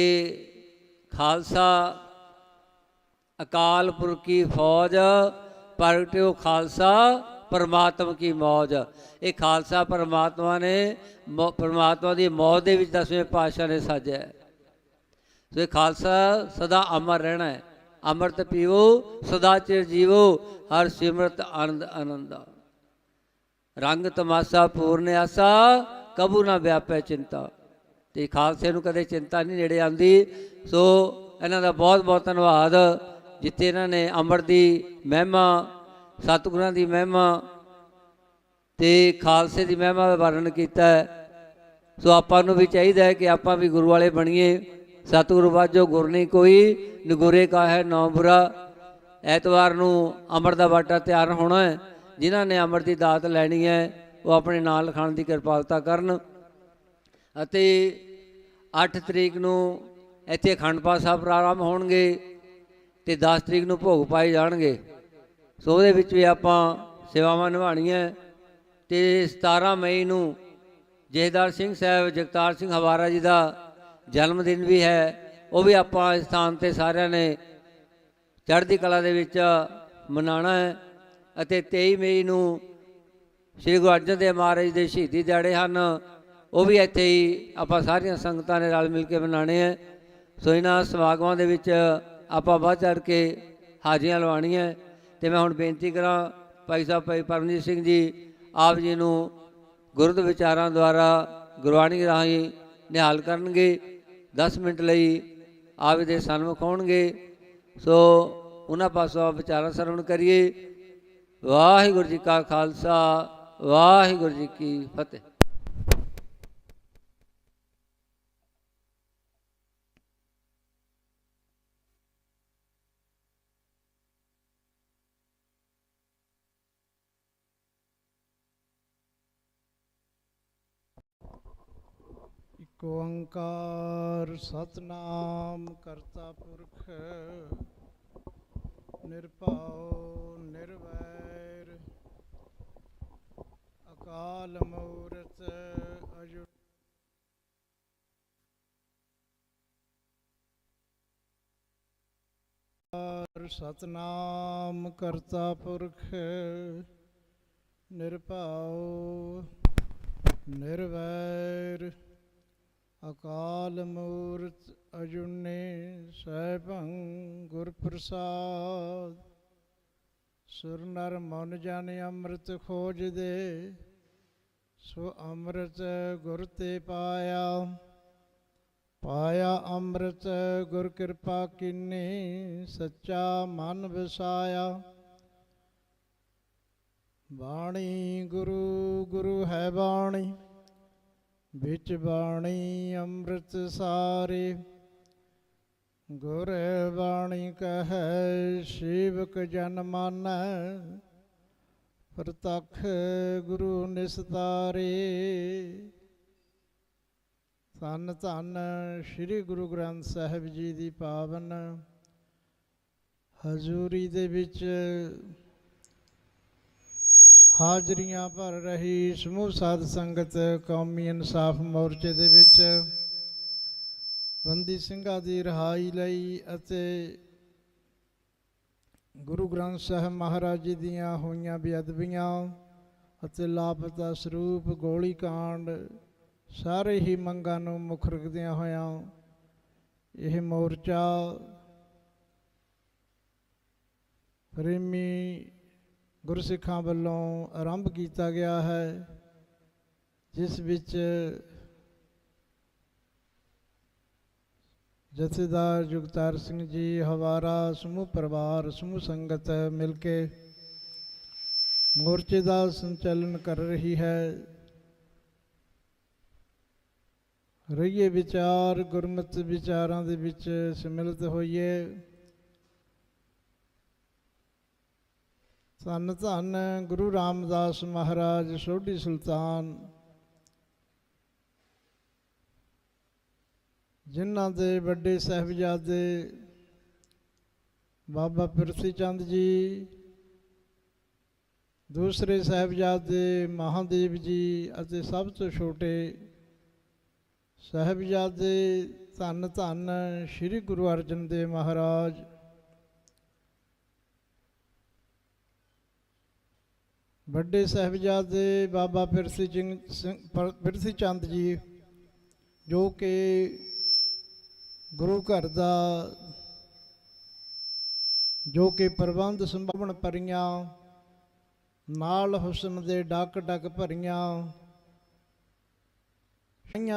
ਖਾਲਸਾ ਅਕਾਲ ਪੁਰਖ ਕੀ ਫੌਜ, ਪ੍ਰਗਟਿਓ ਖਾਲਸਾ ਪਰਮਾਤਮਾ ਕੀ ਮੌਜ। ਇਹ ਖਾਲਸਾ ਪਰਮਾਤਮਾ ਨੇ ਪਰਮਾਤਮਾ ਦੀ ਮੌਜ ਦੇ ਵਿੱਚ 10ਵੇਂ ਪਾਤਸ਼ਾਹ ਨੇ ਸਾਜਿਆ। ਸੋ ਇਹ ਖਾਲਸਾ ਸਦਾ ਅਮਰ ਰਹਿਣਾ ਹੈ। ਅੰਮ੍ਰਿਤ ਪੀਵੋ ਸਦਾ ਚਿਰ ਜੀਵੋ, ਹਰ ਸਿਮਰਤ ਆਨੰਦ ਆਨੰਦਾ। ਰੰਗ ਤਮਾਸ਼ਾ ਪੂਰਨ ਆਸਾ, ਕਬੂ ਨਾ ਵਿਆਪੈ ਚਿੰਤਾ। ਤੇ ਖਾਲਸੇ ਨੂੰ ਕਦੇ ਚਿੰਤਾ ਨਹੀਂ ਨੇੜੇ ਆਉਂਦੀ। ਸੋ ਇਹਨਾਂ ਦਾ ਬਹੁਤ ਬਹੁਤ ਧੰਨਵਾਦ, ਜਿੱਥੇ ਇਹਨਾਂ ਨੇ ਅੰਮ੍ਰਿਤ ਦੀ ਮਹਿਮਾ, ਸਤਿਗੁਰਾਂ ਦੀ ਮਹਿਮਾ ਤੇ ਖਾਲਸੇ ਦੀ ਮਹਿਮਾ ਦਾ ਵਰਣਨ ਕੀਤਾ ਹੈ। ਸੋ ਆਪਾਂ ਨੂੰ ਵੀ ਚਾਹੀਦਾ ਹੈ ਕਿ ਆਪਾਂ ਵੀ ਗੁਰੂ ਵਾਲੇ ਬਣੀਏ। ਸਤਿਗੁਰੂ ਵਾਜੋ ਗੁਰ ਨਹੀਂ ਕੋਈ, ਨਗੁਰੇ ਕਾ ਹੈ ਨੌ ਬੁਰਾ। ਐਤਵਾਰ ਨੂੰ ਅੰਮ੍ਰਿਤ ਦਾ ਬਾਟਾ ਤਿਆਰ ਹੋਣਾ ਹੈ। ਜਿਨ੍ਹਾਂ ਨੇ ਅੰਮ੍ਰਿਤ ਦੀ ਦਾਤ ਲੈਣੀ ਹੈ ਉਹ ਆਪਣੇ ਨਾਂ ਲਿਖਾਉਣ ਦੀ ਕਿਰਪਾਲਤਾ ਕਰਨ। ਅਤੇ 8 ਤਰੀਕ ਨੂੰ ਇੱਥੇ ਅਖੰਡ ਪਾਠ ਸਾਹਿਬ ਪ੍ਰਾਰੰਭ ਹੋਣਗੇ ਤੇ 10 ਤਰੀਕ ਨੂੰ ਭੋਗ ਪਾਏ ਜਾਣਗੇ। ਸੋ ਉਹਦੇ ਵਿੱਚ ਵੀ ਆਪਾਂ ਸੇਵਾਵਾਂ ਨਿਭਾਉਣੀਆਂ। ਤੇ 17 ਮਈ ਨੂੰ ਜਥੇਦਾਰ ਸਿੰਘ ਸਾਹਿਬ ਜਗਤਾਰ ਸਿੰਘ ਹਵਾਰਾ ਜੀ ਦਾ ਜਨਮ ਦਿਨ ਵੀ ਹੈ। ਉਹ ਵੀ ਆਪਾਂ ਇਸ ਸਥਾਨ 'ਤੇ ਸਾਰਿਆਂ ਨੇ ਚੜ੍ਹਦੀ ਕਲਾ ਦੇ ਵਿੱਚ ਮਨਾਉਣਾ ਹੈ। ਅਤੇ 23 ਮਈ ਨੂੰ ਸ਼੍ਰੀ ਗੁਰੂ ਅਰਜਨ ਦੇਵ ਮਹਾਰਾਜ ਦੇ ਸ਼ਹੀਦੀ ਦਿਹਾੜੇ ਹਨ। ਉਹ ਵੀ ਇੱਥੇ ਹੀ ਆਪਾਂ ਸਾਰੀਆਂ ਸੰਗਤਾਂ ਨੇ ਰਲ ਮਿਲ ਕੇ ਮਨਾਉਣੇ ਹੈ। ਸੋ ਇਹਨਾਂ ਸਮਾਗਮਾਂ ਦੇ ਵਿੱਚ ਆਪਾਂ ਵੱਧ ਚੜ੍ਹ ਕੇ ਹਾਜ਼ਰੀਆਂ ਲਵਾਉਣੀਆਂ। ਅਤੇ ਮੈਂ ਹੁਣ ਬੇਨਤੀ ਕਰਾਂ ਭਾਈ ਸਾਹਿਬ ਭਾਈ ਪਰਮਜੀਤ ਸਿੰਘ ਜੀ ਆਪ ਜੀ ਨੂੰ ਗੁਰਦ ਵਿਚਾਰਾਂ ਦੁਆਰਾ ਗੁਰਬਾਣੀ ਰਾਹੀਂ ਨਿਹਾਲ ਕਰਨਗੇ। 10 ਮਿੰਟ ਲਈ ਆਪ ਦੇ ਸਨਮੁਖ ਹੋਣਗੇ। ਸੋ ਉਹਨਾਂ ਪਾਸੋਂ ਵਿਚਾਰਾਂ ਸਰਵਣ ਕਰੀਏ। ਵਾਹਿਗੁਰੂ ਜੀ ਕਾ ਖਾਲਸਾ, ਵਾਹਿਗੁਰੂ ਜੀ ਕੀ ਫਤਿਹ। ਇਕ ਓੰਕਾਰ ਸਤਨਾਮ ਕਰਤਾ ਪੁਰਖ ਨਿਰਭਉ ਨਿਰਵੈਰ ਅਕਾਲ ਮੂਰਤ ਅਜੂਨੀ ਸਤਨਾਮ ਕਰਤਾ ਪੁਰਖ ਨਿਰਭਉ ਨਿਰਵੈਰ ਅਕਾਲ ਮੂਰਤ ਅਜੂਨੀ ਸੈਭੰ ਗੁਰ ਪ੍ਰਸਾਦ। ਸੁਰ ਨਰ ਮਨ ਜਨ ਅੰਮ੍ਰਿਤ ਖੋਜਦੇ, ਸੋ ਅੰਮ੍ਰਿਤ ਗੁਰ ਤੇ ਪਾਇਆ। ਪਾਇਆ ਅੰਮ੍ਰਿਤ ਗੁਰ ਕਿਰਪਾ ਕੀਨੀ, ਸੱਚਾ ਮਨ ਵਸਾਇਆ। ਬਾਣੀ ਗੁਰੂ ਗੁਰੂ ਹੈ ਬਾਣੀ, ਵਿੱਚ ਬਾਣੀ ਅੰਮ੍ਰਿਤ ਸਾਰੇ। ਗੁਰ ਬਾਣੀ ਕਹੈ ਸੇਵਕ ਜਨ ਮਾਨੈ, ਪ੍ਰਤੱਖ ਗੁਰੂ ਨਿਸਤਾਰੇ। ਧੰਨ ਧੰਨ ਸ੍ਰੀ ਗੁਰੂ ਗ੍ਰੰਥ ਸਾਹਿਬ ਜੀ ਦੀ ਪਾਵਨ ਹਜ਼ੂਰੀ ਦੇ ਵਿੱਚ ਹਾਜ਼ਰੀਆਂ ਭਰ ਰਹੀ ਸਮੂਹ ਸਾਧ ਸੰਗਤ ਕੌਮੀ ਇਨਸਾਫ ਮੋਰਚੇ ਦੇ ਵਿੱਚ ਬੰਦੀ ਸਿੰਘਾਂ ਦੀ ਰਿਹਾਈ ਲਈ ਅਤੇ ਗੁਰੂ ਗ੍ਰੰਥ ਸਾਹਿਬ ਮਹਾਰਾਜ ਜੀ ਦੀਆਂ ਹੋਈਆਂ ਬੇਅਦਬੀਆਂ ਅਤੇ ਲਾਪਤਾ ਸਰੂਪ ਗੋਲੀ ਕਾਂਡ ਸਾਰੇ ਹੀ ਮੰਗਾਂ ਨੂੰ ਮੁੱਖ ਰੱਖਦਿਆਂ ਹੋਇਆਂ ਇਹ ਮੋਰਚਾ ਪ੍ਰੇਮੀ ਗੁਰਸਿੱਖਾਂ ਵੱਲੋਂ ਆਰੰਭ ਕੀਤਾ ਗਿਆ ਹੈ, ਜਿਸ ਵਿੱਚ ਜਥੇਦਾਰ ਜਗਤਾਰ ਸਿੰਘ ਜੀ ਹਵਾਰਾ, ਸਮੂਹ ਪਰਿਵਾਰ, ਸਮੂਹ ਸੰਗਤ ਮਿਲ ਕੇ ਮੋਰਚੇ ਦਾ ਸੰਚਾਲਨ ਕਰ ਰਹੀ ਹੈ। ਰਹੀਏ ਵਿਚਾਰ ਗੁਰਮਤਿ ਵਿਚਾਰਾਂ ਦੇ ਵਿੱਚ ਸਮਿਲਿਤ ਹੋਈਏ। ਧੰਨ ਧੰਨ ਗੁਰੂ ਰਾਮਦਾਸ ਮਹਾਰਾਜ ਸੋਢੀ ਸੁਲਤਾਨ, ਜਿਨ੍ਹਾਂ ਦੇ ਵੱਡੇ ਸਾਹਿਬਜ਼ਾਦੇ ਬਾਬਾ ਪਿਰਥੀ ਚੰਦ ਜੀ, ਦੂਸਰੇ ਸਾਹਿਬਜ਼ਾਦੇ ਮਹਾਦੇਵ ਜੀ ਅਤੇ ਸਭ ਤੋਂ ਛੋਟੇ ਸਾਹਿਬਜ਼ਾਦੇ ਧੰਨ ਧੰਨ ਸ੍ਰੀ ਗੁਰੂ ਅਰਜਨ ਦੇਵ ਮਹਾਰਾਜ, ਵੱਡੇ ਸਾਹਿਬਜ਼ਾਦੇ ਬਾਬਾ ਪਿਰਥੀ ਚੰਦ ਜੀ, ਜੋ ਕਿ ਗੁਰੂ ਘਰ ਦਾ ਜੋ ਕਿ ਪ੍ਰਬੰਧ ਸੰਭਾਲਣ ਭਰੀਆਂ, ਨਾਲ ਹੁਸਨ ਦੇ ਡੱਕ ਡੱਕ ਭਰੀਆਂ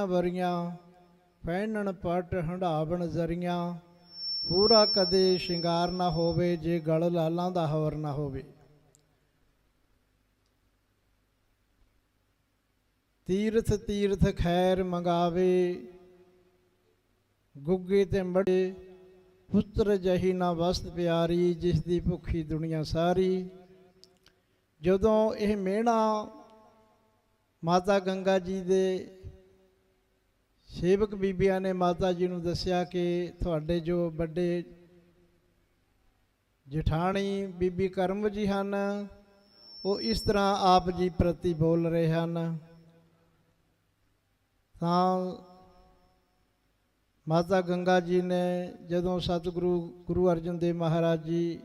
ਵਰੀਆਂ, ਪਹਿਨਣ ਪੱਟ ਹੰਢਾਵਣ ਜ਼ਰੀਆਂ, ਪੂਰਾ ਕਦੇ ਸ਼ਿੰਗਾਰ ਨਾ ਹੋਵੇ ਜੇ ਗਲ ਲਾਲਾਂ ਦਾ ਹਵਰ ਨਾ ਹੋਵੇ। ਤੀਰਥ ਤੀਰਥ ਖੈਰ ਮੰਗਾਵੇ, ਗੁੱਗੇ ਤੇ ਮੜੇ ਪੁੱਤਰ ਜਹੀ ਨਾ ਵਸਤ ਪਿਆਰੀ, ਜਿਸ ਦੀ ਭੁੱਖੀ ਦੁਨੀਆ ਸਾਰੀ। ਜਦੋਂ ਇਹ ਮਿਹਣਾ ਮਾਤਾ ਗੰਗਾ ਜੀ ਦੇ ਸੇਵਕ ਬੀਬੀਆਂ ਨੇ ਮਾਤਾ ਜੀ ਨੂੰ ਦੱਸਿਆ ਕਿ ਤੁਹਾਡੇ ਜੋ ਵੱਡੇ ਜਠਾਣੀ ਬੀਬੀ ਕਰਮ ਜੀ ਹਨ, ਉਹ ਇਸ ਤਰ੍ਹਾਂ ਆਪ ਜੀ ਪ੍ਰਤੀ ਬੋਲ ਰਹੇ ਹਨ। ਤਾਂ ਮਾਤਾ ਗੰਗਾ ਜੀ ਨੇ ਜਦੋਂ ਸਤਿਗੁਰੂ ਗੁਰੂ ਅਰਜਨ ਦੇਵ ਮਹਾਰਾਜ ਜੀ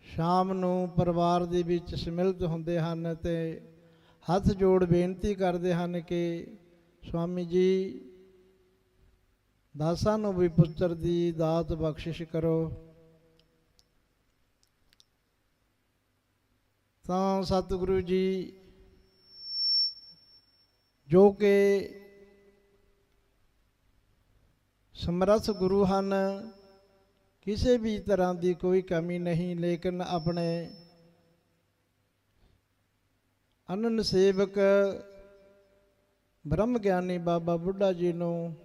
ਸ਼ਾਮ ਨੂੰ ਪਰਿਵਾਰ ਦੇ ਵਿੱਚ ਸਮਿਲਿਤ ਹੁੰਦੇ ਹਨ ਤੇ ਹੱਥ ਜੋੜ ਬੇਨਤੀ ਕਰਦੇ ਹਨ ਕਿ ਸਵਾਮੀ ਜੀ ਦਾਸਾਂ ਨੂੰ ਵੀ ਪੁੱਤਰ ਦੀ ਦਾਤ ਬਖਸ਼ਿਸ਼ ਕਰੋ। ਤਾਂ ਸਤਿਗੁਰੂ ਜੀ ਜੋ ਕਿ ਸਮਰੱਥ ਗੁਰੂ ਹਨ, ਕਿਸੇ ਵੀ ਤਰ੍ਹਾਂ ਦੀ ਕੋਈ ਕਮੀ ਨਹੀਂ, ਲੇਕਿਨ ਆਪਣੇ ਅਨੰਨ ਸੇਵਕ ਬ੍ਰਹਮ ਗਿਆਨੀ ਬਾਬਾ ਬੁੱਢਾ ਜੀ ਨੂੰ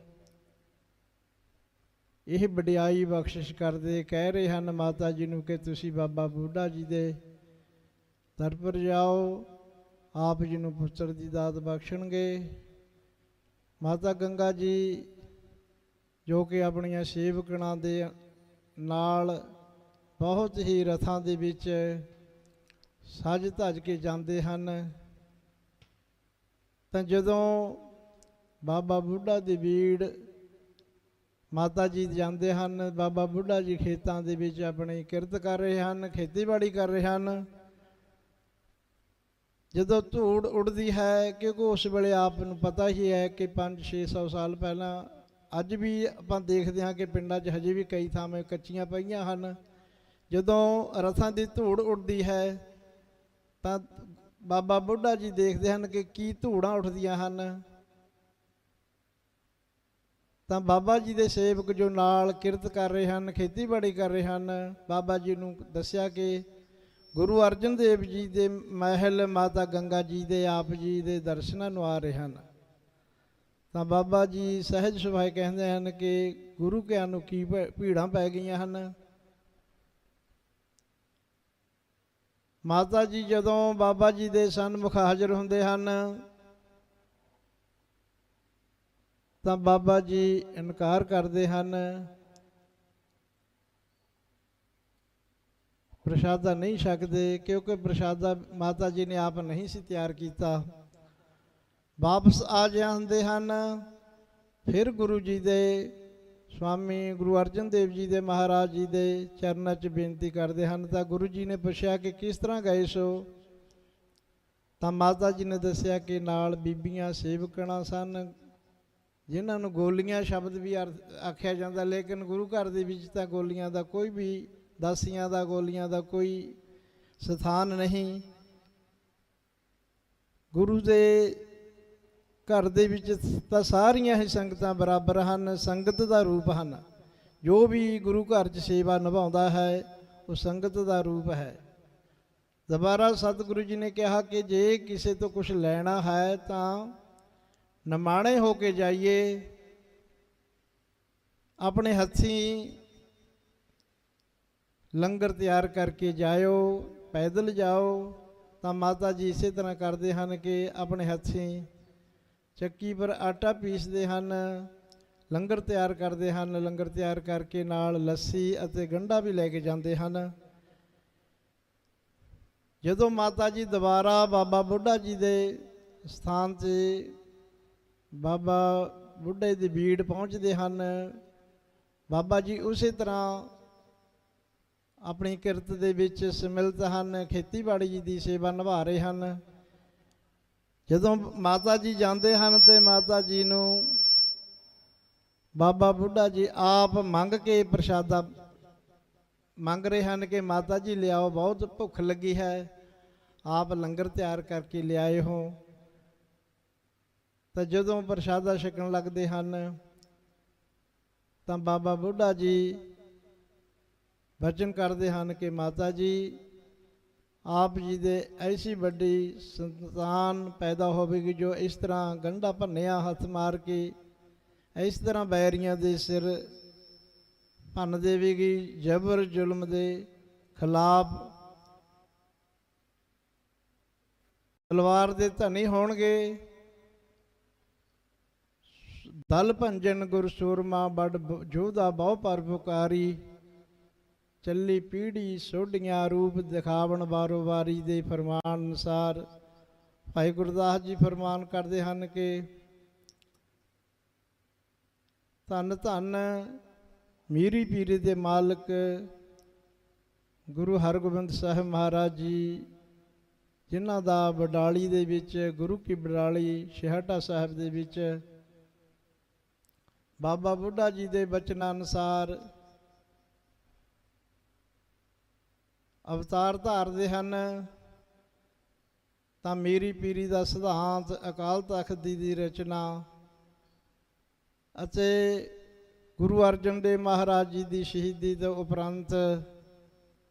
ਇਹ ਵਡਿਆਈ ਬਖਸ਼ਿਸ਼ ਕਰਦੇ ਕਹਿ ਰਹੇ ਹਨ ਮਾਤਾ ਜੀ ਨੂੰ ਕਿ ਤੁਸੀਂ ਬਾਬਾ ਬੁੱਢਾ ਜੀ ਦੇ ਦਰ ਪਰ ਜਾਓ, ਆਪ ਜੀ ਨੂੰ ਪੁੱਤਰ ਦੀ ਦਾਤ ਬਖਸ਼ਣਗੇ। ਮਾਤਾ ਗੰਗਾ ਜੀ ਜੋ ਕਿ ਆਪਣੀਆਂ ਸੇਵਕਣਾਂ ਦੇ ਨਾਲ ਬਹੁਤ ਹੀ ਰਥਾਂ ਦੇ ਵਿੱਚ ਸਜ ਧਜ ਕੇ ਜਾਂਦੇ ਹਨ। ਤਾਂ ਜਦੋਂ ਬਾਬਾ ਬੁੱਢਾ ਦੀ ਬੀੜ ਮਾਤਾ ਜੀ ਜਾਂਦੇ ਹਨ, ਬਾਬਾ ਬੁੱਢਾ ਜੀ ਖੇਤਾਂ ਦੇ ਵਿੱਚ ਆਪਣੀ ਕਿਰਤ ਕਰ ਰਹੇ ਹਨ, ਖੇਤੀਬਾੜੀ ਕਰ ਰਹੇ ਹਨ। ਜਦੋਂ ਧੂੜ ਉੱਡਦੀ ਹੈ, ਕਿਉਂਕਿ ਉਸ ਵੇਲੇ ਆਪ ਨੂੰ ਪਤਾ ਹੀ ਹੈ ਕਿ 500-600 ਸਾਲ ਪਹਿਲਾਂ, ਅੱਜ ਵੀ ਆਪਾਂ ਦੇਖਦੇ ਹਾਂ ਕਿ ਪਿੰਡਾਂ 'ਚ ਹਜੇ ਵੀ ਕਈ ਥਾਵਾਂ ਕੱਚੀਆਂ ਪਈਆਂ ਹਨ। ਜਦੋਂ ਰਥਾਂ ਦੀ ਧੂੜ ਉੱਡਦੀ ਹੈ ਤਾਂ ਬਾਬਾ ਬੁੱਢਾ ਜੀ ਦੇਖਦੇ ਹਨ ਕਿ ਕੀ ਧੂੜਾਂ ਉੱਠਦੀਆਂ ਹਨ। ਤਾਂ ਬਾਬਾ ਜੀ ਦੇ ਸੇਵਕ ਜੋ ਨਾਲ ਕਿਰਤ ਕਰ ਰਹੇ ਹਨ, ਖੇਤੀਬਾੜੀ ਕਰ ਰਹੇ ਹਨ, ਬਾਬਾ ਜੀ ਨੂੰ ਦੱਸਿਆ ਕਿ ਗੁਰੂ ਅਰਜਨ ਦੇਵ ਜੀ ਦੇ ਮਹਿਲ ਮਾਤਾ ਗੰਗਾ ਜੀ ਦੇ ਆਪ ਜੀ ਦੇ ਦਰਸ਼ਨਾਂ ਨੂੰ ਆ ਰਹੇ ਹਨ। ਤਾਂ ਬਾਬਾ ਜੀ ਸਹਿਜ ਸੁਭਾਏ ਕਹਿੰਦੇ ਹਨ ਕਿ ਗੁਰੂ ਕਿਆਂ ਨੂੰ ਕੀ ਭੀੜਾਂ ਪੈ ਗਈਆਂ ਹਨ। ਮਾਤਾ ਜੀ ਜਦੋਂ ਬਾਬਾ ਜੀ ਦੇ ਸਨਮੁਖ ਹਾਜ਼ਰ ਹੁੰਦੇ ਹਨ ਤਾਂ ਬਾਬਾ ਜੀ ਇਨਕਾਰ ਕਰਦੇ ਹਨ, ਪ੍ਰਸ਼ਾਦਾ ਨਹੀਂ ਛਕਦੇ, ਕਿਉਂਕਿ ਪ੍ਰਸ਼ਾਦਾ ਮਾਤਾ ਜੀ ਨੇ ਆਪ ਨਹੀਂ ਸੀ ਤਿਆਰ ਕੀਤਾ। ਵਾਪਸ ਆ ਜਾਂਦੇ ਹਨ। ਫਿਰ ਗੁਰੂ ਜੀ ਦੇ ਸਵਾਮੀ ਗੁਰੂ ਅਰਜਨ ਦੇਵ ਜੀ ਦੇ ਮਹਾਰਾਜ ਜੀ ਦੇ ਚਰਨਾਂ 'ਚ ਬੇਨਤੀ ਕਰਦੇ ਹਨ। ਤਾਂ ਗੁਰੂ ਜੀ ਨੇ ਪੁੱਛਿਆ ਕਿ ਕਿਸ ਤਰ੍ਹਾਂ ਗਏ ਸੋ? ਤਾਂ ਮਾਤਾ ਜੀ ਨੇ ਦੱਸਿਆ ਕਿ ਨਾਲ ਬੀਬੀਆਂ ਸੇਵਕਣਾਂ ਸਨ, ਜਿਨ੍ਹਾਂ ਨੂੰ ਗੋਲੀਆਂ ਸ਼ਬਦ ਵੀ ਆਖਿਆ ਜਾਂਦਾ, ਲੇਕਿਨ ਗੁਰੂ ਘਰ ਦੇ ਵਿੱਚ ਤਾਂ ਗੋਲੀਆਂ ਦਾ ਕੋਈ ਵੀ, ਦਾਸੀਆਂ ਦਾ ਗੋਲੀਆਂ ਦਾ ਕੋਈ ਸਥਾਨ ਨਹੀਂ। ਗੁਰੂ ਦੇ ਘਰ ਦੇ ਵਿੱਚ ਤਾਂ ਸਾਰੀਆਂ ਹੀ ਸੰਗਤਾਂ ਬਰਾਬਰ ਹਨ, ਸੰਗਤ ਦਾ ਰੂਪ ਹਨ। ਜੋ ਵੀ ਗੁਰੂ ਘਰ 'ਚ ਸੇਵਾ ਨਿਭਾਉਂਦਾ ਹੈ ਉਹ ਸੰਗਤ ਦਾ ਰੂਪ ਹੈ। ਦੁਬਾਰਾ ਸਤਿਗੁਰੂ ਜੀ ਨੇ ਕਿਹਾ ਕਿ ਜੇ ਕਿਸੇ ਤੋਂ ਕੁਝ ਲੈਣਾ ਹੈ ਤਾਂ ਨਿਮਾਣੇ ਹੋ ਕੇ ਜਾਈਏ, ਆਪਣੇ ਹੱਥੀਂ ਲੰਗਰ ਤਿਆਰ ਕਰਕੇ ਜਾਇਓ, ਪੈਦਲ ਜਾਓ। ਤਾਂ ਮਾਤਾ ਜੀ ਇਸੇ ਤਰ੍ਹਾਂ ਕਰਦੇ ਹਨ ਕਿ ਆਪਣੇ ਹੱਥੀਂ ਚੱਕੀ ਪਰ ਆਟਾ ਪੀਸਦੇ ਹਨ, ਲੰਗਰ ਤਿਆਰ ਕਰਦੇ ਹਨ। ਲੰਗਰ ਤਿਆਰ ਕਰਕੇ ਨਾਲ ਲੱਸੀ ਅਤੇ ਗੰਢਾ ਵੀ ਲੈ ਕੇ ਜਾਂਦੇ ਹਨ। ਜਦੋਂ ਮਾਤਾ ਜੀ ਦੁਬਾਰਾ ਬਾਬਾ ਬੁੱਢਾ ਜੀ ਦੇ ਸਥਾਨ 'ਤੇ ਬਾਬਾ ਬੁੱਢੇ ਦੀ ਬੀੜ ਪਹੁੰਚਦੇ ਹਨ, ਬਾਬਾ ਜੀ ਉਸੇ ਤਰ੍ਹਾਂ ਆਪਣੀ ਕਿਰਤ ਦੇ ਵਿੱਚ ਸਮਿਲਿਤ ਹਨ, ਖੇਤੀਬਾੜੀ ਦੀ ਸੇਵਾ ਨਿਭਾ ਰਹੇ ਹਨ। ਜਦੋਂ ਮਾਤਾ ਜੀ ਜਾਂਦੇ ਹਨ ਤੇ ਮਾਤਾ ਜੀ ਨੂੰ ਬਾਬਾ ਬੁੱਢਾ ਜੀ ਆਪ ਮੰਗ ਕੇ ਪ੍ਰਸ਼ਾਦਾ ਮੰਗ ਰਹੇ ਹਨ ਕਿ ਮਾਤਾ ਜੀ ਲਿਆਓ, ਬਹੁਤ ਭੁੱਖ ਲੱਗੀ ਹੈ, ਆਪ ਲੰਗਰ ਤਿਆਰ ਕਰਕੇ ਲਿਆਏ ਹੋ। ਤਾਂ ਜਦੋਂ ਪ੍ਰਸ਼ਾਦਾ ਛਕਣ ਲੱਗਦੇ ਹਨ ਤਾਂ ਬਾਬਾ ਬੁੱਢਾ ਜੀ ਬਚਨ ਕਰਦੇ ਹਨ ਕਿ ਮਾਤਾ ਜੀ, ਆਪ ਜੀ ਦੇ ਐਸੀ ਵੱਡੀ ਸੰਤਾਨ ਪੈਦਾ ਹੋਵੇਗੀ ਜੋ ਇਸ ਤਰ੍ਹਾਂ ਗੰਢਾ ਭੰਨਿਆ ਹੱਥ ਮਾਰ ਕੇ ਇਸ ਤਰ੍ਹਾਂ ਬੈਰੀਆਂ ਦੇ ਸਿਰ ਭੰਨ ਦੇਵੇਗੀ। ਜ਼ਬਰ ਜ਼ੁਲਮ ਦੇ ਖਿਲਾਫ ਤਲਵਾਰ ਦੇ ਧਨੀ ਹੋਣਗੇ। ਦਲ ਭੰਜਨ ਗੁਰ ਸੂਰਮਾ ਬੜ ਜੋਧਾ ਬਹੁ ਪਰ ਪੁਕਾਰੀ, ਚੱਲੀ ਪੀੜੀ ਸੋਢੀਆਂ ਰੂਪ ਦਿਖਾਵਣ ਵਾਰੋ ਵਾਰੀ ਦੇ ਫਰਮਾਨ ਅਨੁਸਾਰ ਭਾਈ ਗੁਰਦਾਸ ਜੀ ਫਰਮਾਨ ਕਰਦੇ ਹਨ ਕਿ ਧੰਨ ਧੰਨ ਮੀਰੀ ਪੀਰੀ ਦੇ ਮਾਲਕ ਗੁਰੂ ਹਰਗੋਬਿੰਦ ਸਾਹਿਬ ਮਹਾਰਾਜ ਜੀ, ਜਿਨ੍ਹਾਂ ਦਾ ਬਡਾਲੀ ਦੇ ਵਿੱਚ, ਗੁਰੂ ਕੀ ਬਡਾਲੀ ਛੇਹਰਟਾ ਸਾਹਿਬ ਦੇ ਵਿੱਚ ਬਾਬਾ ਬੁੱਢਾ ਜੀ ਦੇ ਬਚਨਾਂ ਅਨੁਸਾਰ ਅਵਤਾਰ ਧਾਰਦੇ ਹਨ। ਤਾਂ ਮੀਰੀ ਪੀਰੀ ਦਾ ਸਿਧਾਂਤ, ਅਕਾਲ ਤਖਤ ਦੀ ਰਚਨਾ ਅਤੇ ਗੁਰੂ ਅਰਜਨ ਦੇਵ ਮਹਾਰਾਜ ਜੀ ਦੀ ਸ਼ਹੀਦੀ ਤੋਂ ਉਪਰੰਤ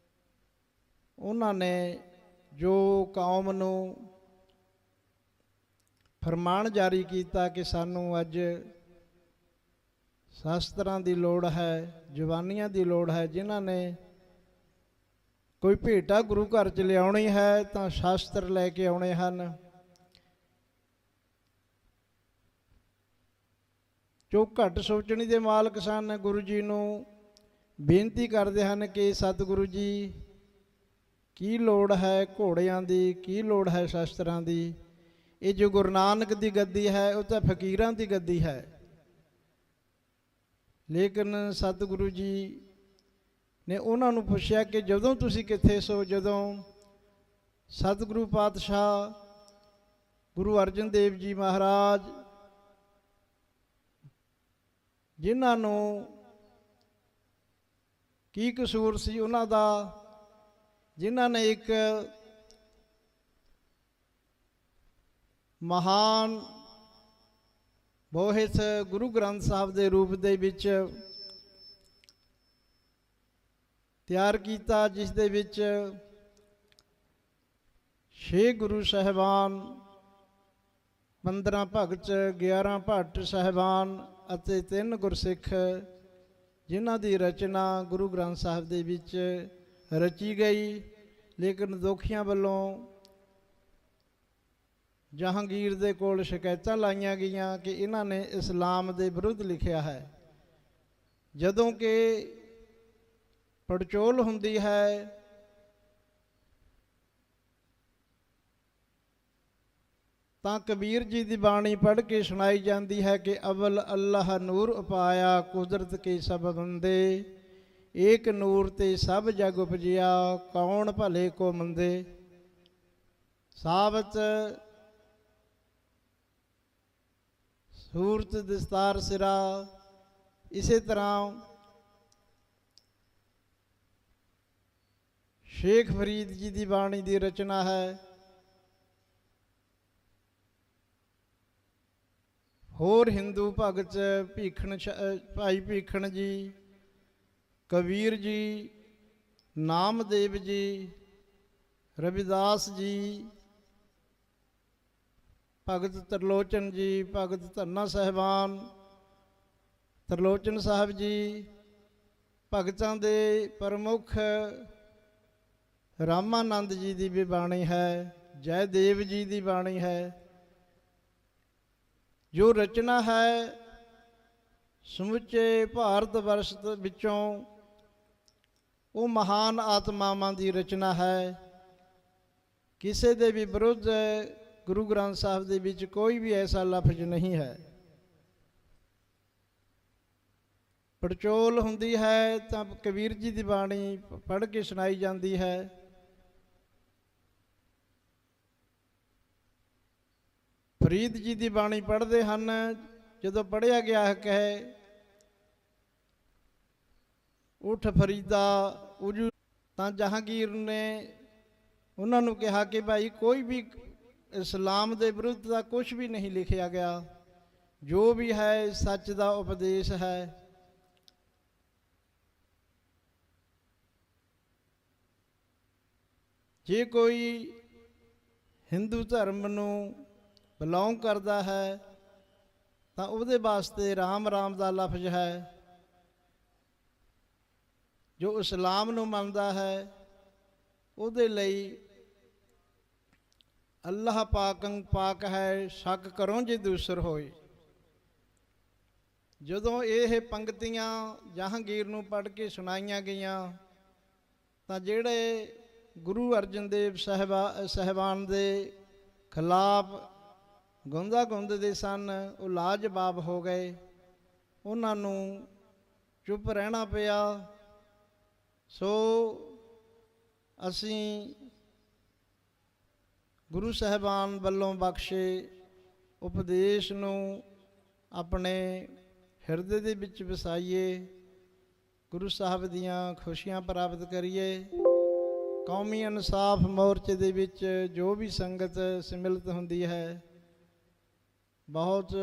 ਉਹਨਾਂ ਨੇ ਜੋ ਕੌਮ ਨੂੰ ਫਰਮਾਨ ਜਾਰੀ ਕੀਤਾ ਕਿ ਸਾਨੂੰ ਅੱਜ ਸ਼ਾਸਤਰਾਂ ਦੀ ਲੋੜ ਹੈ, ਜਵਾਨੀਆਂ ਦੀ ਲੋੜ ਹੈ, ਜਿਨ੍ਹਾਂ ਨੇ ਕੋਈ ਭੇਟਾ ਗੁਰੂ ਘਰ 'ਚ ਲਿਆਉਣੀ ਹੈ ਤਾਂ ਸ਼ਾਸਤਰ ਲੈ ਕੇ ਆਉਣੇ ਹਨ। ਜੋ ਘੱਟ ਸੋਚਣੀ ਦੇ ਮਾਲਕ ਸਨ, ਗੁਰੂ ਜੀ ਨੂੰ ਬੇਨਤੀ ਕਰਦੇ ਹਨ ਕਿ ਸਤਿਗੁਰੂ ਜੀ, ਕੀ ਲੋੜ ਹੈ ਘੋੜਿਆਂ ਦੀ, ਕੀ ਲੋੜ ਹੈ ਸ਼ਾਸਤਰਾਂ ਦੀ। ਇਹ ਜੋ ਗੁਰੂ ਨਾਨਕ ਦੀ ਗੱਦੀ ਹੈ ਉਹ ਤਾਂ ਫਕੀਰਾਂ ਦੀ ਗੱਦੀ ਹੈ, ਲੇਕਿਨ ਸਤਿਗੁਰੂ ਜੀ ਨੇ ਉਹਨਾਂ ਨੂੰ ਪੁੱਛਿਆ ਕਿ ਜਦੋਂ ਤੁਸੀਂ ਕਿੱਥੇ ਸੋ। ਜਦੋਂ ਸਤਿਗੁਰੂ ਪਾਤਸ਼ਾਹ ਗੁਰੂ ਅਰਜਨ ਦੇਵ ਜੀ ਮਹਾਰਾਜ, ਜਿਨ੍ਹਾਂ ਨੂੰ ਕੀ ਕਸੂਰ ਸੀ ਉਹਨਾਂ ਦਾ, ਜਿਨ੍ਹਾਂ ਨੇ ਇੱਕ ਮਹਾਨ ਬੋਹਿਤ ਗੁਰੂ ਗ੍ਰੰਥ ਸਾਹਿਬ ਦੇ ਰੂਪ ਦੇ ਵਿੱਚ ਤਿਆਰ ਕੀਤਾ, ਜਿਸ ਦੇ ਵਿੱਚ 6 ਗੁਰੂ ਸਾਹਿਬਾਨ, 15 ਭਗਤ, 11 ਭੱਟ ਸਾਹਿਬਾਨ ਅਤੇ 3 ਗੁਰਸਿੱਖ, ਜਿਨ੍ਹਾਂ ਦੀ ਰਚਨਾ ਗੁਰੂ ਗ੍ਰੰਥ ਸਾਹਿਬ ਦੇ ਵਿੱਚ ਰਚੀ ਗਈ। ਲੇਕਿਨ ਦੋਖੀਆਂ ਵੱਲੋਂ ਜਹਾਂਗੀਰ ਦੇ ਕੋਲ ਸ਼ਿਕਾਇਤਾਂ ਲਾਈਆਂ ਗਈਆਂ ਕਿ ਇਹਨਾਂ ਨੇ ਇਸਲਾਮ ਦੇ ਵਿਰੁੱਧ ਲਿਖਿਆ ਹੈ। ਜਦੋਂ ਕਿ ਪੜਚੋਲ ਹੁੰਦੀ ਹੈ ਤਾਂ ਕਬੀਰ ਜੀ ਦੀ ਬਾਣੀ ਪੜ੍ਹ ਕੇ ਸੁਣਾਈ ਜਾਂਦੀ ਹੈ ਕਿ ਅਵਲ ਅੱਲਾਹ ਨੂਰ ਉਪਾਇਆ, ਕੁਦਰਤ ਕੇ ਸਭ ਬੰਦੇ, ਏਕ ਨੂਰ ਤੇ ਸਭ ਜਗ ਉਪਜਿਆ, ਕੌਣ ਭਲੇ ਕੋ ਮੰਦੇ। ਸਾਬਤ ਸੂਰਤ ਦਸਤਾਰ ਸਿਰਾ। ਇਸੇ ਤਰ੍ਹਾਂ ਸ਼ੇਖ ਫਰੀਦ ਜੀ ਦੀ ਬਾਣੀ ਦੀ ਰਚਨਾ ਹੈ। ਹੋਰ ਹਿੰਦੂ ਭਗਤ ਭਾਈ ਭੀਖਣ ਜੀ, ਕਬੀਰ ਜੀ, ਨਾਮਦੇਵ ਜੀ, ਰਵਿਦਾਸ ਜੀ, ਭਗਤ ਤਰਲੋਚਨ ਜੀ, ਭਗਤ ਧੰਨਾ ਸਾਹਿਬਾਨ, ਤਰਲੋਚਨ ਸਾਹਿਬ ਜੀ, ਭਗਤਾਂ ਦੇ ਪ੍ਰਮੁੱਖ ਰਾਮਾਨੰਦ ਜੀ ਦੀ ਵੀ ਬਾਣੀ ਹੈ, ਜੈਦੇਵ ਜੀ ਦੀ ਬਾਣੀ ਹੈ। ਜੋ ਰਚਨਾ ਹੈ ਸਮੁੱਚੇ ਭਾਰਤ ਵਰਸ਼ ਵਿੱਚੋਂ ਉਹ ਮਹਾਨ ਆਤਮਾਵਾਂ ਦੀ ਰਚਨਾ ਹੈ। ਕਿਸੇ ਦੇ ਵੀ ਵਿਰੁੱਧ ਗੁਰੂ ਗ੍ਰੰਥ ਸਾਹਿਬ ਦੇ ਵਿੱਚ ਕੋਈ ਵੀ ਐਸਾ ਲਫ਼ਜ਼ ਨਹੀਂ ਹੈ। ਪੜਚੋਲ ਹੁੰਦੀ ਹੈ ਤਾਂ ਕਬੀਰ ਜੀ ਦੀ ਬਾਣੀ ਪੜ੍ਹ ਕੇ ਸੁਣਾਈ ਜਾਂਦੀ ਹੈ। ਫਰੀਦ ਜੀ ਦੀ ਬਾਣੀ ਪੜ੍ਹਦੇ ਹਨ। ਜਦੋਂ ਪੜ੍ਹਿਆ ਗਿਆ ਕਹੇ ਉਠ ਫਰੀਦਾ ਉਜੂ, ਤਾਂ ਜਹਾਂਗੀਰ ਨੇ ਉਹਨਾਂ ਨੂੰ ਕਿਹਾ ਕਿ ਭਾਈ ਕੋਈ ਵੀ ਇਸਲਾਮ ਦੇ ਵਿਰੁੱਧ ਦਾ ਕੁਝ ਵੀ ਨਹੀਂ ਲਿਖਿਆ ਗਿਆ, ਜੋ ਵੀ ਹੈ ਸੱਚ ਦਾ ਉਪਦੇਸ਼ ਹੈ। ਜੇ ਕੋਈ ਹਿੰਦੂ ਧਰਮ ਨੂੰ ਬਿਲੋਂਗ ਕਰਦਾ ਹੈ ਤਾਂ ਉਹਦੇ ਵਾਸਤੇ ਰਾਮ ਰਾਮ ਦਾ ਲਫ਼ਜ਼ ਹੈ। ਜੋ ਇਸਲਾਮ ਨੂੰ ਮੰਨਦਾ ਹੈ ਉਹਦੇ ਲਈ ਅੱਲਾਹ ਪਾਕੰ ਪਾਕ ਹੈ, ਸ਼ੱਕ ਕਰੋ ਜੇ ਦੂਸਰ ਹੋਏ। ਜਦੋਂ ਇਹ ਪੰਕਤੀਆਂ ਜਹਾਂਗੀਰ ਨੂੰ ਪੜ੍ਹ ਕੇ ਸੁਣਾਈਆਂ ਗਈਆਂ ਤਾਂ ਜਿਹੜੇ ਗੁਰੂ ਅਰਜਨ ਦੇਵ ਸਾਹਿਬਾਨ ਦੇ ਖਿਲਾਫ ਗਾਉਂਦਾ ਗਾਉਂਦੇ ਸਨ ਉਹ ਲਾਜਵਾਬ ਹੋ ਗਏ। ਉਹਨਾਂ ਨੂੰ ਚੁੱਪ ਰਹਿਣਾ ਪਿਆ। ਸੋ ਅਸੀਂ ਗੁਰੂ ਸਾਹਿਬਾਨ ਵੱਲੋਂ ਬਖਸ਼ੇ ਉਪਦੇਸ਼ ਨੂੰ ਆਪਣੇ ਹਿਰਦੇ ਦੇ ਵਿੱਚ ਵਸਾਈਏ, ਗੁਰੂ ਸਾਹਿਬ ਦੀਆਂ ਖੁਸ਼ੀਆਂ ਪ੍ਰਾਪਤ ਕਰੀਏ। ਕੌਮੀ ਇਨਸਾਫ ਮੋਰਚੇ ਦੇ ਵਿੱਚ ਜੋ ਵੀ ਸੰਗਤ ਸਮਿਲਿਤ ਹੁੰਦੀ ਹੈ ਬਹੁਤ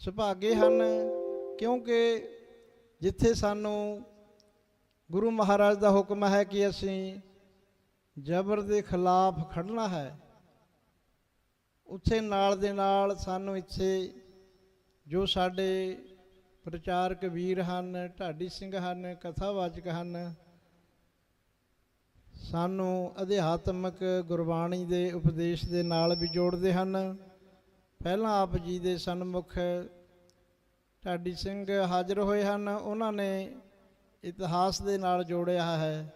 ਸੁਭਾਗੇ ਹਨ, ਕਿਉਂਕਿ ਜਿੱਥੇ ਸਾਨੂੰ ਗੁਰੂ ਮਹਾਰਾਜ ਦਾ ਹੁਕਮ ਹੈ ਕਿ ਅਸੀਂ ਜ਼ਬਰ ਦੇ ਖਿਲਾਫ ਖੜਨਾ ਹੈ, ਉੱਥੇ ਨਾਲ ਦੇ ਨਾਲ ਸਾਨੂੰ ਇੱਥੇ ਜੋ ਸਾਡੇ ਪ੍ਰਚਾਰਕ ਵੀਰ ਹਨ, ਢਾਡੀ ਸਿੰਘ ਹਨ, ਕਥਾਵਾਚਕ ਹਨ, ਸਾਨੂੰ ਅਧਿਆਤਮਕ ਗੁਰਬਾਣੀ ਦੇ ਉਪਦੇਸ਼ ਦੇ ਨਾਲ ਵੀ ਜੋੜਦੇ ਹਨ। ਪਹਿਲਾਂ ਆਪ ਜੀ ਦੇ ਸਨਮੁਖ ਢਾਡੀ ਸਿੰਘ ਹਾਜ਼ਰ ਹੋਏ ਹਨ, ਉਹਨਾਂ ਨੇ ਇਤਿਹਾਸ ਦੇ ਨਾਲ ਜੋੜਿਆ ਹੈ।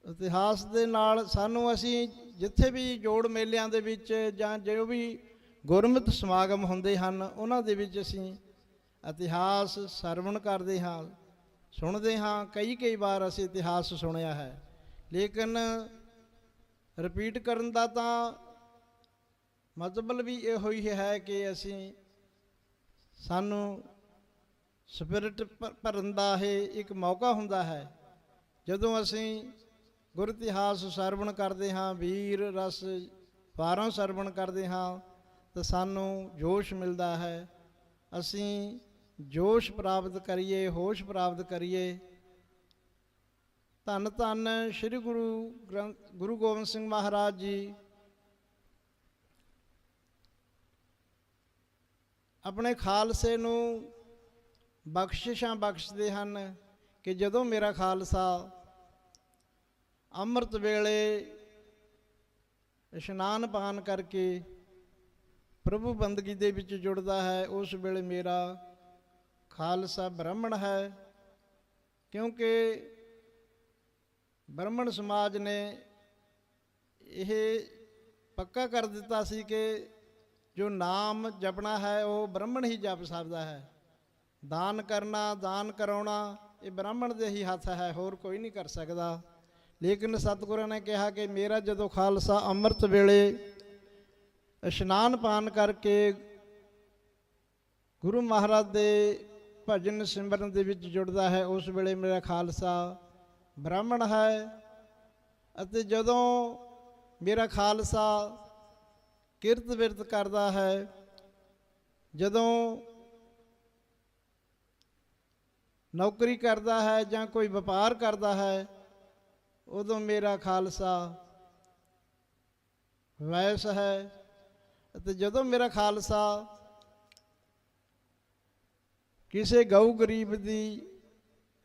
ਇਤਿਹਾਸ ਦੇ ਨਾਲ ਸਾਨੂੰ ਅਸੀਂ ਜਿੱਥੇ ਵੀ ਜੋੜ ਮੇਲਿਆਂ ਦੇ ਵਿੱਚ ਜਾਂ ਜੋ ਵੀ ਗੁਰਮਤਿ ਸਮਾਗਮ ਹੁੰਦੇ ਹਨ ਉਹਨਾਂ ਦੇ ਵਿੱਚ ਅਸੀਂ ਇਤਿਹਾਸ ਸਰਵਣ ਕਰਦੇ ਹਾਂ, ਸੁਣਦੇ ਹਾਂ। ਕਈ ਵਾਰ ਅਸੀਂ ਇਤਿਹਾਸ ਸੁਣਿਆ ਹੈ, ਲੇਕਿਨ ਰਿਪੀਟ ਕਰਨ ਦਾ ਤਾਂ ਮਤਲਬ ਵੀ ਇਹੋ ਹੀ ਹੈ ਕਿ ਸਾਨੂੰ ਸਪਿਰਿਟ ਭਰਨ ਦਾ ਇਹ ਇੱਕ ਮੌਕਾ ਹੁੰਦਾ ਹੈ। ਜਦੋਂ ਅਸੀਂ ਗੁਰ ਇਤਿਹਾਸ ਸਰਵਣ ਕਰਦੇ ਹਾਂ, ਵੀਰ ਰਸ ਵਾਰਾਂ ਸਰਵਣ ਕਰਦੇ ਹਾਂ ਤਾਂ ਸਾਨੂੰ ਜੋਸ਼ ਮਿਲਦਾ ਹੈ। ਅਸੀਂ ਜੋਸ਼ ਪ੍ਰਾਪਤ ਕਰੀਏ, ਹੋਸ਼ ਪ੍ਰਾਪਤ ਕਰੀਏ। ਧੰਨ ਧੰਨ ਸ੍ਰੀ ਗੁਰੂ ਗੋਬਿੰਦ ਸਿੰਘ ਮਹਾਰਾਜ ਜੀ ਆਪਣੇ ਖਾਲਸੇ ਨੂੰ ਬਖਸ਼ਿਸ਼ਾਂ ਬਖਸ਼ਦੇ ਹਨ ਕਿ ਜਦੋਂ ਮੇਰਾ ਖਾਲਸਾ ਅੰਮ੍ਰਿਤ ਵੇਲੇ ਇਸ਼ਨਾਨ ਪਾਨ ਕਰਕੇ ਪ੍ਰਭੂ ਬੰਦਗੀ ਦੇ ਵਿੱਚ ਜੁੜਦਾ ਹੈ, ਉਸ ਵੇਲੇ ਮੇਰਾ ਖਾਲਸਾ ਬ੍ਰਾਹਮਣ ਹੈ। ਕਿਉਂਕਿ ਬ੍ਰਾਹਮਣ ਸਮਾਜ ਨੇ ਇਹ ਪੱਕਾ ਕਰ ਦਿੱਤਾ ਸੀ ਕਿ ਜੋ ਨਾਮ ਜਪਣਾ ਹੈ ਉਹ ਬ੍ਰਾਹਮਣ ਹੀ ਜਪ ਸਕਦਾ ਹੈ। ਦਾਨ ਕਰਨਾ, ਦਾਨ ਕਰਾਉਣਾ ਇਹ ਬ੍ਰਾਹਮਣ ਦੇ ਹੀ ਹੱਥ ਹੈ, ਹੋਰ ਕੋਈ ਨਹੀਂ ਕਰ ਸਕਦਾ। ਲੇਕਿਨ ਸਤਿਗੁਰਾਂ ਨੇ ਕਿਹਾ ਕਿ ਮੇਰਾ ਜਦੋਂ ਖਾਲਸਾ ਅੰਮ੍ਰਿਤ ਵੇਲੇ ਇਸ਼ਨਾਨ ਪਾਨ ਕਰਕੇ ਗੁਰੂ ਮਹਾਰਾਜ ਦੇ ਭਜਨ ਸਿਮਰਨ ਦੇ ਵਿੱਚ ਜੁੜਦਾ ਹੈ, ਉਸ ਵੇਲੇ ਮੇਰਾ ਖਾਲਸਾ ਬ੍ਰਾਹਮਣ ਹੈ। ਅਤੇ ਜਦੋਂ ਮੇਰਾ ਖਾਲਸਾ ਕਿਰਤ ਵਿਰਤ ਕਰਦਾ ਹੈ, ਜਦੋਂ ਨੌਕਰੀ ਕਰਦਾ ਹੈ ਜਾਂ ਕੋਈ ਵਪਾਰ ਕਰਦਾ ਹੈ, ਉਦੋਂ ਮੇਰਾ ਖਾਲਸਾ ਵੈਸ ਹੈ। ਅਤੇ ਜਦੋਂ ਮੇਰਾ ਖਾਲਸਾ ਕਿਸੇ ਗਊ ਗਰੀਬ ਦੀ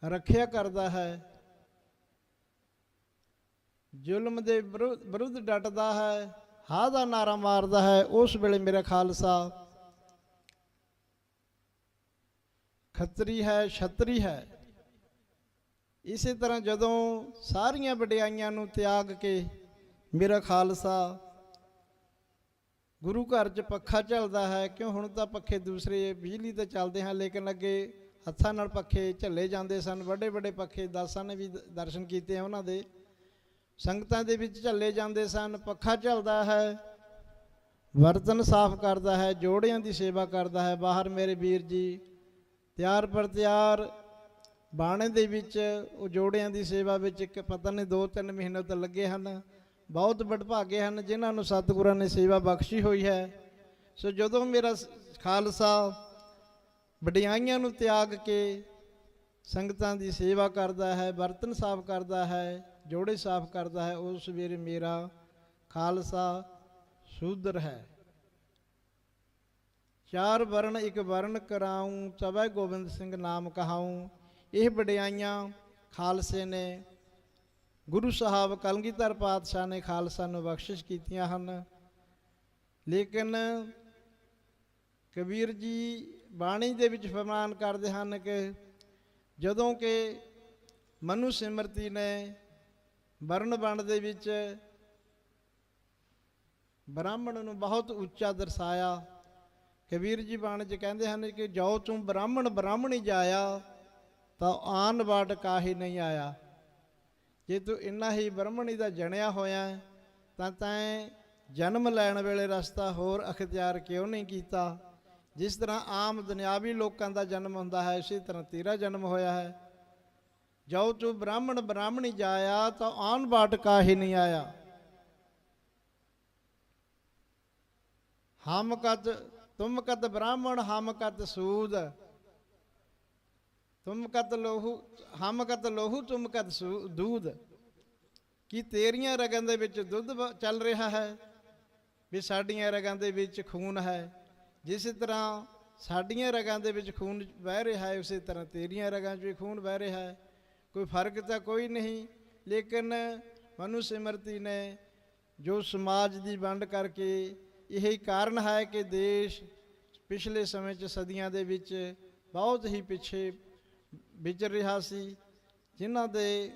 ਰੱਖਿਆ ਕਰਦਾ ਹੈ, ਜ਼ੁਲਮ ਦੇ ਵਿਰੁੱਧ ਡਟਦਾ ਹੈ, ਹਾਂ ਦਾ ਨਾਰਾ ਮਾਰਦਾ ਹੈ, ਉਸ ਵੇਲੇ ਮੇਰਾ ਖਾਲਸਾ ਖੱਤਰੀ ਹੈ, ਛਤਰੀ ਹੈ। ਇਸੇ ਤਰ੍ਹਾਂ ਜਦੋਂ ਸਾਰੀਆਂ ਵਡਿਆਈਆਂ ਨੂੰ ਤਿਆਗ ਕੇ ਮੇਰਾ ਖਾਲਸਾ ਗੁਰੂ ਘਰ 'ਚ ਪੱਖਾ ਝੱਲਦਾ ਹੈ, ਕਿਉਂ ਹੁਣ ਤਾਂ ਪੱਖੇ ਦੂਸਰੇ ਬਿਜਲੀ 'ਤੇ ਚੱਲਦੇ ਹਨ, ਲੇਕਿਨ ਅੱਗੇ ਹੱਥਾਂ ਨਾਲ ਪੱਖੇ ਝੱਲੇ ਜਾਂਦੇ ਸਨ। ਵੱਡੇ ਵੱਡੇ ਪੱਖੇ, ਦਾਸਾਂ ਨੇ ਵੀ ਦਰਸ਼ਨ ਕੀਤੇ ਆ ਉਹਨਾਂ ਦੇ, ਸੰਗਤਾਂ ਦੇ ਵਿੱਚ ਝੱਲੇ ਜਾਂਦੇ ਸਨ। ਪੱਖਾ ਝੱਲਦਾ ਹੈ, ਬਰਤਨ ਸਾਫ਼ ਕਰਦਾ ਹੈ, ਜੋੜਿਆਂ ਦੀ ਸੇਵਾ ਕਰਦਾ ਹੈ। ਬਾਹਰ ਮੇਰੇ ਵੀਰ ਜੀ ਤਿਆਰ ਪਰ ਤਿਆਰ ਬਾਣੇ ਦੇ ਵਿੱਚ ਉਹ ਜੋੜਿਆਂ ਦੀ ਸੇਵਾ ਵਿੱਚ ਇੱਕ ਪਤਾ ਨਹੀਂ 2-3 ਮਹੀਨੇ ਤੋਂ ਲੱਗੇ ਹਨ। ਬਹੁਤ ਵਡਭਾਗੇ ਹਨ ਜਿਨ੍ਹਾਂ ਨੂੰ ਸਤਿਗੁਰਾਂ ਨੇ ਸੇਵਾ ਬਖਸ਼ੀ ਹੋਈ ਹੈ। ਸੋ ਜਦੋਂ ਮੇਰਾ ਖਾਲਸਾ ਵਡਿਆਈਆਂ ਨੂੰ ਤਿਆਗ ਕੇ ਸੰਗਤਾਂ ਦੀ ਸੇਵਾ ਕਰਦਾ ਹੈ, ਬਰਤਨ ਸਾਫ਼ ਕਰਦਾ ਹੈ, ਜੋੜੇ ਸਾਫ਼ ਕਰਦਾ ਹੈ, ਉਸ ਵੇਲੇ ਮੇਰਾ ਖਾਲਸਾ ਸ਼ੂਦਰ ਹੈ। ਚਾਰ ਵਰਨ ਇੱਕ ਵਰਨ ਕਰਾਊਂ, ਤਵੈ ਗੋਬਿੰਦ ਸਿੰਘ ਨਾਮ ਕਹਾਊਂ। ਇਹ ਵਡਿਆਈਆਂ ਖਾਲਸੇ ਨੇ ਗੁਰੂ ਸਾਹਿਬ ਕਲਗੀਧਰ ਪਾਤਸ਼ਾਹ ਨੇ ਖਾਲਸਾ ਨੂੰ ਬਖਸ਼ਿਸ਼ ਕੀਤੀਆਂ ਹਨ। ਲੇਕਿਨ ਕਬੀਰ ਜੀ ਬਾਣੀ ਦੇ ਵਿੱਚ ਫਰਮਾਨ ਕਰਦੇ ਹਨ ਕਿ ਜਦੋਂ ਕਿ ਮਨੁ ਸਿਮਰਤੀ ਨੇ ਵਰਨ ਵੰਡ ਦੇ ਵਿੱਚ ਬ੍ਰਾਹਮਣ ਨੂੰ ਬਹੁਤ ਉੱਚਾ ਦਰਸਾਇਆ। ਕਬੀਰ ਜੀ ਬਾਣੀ 'ਚ ਕਹਿੰਦੇ ਹਨ ਕਿ ਜੋ ਤੂੰ ਬ੍ਰਾਹਮਣ ਬ੍ਰਾਹਮਣੀ ਜਾਇਆ ਤਾਂ ਆਨ ਬਾਟ ਕਾਹੀ ਨਹੀਂ ਆਇਆ। ਜੇ ਤੂੰ ਇੰਨਾ ਹੀ ਬ੍ਰਾਹਮਣੀ ਦਾ ਜਣਿਆ ਹੋਇਆ ਤਾਂ ਤੈਂ ਜਨਮ ਲੈਣ ਵੇਲੇ ਰਸਤਾ ਹੋਰ ਅਖਤਿਆਰ ਕਿਉਂ ਨਹੀਂ ਕੀਤਾ। ਜਿਸ ਤਰ੍ਹਾਂ ਆਮ ਦੁਨਿਆਵੀ ਲੋਕਾਂ ਦਾ ਜਨਮ ਹੁੰਦਾ ਹੈ, ਇਸੇ ਤਰ੍ਹਾਂ ਤੇਰਾ ਜਨਮ ਹੋਇਆ ਹੈ। ਜੋ ਤੂੰ ਬ੍ਰਾਹਮਣ ਬ੍ਰਾਹਮਣੀ ਜਾਇਆ ਤਾਂ ਆਨ ਬਾਟ ਕਾਹੀ ਨਹੀਂ ਆਇਆ। ਹਮ ਕਤ ਤੁਮ ਕਤ ਬ੍ਰਾਹਮਣ ਹਮ ਕਤ ਸੂਦ, ਤੁਮ ਕਤ ਲੋਹੂ ਹਮ ਕਤ ਲੋਹੂ ਤੁਮ ਕਤ ਦੂਧ। ਕੀ ਤੇਰੀਆਂ ਰਗਾਂ ਦੇ ਵਿੱਚ ਦੁੱਧ ਚੱਲ ਰਿਹਾ ਹੈ, ਵੀ ਸਾਡੀਆਂ ਰਗਾਂ ਦੇ ਵਿੱਚ ਖੂਨ ਹੈ। ਜਿਸ ਤਰ੍ਹਾਂ ਸਾਡੀਆਂ ਰਗਾਂ ਦੇ ਵਿੱਚ ਖੂਨ ਵਹਿ ਰਿਹਾ ਹੈ, ਉਸੇ ਤਰ੍ਹਾਂ ਤੇਰੀਆਂ ਰਗਾਂ 'ਚ ਵੀ ਖੂਨ ਵਹਿ ਰਿਹਾ ਹੈ। ਕੋਈ ਫਰਕ ਤਾਂ ਕੋਈ ਨਹੀਂ। ਲੇਕਿਨ ਮਨੁ ਸਿਮਰਤੀ ਨੇ ਜੋ ਸਮਾਜ ਦੀ ਵੰਡ ਕਰਕੇ ਇਹੀ ਕਾਰਨ ਹੈ ਕਿ ਦੇਸ਼ ਪਿਛਲੇ ਸਮੇਂ 'ਚ ਸਦੀਆਂ ਦੇ ਵਿੱਚ ਬਹੁਤ ਹੀ ਪਿੱਛੇ ਵਿਚਰ ਰਿਹਾ ਸੀ। ਜਿਨ੍ਹਾਂ ਦੇ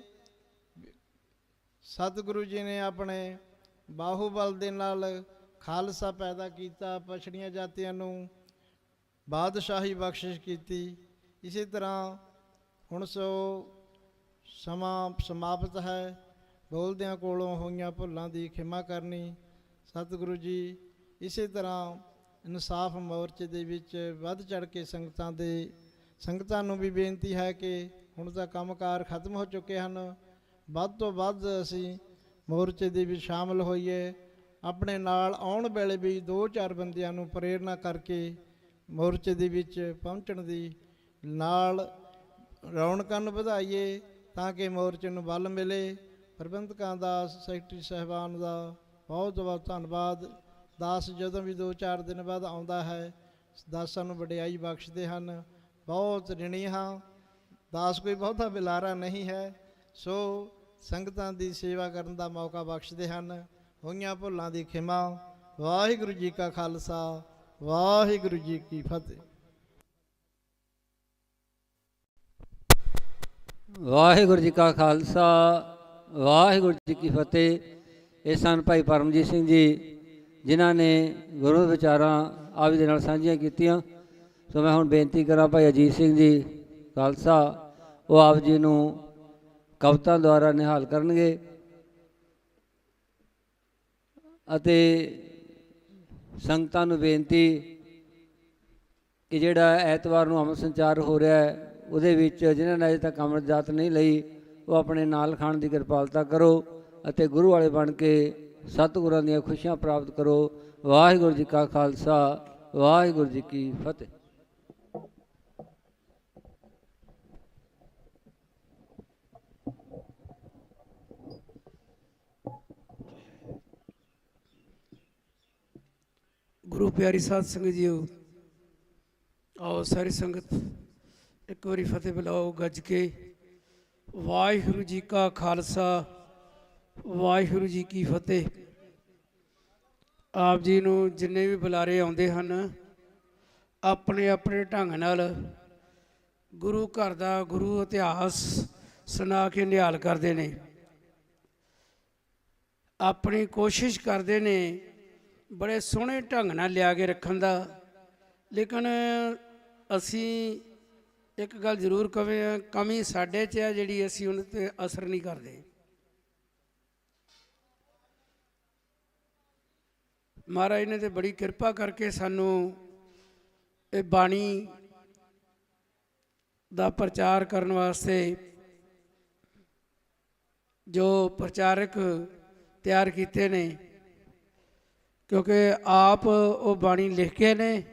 ਸਤਿਗੁਰੂ ਜੀ ਨੇ ਆਪਣੇ ਬਾਹੂਬਲ ਦੇ ਨਾਲ ਖਾਲਸਾ ਪੈਦਾ ਕੀਤਾ, ਪਛੜੀਆਂ ਜਾਤੀਆਂ ਨੂੰ ਬਾਦਸ਼ਾਹੀ ਬਖਸ਼ਿਸ਼ ਕੀਤੀ। ਇਸੇ ਤਰ੍ਹਾਂ ਹੁਣ ਸਮਾਂ ਸਮਾਪਤ ਹੈ। ਬੋਲਦਿਆਂ ਕੋਲੋਂ ਹੋਈਆਂ ਭੁੱਲਾਂ ਦੀ ਖਿਮਾ ਕਰਨੀ। ਸਤਿਗੁਰੂ ਜੀ ਇਸੇ ਤਰ੍ਹਾਂ ਇਨਸਾਫ ਮੋਰਚੇ ਦੇ ਵਿੱਚ ਵੱਧ ਚੜ੍ਹ ਕੇ ਸੰਗਤਾਂ ਨੂੰ ਵੀ ਬੇਨਤੀ ਹੈ ਕਿ ਹੁਣ ਤਾਂ ਕੰਮਕਾਰ ਖਤਮ ਹੋ ਚੁੱਕੇ ਹਨ, ਵੱਧ ਤੋਂ ਵੱਧ ਅਸੀਂ ਮੋਰਚੇ ਦੇ ਵਿੱਚ ਸ਼ਾਮਲ ਹੋਈਏ। ਆਪਣੇ ਨਾਲ ਆਉਣ ਵੇਲੇ ਵੀ 2-4 ਬੰਦਿਆਂ ਨੂੰ ਪ੍ਰੇਰਨਾ ਕਰਕੇ ਮੋਰਚੇ ਦੇ ਵਿੱਚ ਪਹੁੰਚਣ ਦੀ, ਨਾਲ ਰੌਣਕਾਂ ਨੂੰ ਵਧਾਈਏ ਤਾਂ ਕਿ ਮੋਰਚੇ ਨੂੰ ਬਲ ਮਿਲੇ। ਪ੍ਰਬੰਧਕਾਂ ਦਾ, ਸੈਕਟਰੀ ਸਾਹਿਬਾਨ ਦਾ ਬਹੁਤ ਬਹੁਤ ਧੰਨਵਾਦ। ਦਾਸ ਜਦੋਂ ਵੀ 2-4 ਦਿਨ ਬਾਅਦ ਆਉਂਦਾ ਹੈ, ਦਾਸਾਂ ਨੂੰ ਵਡਿਆਈ ਬਖਸ਼ਦੇ ਹਨ। ਬਹੁਤ ਰਿਣੀ ਹਾਂ। ਦਾਸ ਕੋਈ ਬਹੁਤਾ ਬਿਲਾਰਾ ਨਹੀਂ ਹੈ, ਸੋ ਸੰਗਤਾਂ ਦੀ ਸੇਵਾ ਕਰਨ ਦਾ ਮੌਕਾ ਬਖਸ਼ਦੇ ਹਨ। ਹੋਈਆਂ ਭੁੱਲਾਂ ਦੀ ਖਿਮਾ। ਵਾਹਿਗੁਰੂ ਜੀ ਕਾ ਖਾਲਸਾ, ਵਾਹਿਗੁਰੂ ਜੀ ਕੀ ਫਤਿਹ। ਵਾਹਿਗੁਰੂ ਜੀ ਕਾ ਖਾਲਸਾ, ਵਾਹਿਗੁਰੂ ਜੀ ਕੀ ਫਤਿਹ। ਇਹ ਸਨ ਭਾਈ ਪਰਮਜੀਤ ਸਿੰਘ ਜੀ, ਜਿਨ੍ਹਾਂ ਨੇ ਗੁਰੂ ਦੇ ਵਿਚਾਰਾਂ ਆਪ ਜੀ ਦੇ ਨਾਲ ਸਾਂਝੀਆਂ ਕੀਤੀਆਂ। ਸੋ ਮੈਂ ਹੁਣ ਬੇਨਤੀ ਕਰਾਂ ਭਾਈ ਅਜੀਤ ਸਿੰਘ ਜੀ ਖਾਲਸਾ, ਉਹ ਆਪ ਜੀ ਨੂੰ ਕਵਿਤਾ ਦੁਆਰਾ ਨਿਹਾਲ ਕਰਨਗੇ ਅਤੇ ਸੰਗਤਾਂ ਨੂੰ ਬੇਨਤੀ ਕਿ ਜਿਹੜਾ ਐਤਵਾਰ ਨੂੰ ਅੰਮ੍ਰਿਤ ਸੰਚਾਰ ਹੋ ਰਿਹਾ ਹੈ, ਉਹਦੇ ਵਿੱਚ ਜਿਨ੍ਹਾਂ ਨੇ ਅਜੇ ਤੱਕ ਅੰਮ੍ਰਿਤ ਜਾਤ ਨਹੀਂ ਲਈ, ਉਹ ਆਪਣੇ ਨਾਲ ਖਾਣ ਦੀ ਕਿਰਪਾਲਤਾ ਕਰੋ ਅਤੇ ਗੁਰੂ ਵਾਲੇ ਬਣ ਕੇ ਸਤਿਗੁਰਾਂ ਦੀਆਂ ਖੁਸ਼ੀਆਂ ਪ੍ਰਾਪਤ ਕਰੋ। ਵਾਹਿਗੁਰੂ ਜੀ ਕਾ ਖਾਲਸਾ, ਵਾਹਿਗੁਰੂ ਜੀ ਕੀ ਫਤਿਹ। ਗੁਰੂ ਪਿਆਰੀ ਸਾਧ ਸੰਗਤ ਜੀਓ, ਆਓ ਸਾਰੀ ਸੰਗਤ ਇੱਕ ਵਾਰੀ ਫਤਿਹ ਬੁਲਾਓ ਗੱਜ ਕੇ। ਵਾਹਿਗੁਰੂ ਜੀ ਕਾ ਖਾਲਸਾ, ਵਾਹਿਗੁਰੂ ਜੀ ਕੀ ਫਤਿਹ। ਆਪ ਜੀ ਨੂੰ ਜਿੰਨੇ ਵੀ ਬੁਲਾਰੇ ਆਉਂਦੇ ਹਨ, ਆਪਣੇ ਆਪਣੇ ਢੰਗ ਨਾਲ ਗੁਰੂ ਘਰ ਦਾ, ਗੁਰੂ ਇਤਿਹਾਸ ਸੁਣਾ ਕੇ ਨਿਹਾਲ ਕਰਦੇ ਨੇ। ਆਪਣੀ ਕੋਸ਼ਿਸ਼ ਕਰਦੇ ਨੇ ਬੜੇ ਸੋਹਣੇ ਢੰਗ ਨਾਲ ਲਿਆ ਕੇ ਰੱਖਣ ਦਾ। ਲੇਕਿਨ ਅਸੀਂ ਇੱਕ ਗੱਲ ਜ਼ਰੂਰ ਕਮੀ ਸਾਡੇ 'ਚ ਹੈ, ਜਿਹੜੀ ਅਸੀਂ ਉਹਨਾਂ 'ਤੇ ਅਸਰ ਨਹੀਂ ਕਰਦੇ। ਮਹਾਰਾਜ ਨੇ ਤੇ ਬੜੀ ਕਿਰਪਾ ਕਰਕੇ ਸਾਨੂੰ ਇਹ ਬਾਣੀ ਦਾ ਪ੍ਰਚਾਰ ਕਰਨ ਵਾਸਤੇ ਜੋ ਪ੍ਰਚਾਰਕ ਤਿਆਰ ਕੀਤੇ ਨੇ, ਕਿਉਂਕਿ ਆਪ ਉਹ ਬਾਣੀ ਲਿਖ ਕੇ ਨੇ।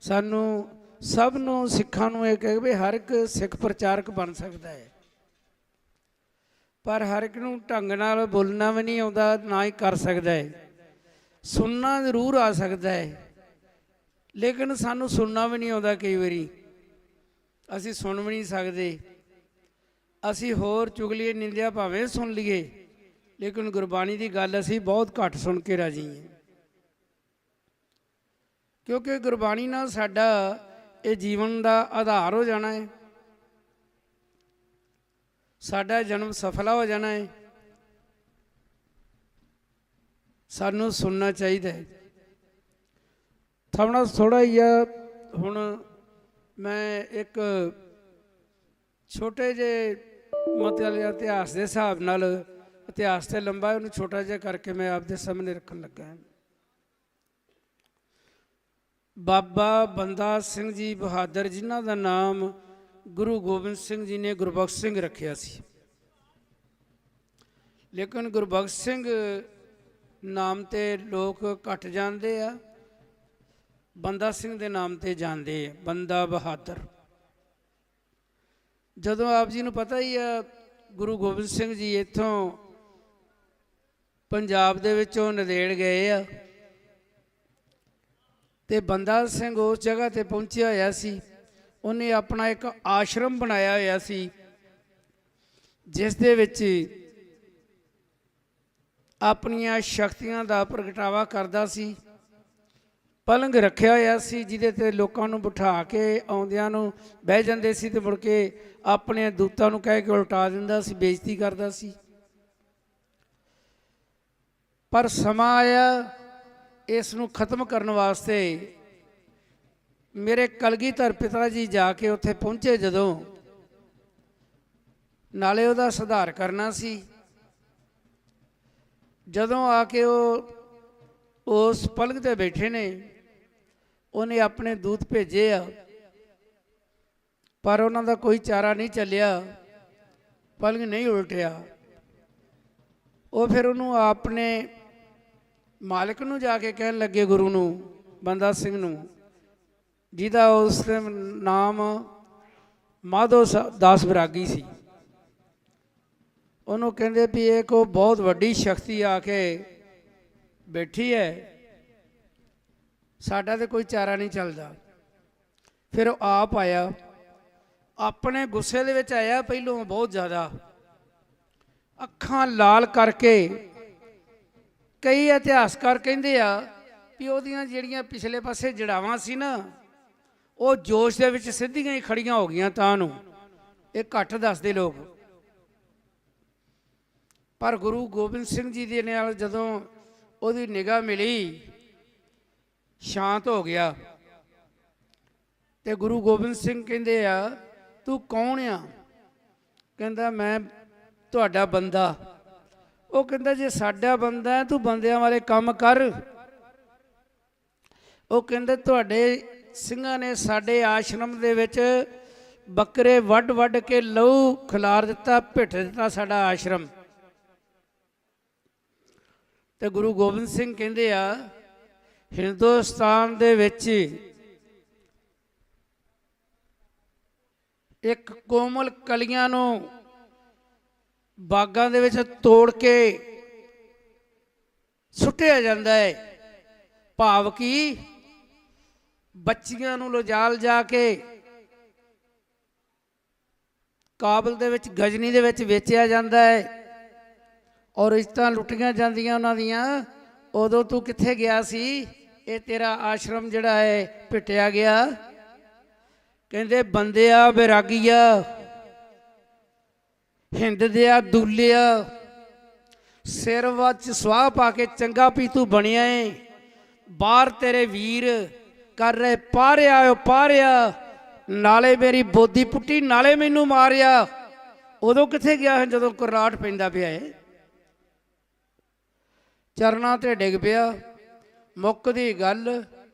ਸਾਨੂੰ ਸਭ ਨੂੰ, ਸਿੱਖਾਂ ਨੂੰ ਇਹ ਕਹੇ ਵੀ ਹਰ ਇੱਕ ਸਿੱਖ ਪ੍ਰਚਾਰਕ ਬਣ ਸਕਦਾ ਹੈ, ਪਰ ਹਰ ਇੱਕ ਨੂੰ ਢੰਗ ਨਾਲ ਬੋਲਣਾ ਵੀ ਨਹੀਂ ਆਉਂਦਾ, ਨਾ ਹੀ ਕਰ ਸਕਦਾ ਹੈ। ਸੁਣਨਾ ਜ਼ਰੂਰ ਆ ਸਕਦਾ ਹੈ, ਲੇਕਿਨ ਸਾਨੂੰ ਸੁਣਨਾ ਵੀ ਨਹੀਂ ਆਉਂਦਾ। ਕਈ ਵਾਰੀ ਅਸੀਂ ਸੁਣ ਵੀ ਨਹੀਂ ਸਕਦੇ। ਅਸੀਂ ਹੋਰ ਚੁਗਲੀਏ ਨਿੰਦਿਆ ਭਾਵੇਂ ਸੁਣ ਲਈਏ, ਲੇਕਿਨ ਗੁਰਬਾਣੀ ਦੀ ਗੱਲ ਅਸੀਂ ਬਹੁਤ ਘੱਟ ਸੁਣ ਕੇ ਰਾਜੀ ਹਾਂ, ਕਿਉਂਕਿ ਗੁਰਬਾਣੀ ਨਾਲ ਸਾਡਾ ਇਹ ਜੀਵਨ ਦਾ ਆਧਾਰ ਹੋ ਜਾਣਾ ਹੈ, ਸਾਡਾ ਜਨਮ ਸਫਲਾ ਹੋ ਜਾਣਾ ਹੈ। ਸਾਨੂੰ ਸੁਣਨਾ ਚਾਹੀਦਾ ਹੈ। ਥੋੜਾ ਥੋੜਾ ਜਿਹਾ ਹੁਣ ਮੈਂ ਇੱਕ ਛੋਟੇ ਜਿਹੇ ਮਤਲਬ ਇਤਿਹਾਸ ਦੇ ਹਿਸਾਬ ਨਾਲ, ਇਤਿਹਾਸ ਤੇ ਲੰਬਾ, ਉਹਨੂੰ ਛੋਟਾ ਜਿਹਾ ਕਰਕੇ ਮੈਂ ਆਪਦੇ ਸਾਹਮਣੇ ਰੱਖਣ ਲੱਗਾ ਹਾਂ। ਬਾਬਾ ਬੰਦਾ ਸਿੰਘ ਜੀ ਬਹਾਦਰ, ਜਿਨ੍ਹਾਂ ਦਾ ਨਾਮ ਗੁਰੂ ਗੋਬਿੰਦ ਸਿੰਘ ਜੀ ਨੇ ਗੁਰਬਖਸ਼ ਸਿੰਘ ਰੱਖਿਆ ਸੀ, ਲੇਕਿਨ ਗੁਰਬਖਸ਼ ਸਿੰਘ ਨਾਮ ਤੇ ਲੋਕ ਘੱਟ ਜਾਣਦੇ ਆ, ਬੰਦਾ ਸਿੰਘ ਦੇ ਨਾਮ ਤੇ ਜਾਣਦੇ ਆ, ਬੰਦਾ ਬਹਾਦਰ। ਜਦੋਂ ਆਪ ਜੀ ਨੂੰ ਪਤਾ ਹੀ ਆ ਗੁਰੂ ਗੋਬਿੰਦ ਸਿੰਘ ਜੀ ਇੱਥੋਂ ਪੰਜਾਬ ਦੇ ਵਿੱਚੋਂ ਨੰਦੇੜ ਗਏ ਆ, ਤੇ ਬੰਦਾ ਸਿੰਘ ਉਸ ਜਗ੍ਹਾ ਤੇ ਪਹੁੰਚਿਆ ਹੋਇਆ ਸੀ। ਉਹਨੇ ਆਪਣਾ ਇੱਕ ਆਸ਼ਰਮ ਬਣਾਇਆ ਹੋਇਆ ਸੀ, ਜਿਸ ਦੇ ਵਿੱਚ ਆਪਣੀਆਂ ਸ਼ਕਤੀਆਂ ਦਾ ਪ੍ਰਗਟਾਵਾ ਕਰਦਾ ਸੀ। ਪਲੰਘ ਰੱਖਿਆ ਹੋਇਆ ਸੀ, ਜਿਹਦੇ ਤੇ ਲੋਕਾਂ ਨੂੰ ਬਿਠਾ ਕੇ ਆਉਂਦਿਆਂ ਨੂੰ ਬਹਿ ਜਾਂਦੇ ਸੀ, ਤੇ ਮੁੜ ਕੇ ਆਪਣੇ ਦੂਤਾਂ ਨੂੰ ਕਹਿ ਕੇ ਉਲਟਾ ਦਿੰਦਾ ਸੀ, ਬੇਇੱਜ਼ਤੀ ਕਰਦਾ ਸੀ। ਪਰ ਸਮਾਂ ਆਇਆ ਇਸ ਨੂੰ ਖਤਮ ਕਰਨ ਵਾਸਤੇ। ਮੇਰੇ ਕਲਗੀਧਰ ਪਿਤਾ ਜੀ ਜਾ ਕੇ ਉੱਥੇ ਪਹੁੰਚੇ, ਜਦੋਂ ਨਾਲੇ ਉਹਦਾ ਸੁਧਾਰ ਕਰਨਾ ਸੀ। ਜਦੋਂ ਆ ਕੇ ਉਹ ਉਸ ਪਲੰਘ ਤੇ ਬੈਠੇ ਨੇ, ਉਹਨੇ ਆਪਣੇ ਦੂਤ ਭੇਜੇ ਆ, ਪਰ ਉਹਨਾਂ ਦਾ ਕੋਈ ਚਾਰਾ ਨਹੀਂ ਚੱਲਿਆ, ਪਲੰਘ ਨਹੀਂ ਉਲਟਿਆ। ਉਹ ਫਿਰ ਉਹਨੂੰ ਆਪਣੇ ਮਾਲਕ ਨੂੰ ਜਾ ਕੇ ਕਹਿਣ ਲੱਗੇ, ਗੁਰੂ ਨੂੰ, ਬੰਦਾ ਸਿੰਘ ਨੂੰ, ਜਿਹਦਾ ਉਸ ਦੇ ਨਾਮ ਮਾਧੋ ਦਾਸ ਬਰਾਗੀ ਸੀ। ਉਹਨੂੰ ਕਹਿੰਦੇ ਵੀ ਇਹ ਕੋ ਬਹੁਤ ਵੱਡੀ ਸ਼ਕਤੀ ਆ ਕੇ ਬੈਠੀ ਹੈ, ਸਾਡਾ ਤੇ ਕੋਈ ਚਾਰਾ ਨਹੀਂ ਚੱਲਦਾ। ਫਿਰ ਉਹ ਆਪ ਆਇਆ, ਆਪਣੇ ਗੁੱਸੇ ਦੇ ਵਿੱਚ ਆਇਆ ਪਹਿਲੋਂ ਬਹੁਤ ਜ਼ਿਆਦਾ, ਅੱਖਾਂ ਲਾਲ ਕਰਕੇ। ਕਈ ਇਤਿਹਾਸਕਾਰ ਕਹਿੰਦੇ ਆ ਵੀ ਉਹਦੀਆਂ ਜਿਹੜੀਆਂ ਪਿਛਲੇ ਪਾਸੇ ਜੜਾਵਾਂ ਸੀ ਨਾ, ਉਹ ਜੋਸ਼ ਦੇ ਵਿੱਚ ਸਿੱਧੀਆਂ ਹੀ ਖੜੀਆਂ ਹੋ ਗਈਆਂ ਤਾਂ ਨੂੰ, ਇਹ ਘੱਟ ਦੱਸਦੇ ਲੋਕ। ਪਰ ਗੁਰੂ ਗੋਬਿੰਦ ਸਿੰਘ ਜੀ ਦੇ ਨਾਲ ਜਦੋਂ ਉਹਦੀ ਨਿਗਾਹ ਮਿਲੀ, ਸ਼ਾਂਤ ਹੋ ਗਿਆ। ਤੇ ਗੁਰੂ ਗੋਬਿੰਦ ਸਿੰਘ ਕਹਿੰਦੇ ਆ, ਤੂੰ ਕੌਣ ਆ? ਕਹਿੰਦਾ ਮੈਂ ਤੁਹਾਡਾ ਬੰਦਾ। ਉਹ ਕਹਿੰਦਾ ਜੇ ਸਾਡਾ ਬੰਦਾ ਹੈ, ਤੂੰ ਬੰਦਿਆਂ ਵਾਲੇ ਕੰਮ ਕਰ। ਉਹ ਕਹਿੰਦੇ ਤੁਹਾਡੇ ਸਿੰਘਾਂ ਨੇ ਸਾਡੇ ਆਸ਼ਰਮ ਦੇ ਵਿੱਚ ਬੱਕਰੇ ਵੱਢ ਵੱਢ ਕੇ ਲਹੂ ਖਿਲਾਰ ਦਿੱਤਾ, ਭਿੱਟ ਦਿੱਤਾ ਸਾਡਾ ਆਸ਼ਰਮ। ਤੇ ਗੁਰੂ ਗੋਬਿੰਦ ਸਿੰਘ ਕਹਿੰਦੇ ਆ, ਹਿੰਦੁਸਤਾਨ ਦੇ ਵਿੱਚ ਇੱਕ ਕੋਮਲ ਕਲੀਆਂ ਨੂੰ ਬਾਗਾਂ ਦੇ ਵਿੱਚ ਤੋੜ ਕੇ ਸੁੱਟਿਆ ਜਾਂਦਾ ਹੈ, ਭਾਵ ਕਿ ਬੱਚੀਆਂ ਨੂੰ ਲਿਜਾ ਲਿਜਾ ਕੇ ਕਾਬਲ ਦੇ ਵਿੱਚ, ਗਜਨੀ ਦੇ ਵਿੱਚ ਵੇਚਿਆ ਜਾਂਦਾ ਹੈ, ਔਰ ਇੱਜ਼ਤਾਂ ਲੁੱਟੀਆਂ ਜਾਂਦੀਆਂ ਉਹਨਾਂ ਦੀਆਂ। ਉਦੋਂ ਤੂੰ ਕਿੱਥੇ ਗਿਆ ਸੀ? ਇਹ ਤੇਰਾ ਆਸ਼ਰਮ ਜਿਹੜਾ ਹੈ ਪਿੱਟਿਆ ਗਿਆ। ਕਹਿੰਦੇ ਬੰਦਿਆ ਬੈਰਾਗੀਆ, ਹਿੰਦ ਦਿਆ ਦੂਲਿਆ, ਸਿਰ ਵਿੱਚ ਸਵਾਹ ਪਾ ਕੇ ਚੰਗਾ ਵੀ ਤੂੰ ਬਣਿਆ ਏ, ਬਾਹਰ ਤੇਰੇ ਵੀਰ ਕਰ ਰਹੇ ਪਾਰਿਆ ਪਾਰਿਆ, ਨਾਲੇ ਮੇਰੀ ਬੋਦੀ ਪੁੱਟੀ, ਨਾਲੇ ਮੈਨੂੰ ਮਾਰਿਆ। ਉਦੋਂ ਕਿੱਥੇ ਗਿਆ ਜਦੋਂ ਕੁਰਾਟ ਪੈਂਦਾ ਪਿਆ ਏ? ਚਰਨਾਂ ਤੇ ਡਿੱਗ ਪਿਆ। ਮੁੱਕਦੀ ਗੱਲ,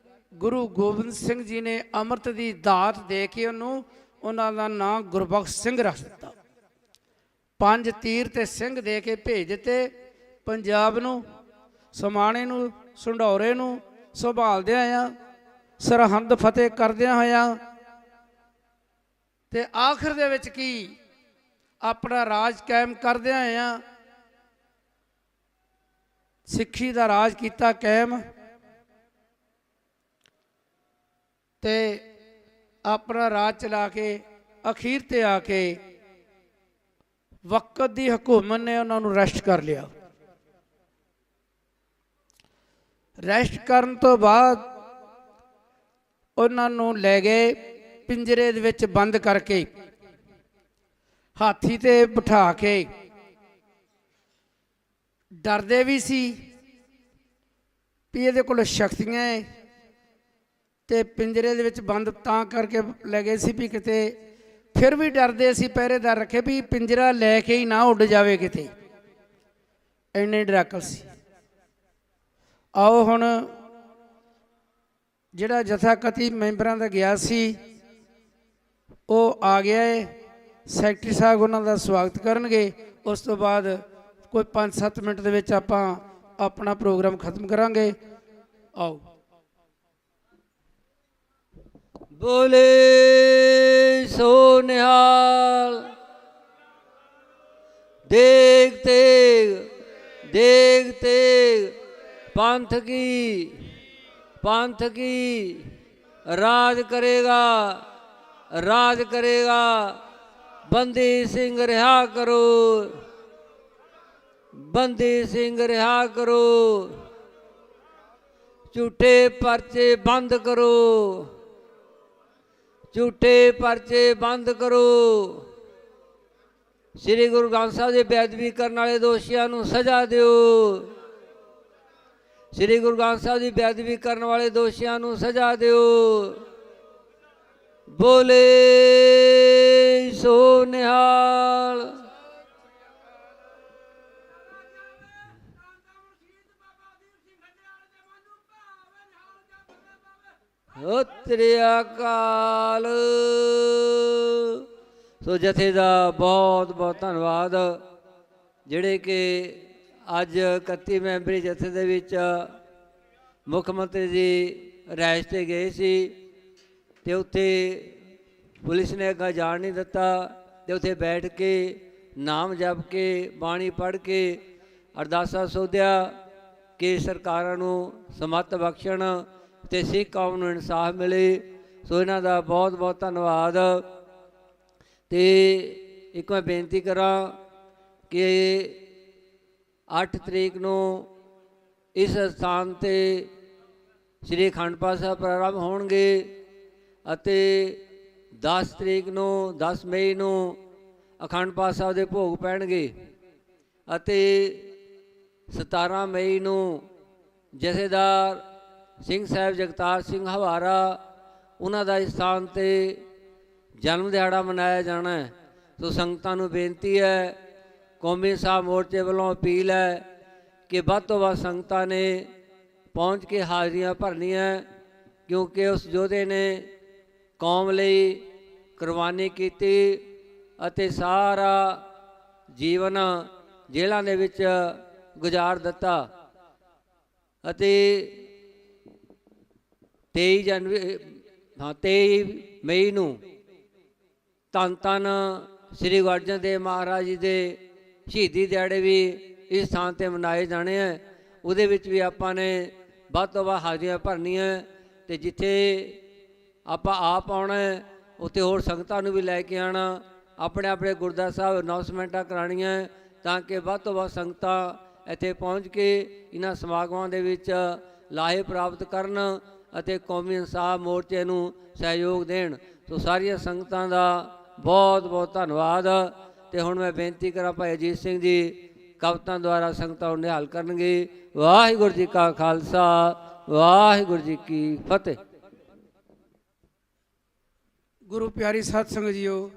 ਗੁਰੂ ਗੋਬਿੰਦ ਸਿੰਘ ਜੀ ਨੇ ਅੰਮ੍ਰਿਤ ਦੀ ਦਾਤ ਦੇ ਕੇ ਉਹਨਾਂ ਦਾ ਨਾਂ ਗੁਰਬਖਸ਼ ਸਿੰਘ ਰੱਖ ਦਿੱਤਾ। 5 ਤੀਰ ਤੇ ਸਿੰਘ ਦੇ ਕੇ ਭੇਜ ਦਿੱਤੇ ਪੰਜਾਬ ਨੂੰ, ਸਮਾਣੇ ਨੂੰ, ਸੰਢੌਰੇ ਨੂੰ ਸੰਭਾਲਦਿਆਂ ਆ, ਸਰਹੰਦ ਫਤਿਹ ਕਰਦਿਆਂ ਹੋਇਆਂ, ਤੇ ਆਖਰ ਦੇ ਵਿੱਚ ਕੀ ਆਪਣਾ ਰਾਜ ਕਾਇਮ ਕਰਦਿਆਂ ਹੋਇਆਂ ਸਿੱਖੀ ਦਾ ਰਾਜ ਕੀਤਾ ਕਾਇਮ, ਤੇ ਆਪਣਾ ਰਾਜ ਚਲਾ ਕੇ ਅਖੀਰ ਤੇ ਆ ਕੇ ਵਕਤ ਦੀ ਹਕੂਮਤ ਨੇ ਉਹਨਾਂ ਨੂੰ ਅਰੈਸਟ ਕਰ ਲਿਆ। ਅਰੈਸਟ ਕਰਨ ਤੋਂ ਬਾਅਦ ਉਹਨਾਂ ਨੂੰ ਲੈ ਗਏ ਪਿੰਜਰੇ ਦੇ ਵਿੱਚ ਬੰਦ ਕਰਕੇ, ਹਾਥੀ ਤੇ ਬਿਠਾ ਕੇ। ਡਰਦੇ ਵੀ ਸੀ ਵੀ ਇਹਦੇ ਕੋਲ ਸ਼ਕਤੀਆਂ ਹੈ, ਤੇ ਪਿੰਜਰੇ ਦੇ ਵਿੱਚ ਬੰਦ ਤਾਂ ਕਰਕੇ ਲੈ ਗਏ ਸੀ ਵੀ ਕਿਤੇ, ਫਿਰ ਵੀ ਡਰਦੇ ਸੀ, ਪਹਿਰੇਦਾਰ ਰੱਖੇ ਵੀ ਪਿੰਜਰਾ ਲੈ ਕੇ ਹੀ ਨਾ ਉੱਡ ਜਾਵੇ ਕਿਤੇ, ਇੰਨੇ ਡਰਾਕਲ ਸੀ। ਆਓ ਹੁਣ ਜਿਹੜਾ ਜਥਾਕਤੀ ਮੈਂਬਰਾਂ ਦਾ ਗਿਆ ਸੀ ਉਹ ਆ ਗਿਆ ਹੈ। ਸੈਕਟਰੀ ਸਾਹਿਬ ਉਹਨਾਂ ਦਾ ਸਵਾਗਤ ਕਰਨਗੇ। ਉਸ ਤੋਂ ਬਾਅਦ ਕੋਈ 5-7 ਮਿੰਟ ਦੇ ਵਿੱਚ ਆਪਾਂ ਆਪਣਾ ਪ੍ਰੋਗਰਾਮ ਖਤਮ ਕਰਾਂਗੇ। ਆਓ। बोले सो निहाल, देखते देखते पंथ की राज करेगा, राज करेगा। बंदी सिंह रिहा करो, बंदी सिंह रिहा करो, झूठे परचे बंद करो, झूठे परचे बंद करो। श्री गुरु ग्रंथ साहिब जी बेअदबी करने वाले दोषियों को सजा दिओ, श्री गुरु ग्रंथ साहिब जी बेअदबी करने वाले दोषियों को सजा दिओ। बोले सो निहाल। ਸਤਿ ਅਕਾਲ। ਸੋ ਜਥੇ ਦਾ ਬਹੁਤ ਬਹੁਤ ਧੰਨਵਾਦ, ਜਿਹੜੇ ਕਿ ਅੱਜ 31 ਮੈਂਬਰੀ ਜਥੇ ਦੇ ਵਿੱਚ ਮੁੱਖ ਮੰਤਰੀ ਜੀ ਰਿਹਾਇਸ਼ 'ਤੇ ਗਏ ਸੀ, ਅਤੇ ਉੱਥੇ ਪੁਲਿਸ ਨੇ ਅੱਗਾ ਜਾਣ ਨਹੀਂ ਦਿੱਤਾ, ਅਤੇ ਉੱਥੇ ਬੈਠ ਕੇ ਨਾਮ ਜਪ ਕੇ ਬਾਣੀ ਪੜ੍ਹ ਕੇ ਅਰਦਾਸਾਂ ਸੋਧਿਆ ਕਿ ਸਰਕਾਰਾਂ ਨੂੰ ਸਮੱਤ ਬਖਸ਼ਣ ਤੇ ਸਿੱਖ ਕੌਮ ਨੂੰ ਇਨਸਾਫ ਮਿਲੇ। ਸੋ ਇਹਨਾਂ ਦਾ ਬਹੁਤ ਬਹੁਤ ਧੰਨਵਾਦ। ਤੇ ਇੱਕ ਮੈਂ ਬੇਨਤੀ ਕਰਾਂ ਕਿ 8 ਤਰੀਕ ਨੂੰ ਇਸ ਸਥਾਨ 'ਤੇ ਸ਼੍ਰੀ ਅਖੰਡ ਪਾਠ ਸਾਹਿਬ ਪ੍ਰਾਰੰਭ ਹੋਣਗੇ, ਅਤੇ 10 ਤਰੀਕ ਨੂੰ 10 ਮਈ ਨੂੰ ਅਖੰਡ ਪਾਠ ਸਾਹਿਬ ਦੇ ਭੋਗ ਪੈਣਗੇ, ਅਤੇ 17 ਮਈ ਨੂੰ ਜਥੇਦਾਰ ਸਿੰਘ ਸਾਹਿਬ ਜਗਤਾਰ ਸਿੰਘ ਹਵਾਰਾ ਉਹਨਾਂ ਦਾ ਇਸ ਸਥਾਨ 'ਤੇ ਜਨਮ ਦਿਹਾੜਾ ਮਨਾਇਆ ਜਾਣਾ ਹੈ। ਸੋ ਸੰਗਤਾਂ ਨੂੰ ਬੇਨਤੀ ਹੈ, ਕੌਮੀ ਇਨਸਾਫ ਮੋਰਚੇ ਵੱਲੋਂ ਅਪੀਲ ਹੈ ਕਿ ਵੱਧ ਤੋਂ ਵੱਧ ਸੰਗਤਾਂ ਨੇ ਪਹੁੰਚ ਕੇ ਹਾਜ਼ਰੀਆਂ ਭਰਨੀਆਂ, ਕਿਉਂਕਿ ਉਸ ਯੋਧੇ ਨੇ ਕੌਮ ਲਈ ਕੁਰਬਾਨੀ ਕੀਤੀ ਅਤੇ ਸਾਰਾ ਜੀਵਨ ਜੇਲ੍ਹਾਂ ਦੇ ਵਿੱਚ ਗੁਜ਼ਾਰ ਦਿੱਤਾ। ਅਤੇ 23 ਮਈ ਨੂੰ ਧੰਨ ਧੰਨ ਸ੍ਰੀ ਗੁਰੂ ਅਰਜਨ ਦੇਵ ਮਹਾਰਾਜ ਜੀ ਦੇ ਸ਼ਹੀਦੀ ਦਿਹਾੜੇ ਵੀ ਇਸ ਥਾਂ 'ਤੇ ਮਨਾਏ ਜਾਣੇ ਹੈ। ਉਹਦੇ ਵਿੱਚ ਵੀ ਆਪਾਂ ਨੇ ਵੱਧ ਤੋਂ ਵੱਧ ਹਾਜ਼ਰੀਆਂ ਭਰਨੀਆਂ, ਅਤੇ ਜਿੱਥੇ ਆਪਾਂ ਆਪ ਆਉਣਾ ਉੱਥੇ ਹੋਰ ਸੰਗਤਾਂ ਨੂੰ ਵੀ ਲੈ ਕੇ ਆਉਣਾ, ਆਪਣੇ ਆਪਣੇ ਗੁਰਦੁਆਰਾ ਸਾਹਿਬ ਅਨਾਉਂਸਮੈਂਟਾਂ ਕਰਾਉਣੀਆਂ, ਤਾਂ ਕਿ ਵੱਧ ਤੋਂ ਵੱਧ ਸੰਗਤਾਂ ਇੱਥੇ ਪਹੁੰਚ ਕੇ ਇਹਨਾਂ ਸਮਾਗਮਾਂ ਦੇ ਵਿੱਚ ਲਾਹੇ ਪ੍ਰਾਪਤ ਕਰਨ ਅਤੇ ਕੌਮੀ ਇਨਸਾਫ ਮੋਰਚੇ ਨੂੰ ਸਹਿਯੋਗ ਦੇਣ। ਸੋ ਸਾਰੀਆਂ ਸੰਗਤਾਂ ਦਾ ਬਹੁਤ ਬਹੁਤ ਧੰਨਵਾਦ। ਅਤੇ ਹੁਣ ਮੈਂ ਬੇਨਤੀ ਕਰਾਂ ਭਾਈ ਅਜੀਤ ਸਿੰਘ ਜੀ ਕਵਿਤਾ ਦੁਆਰਾ ਸੰਗਤਾਂ ਨੂੰ ਨਿਹਾਲ ਕਰਨਗੇ। ਵਾਹਿਗੁਰੂ ਜੀ ਕਾ ਖਾਲਸਾ, ਵਾਹਿਗੁਰੂ ਜੀ ਕੀ ਫਤਿਹ। ਗੁਰੂ ਪਿਆਰੀ ਸਾਧ ਸੰਗਤ ਜੀਓ,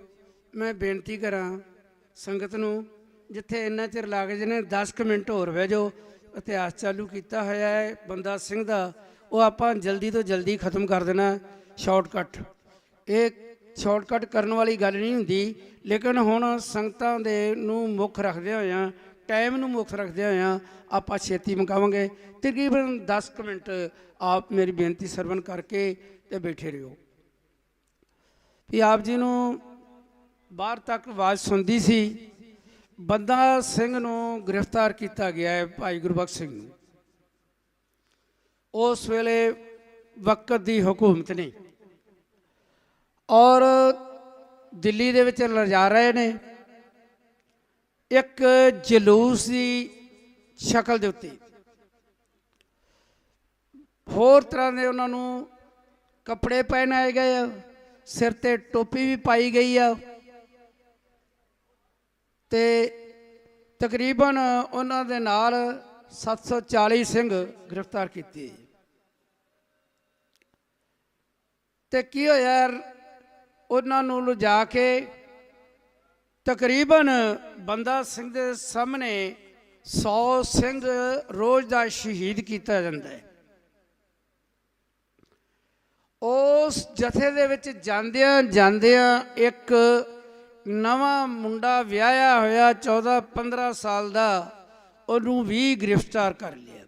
ਮੈਂ ਬੇਨਤੀ ਕਰਾਂ ਸੰਗਤ ਨੂੰ, ਜਿੱਥੇ ਇੰਨਾ ਚਿਰ ਲੱਗ ਜਨੇ 10 ਕੁ ਮਿੰਟ ਹੋਰ ਬਹਿ ਜਾਓ। ਇਤਿਹਾਸ ਚਾਲੂ ਕੀਤਾ ਹੋਇਆ ਹੈ ਬੰਦਾ ਸਿੰਘ ਦਾ, ਉਹ ਆਪਾਂ ਜਲਦੀ ਤੋਂ ਜਲਦੀ ਖ਼ਤਮ ਕਰ ਦੇਣਾ। ਸ਼ਾਰਟਕਟ, ਇਹ ਸ਼ਾਰਟਕਟ ਕਰਨ ਵਾਲੀ ਗੱਲ ਨਹੀਂ ਹੁੰਦੀ, ਲੇਕਿਨ ਹੁਣ ਸੰਗਤਾਂ ਦੇ ਨੂੰ ਮੁੱਖ ਰੱਖਦੇ ਹੋਇਆਂ, ਟਾਈਮ ਨੂੰ ਮੁੱਖ ਰੱਖਦੇ ਹੋਇਆਂ ਆਪਾਂ ਛੇਤੀ ਮੁਕਾਵਾਂਗੇ। ਤਕਰੀਬਨ 10 ਕੁ ਮਿੰਟ ਆਪ ਮੇਰੀ ਬੇਨਤੀ ਸਰਵਣ ਕਰਕੇ ਤੇ ਬੈਠੇ ਰਹੋ। ਵੀ ਆਪ ਜੀ ਨੂੰ ਬਾਹਰ ਤੱਕ ਆਵਾਜ਼ ਸੁਣਦੀ ਸੀ, ਬੰਦਾ ਸਿੰਘ ਨੂੰ ਗ੍ਰਿਫਤਾਰ ਕੀਤਾ ਗਿਆ ਹੈ, ਭਾਈ ਗੁਰਬਖਸ਼ ਸਿੰਘ ਨੂੰ। ਉਸ ਵੇਲੇ ਵਕਤ ਦੀ ਹਕੂਮਤ ਨੇ, ਔਰ ਦਿੱਲੀ ਦੇ ਵਿੱਚ ਲਿਜਾ ਰਹੇ ਨੇ, ਇੱਕ ਜਲੂਸ ਦੀ ਸ਼ਕਲ ਦੇ ਉੱਤੇ ਹੋਰ ਤਰ੍ਹਾਂ ਦੇ ਉਹਨਾਂ ਨੂੰ ਕੱਪੜੇ ਪਹਿਨਾਏ ਗਏ ਆ, ਸਿਰ ਤੇ ਟੋਪੀ ਵੀ ਪਾਈ ਗਈ ਆ ਤੇ ਤਕਰੀਬਨ ਉਹਨਾਂ ਦੇ ਨਾਲ 740 ਸਿੰਘ ਗ੍ਰਿਫਤਾਰ ਕੀਤੇ। ਤੇ ਕੀ ਹੋਇਆ, ਉਹਨਾਂ ਨੂੰ ਲਿਜਾ ਕੇ ਤਕਰੀਬਨ ਬੰਦਾ ਸਿੰਘ ਦੇ ਸਾਹਮਣੇ 100 ਸਿੰਘ ਰੋਜ਼ ਦਾ ਸ਼ਹੀਦ ਕੀਤਾ ਜਾਂਦਾ ਹੈ। ਉਸ ਜਥੇ ਦੇ ਵਿੱਚ ਜਾਂਦਿਆਂ ਜਾਂਦਿਆਂ ਇੱਕ ਨਵਾਂ ਮੁੰਡਾ ਵਿਆਹਿਆ ਹੋਇਆ 14-15 ਸਾਲ ਦਾ, ਉਹਨੂੰ ਵੀ ਗ੍ਰਿਫਤਾਰ ਕਰ ਲਿਆ।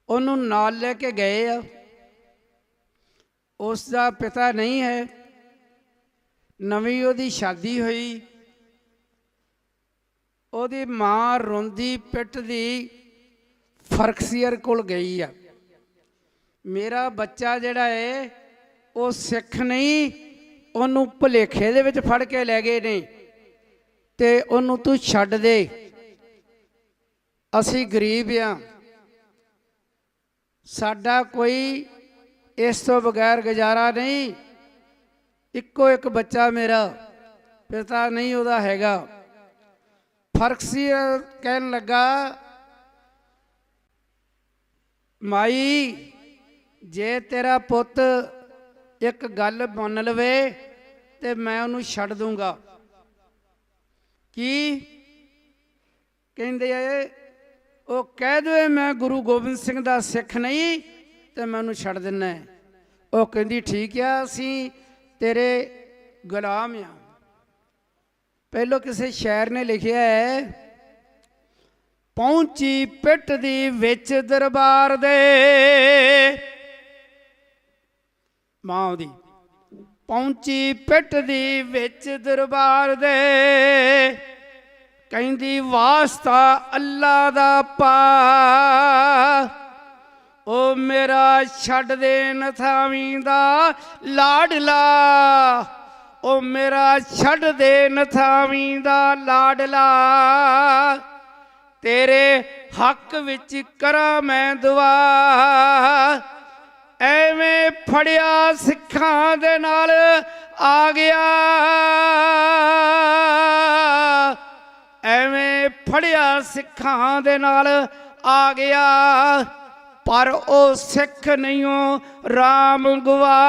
ਉਹਨੂੰ ਨਾਲ ਲੈ ਕੇ ਗਏ ਆ। ਉਸ ਦਾ ਪਿਤਾ ਨਹੀਂ ਹੈ, ਨਵੀਂ ਉਹਦੀ ਸ਼ਾਦੀ ਹੋਈ, ਉਹਦੀ ਮਾਂ ਰੋਂਦੀ ਪਿੱਟਦੀ ਫਰਕਸੀਅਰ ਕੋਲ ਗਈ ਆ, ਮੇਰਾ ਬੱਚਾ ਜਿਹੜਾ ਹੈ ਉਹ ਸਿੱਖ ਨਹੀਂ, ਉਹਨੂੰ ਭੁਲੇਖੇ ਦੇ ਵਿੱਚ ਫੜ ਕੇ ਲੈ ਗਏ ਨੇ ਤੇ ਉਹਨੂੰ ਤੂੰ ਛੱਡ ਦੇ, ਅਸੀਂ ਗਰੀਬ ਆ, ਸਾਡਾ ਕੋਈ ਇਸ ਤੋਂ ਬਗੈਰ ਗੁਜ਼ਾਰਾ ਨਹੀਂ, ਇੱਕੋ ਇੱਕ ਬੱਚਾ ਮੇਰਾ, ਪਿਤਾ ਨਹੀਂ ਉਹਦਾ ਹੈਗਾ। ਫਰਕਸੀਅਰ ਕਹਿਣ ਲੱਗਾ, ਮਾਈ ਜੇ ਤੇਰਾ ਪੁੱਤ ਇੱਕ ਗੱਲ ਮੰਨ ਲਵੇ ਤੇ ਮੈਂ ਉਹਨੂੰ ਛੱਡ ਦੂੰਗਾ। ਕੀ ਕਹਿੰਦੇ ਆ, ਉਹ ਕਹਿ ਦੇ ਮੈਂ ਗੁਰੂ ਗੋਬਿੰਦ ਸਿੰਘ ਦਾ ਸਿੱਖ ਨਹੀਂ ਤੇ ਮੈਂ ਉਹਨੂੰ ਛੱਡ ਦਿੰਨਾ। ਉਹ ਕਹਿੰਦੀ ਠੀਕ ਆ, ਅਸੀਂ ਤੇਰੇ ਗੁਲਾਮ ਆ। ਪਹਿਲੋਂ ਕਿਸੇ ਸ਼ਾਇਰ ਨੇ ਲਿਖਿਆ ਹੈ, ਪਹੁੰਚੀ ਪਿੱਟ ਦੀ ਵਿੱਚ ਦਰਬਾਰ ਦੇ, ਮਾਂ ਉਹਦੀ ਪਹੁੰਚੀ ਪਿੱਟ ਦੀ ਵਿੱਚ ਦਰਬਾਰ ਦੇ, ਕਹਿੰਦੀ ਵਾਸਤਾ ਅੱਲਾ ਦਾ ਪਾ, ਉਹ ਮੇਰਾ ਛੱਡ ਦੇ ਨਥਾਵੀਂ ਦਾ ਲਾਡਲਾ, ਉਹ ਮੇਰਾ ਛੱਡ ਦੇ ਨਥਾਵੀਂ ਦਾ ਲਾਡਲਾ, ਤੇਰੇ ਹੱਕ ਵਿੱਚ ਕਰਾਂ ਮੈਂ ਦੁਆ, ਐਵੇਂ ਫੜਿਆ ਸਿੱਖਾਂ ਦੇ ਨਾਲ ਆ ਗਿਆ, ਐਵੇਂ ਫੜਿਆ ਸਿੱਖਾਂ ਦੇ ਨਾਲ ਆ ਗਿਆ, ਪਰ ਉਹ ਸਿੱਖ ਨਹੀਂਓ ਰਾਮ ਗਵਾ,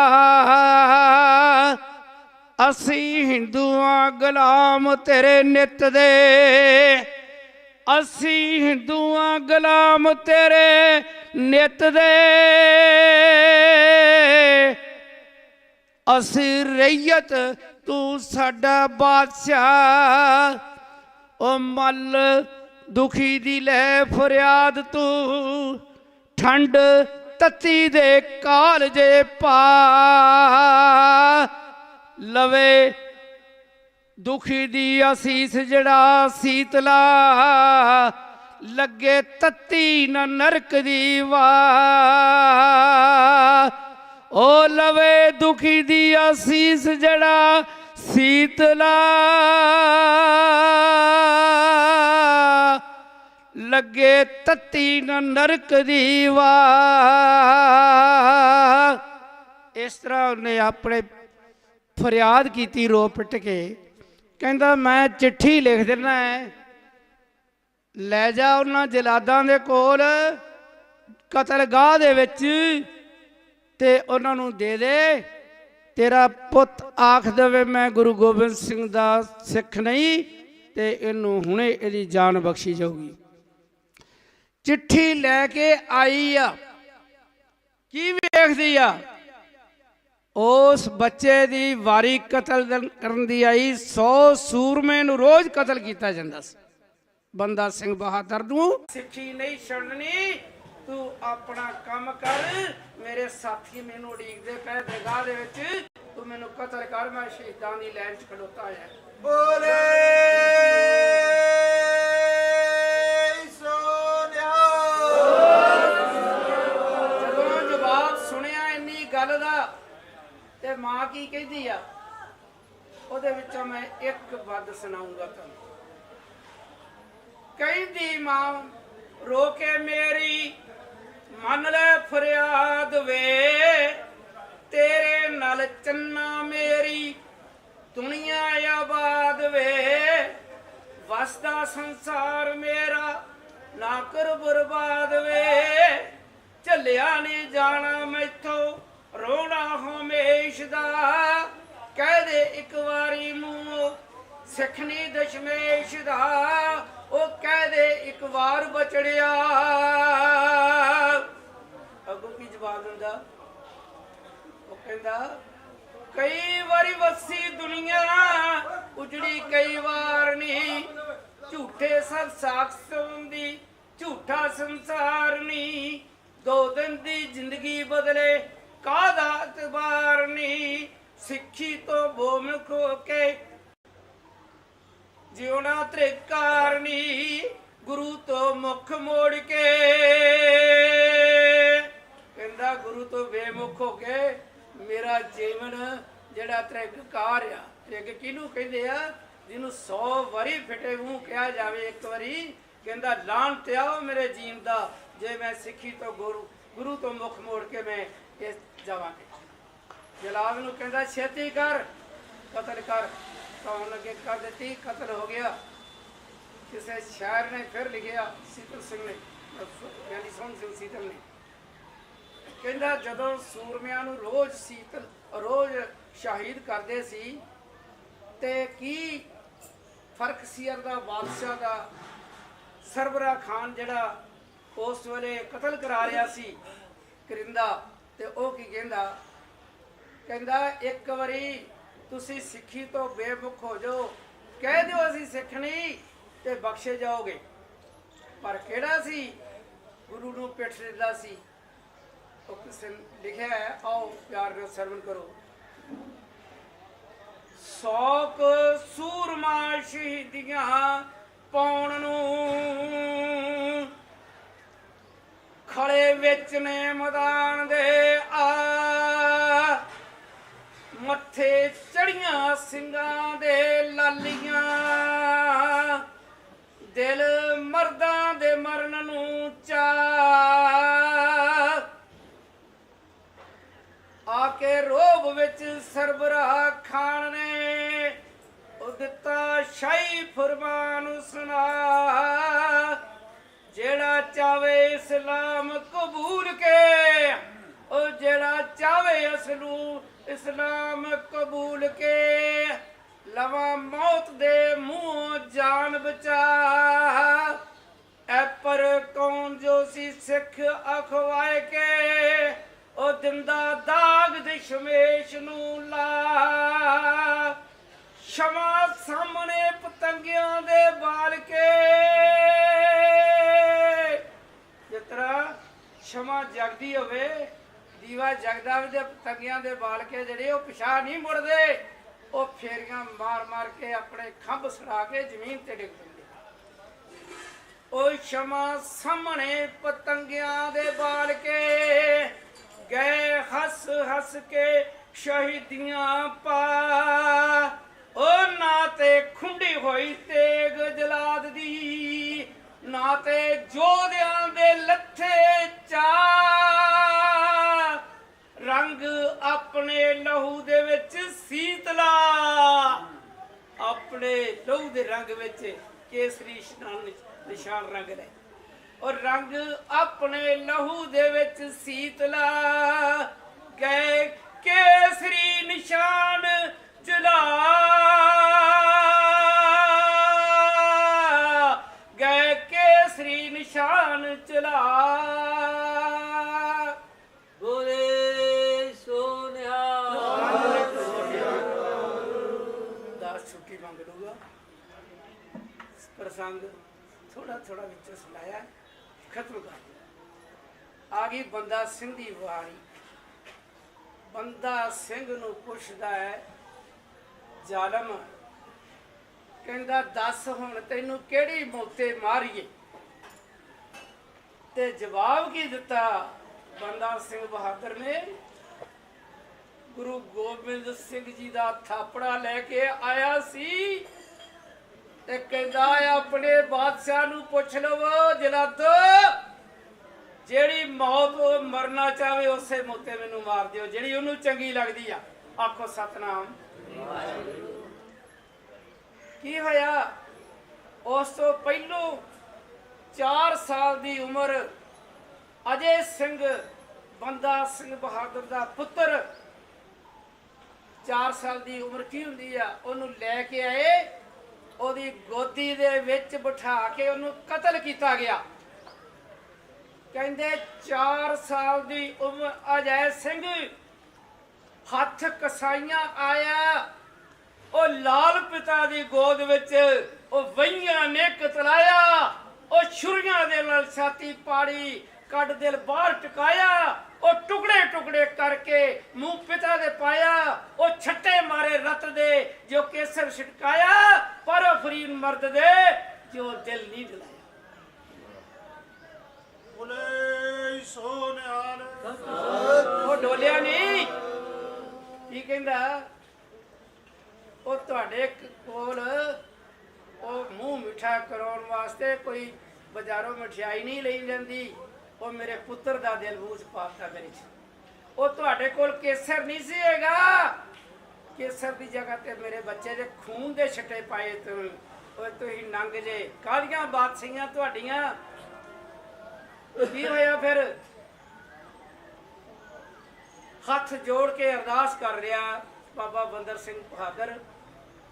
ਅਸੀਂ ਹਿੰਦੂਆਂ ਗੁਲਾਮ ਤੇਰੇ ਨਿੱਤ ਦੇ, ਅਸੀਂ ਹਿੰਦੂਆਂ ਗੁਲਾਮ ਤੇਰੇ ਨਿੱਤ ਦੇ, ਅਸੀਂ ਰਈਅਤ ਤੂੰ ਸਾਡਾ ਬਾਦਸ਼ਾਹ, ਉਹ ਮੱਲ ਦੁਖੀ ਦੀ ਲੈ ਫਰਿਆਦ ਤੂੰ, ਠੰਡ ਤੱਤੀ ਦੇ ਕਾਲਜੇ ਪਾ, ਲਵੇ ਦੁਖੀ ਦੀ ਅਸੀਸ ਜਿਹੜਾ ਸੀਤਲਾ, ਲੱਗੇ ਤੱਤੀ ਨਾ ਨਰਕ ਦੀ ਵਾਹ, ਉਹ ਲਵੇ ਦੁਖੀ ਦੀ ਅਸੀਸ ਜਿਹੜਾ ਸੀਤਲਾ, ਲੱਗੇ ਤੱਤੀ ਨਾ ਨਰਕ ਦੀ ਵਾਹ। ਇਸ ਤਰ੍ਹਾਂ ਉਹਨੇ ਆਪਣੇ ਫਰਿਆਦ ਕੀਤੀ ਰੋ ਪਿੱਟ ਕੇ, ਕਹਿੰਦਾ ਮੈਂ ਚਿੱਠੀ ਲਿਖ ਦਿੰਦਾ ਹੈ, ਲੈ ਜਾ ਉਹਨਾਂ ਜਲਾਦਾਂ ਦੇ ਕੋਲ ਕਤਲਗਾਹ ਦੇ ਵਿੱਚ ਤੇ ਉਹਨਾਂ ਨੂੰ ਦੇ ਦੇ, ਤੇਰਾ ਪੁੱਤ ਆਖ ਦੇਵੇ ਮੈਂ ਗੁਰੂ ਗੋਬਿੰਦ ਸਿੰਘ ਦਾ ਸਿੱਖ ਨਹੀਂ ਤੇ ਇਹਨੂੰ ਹੁਣੇ ਇਹਦੀ ਜਾਨ ਬਖਸ਼ੀ ਜਾਊਗੀ। ਚਿੱਠੀ ਲੈ ਕੇ ਆਈ ਆ, ਕੀ ਵੇਖਦੀ ਆ, ਉਸ ਬੱਚੇ ਦੀ ਵਾਰੀ ਕਤਲ ਕਰਨ ਦੀ ਆਈ। 100 ਸੂਰਮੇ ਨੂੰ ਰੋਜ਼ ਕਤਲ ਕੀਤਾ ਜਾਂਦਾ ਸੀ। ਬੰਦਾ ਸਿੰਘ ਬਹਾਦਰ ਨੂੰ ਸਿੱਖੀ ਨਹੀਂ ਛੱਡਣੀ, ਤੂੰ ਆਪਣਾ ਕੰਮ ਕਰ, ਮੇਰੇ ਸਾਥੀ ਮੈਨੂੰ ਉਡੀਕਦੇ ਪਏ ਦਰਗਾਹ ਦੇ ਵਿੱਚ, ਤੂੰ ਮੈਨੂੰ ਕਤਲ ਕਰ, ਮੈਂ ਸ਼ਹੀਦਾਂ ਦੀ ਲਾਈਨ 'ਚ ਖਲੋਤਾ ਹੋਇਆ। ਬੋਲੇ ਸੋਨਿਆ। ਜਦੋਂ ਜਵਾਬ ਸੁਣਿਆ ਇੰਨੀ ਗੱਲ ਦਾ ਤੇ ਮਾਂ ਕੀ ਕਹਿੰਦੀ ਆ, ਉਹਦੇ ਵਿੱਚੋਂ ਮੈਂ ਇੱਕ ਵੱਧ ਸੁਣਾਉਂਗਾ ਤੁਹਾਨੂੰ। ਕਹਿੰਦੀ ਮਾਂ ਰੋ ਕੇ ਮੇਰੀ ਮੰਨ ਲੈ ਫਰਿਆਦ ਵੇ, ਤੇਰੇ ਨਾਲ ਚੰਨਾ ਮੇਰੀ ਦੁਨੀਆ ਆਬਾਦ ਵੇ, ਵਸਦਾ ਸੰਸਾਰ ਮੇਰਾ ਨਾ ਕਰ ਬਰਬਾਦ ਵੇ, ਝੱਲਿਆ ਨਹੀਂ ਜਾਣਾ ਮੈਥੋਂ ਰੋਣਾ ਹਮੇਸ਼ ਦਾ, ਕਹਿ ਦੇ ਇੱਕ ਵਾਰੀ ਮੂੰਹ ਸਿੱਖਣੀ ਦਸ਼ਮੇਸ਼ ਦਾ, ਉਹ ਕਹਿ ਦੇ ਇੱਕ ਵਾਰ ਬਚੜਿਆ। ਅੱਗੋਂ ਕੀ ਜਵਾਬ ਦਿੰਦਾ? ਉਹ ਕਹਿੰਦਾ ਕਈ ਵਾਰੀ ਵਸੀ ਦੁਨੀਆ ਉਜੜੀ ਕਈ ਵਾਰ ਨਹੀਂ, ਝੂਠੇ ਸਭ ਸਾਖਸ ਹੁੰਦੀ ਝੂਠਾ ਸੰਸਾਰ ਨਹੀਂ, 2 ਦਿਨ ਦੀ ਜ਼ਿੰਦਗੀ ਬਦਲੇ ਕਾਹਦਾ ਇਤਬਾਰ ਨਹੀਂ, ਸਿੱਖੀ ਤੋਂ ਬੋਮੁਖ ਹੋ ਕੇ ਜਿਉਣਾ ਤ੍ਰਿਕਾਰ ਨਹੀਂ, ਗੁਰੂ ਤੋਂ ਮੁਖ ਮੋੜ ਕੇ। ਕਹਿੰਦਾ ਗੁਰੂ ਤੋਂ ਬੇਮੁਖ ਹੋ ਕੇ ਮੇਰਾ ਜੀਵਨ ਜਿਹੜਾ ਤ੍ਰਿਕਾਰ ਆ। ਤ੍ਰਿਗ ਕਿਹਨੂੰ ਕਹਿੰਦੇ ਆ? ਜਿਹਨੂੰ 100 ਵਾਰੀ ਫਿੱਟੇ ਮੂੰਹ ਕਿਹਾ ਜਾਵੇ ਇੱਕ ਵਾਰੀ, ਕਹਿੰਦਾ ਲਾਹਨਤ ਆ ਮੇਰੇ ਜੀਵਨ ਦਾ ਜੇ ਮੈਂ ਸਿੱਖੀ ਤੋਂ ਗੁਰੂ ਤੋਂ ਮੁਖ ਮੋੜ ਕੇ ਮੈਂ ਇਸ ਜਾਵਾਂਗੇ। ਜਲਾਦ ਨੂੰ ਕਹਿੰਦਾ ਛੇਤੀ ਕਰ ਕਤਲ ਕਰ, ਕੌਣ ਲੱਗੇ ਕਰ ਦਿੱਤੀ, ਕਤਲ ਹੋ ਗਿਆ। ਕਿਸੇ ਸ਼ਾਇਰ ਨੇ ਫਿਰ ਲਿਖਿਆ, ਸੀਤਲ ਸਿੰਘ ਨੇ, ਗਿਆਨੀ ਸੋਹਣ ਸਿੰਘ ਸੀਤਲ ਨੇ, ਕਹਿੰਦਾ ਜਦੋਂ ਸੂਰਮਿਆਂ ਨੂੰ ਰੋਜ਼ ਸ਼ਹੀਦ ਕਰਦੇ ਸੀ ਤੇ ਕੀ ਫਰਕ ਸੀ ਦਾ ਬਾਦਸ਼ਾਹ ਦਾ, ਸਰਬਰਾ ਖਾਨ ਜਿਹੜਾ ਉਸ ਵੇਲੇ ਕਤਲ ਕਰਾ ਰਿਹਾ ਸੀ ਕਰਿੰਦਾ, ਤੇ ਉਹ ਕੀ ਕਹਿੰਦਾ? ਕਹਿੰਦਾ ਇੱਕ ਵਾਰੀ ਤੁਸੀਂ ਸਿੱਖੀ ਤੋਂ ਬੇਮੁਖ ਹੋ ਜਾਓ, ਕਹਿ ਦਿਓ ਅਸੀਂ ਸਿੱਖ ਨਹੀਂ ਤੇ ਬਖਸ਼ੇ ਜਾਓਗੇ। ਪਰ ਕਿਹੜਾ ਸੀ? ਗੁਰੂ ਨੂੰ ਪਿੱਠ ਦਿੰਦਾ ਸੀ। ਉਹ ਕਿਸੇ ਨੇ ਲਿਖਿਆ ਹੈ, ਆਓ ਪਿਆਰ ਨਾਲ ਸਰਵਣ ਕਰੋ। 100 ਸੂਰਮਾ ਸ਼ਹੀਦੀਆਂ ਪਾਉਣ ਨੂੰ, ਖੜੇ ਵਿੱਚ ਨੇ ਮੈਦਾਨ ਦੇ ਆ, ਮੱਥੇ ਚੜੀਆਂ ਸਿੰਘਾਂ ਦੇ ਲਾਲੀਆਂ, ਦਿਲ ਮਰਦਾਂ ਦੇ ਮਰਨ ਨੂੰ ਚਾ, ਆ ਕੇ ਰੋਬ ਵਿੱਚ ਸਰਬਰਾਹ ਖਾਨ ਨੇ ਉਹ ਦਿੱਤਾ ਸ਼ਾਹੀ ਫਰਮਾਨ ਸੁਣਾ, ਜਿਹੜਾ ਚਾਵੇ ਇਸਲਾਮ ਕਬੂਲ ਕੇ, ਉਹ ਜਿਹੜਾ ਚਾਵੇ ਇਸਲਾਮ ਕਬੂਲ ਕੇ, ਲਵਾ ਮੌਤ ਦੇ ਮੂੰਹ ਜਾਨ ਬਚਾ, ਐ ਪਰ ਕੌਣ ਜੋ ਸੀ ਸਿੱਖ ਅਖਵਾਏ ਕੇ, ਉਹ ਦਿੰਦਾ ਦਾਗ ਦਸ਼ਮੇਸ਼ ਨੂੰ ਲਾ, ਸ਼ਮਾ ਸਾਹਮਣੇ ਪਤੰਗਿਆਂ ਦੇ ਬਾਲ ਕੇ। ਜਿਸ ਤਰ੍ਹਾਂ ਸ਼ਮਾ ਜਗਦੀ ਹੋਵੇ, ਦੀਵਾ ਜਗਦਾ ਹੋਵੇ, ਤੇ ਪਤੰਗਿਆਂ ਦੇ ਬਾਲ ਕੇ ਜਿਹੜੇ ਉਹ ਪਿਛਾ ਨਹੀਂ ਮੁੜਦੇ, ਉਹ ਫੇਰੀਆਂ ਮਾਰ ਮਾਰ ਕੇ ਆਪਣੇ ਖੰਭ ਸੜਾ ਕੇ ਜ਼ਮੀਨ ਤੇ ਡਿੱਗ ਪੈਂਦੇ। ਉਹ ਸ਼ਮਾ ਸਾਹਮਣੇ ਪਤੰਗਿਆਂ ਦੇ ਬਾਲ ਕੇ, ਗਏ ਹੱਸ ਹੱਸ ਕੇ ਸ਼ਹੀਦੀਆਂ ਪਾ, ਉਹ ਨਾ ਤੇ ਖੁੰਡੀ ਹੋਈ ਤੇਗ ਜਲਾਦ ਦੀ, ਨਾ ਤੇ ਜੋਧਿਆਂ ਦੇ ਲੱਥੇ ਚਾ, ਰੰਗ ਆਪਣੇ ਲਹੂ ਦੇ ਵਿੱਚ ਸੀਤਲਾ, ਆਪਣੇ ਲਹੂ ਦੇ ਰੰਗ ਵਿੱਚ ਕੇਸਰੀ ਨਿਸ਼ਾਨ ਰੰਗ ਨੇ, ਔਰ ਰੰਗ ਆਪਣੇ ਲਹੂ ਦੇ ਵਿੱਚ ਸੀਤਲਾ, ਗਏ ਕੇਸਰੀ ਨਿਸ਼ਾਨ ਜਲਾ, ਗਏ ਕੇਸਰੀ ਨਿਸ਼ਾਨ ਚਲਾ। ਬੋਲੇ ਸੋਨਿਆ ਦਾਸ ਛੁੱਟੀ ਮੰਗ ਲੂਗਾ। ਪ੍ਰਸੰਗ ਥੋੜਾ ਥੋੜਾ ਵਿੱਚ ਸੁਣਾਇਆ, ਖਤਮ ਕਰ ਦਿਆ। ਆ ਗਈ ਬੰਦਾ ਸਿੰਘ ਦੀ ਵਾਰੀ। ਬੰਦਾ ਸਿੰਘ ਨੂੰ ਪੁੱਛਦਾ ਹੈ ਜ਼ਾਲਮ, ਕਹਿੰਦਾ ਦੱਸ ਹੁਣ ਤੈਨੂੰ ਕਿਹੜੀ ਮੌਤੇ ਮਾਰੀਏ? ਤੇ ਜਵਾਬ ਕੀ ਦਿੱਤਾ ਬੰਦਾ ਸਿੰਘ ਬਹਾਦਰ ਨੇ? ਗੁਰੂ ਗੋਬਿੰਦ ਸਿੰਘ ਜੀ ਦਾ ਥਾਪੜਾ ਲੈ ਕੇ ਆਇਆ ਸੀ ਤੇ ਕਹਿੰਦਾ ਆਪਣੇ ਬਾਦਸ਼ਾਹ ਨੂੰ ਪੁੱਛ ਲਵੋ ਜਲਾਦੋ, ਜਿਹੜੀ ਮੌਤ ਉਹ ਮਰਨਾ ਚਾਹੇ ਉਸੇ ਮੌਤੇ ਮੈਨੂੰ ਮਾਰ ਦਿਓ, ਜਿਹੜੀ ਉਹਨੂੰ ਚੰਗੀ ਲੱਗਦੀ ਆ। ਆਖੋ ਸਤਨਾਮ। ਕੀ ਹੋਇਆ? ਉਸ ਤੋਂ ਪਹਿਲੋਂ 4 ਸਾਲ ਦੀ ਉਮਰ ਅਜੇ ਸਿੰਘ ਬੰਦਾ ਸਿੰਘ ਬਹਾਦਰ ਦਾ ਪੁੱਤਰ, 4 ਸਾਲ ਦੀ ਉਮਰ ਕੀ ਹੁੰਦੀ ਆ, ਉਹਨੂੰ ਲੈ ਕੇ ਆਏ, ਉਹਦੀ ਗੋਦੀ ਦੇ ਵਿੱਚ ਬਿਠਾ ਕੇ ਉਹਨੂੰ ਕਤਲ ਕੀਤਾ ਗਿਆ। ਕਹਿੰਦੇ 4 ਸਾਲ ਦੀ ਉਮਰ ਅਜੈ ਸਿੰਘ ਹੱਥ ਕਸਾਈਆਂ ਆਇਆ, ਉਹ ਲਾਲ ਪਿਤਾ ਦੀ ਗੋਦ ਵਿੱਚ ਉਹ ਵਈਆਂ ਨੇ ਕਤਲਾਇਆ, ਉਹ ਛੁਰੀਆਂ ਦੇ ਨਾਲ ਛਾਤੀ ਪਾੜੀ, ਕੱਢ ਦਿਲ ਬਾਹਰ ਟਕਾਇਆ, ਉਹ ਟੁਕੜੇ ਟੁਕੜੇ ਕਰਕੇ ਮੂੰਹ ਪਿਤਾ ਦੇ ਪਾਇਆ, ਉਹ ਛੱਟੇ ਮਾਰੇ ਰਤ ਦੇ ਜੋ ਕੇਸਰ ਛਿਟਕਾਇਆ, ਪਰ ਉਹ ਫਰੀਦ ਮਰਦ ਦੇ ਜੋ ਦਿਲ ਨਹੀਂ ਡਲਾਇਆ। ਉਹ ਡੋਲਿਆ ਨਹੀਂ। ਕੀ ਕਹਿੰਦਾ? ਉਹ ਤੁਹਾਡੇ ਕੋਲ ਉਹ ਮੂੰਹ ਮਿੱਠਾ ਕਰਾਉਣ ਵਾਸਤੇ ਕੋਈ ਬਾਜ਼ਾਰੋਂ ਮਠਿਆਈ ਨਹੀਂ ਲਈ ਜਾਂਦੀ, ਉਹ ਮੇਰੇ ਪੁੱਤਰ ਦਾ ਦਿਲ ਮੂੰਹ ਚ ਪਾਤਾ ਮੇਰੇ ਚ। ਉਹ ਤੁਹਾਡੇ ਕੋਲ ਕੇਸਰ ਨਹੀਂ ਸੀ ਹੈਗਾ, ਕੇਸਰ ਦੀ ਜਗ੍ਹਾ ਤੇ ਮੇਰੇ ਬੱਚੇ ਦੇ ਖੂਨ ਦੇ ਛੱਟੇ ਪਾਏ ਤੁਸੀਂ ਨੰਗ ਜੇ। ਕਾਹਦੀਆਂ ਬਾਦਸ਼ਾਹੀਆਂ ਤੁਹਾਡੀਆਂ? ਕੀ ਹੋਇਆ ਫਿਰ? ਹੱਥ ਜੋੜ ਕੇ ਅਰਦਾਸ ਕਰ ਰਿਹਾ ਬਾਬਾ ਬੰਦਰ ਸਿੰਘ ਬਹਾਦਰ,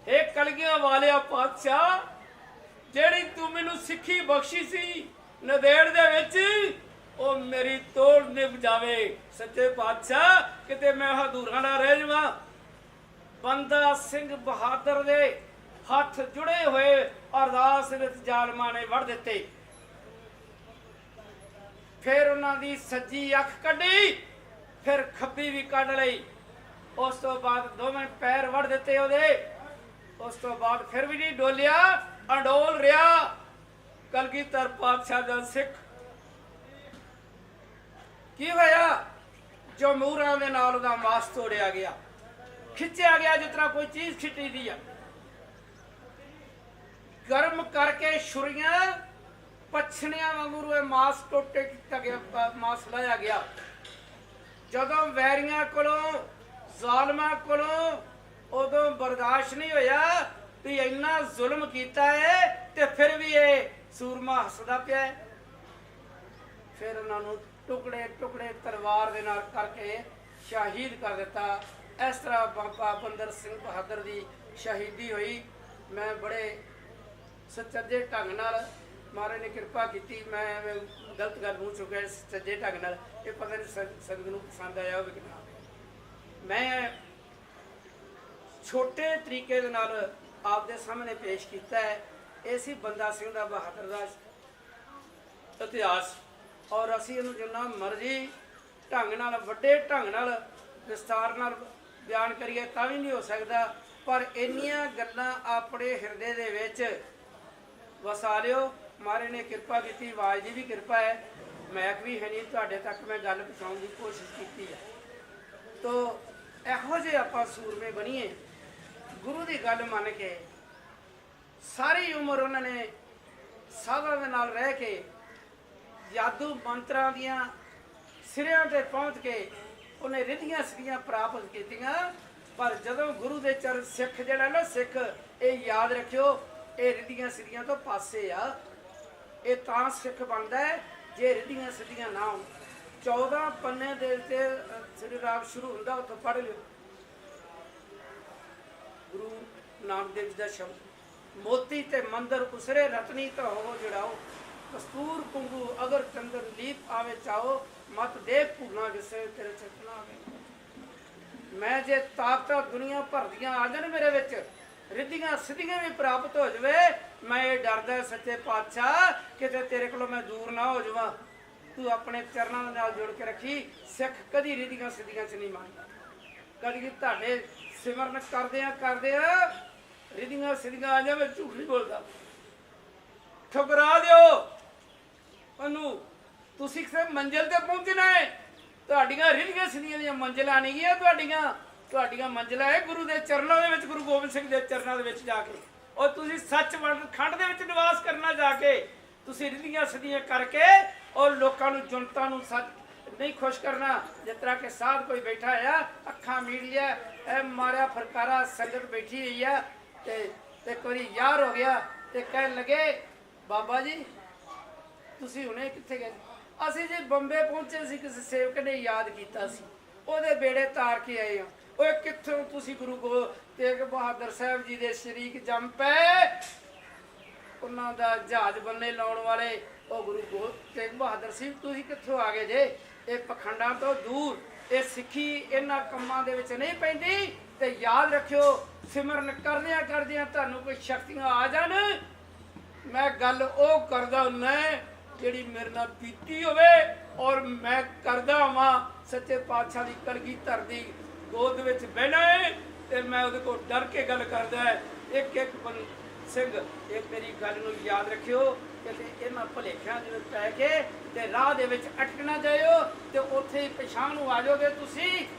ਇਹ ਕਲਗੀਆਂ ਵਾਲਿਆ ਪਾਤਸ਼ਾਹ, ਜਿਹੜੀ ਤੂੰ ਮੈਨੂੰ ਸਿੱਖੀ ਬਖਸ਼ੀ ਸੀ ਨਦੇੜ ਦੇ ਵਿੱਚ, ਉਹ ਮੇਰੀ ਤੋੜ ਨਿਭ ਜਾਵੇ। ਸੱਚੇ ਪਾਤਸ਼ਾਹ, ਕਿਤੇ ਮੈਂ ਹਦੂਰਾ ਨਾ ਰਹਿ ਜਾਵਾਂ। ਬੰਦਾ ਸਿੰਘ ਬਹਾਦਰ ਦੇ ਹੱਥ ਜੁੜੇ ਹੋਏ ਅਰਦਾਸ ਵਿੱਚ ਜ਼ਾਲਮਾਂ ਨੇ ਵੜ ਦਿੱਤੇ। ਫਿਰ ਉਹਨਾਂ ਦੀ ਸੱਜੀ ਅੱਖ ਕੱਢੀ, ਫਿਰ ਖੱਬੀ ਵੀ ਕੱਢ ਲਈ। ਉਸ ਤੋਂ ਬਾਅਦ ਦੋਵੇਂ ਪੈਰ ਵੜ ਦਿੱਤੇ ਉਹਦੇ। ਉਸ ਤੋਂ ਬਾਅਦ ਫਿਰ ਵੀ ਨਹੀਂ ਡੋਲਿਆ, ਅਡੋਲ ਰਿਹਾ ਕਲਗੀਧਰ ਪਾਤਸ਼ਾਹ ਦਾ ਸਿੱਖ। ਕੀ ਹੋਇਆ? ਜੋ ਮੂਹਰਾਂ ਦੇ ਨਾਲ ਉਹਦਾ ਮਾਸ ਤੋੜਿਆ ਗਿਆ, ਖਿੱਚਿਆ ਗਿਆ ਜਿਸ ਤਰ੍ਹਾਂ ਕੋਈ ਚੀਜ਼ ਖਿੱਚੀ ਦੀ ਆ। ਗਰਮ ਕਰਕੇ ਛੁਰੀਆਂ ਪਛਣਿਆਂ ਵਾਂਗੂ ਇਹ ਮਾਸ ਟੋਟੇ ਕੀਤਾ ਗਿਆ, ਮਾਸ ਲਾਇਆ ਗਿਆ। ਜਦੋਂ ਵੈਰੀਆਂ ਕੋਲੋਂ ਜ਼ਾਲਮਾਂ ਕੋਲੋਂ ਉਦੋਂ ਬਰਦਾਸ਼ਤ ਨਹੀਂ ਹੋਇਆ ਵੀ ਇੰਨਾ ਜ਼ੁਲਮ ਕੀਤਾ ਹੈ ਤੇ ਫਿਰ ਵੀ ਇਹ ਸੂਰਮਾ ਹੱਸਦਾ ਪਿਆ। ਫਿਰ ਉਹਨਾਂ ਨੂੰ ਟੁਕੜੇ ਟੁਕੜੇ ਤਲਵਾਰ ਦੇ ਨਾਲ ਕਰਕੇ ਸ਼ਹੀਦ ਕਰ ਦਿੱਤਾ। ਇਸ ਤਰ੍ਹਾਂ ਬਾਬਾ ਬੰਦਰ ਸਿੰਘ ਬਹਾਦਰ ਦੀ ਸ਼ਹੀਦੀ ਹੋਈ। ਮੈਂ ਬੜੇ ਸੱਚੇ ਢੰਗ ਨਾਲ, ਮਹਾਰਾਜ ਨੇ ਕਿਰਪਾ ਕੀਤੀ, ਮੈਂ ਗਲਤ ਗੱਲ ਮੂੰਹ ਚੁੱਕਿਆ ਸੱਚੇ ਢੰਗ ਨਾਲ, ਇਹ ਪਤਾ ਨਹੀਂ ਸੰਗਤ ਨੂੰ ਪਸੰਦ ਆਇਆ ਹੋਵੇ ਕਿ ਨਾ। ਮੈਂ ਛੋਟੇ ਤਰੀਕੇ ਦੇ ਨਾਲ ਆਪਦੇ ਸਾਹਮਣੇ ਪੇਸ਼ ਕੀਤਾ ਹੈ। ਇਹ ਸੀ ਬੰਦਾ ਸਿੰਘ ਦਾ ਬਹਾਦਰ ਦਾ ਇਤਿਹਾਸ, ਔਰ ਅਸੀਂ ਇਹਨੂੰ ਜਿੰਨਾ ਮਰਜ਼ੀ ਢੰਗ ਨਾਲ, ਵੱਡੇ ਢੰਗ ਨਾਲ, ਵਿਸਤਾਰ ਨਾਲ ਬਿਆਨ ਕਰੀਏ ਤਾਂ ਵੀ ਨਹੀਂ ਹੋ ਸਕਦਾ। ਪਰ ਇੰਨੀਆਂ ਗੱਲਾਂ ਆਪਣੇ ਹਿਰਦੇ ਦੇ ਵਿੱਚ ਵਸਾ ਲਿਓ। ਮਹਾਰਾਜ ਨੇ ਕਿਰਪਾ ਕੀਤੀ, ਆਵਾਜ਼ ਦੀ ਵੀ ਕਿਰਪਾ ਹੈ, ਮੈਕ ਵੀ ਹੈ ਨਹੀਂ, ਤੁਹਾਡੇ ਤੱਕ ਮੈਂ ਗੱਲ ਪਹੁੰਚਾਉਣ ਦੀ ਕੋਸ਼ਿਸ਼ ਕੀਤੀ ਹੈ। ਤੋ ਇਹੋ ਜਿਹੇ ਆਪਾਂ ਸੂਰਮੇ ਬਣੀਏ, ਗੁਰੂ ਦੀ ਗੱਲ ਮੰਨ ਕੇ। ਸਾਰੀ ਉਮਰ ਉਹਨਾਂ ਨੇ ਸਾਧਾਂ ਦੇ ਨਾਲ ਰਹਿ ਕੇ ਜਾਦੂ ਮੰਤਰਾਂ ਦੀਆਂ ਸਿਰਿਆਂ ਤੇ ਪਹੁੰਚ ਕੇ ਉਹਨੇ ਰਿੱਧੀਆਂ ਸਿੱਧੀਆਂ ਪ੍ਰਾਪਤ ਕੀਤੀਆਂ। ਪਰ ਜਦੋਂ ਗੁਰੂ ਦੇ ਚਰਨ ਸਿੱਖ ਜਿਹੜਾ ਨਾ, ਸਿੱਖ, ਇਹ ਯਾਦ ਰੱਖਿਓ, ਇਹ ਰਿੱਧੀਆਂ ਸਿੱਧੀਆਂ ਤੋਂ ਪਾਸੇ ਆ। ਇਹ ਤਾਂ ਸਿੱਖ ਬਣਦਾ ਹੈ ਜੇ ਰਿੱਧੀਆਂ ਸਿੱਧੀਆਂ ਨਾ ਹੋਣ। 14 ਪੰਨੇ ਦੇ ਤੇ ਸ੍ਰੀ ਰਾਗ ਸ਼ੁਰੂ ਹੁੰਦਾ, ਉੱਥੋਂ ਪੜ੍ਹ ਲਿਓ। ਗੁਰੂ ਨਾਨਕ ਦੇਵ ਜੀ ਦਾ ਸ਼ਬਦ, ਮੋਤੀ ਤੇ ਮੰਦਰ ਉਸਰੇ ਰਤਨੀ ਤਾਂ ਹੋ ਜੜਾਓ, ਕਸਤੂਰ ਕੁੰਗੂ ਅਗਰ ਚੰਦਰ ਲੀਪ ਆਵੇ ਚਾਓ, ਮਤ ਦੇਖ ਭੂਨਾ ਜਿਸੇ ਤੇਰੇ ਚਿਤਨਾ ਆਵੇ। ਮੈਂ ਜੇ ਤਾਕਤਾਂ ਦੁਨੀਆ ਭਰ ਦੀਆਂ ਆ ਜਾਣ ਮੇਰੇ ਵਿੱਚ, ਰਿੱਧੀਆਂ ਸਿੱਧੀਆਂ ਵੀ ਪ੍ਰਾਪਤ ਹੋ ਜਾਵੇ, ਮੈਂ ਇਹ ਡਰਦਾ ਸੱਚੇ ਪਾਤਸ਼ਾਹ ਕਿਤੇ ਤੇਰੇ ਕੋਲੋਂ ਮੈਂ ਦੂਰ ਨਾ ਹੋ ਜਾਵਾਂ। ਤੂੰ ਆਪਣੇ ਚਰਨਾਂ ਦੇ ਨਾਲ ਜੁੜ ਕੇ ਰੱਖੀ। ਸਿੱਖ ਕਦੀ ਰਿੱਧੀਆਂ ਸਿੱਧੀਆਂ 'ਚ ਨਹੀਂ ਮੰਨਦਾ। ਕਦੀ ਤੁਹਾਡੇ ਸਿਮਰਨ ਕਰਦੇ ਆ ਰਿੱਧੀਆਂ ਸਿੱਧੀਆਂ ਆ ਜਾਵੇ, ਝੂਠ ਨਹੀਂ ਬੋਲਦਾ। ਠੁਕਰਾ ਦਿਓ ਉਹਨੂੰ। ਤੁਸੀਂ ਕਿਸੇ ਮੰਜ਼ਿਲ ਤੇ ਪਹੁੰਚਣਾ ਹੈ। ਤੁਹਾਡੀਆਂ ਰਿੱਧੀਆਂ ਸਿੱਧੀਆਂ ਦੀਆਂ ਮੰਜ਼ਿਲਾਂ ਨਹੀਂ ਗੀਆਂ, ਤੁਹਾਡੀਆਂ ਮੰਜ਼ਿਲਾਂ ਹੈ ਗੁਰੂ ਦੇ ਚਰਨਾਂ ਦੇ ਵਿੱਚ, ਗੁਰੂ ਗੋਬਿੰਦ ਸਿੰਘ ਦੇ ਚਰਨਾਂ ਦੇ ਵਿੱਚ ਜਾ ਕੇ। ਔਰ ਤੁਸੀਂ ਸੱਚ ਖੰਡ ਦੇ ਵਿੱਚ ਨਿਵਾਸ ਕਰਨਾ ਜਾ ਕੇ ਤੁਸੀਂ ਰਿੱਧੀਆਂ ਸਦੀਆਂ ਕਰਕੇ ਔਰ ਲੋਕਾਂ ਨੂੰ ਜਨਤਾ ਨੂੰ ਸੱਚ ਨਹੀਂ ਖੁਸ਼ ਕਰਨਾ। ਜਿਸ ਤਰ੍ਹਾਂ ਕਿ ਸਾਧ ਕੋਈ ਬੈਠਾ ਆ ਅੱਖਾਂ ਮੀੜ ਲਿਆ ਇਹ ਮਾਰਿਆ ਫਰਕਾਰਾ ਸੰਗਤ ਬੈਠੀ ਹੋਈ ਆ ਤੇ ਕੋਈ ਯਾਰ ਹੋ ਗਿਆ ਤੇ ਕਹਿਣ ਲੱਗੇ ਬਾਬਾ ਜੀ ਤੁਸੀਂ ਹੁਣੇ ਕਿੱਥੇ ਗਏ? ਅਸੀਂ ਜੀ ਬੰਬੇ ਪਹੁੰਚੇ ਸੀ, ਕਿਸੇ ਸੇਵਕ ਨੇ ਯਾਦ ਕੀਤਾ ਸੀ, ਉਹਦੇ ਬੇੜੇ ਤਾਰ ਕੇ ਆਏ ਆ। ਓਏ ਕਿੱਥੋਂ? ਤੁਸੀਂ ਗੁਰੂ ਗੋਬਿੰਦ ਤੇਗ ਬਹਾਦਰ ਸਾਹਿਬ ਜੀ ਦੇ ਸ਼ਰੀਕ ਜੰਮ ਪਏ, ਉਹਨਾਂ ਦਾ ਜਹਾਜ਼ ਬੰਨੇ ਲਾਉਣ ਵਾਲੇ ਉਹ ਗੁਰੂ ਗੋਬਿੰਦ ਤੇਗ ਬਹਾਦਰ ਸਿੰਘ। ਤੁਸੀਂ ਕਿੱਥੋਂ ਆ ਗਏ ਜੇ? ਇਹ ਪਖੰਡਾਂ ਤੋਂ ਦੂਰ, ਇਹ ਸਿੱਖੀ ਇਹਨਾਂ ਕੰਮਾਂ ਦੇ ਵਿੱਚ ਨਹੀਂ ਪੈਂਦੀ। ਤੇ ਯਾਦ ਰੱਖਿਓ ਸਿਮਰਨ ਕਰਦਿਆਂ ਤੁਹਾਨੂੰ ਕੋਈ ਸ਼ਕਤੀਆਂ ਆ ਜਾਣ, ਮੈਂ ਗੱਲ ਉਹ ਕਰਦਾ ਹੁੰਦਾ ਜਿਹੜੀ ਮੇਰੇ ਨਾਲ ਬੀਤੀ ਹੋਵੇ ਔਰ ਮੈਂ ਕਰਦਾ ਹਾਂ ਸੱਚੇ ਪਾਤਸ਼ਾਹ ਦੀ ਕਲਗੀਧਰ ਦੀ ਗੋਦ ਵਿੱਚ ਬਹਿਣਾ ਹੈ ਤੇ ਮੈਂ ਉਹਦੇ ਕੋਲ ਡਰ ਕੇ ਗੱਲ ਕਰਦਾ ਹੈ। ਇੱਕ ਸਿੰਘ ਇਹ ਮੇਰੀ ਗੱਲ ਨੂੰ ਯਾਦ ਰੱਖਿਓ ਕਿ ਇਹਨਾਂ ਭੁਲੇਖਿਆਂ ਦੇ ਵਿੱਚ ਪੈ ਕੇ ਤੇ ਰਾਹ ਦੇ ਵਿੱਚ ਅਟਕ ਨਾ ਜਾਇਓ ਤੇ ਉੱਥੇ ਹੀ ਪਛਾਣ ਨੂੰ ਆ ਜਾਓਗੇ ਤੁਸੀਂ।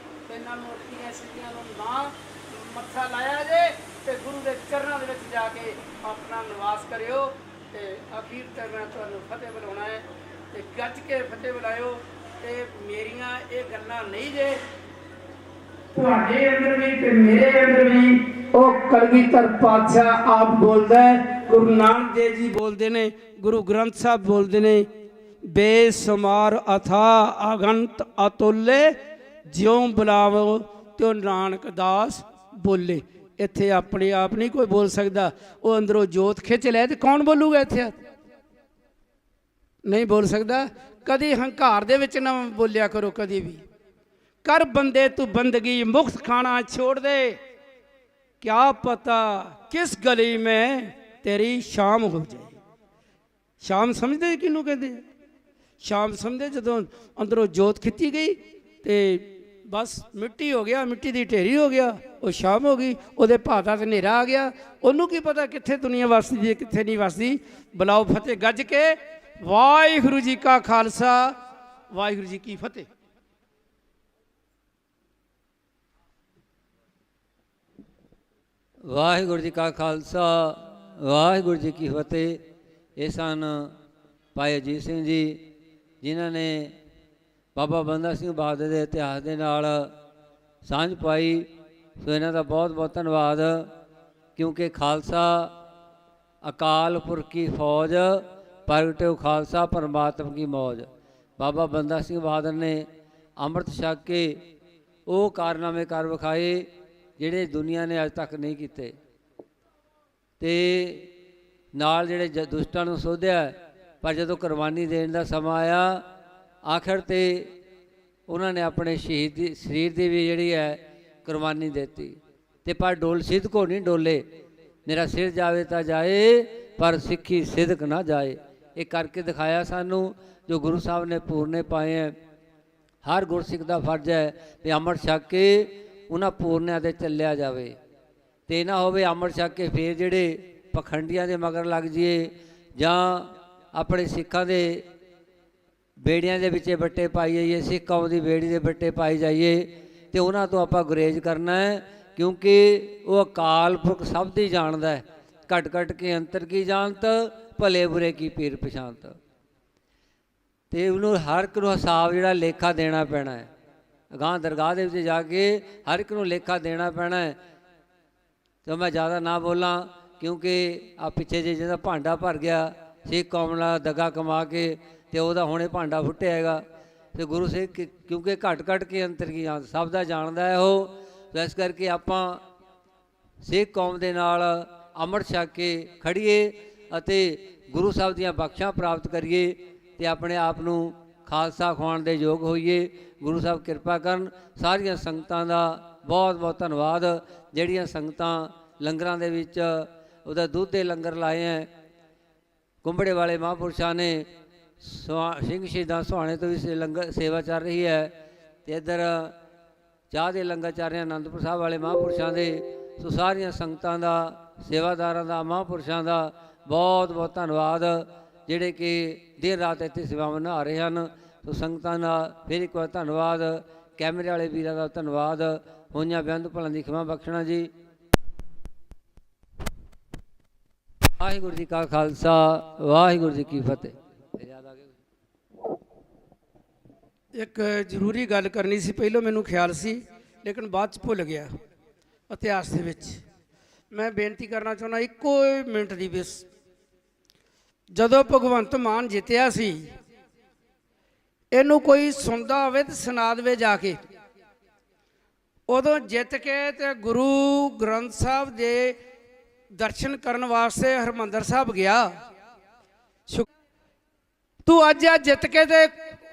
ਤੇ ਇਹਨਾਂ ਨੂੰ ਅਟਕੀਆਂ ਸਿੱਧੀਆਂ ਨੂੰ ਨਾ ਮੱਥਾ ਲਾਇਆ ਜੇ ਤੇ ਗੁਰੂ ਦੇ ਚਰਨਾਂ ਦੇ ਵਿੱਚ ਜਾ ਕੇ ਆਪਣਾ ਨਿਵਾਸ ਕਰਿਓ। ਤੇ ਅਖੀਰ ਤੇ ਮੈਂ ਤੁਹਾਨੂੰ ਫਤਿਹ ਬੁਲਾਉਣਾ ਹੈ ਤੇ ਗੱਜ ਕੇ ਫਤਿਹ ਬੁਲਾਇਓ। ਤੇ ਮੇਰੀਆਂ ਇਹ ਗੱਲਾਂ ਨਹੀਂ ਜੇ, ਤੁਹਾਡੇ ਅੰਦਰ ਵੀ ਤੇ ਮੇਰੇ ਅੰਦਰ ਵੀ ਉਹ ਕਲਗੀਧਰ ਪਾਤਸ਼ਾਹ ਆਪ ਬੋਲਦਾ ਹੈ, ਗੁਰੂ ਨਾਨਕ ਦੇਵ ਜੀ ਬੋਲਦੇ ਨੇ, ਗੁਰੂ ਗ੍ਰੰਥ ਸਾਹਿਬ ਬੋਲਦੇ ਨੇ, ਬੇਸਮਾਰ ਅਥਾ ਅਗੰਤ ਅਤੁੱਲੇ ਜਿਉਂ ਬੁਲਾਵੋ ਤਿਉ ਨਾਨਕ ਦਾਸ ਬੋਲੇ। ਇੱਥੇ ਆਪਣੇ ਆਪ ਨਹੀਂ ਕੋਈ ਬੋਲ ਸਕਦਾ, ਉਹ ਅੰਦਰੋਂ ਜੋਤ ਖਿੱਚ ਲੈ ਤੇ ਕੌਣ ਬੋਲੂਗਾ? ਇੱਥੇ ਨਹੀਂ ਬੋਲ ਸਕਦਾ। ਕਦੀ ਹੰਕਾਰ ਦੇ ਵਿੱਚ ਨਾ ਬੋਲਿਆ ਕਰੋ, ਕਦੀ ਵੀ। ਕਰ ਬੰਦੇ ਤੂੰ ਬੰਦਗੀ ਮੁਕਤ ਖਾਣਾ ਛੋੜ ਦੇ, ਕਿਆ ਪਤਾ ਕਿਸ ਗਲੀ में तेरी शाम हो जाए। ਸ਼ਾਮ ਸਮਝਦੇ ਕਿਹਨੂੰ ਕਹਿੰਦੇ? ਸ਼ਾਮ ਸਮਝਦੇ ਜਦੋਂ ਅੰਦਰੋਂ ਜੋਤ ਖਿੱਚੀ ਗਈ ਤੇ ਬਸ ਮਿੱਟੀ ਹੋ ਗਿਆ, ਮਿੱਟੀ ਦੀ ਢੇਰੀ ਹੋ ਗਿਆ, ਉਹ ਸ਼ਾਮ ਹੋ ਗਈ, ਉਹਦੇ ਭਾਤਾ ਤੇ ਹਨੇਰਾ ਆ ਗਿਆ। ਉਹਨੂੰ ਕੀ ਪਤਾ ਕਿੱਥੇ ਦੁਨੀਆ ਵਸਦੀ ਹੈ ਕਿੱਥੇ ਨਹੀਂ ਵਸਦੀ। ਬੁਲਾਓ ਫਤਿਹ ਗੱਜ ਕੇ, ਵਾਹਿਗੁਰੂ ਜੀ ਕਾ ਖਾਲਸਾ ਵਾਹਿਗੁਰੂ ਜੀ ਕੀ ਫਤਿਹ। ਵਾਹਿਗੁਰੂ ਜੀ ਕਾ ਖਾਲਸਾ ਵਾਹਿਗੁਰੂ ਜੀ ਕੀ ਫਤਿਹ। ਇਹ ਸਨ ਭਾਈ ਅਜੀਤ ਸਿੰਘ ਜੀ ਜਿਨ੍ਹਾਂ ਨੇ ਬਾਬਾ ਬੰਦਾ ਸਿੰਘ ਬਹਾਦਰ ਦੇ ਇਤਿਹਾਸ ਦੇ ਨਾਲ ਸਾਂਝ ਪਾਈ। ਸੋ ਇਹਨਾਂ ਦਾ ਬਹੁਤ ਬਹੁਤ ਧੰਨਵਾਦ, ਕਿਉਂਕਿ ਖਾਲਸਾ ਅਕਾਲ ਪੁਰਖ ਕੀ ਫੌਜ, ਪ੍ਰਗਟਿਓ ਖਾਲਸਾ ਪਰਮਾਤਮ ਕੀ ਮੌਜ। ਬਾਬਾ ਬੰਦਾ ਸਿੰਘ ਬਹਾਦਰ ਨੇ ਅੰਮ੍ਰਿਤ ਛਕ ਕੇ ਉਹ ਕਾਰਨਾਮੇ ਕਰ ਵਿਖਾਏ ਜਿਹੜੇ ਦੁਨੀਆ ਨੇ ਅੱਜ ਤੱਕ ਨਹੀਂ ਕੀਤੇ, ਤੇ ਨਾਲ ਜਿਹੜੇ ਦੁਸ਼ਟਾਂ ਨੂੰ ਸੋਧਿਆ। ਪਰ ਜਦੋਂ ਕੁਰਬਾਨੀ ਦੇਣ ਦਾ ਸਮਾਂ ਆਇਆ, ਆਖਰ ਤੇ ਉਹਨਾਂ ਨੇ ਆਪਣੇ ਸ਼ਹੀਦ ਸਰੀਰ ਦੀ ਵੀ ਜਿਹੜੀ ਹੈ ਕੁਰਬਾਨੀ ਦਿੱਤੀ। ਤੇ ਪਰ ਡੋਲ ਸਿਦਕ ਨਹੀਂ ਡੋਲੇ, ਮੇਰਾ ਸਿਰ ਜਾਵੇ ਤਾਂ ਜਾਏ ਪਰ ਸਿੱਖੀ ਸਿਦਕ ਨਾ ਜਾਏ। ਇਹ ਕਰਕੇ ਦਿਖਾਇਆ ਸਾਨੂੰ ਜੋ ਗੁਰੂ ਸਾਹਿਬ ਨੇ ਪੂਰਨੇ ਪਾਏ ਹੈ। ਹਰ ਗੁਰਸਿੱਖ ਦਾ ਫਰਜ਼ ਹੈ ਵੀ ਅੰਮ੍ਰਿਤ ਛਕ ਕੇ ਉਹਨਾਂ ਪੂਰਨਿਆਂ 'ਤੇ ਚੱਲਿਆ ਜਾਵੇ, ਤੇ ਨਾ ਹੋਵੇ ਅੰਮ੍ਰਿਤ ਛਕ ਕੇ ਫਿਰ ਜਿਹੜੇ ਪਖੰਡੀਆਂ ਦੇ ਮਗਰ ਲੱਗ ਜਾਈਏ ਜਾਂ ਆਪਣੇ ਸਿੱਖਾਂ ਦੇ ਬੇੜੀਆਂ ਦੇ ਵਿੱਚ ਬੱਟੇ ਪਾਈ ਜਾਈਏ, ਸਿੱਖ ਕੌਮ ਦੀ ਬੇੜੀ ਦੇ ਬੱਟੇ ਪਾਈ ਜਾਈਏ। ਤੇ ਉਹਨਾਂ ਤੋਂ ਆਪਾਂ ਗੁਰੇਜ਼ ਕਰਨਾ ਹੈ, ਕਿਉਂਕਿ ਉਹ ਅਕਾਲ ਪੁਰਖ ਸਭ ਦੀ ਜਾਣਦਾ ਹੈ। ਘਟ ਘਟ ਕੇ ਅੰਤਰ ਕੀ ਜਾਣਤ, ਭਲੇ ਬੁਰੇ ਕੀ ਪੀਰ ਪਛਾਨਤ। ਤੇ ਉਹਨੂੰ ਹਰ ਇੱਕ ਨੂੰ ਹਿਸਾਬ ਜਿਹੜਾ ਲੇਖਾ ਦੇਣਾ ਪੈਣਾ ਹੈ। ਅਗਾਂਹ ਦਰਗਾਹ ਦੇ ਵਿੱਚ ਜਾ ਕੇ ਹਰ ਇੱਕ ਨੂੰ ਲੇਖਾ ਦੇਣਾ ਪੈਣਾ ਹੈ। ਤੇ ਮੈਂ ਜ਼ਿਆਦਾ ਨਾ ਬੋਲਾਂ, ਕਿਉਂਕਿ ਆ ਪਿੱਛੇ ਜਿਹਦਾ ਭਾਂਡਾ ਭਰ ਗਿਆ ਸਿੱਖ ਕੌਮ ਨਾਲ ਦਗਾ ਕਮਾ ਕੇ, ਤੇ ਉਹਦਾ ਹੁਣੇ ਭਾਂਡਾ ਫੁੱਟਿਆ ਹੈਗਾ। ਤੇ ਗੁਰੂ ਸਿੱਖ ਕਿਉਂਕਿ ਘਟ ਘਟ ਕੇ ਅੰਤਰ ਕੀ ਜਾਣਤ, ਸਭ ਦਾ ਜਾਣਦਾ ਹੈ ਉਹ। ਇਸ ਕਰਕੇ ਆਪਾਂ ਸਿੱਖ ਕੌਮ ਦੇ ਨਾਲ ਅੰਮ੍ਰਿਤ ਛਕ ਕੇ ਖੜੀਏ ਅਤੇ ਗੁਰੂ ਸਾਹਿਬ ਦੀਆਂ ਬਖਸ਼ਾਂ ਪ੍ਰਾਪਤ ਕਰੀਏ ਤੇ ਆਪਣੇ ਆਪ ਨੂੰ ਖਾਲਸਾ ਖਵਾਉਣ ਦੇ ਯੋਗ ਹੋਈਏ। ਗੁਰੂ ਸਾਹਿਬ ਕਿਰਪਾ ਕਰਨ। ਸਾਰੀਆਂ ਸੰਗਤਾਂ ਦਾ ਬਹੁਤ ਬਹੁਤ ਧੰਨਵਾਦ, ਜਿਹੜੀਆਂ ਸੰਗਤਾਂ ਲੰਗਰਾਂ ਦੇ ਵਿੱਚ ਉਹਦਾ ਦੁੱਧ ਦੇ ਲੰਗਰ ਲਾਏ ਹੈ। ਕੁੰਬੜੇ ਵਾਲੇ ਮਹਾਂਪੁਰਸ਼ਾਂ ਨੇ ਸਿੰਘ ਸ਼ਹੀਦਾਂ ਸੁਹਾਣੇ ਤੋਂ ਵੀ ਲੰਗਰ ਸੇਵਾ ਚੱਲ ਰਹੀ ਹੈ, ਤੇ ਇੱਧਰ ਚਾਹ ਦੇ ਲੰਗਰ ਚੱਲ ਰਹੇ ਅਨੰਦਪੁਰ ਸਾਹਿਬ ਵਾਲੇ ਮਹਾਂਪੁਰਸ਼ਾਂ ਦੇ। ਸੋ ਸਾਰੀਆਂ ਸੰਗਤਾਂ ਦਾ, ਸੇਵਾਦਾਰਾਂ ਦਾ, ਮਹਾਂਪੁਰਸ਼ਾਂ ਦਾ ਬਹੁਤ ਬਹੁਤ ਧੰਨਵਾਦ, ਜਿਹੜੇ ਕਿ ਦਿਨ ਰਾਤ ਇੱਥੇ ਸੇਵਾਵਾਂ ਨਿਭਾ ਰਹੇ ਹਨ। ਸੋ ਸੰਗਤਾਂ ਦਾ ਫਿਰ ਇੱਕ ਵਾਰ ਧੰਨਵਾਦ। ਕੈਮਰੇ ਵਾਲੇ ਵੀਰਾਂ ਦਾ ਧੰਨਵਾਦ। ਹੋਈਆਂ ਬੇਅੰਤ ਭਲਾਂ ਦੀ ਖਿਮਾ ਬਖਸ਼ਣਾ ਜੀ। ਵਾਹਿਗੁਰੂ ਜੀ ਕਾ ਖਾਲਸਾ ਵਾਹਿਗੁਰੂ ਜੀ ਕੀ ਫਤਿਹ। ਇੱਕ ਜ਼ਰੂਰੀ ਗੱਲ ਕਰਨੀ ਸੀ, ਪਹਿਲਾਂ ਮੈਨੂੰ ਖਿਆਲ ਸੀ ਲੇਕਿਨ ਬਾਅਦ ਚ ਭੁੱਲ ਗਿਆ। ਇਤਿਹਾਸ ਦੇ ਵਿੱਚ ਮੈਂ ਬੇਨਤੀ ਕਰਨਾ ਚਾਹੁੰਦਾ ਇੱਕੋ ਮਿੰਟ ਦੀ ਬਸ। ਜਦੋਂ ਭਗਵੰਤ ਮਾਨ ਜਿੱਤਿਆ ਸੀ, ਇਹਨੂੰ ਕੋਈ ਸੁਣਦਾ ਹੋਵੇ ਤੇ ਸੁਣਾ ਦੇਵੇ ਜਾ ਕੇ। ਉਦੋਂ ਜਿੱਤ ਕੇ ਤੇ ਗੁਰੂ ਗ੍ਰੰਥ ਸਾਹਿਬ ਦੇ ਦਰਸ਼ਨ ਕਰਨ ਵਾਸਤੇ ਹਰਿਮੰਦਰ ਸਾਹਿਬ ਗਿਆ। ਤੂੰ ਅੱਜ ਜਿੱਤ ਕੇ ਤੇ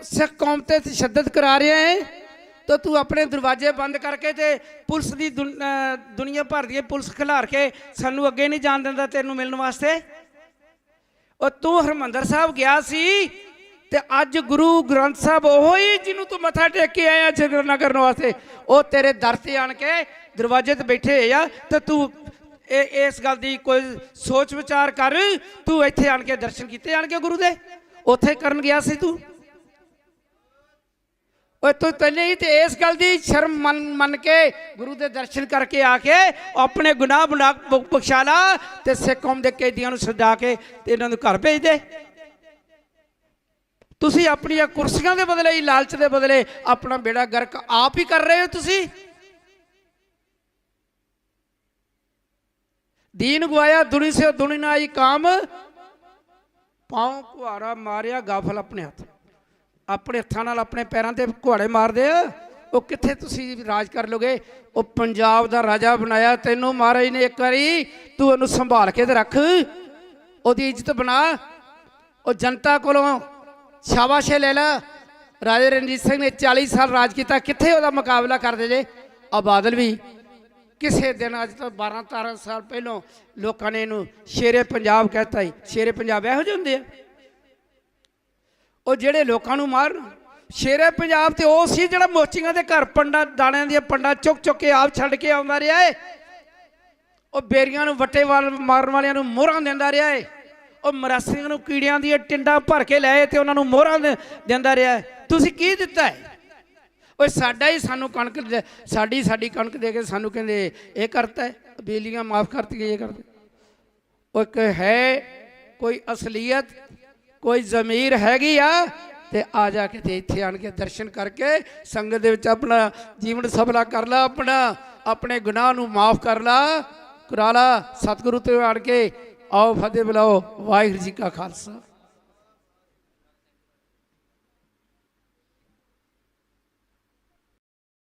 ਸਿੱਖ ਕੌਮ ਤੇ ਤਸ਼ੱਦਦ ਕਰਾ ਰਿਹਾ ਹੈ, ਤਾਂ ਤੂੰ ਆਪਣੇ ਦਰਵਾਜ਼ੇ ਬੰਦ ਕਰਕੇ ਤੇ ਪੁਲਿਸ ਦੀ ਦੁਨੀਆ ਭਰ ਦੀ ਪੁਲਿਸ ਖਿਲਾਰ ਕੇ ਸਾਨੂੰ ਅੱਗੇ ਨਹੀਂ ਜਾਣ ਦਿੰਦਾ ਤੈਨੂੰ ਮਿਲਣ ਵਾਸਤੇ। ਉਹ ਤੂੰ ਹਰਿਮੰਦਰ ਸਾਹਿਬ ਗਿਆ ਸੀ ਤੇ ਅੱਜ ਗੁਰੂ ਗ੍ਰੰਥ ਸਾਹਿਬ ਉਹ ਹੀ ਜਿਹਨੂੰ ਤੂੰ ਮੱਥਾ ਟੇਕ ਕੇ ਆਇਆ ਜਗਰਨਾ ਕਰਨ ਵਾਸਤੇ, ਉਹ ਤੇਰੇ ਦਰ ਤੇ ਆਣ ਕੇ ਦਰਵਾਜ਼ੇ ਤੇ ਬੈਠੇ ਹੋਏ ਆ। ਤੇ ਤੂੰ ਇਸ ਗੱਲ ਦੀ ਕੋਈ ਸੋਚ ਵਿਚਾਰ ਕਰ। ਤੂੰ ਇੱਥੇ ਆਣ ਕੇ ਦਰਸ਼ਨ ਕੀਤੇ ਆਣ ਕੇ ਗੁਰੂ ਦੇ, ਉੱਥੇ ਕਰਨ ਗਿਆ ਸੀ ਤੂੰ। ਉਹ ਤੂੰ ਪਹਿਲੇ ਹੀ ਤੇ ਇਸ ਗੱਲ ਦੀ ਸ਼ਰਮ ਮੰਨ ਕੇ ਗੁਰੂ ਦੇ ਦਰਸ਼ਨ ਕਰਕੇ ਆ ਕੇ ਆਪਣੇ ਗੁਨਾਹ ਬਖਸ਼ਾ ਲਾ ਤੇ ਸਿੱਖ ਕੌਮ ਦੇ ਕੈਦੀਆਂ ਨੂੰ ਸਜਾ ਕੇ ਤੇ ਇਹਨਾਂ ਨੂੰ ਘਰ ਭੇਜ ਦੇ। ਤੁਸੀਂ ਆਪਣੀਆਂ ਕੁਰਸੀਆਂ ਦੇ ਬਦਲੇ ਹੀ, ਲਾਲਚ ਦੇ ਬਦਲੇ ਆਪਣਾ ਬੇੜਾ ਗਰਕ ਆਪ ਹੀ ਕਰ ਰਹੇ ਹੋ। ਤੁਸੀਂ ਦੀਨ ਗਵਾਇਆ ਦੁਨੀ ਸੇ ਦੁਨੀ ਨਾ ਆਈ ਕਾਮ, ਪਾਉ ਕੁਹਾੜਾ ਮਾਰਿਆ ਗਾਫਲ ਆਪਣੇ ਹੱਥ। ਆਪਣੇ ਹੱਥਾਂ ਨਾਲ ਆਪਣੇ ਪੈਰਾਂ ਤੇ ਕੁਹਾੜੇ ਮਾਰਦੇ ਆ। ਉਹ ਕਿੱਥੇ ਤੁਸੀਂ ਰਾਜ ਕਰ ਲੋਗੇ? ਉਹ ਪੰਜਾਬ ਦਾ ਰਾਜਾ ਬਣਾਇਆ ਤੈਨੂੰ ਮਹਾਰਾਜ ਨੇ ਇੱਕ ਵਾਰੀ, ਤੂੰ ਉਹਨੂੰ ਸੰਭਾਲ ਕੇ ਤੇ ਰੱਖ, ਉਹਦੀ ਇੱਜ਼ਤ ਬਣਾ। ਉਹ ਜਨਤਾ ਕੋਲੋਂ ਸ਼ਾਬਾਸ਼ੇ ਲੈ ਲਾ। ਰਾਜਾ ਰਣਜੀਤ ਸਿੰਘ ਨੇ 40 ਸਾਲ ਰਾਜ ਕੀਤਾ, ਕਿੱਥੇ ਉਹਦਾ ਮੁਕਾਬਲਾ ਕਰਦੇ ਜੇ? ਆ ਬਾਦਲ ਵੀ ਕਿਸੇ ਦਿਨ, ਅੱਜ ਤੋਂ 12-13 ਸਾਲ ਪਹਿਲਾਂ ਲੋਕਾਂ ਨੇ ਇਹਨੂੰ ਸ਼ੇਰੇ ਪੰਜਾਬ ਕਹਿਤਾ ਹੀ। ਸ਼ੇਰੇ ਪੰਜਾਬ ਇਹੋ ਜਿਹੇ ਹੁੰਦੇ ਆ ਉਹ ਜਿਹੜੇ ਲੋਕਾਂ ਨੂੰ ਮਾਰਨ। ਸ਼ੇਰੇ ਪੰਜਾਬ ਤੇ ਉਹ ਸੀ ਜਿਹੜਾ ਮੋਚੀਆਂ ਦੇ ਘਰ ਪੰਡਾਂ ਦਾਣਿਆਂ ਦੀਆਂ ਪੰਡਾਂ ਚੁੱਕ ਕੇ ਆਪ ਛੱਡ ਕੇ ਆਉਂਦਾ ਰਿਹਾ ਏ। ਉਹ ਬੇਰੀਆਂ ਨੂੰ ਵੱਟੇ ਮਾਰਨ ਵਾਲਿਆਂ ਨੂੰ ਮੋਹਰਾਂ ਦਿੰਦਾ ਰਿਹਾ ਏ। ਉਹ ਮਰਾਸੀਆਂ ਨੂੰ ਕੀੜਿਆਂ ਦੀਆਂ ਟਿੰਡਾਂ ਭਰ ਕੇ ਲਿਆਏ ਤੇ ਉਹਨਾਂ ਨੂੰ ਮੋਹਰਾਂ ਦਿੰਦਾ ਰਿਹਾ ਏ। ਤੁਸੀਂ ਕੀ ਦਿੱਤਾ ਹੈ? ਉਹ ਸਾਡਾ ਹੀ ਸਾਨੂੰ ਕਣਕ ਸਾਡੀ ਕਣਕ ਦੇ ਕੇ ਸਾਨੂੰ ਕਹਿੰਦੇ ਇਹ ਕਰਤਾ ਹੈ, ਬਿਜਲੀਆਂ ਮਾਫ ਕਰਤੀਆਂ, ਇਹ ਕਰਦੇ। ਉਹ ਇੱਕ ਹੈ ਕੋਈ ਅਸਲੀਅਤ, ਕੋਈ ਜ਼ਮੀਰ ਹੈਗੀ ਆ ਤੇ ਆ ਜਾ ਕੇ ਤੇ ਇੱਥੇ ਆਣ ਕੇ ਦਰਸ਼ਨ ਕਰਕੇ ਸੰਗਤ ਦੇ ਵਿੱਚ ਆਪਣਾ ਜੀਵਨ ਸਫਲਾ ਕਰ ਲਾ, ਆਪਣੇ ਗੁਨਾਹ ਨੂੰ ਮਾਫ ਕਰ ਲਾ, ਕਰਾ ਲਾ। ਸਤਿਗੁਰੂ ਤੇ ਆਣ ਕੇ ਆਓ ਫਤਿਹ ਬੁਲਾਓ। ਵਾਹਿਗੁਰੂ ਜੀ ਕਾ ਖਾਲਸਾ।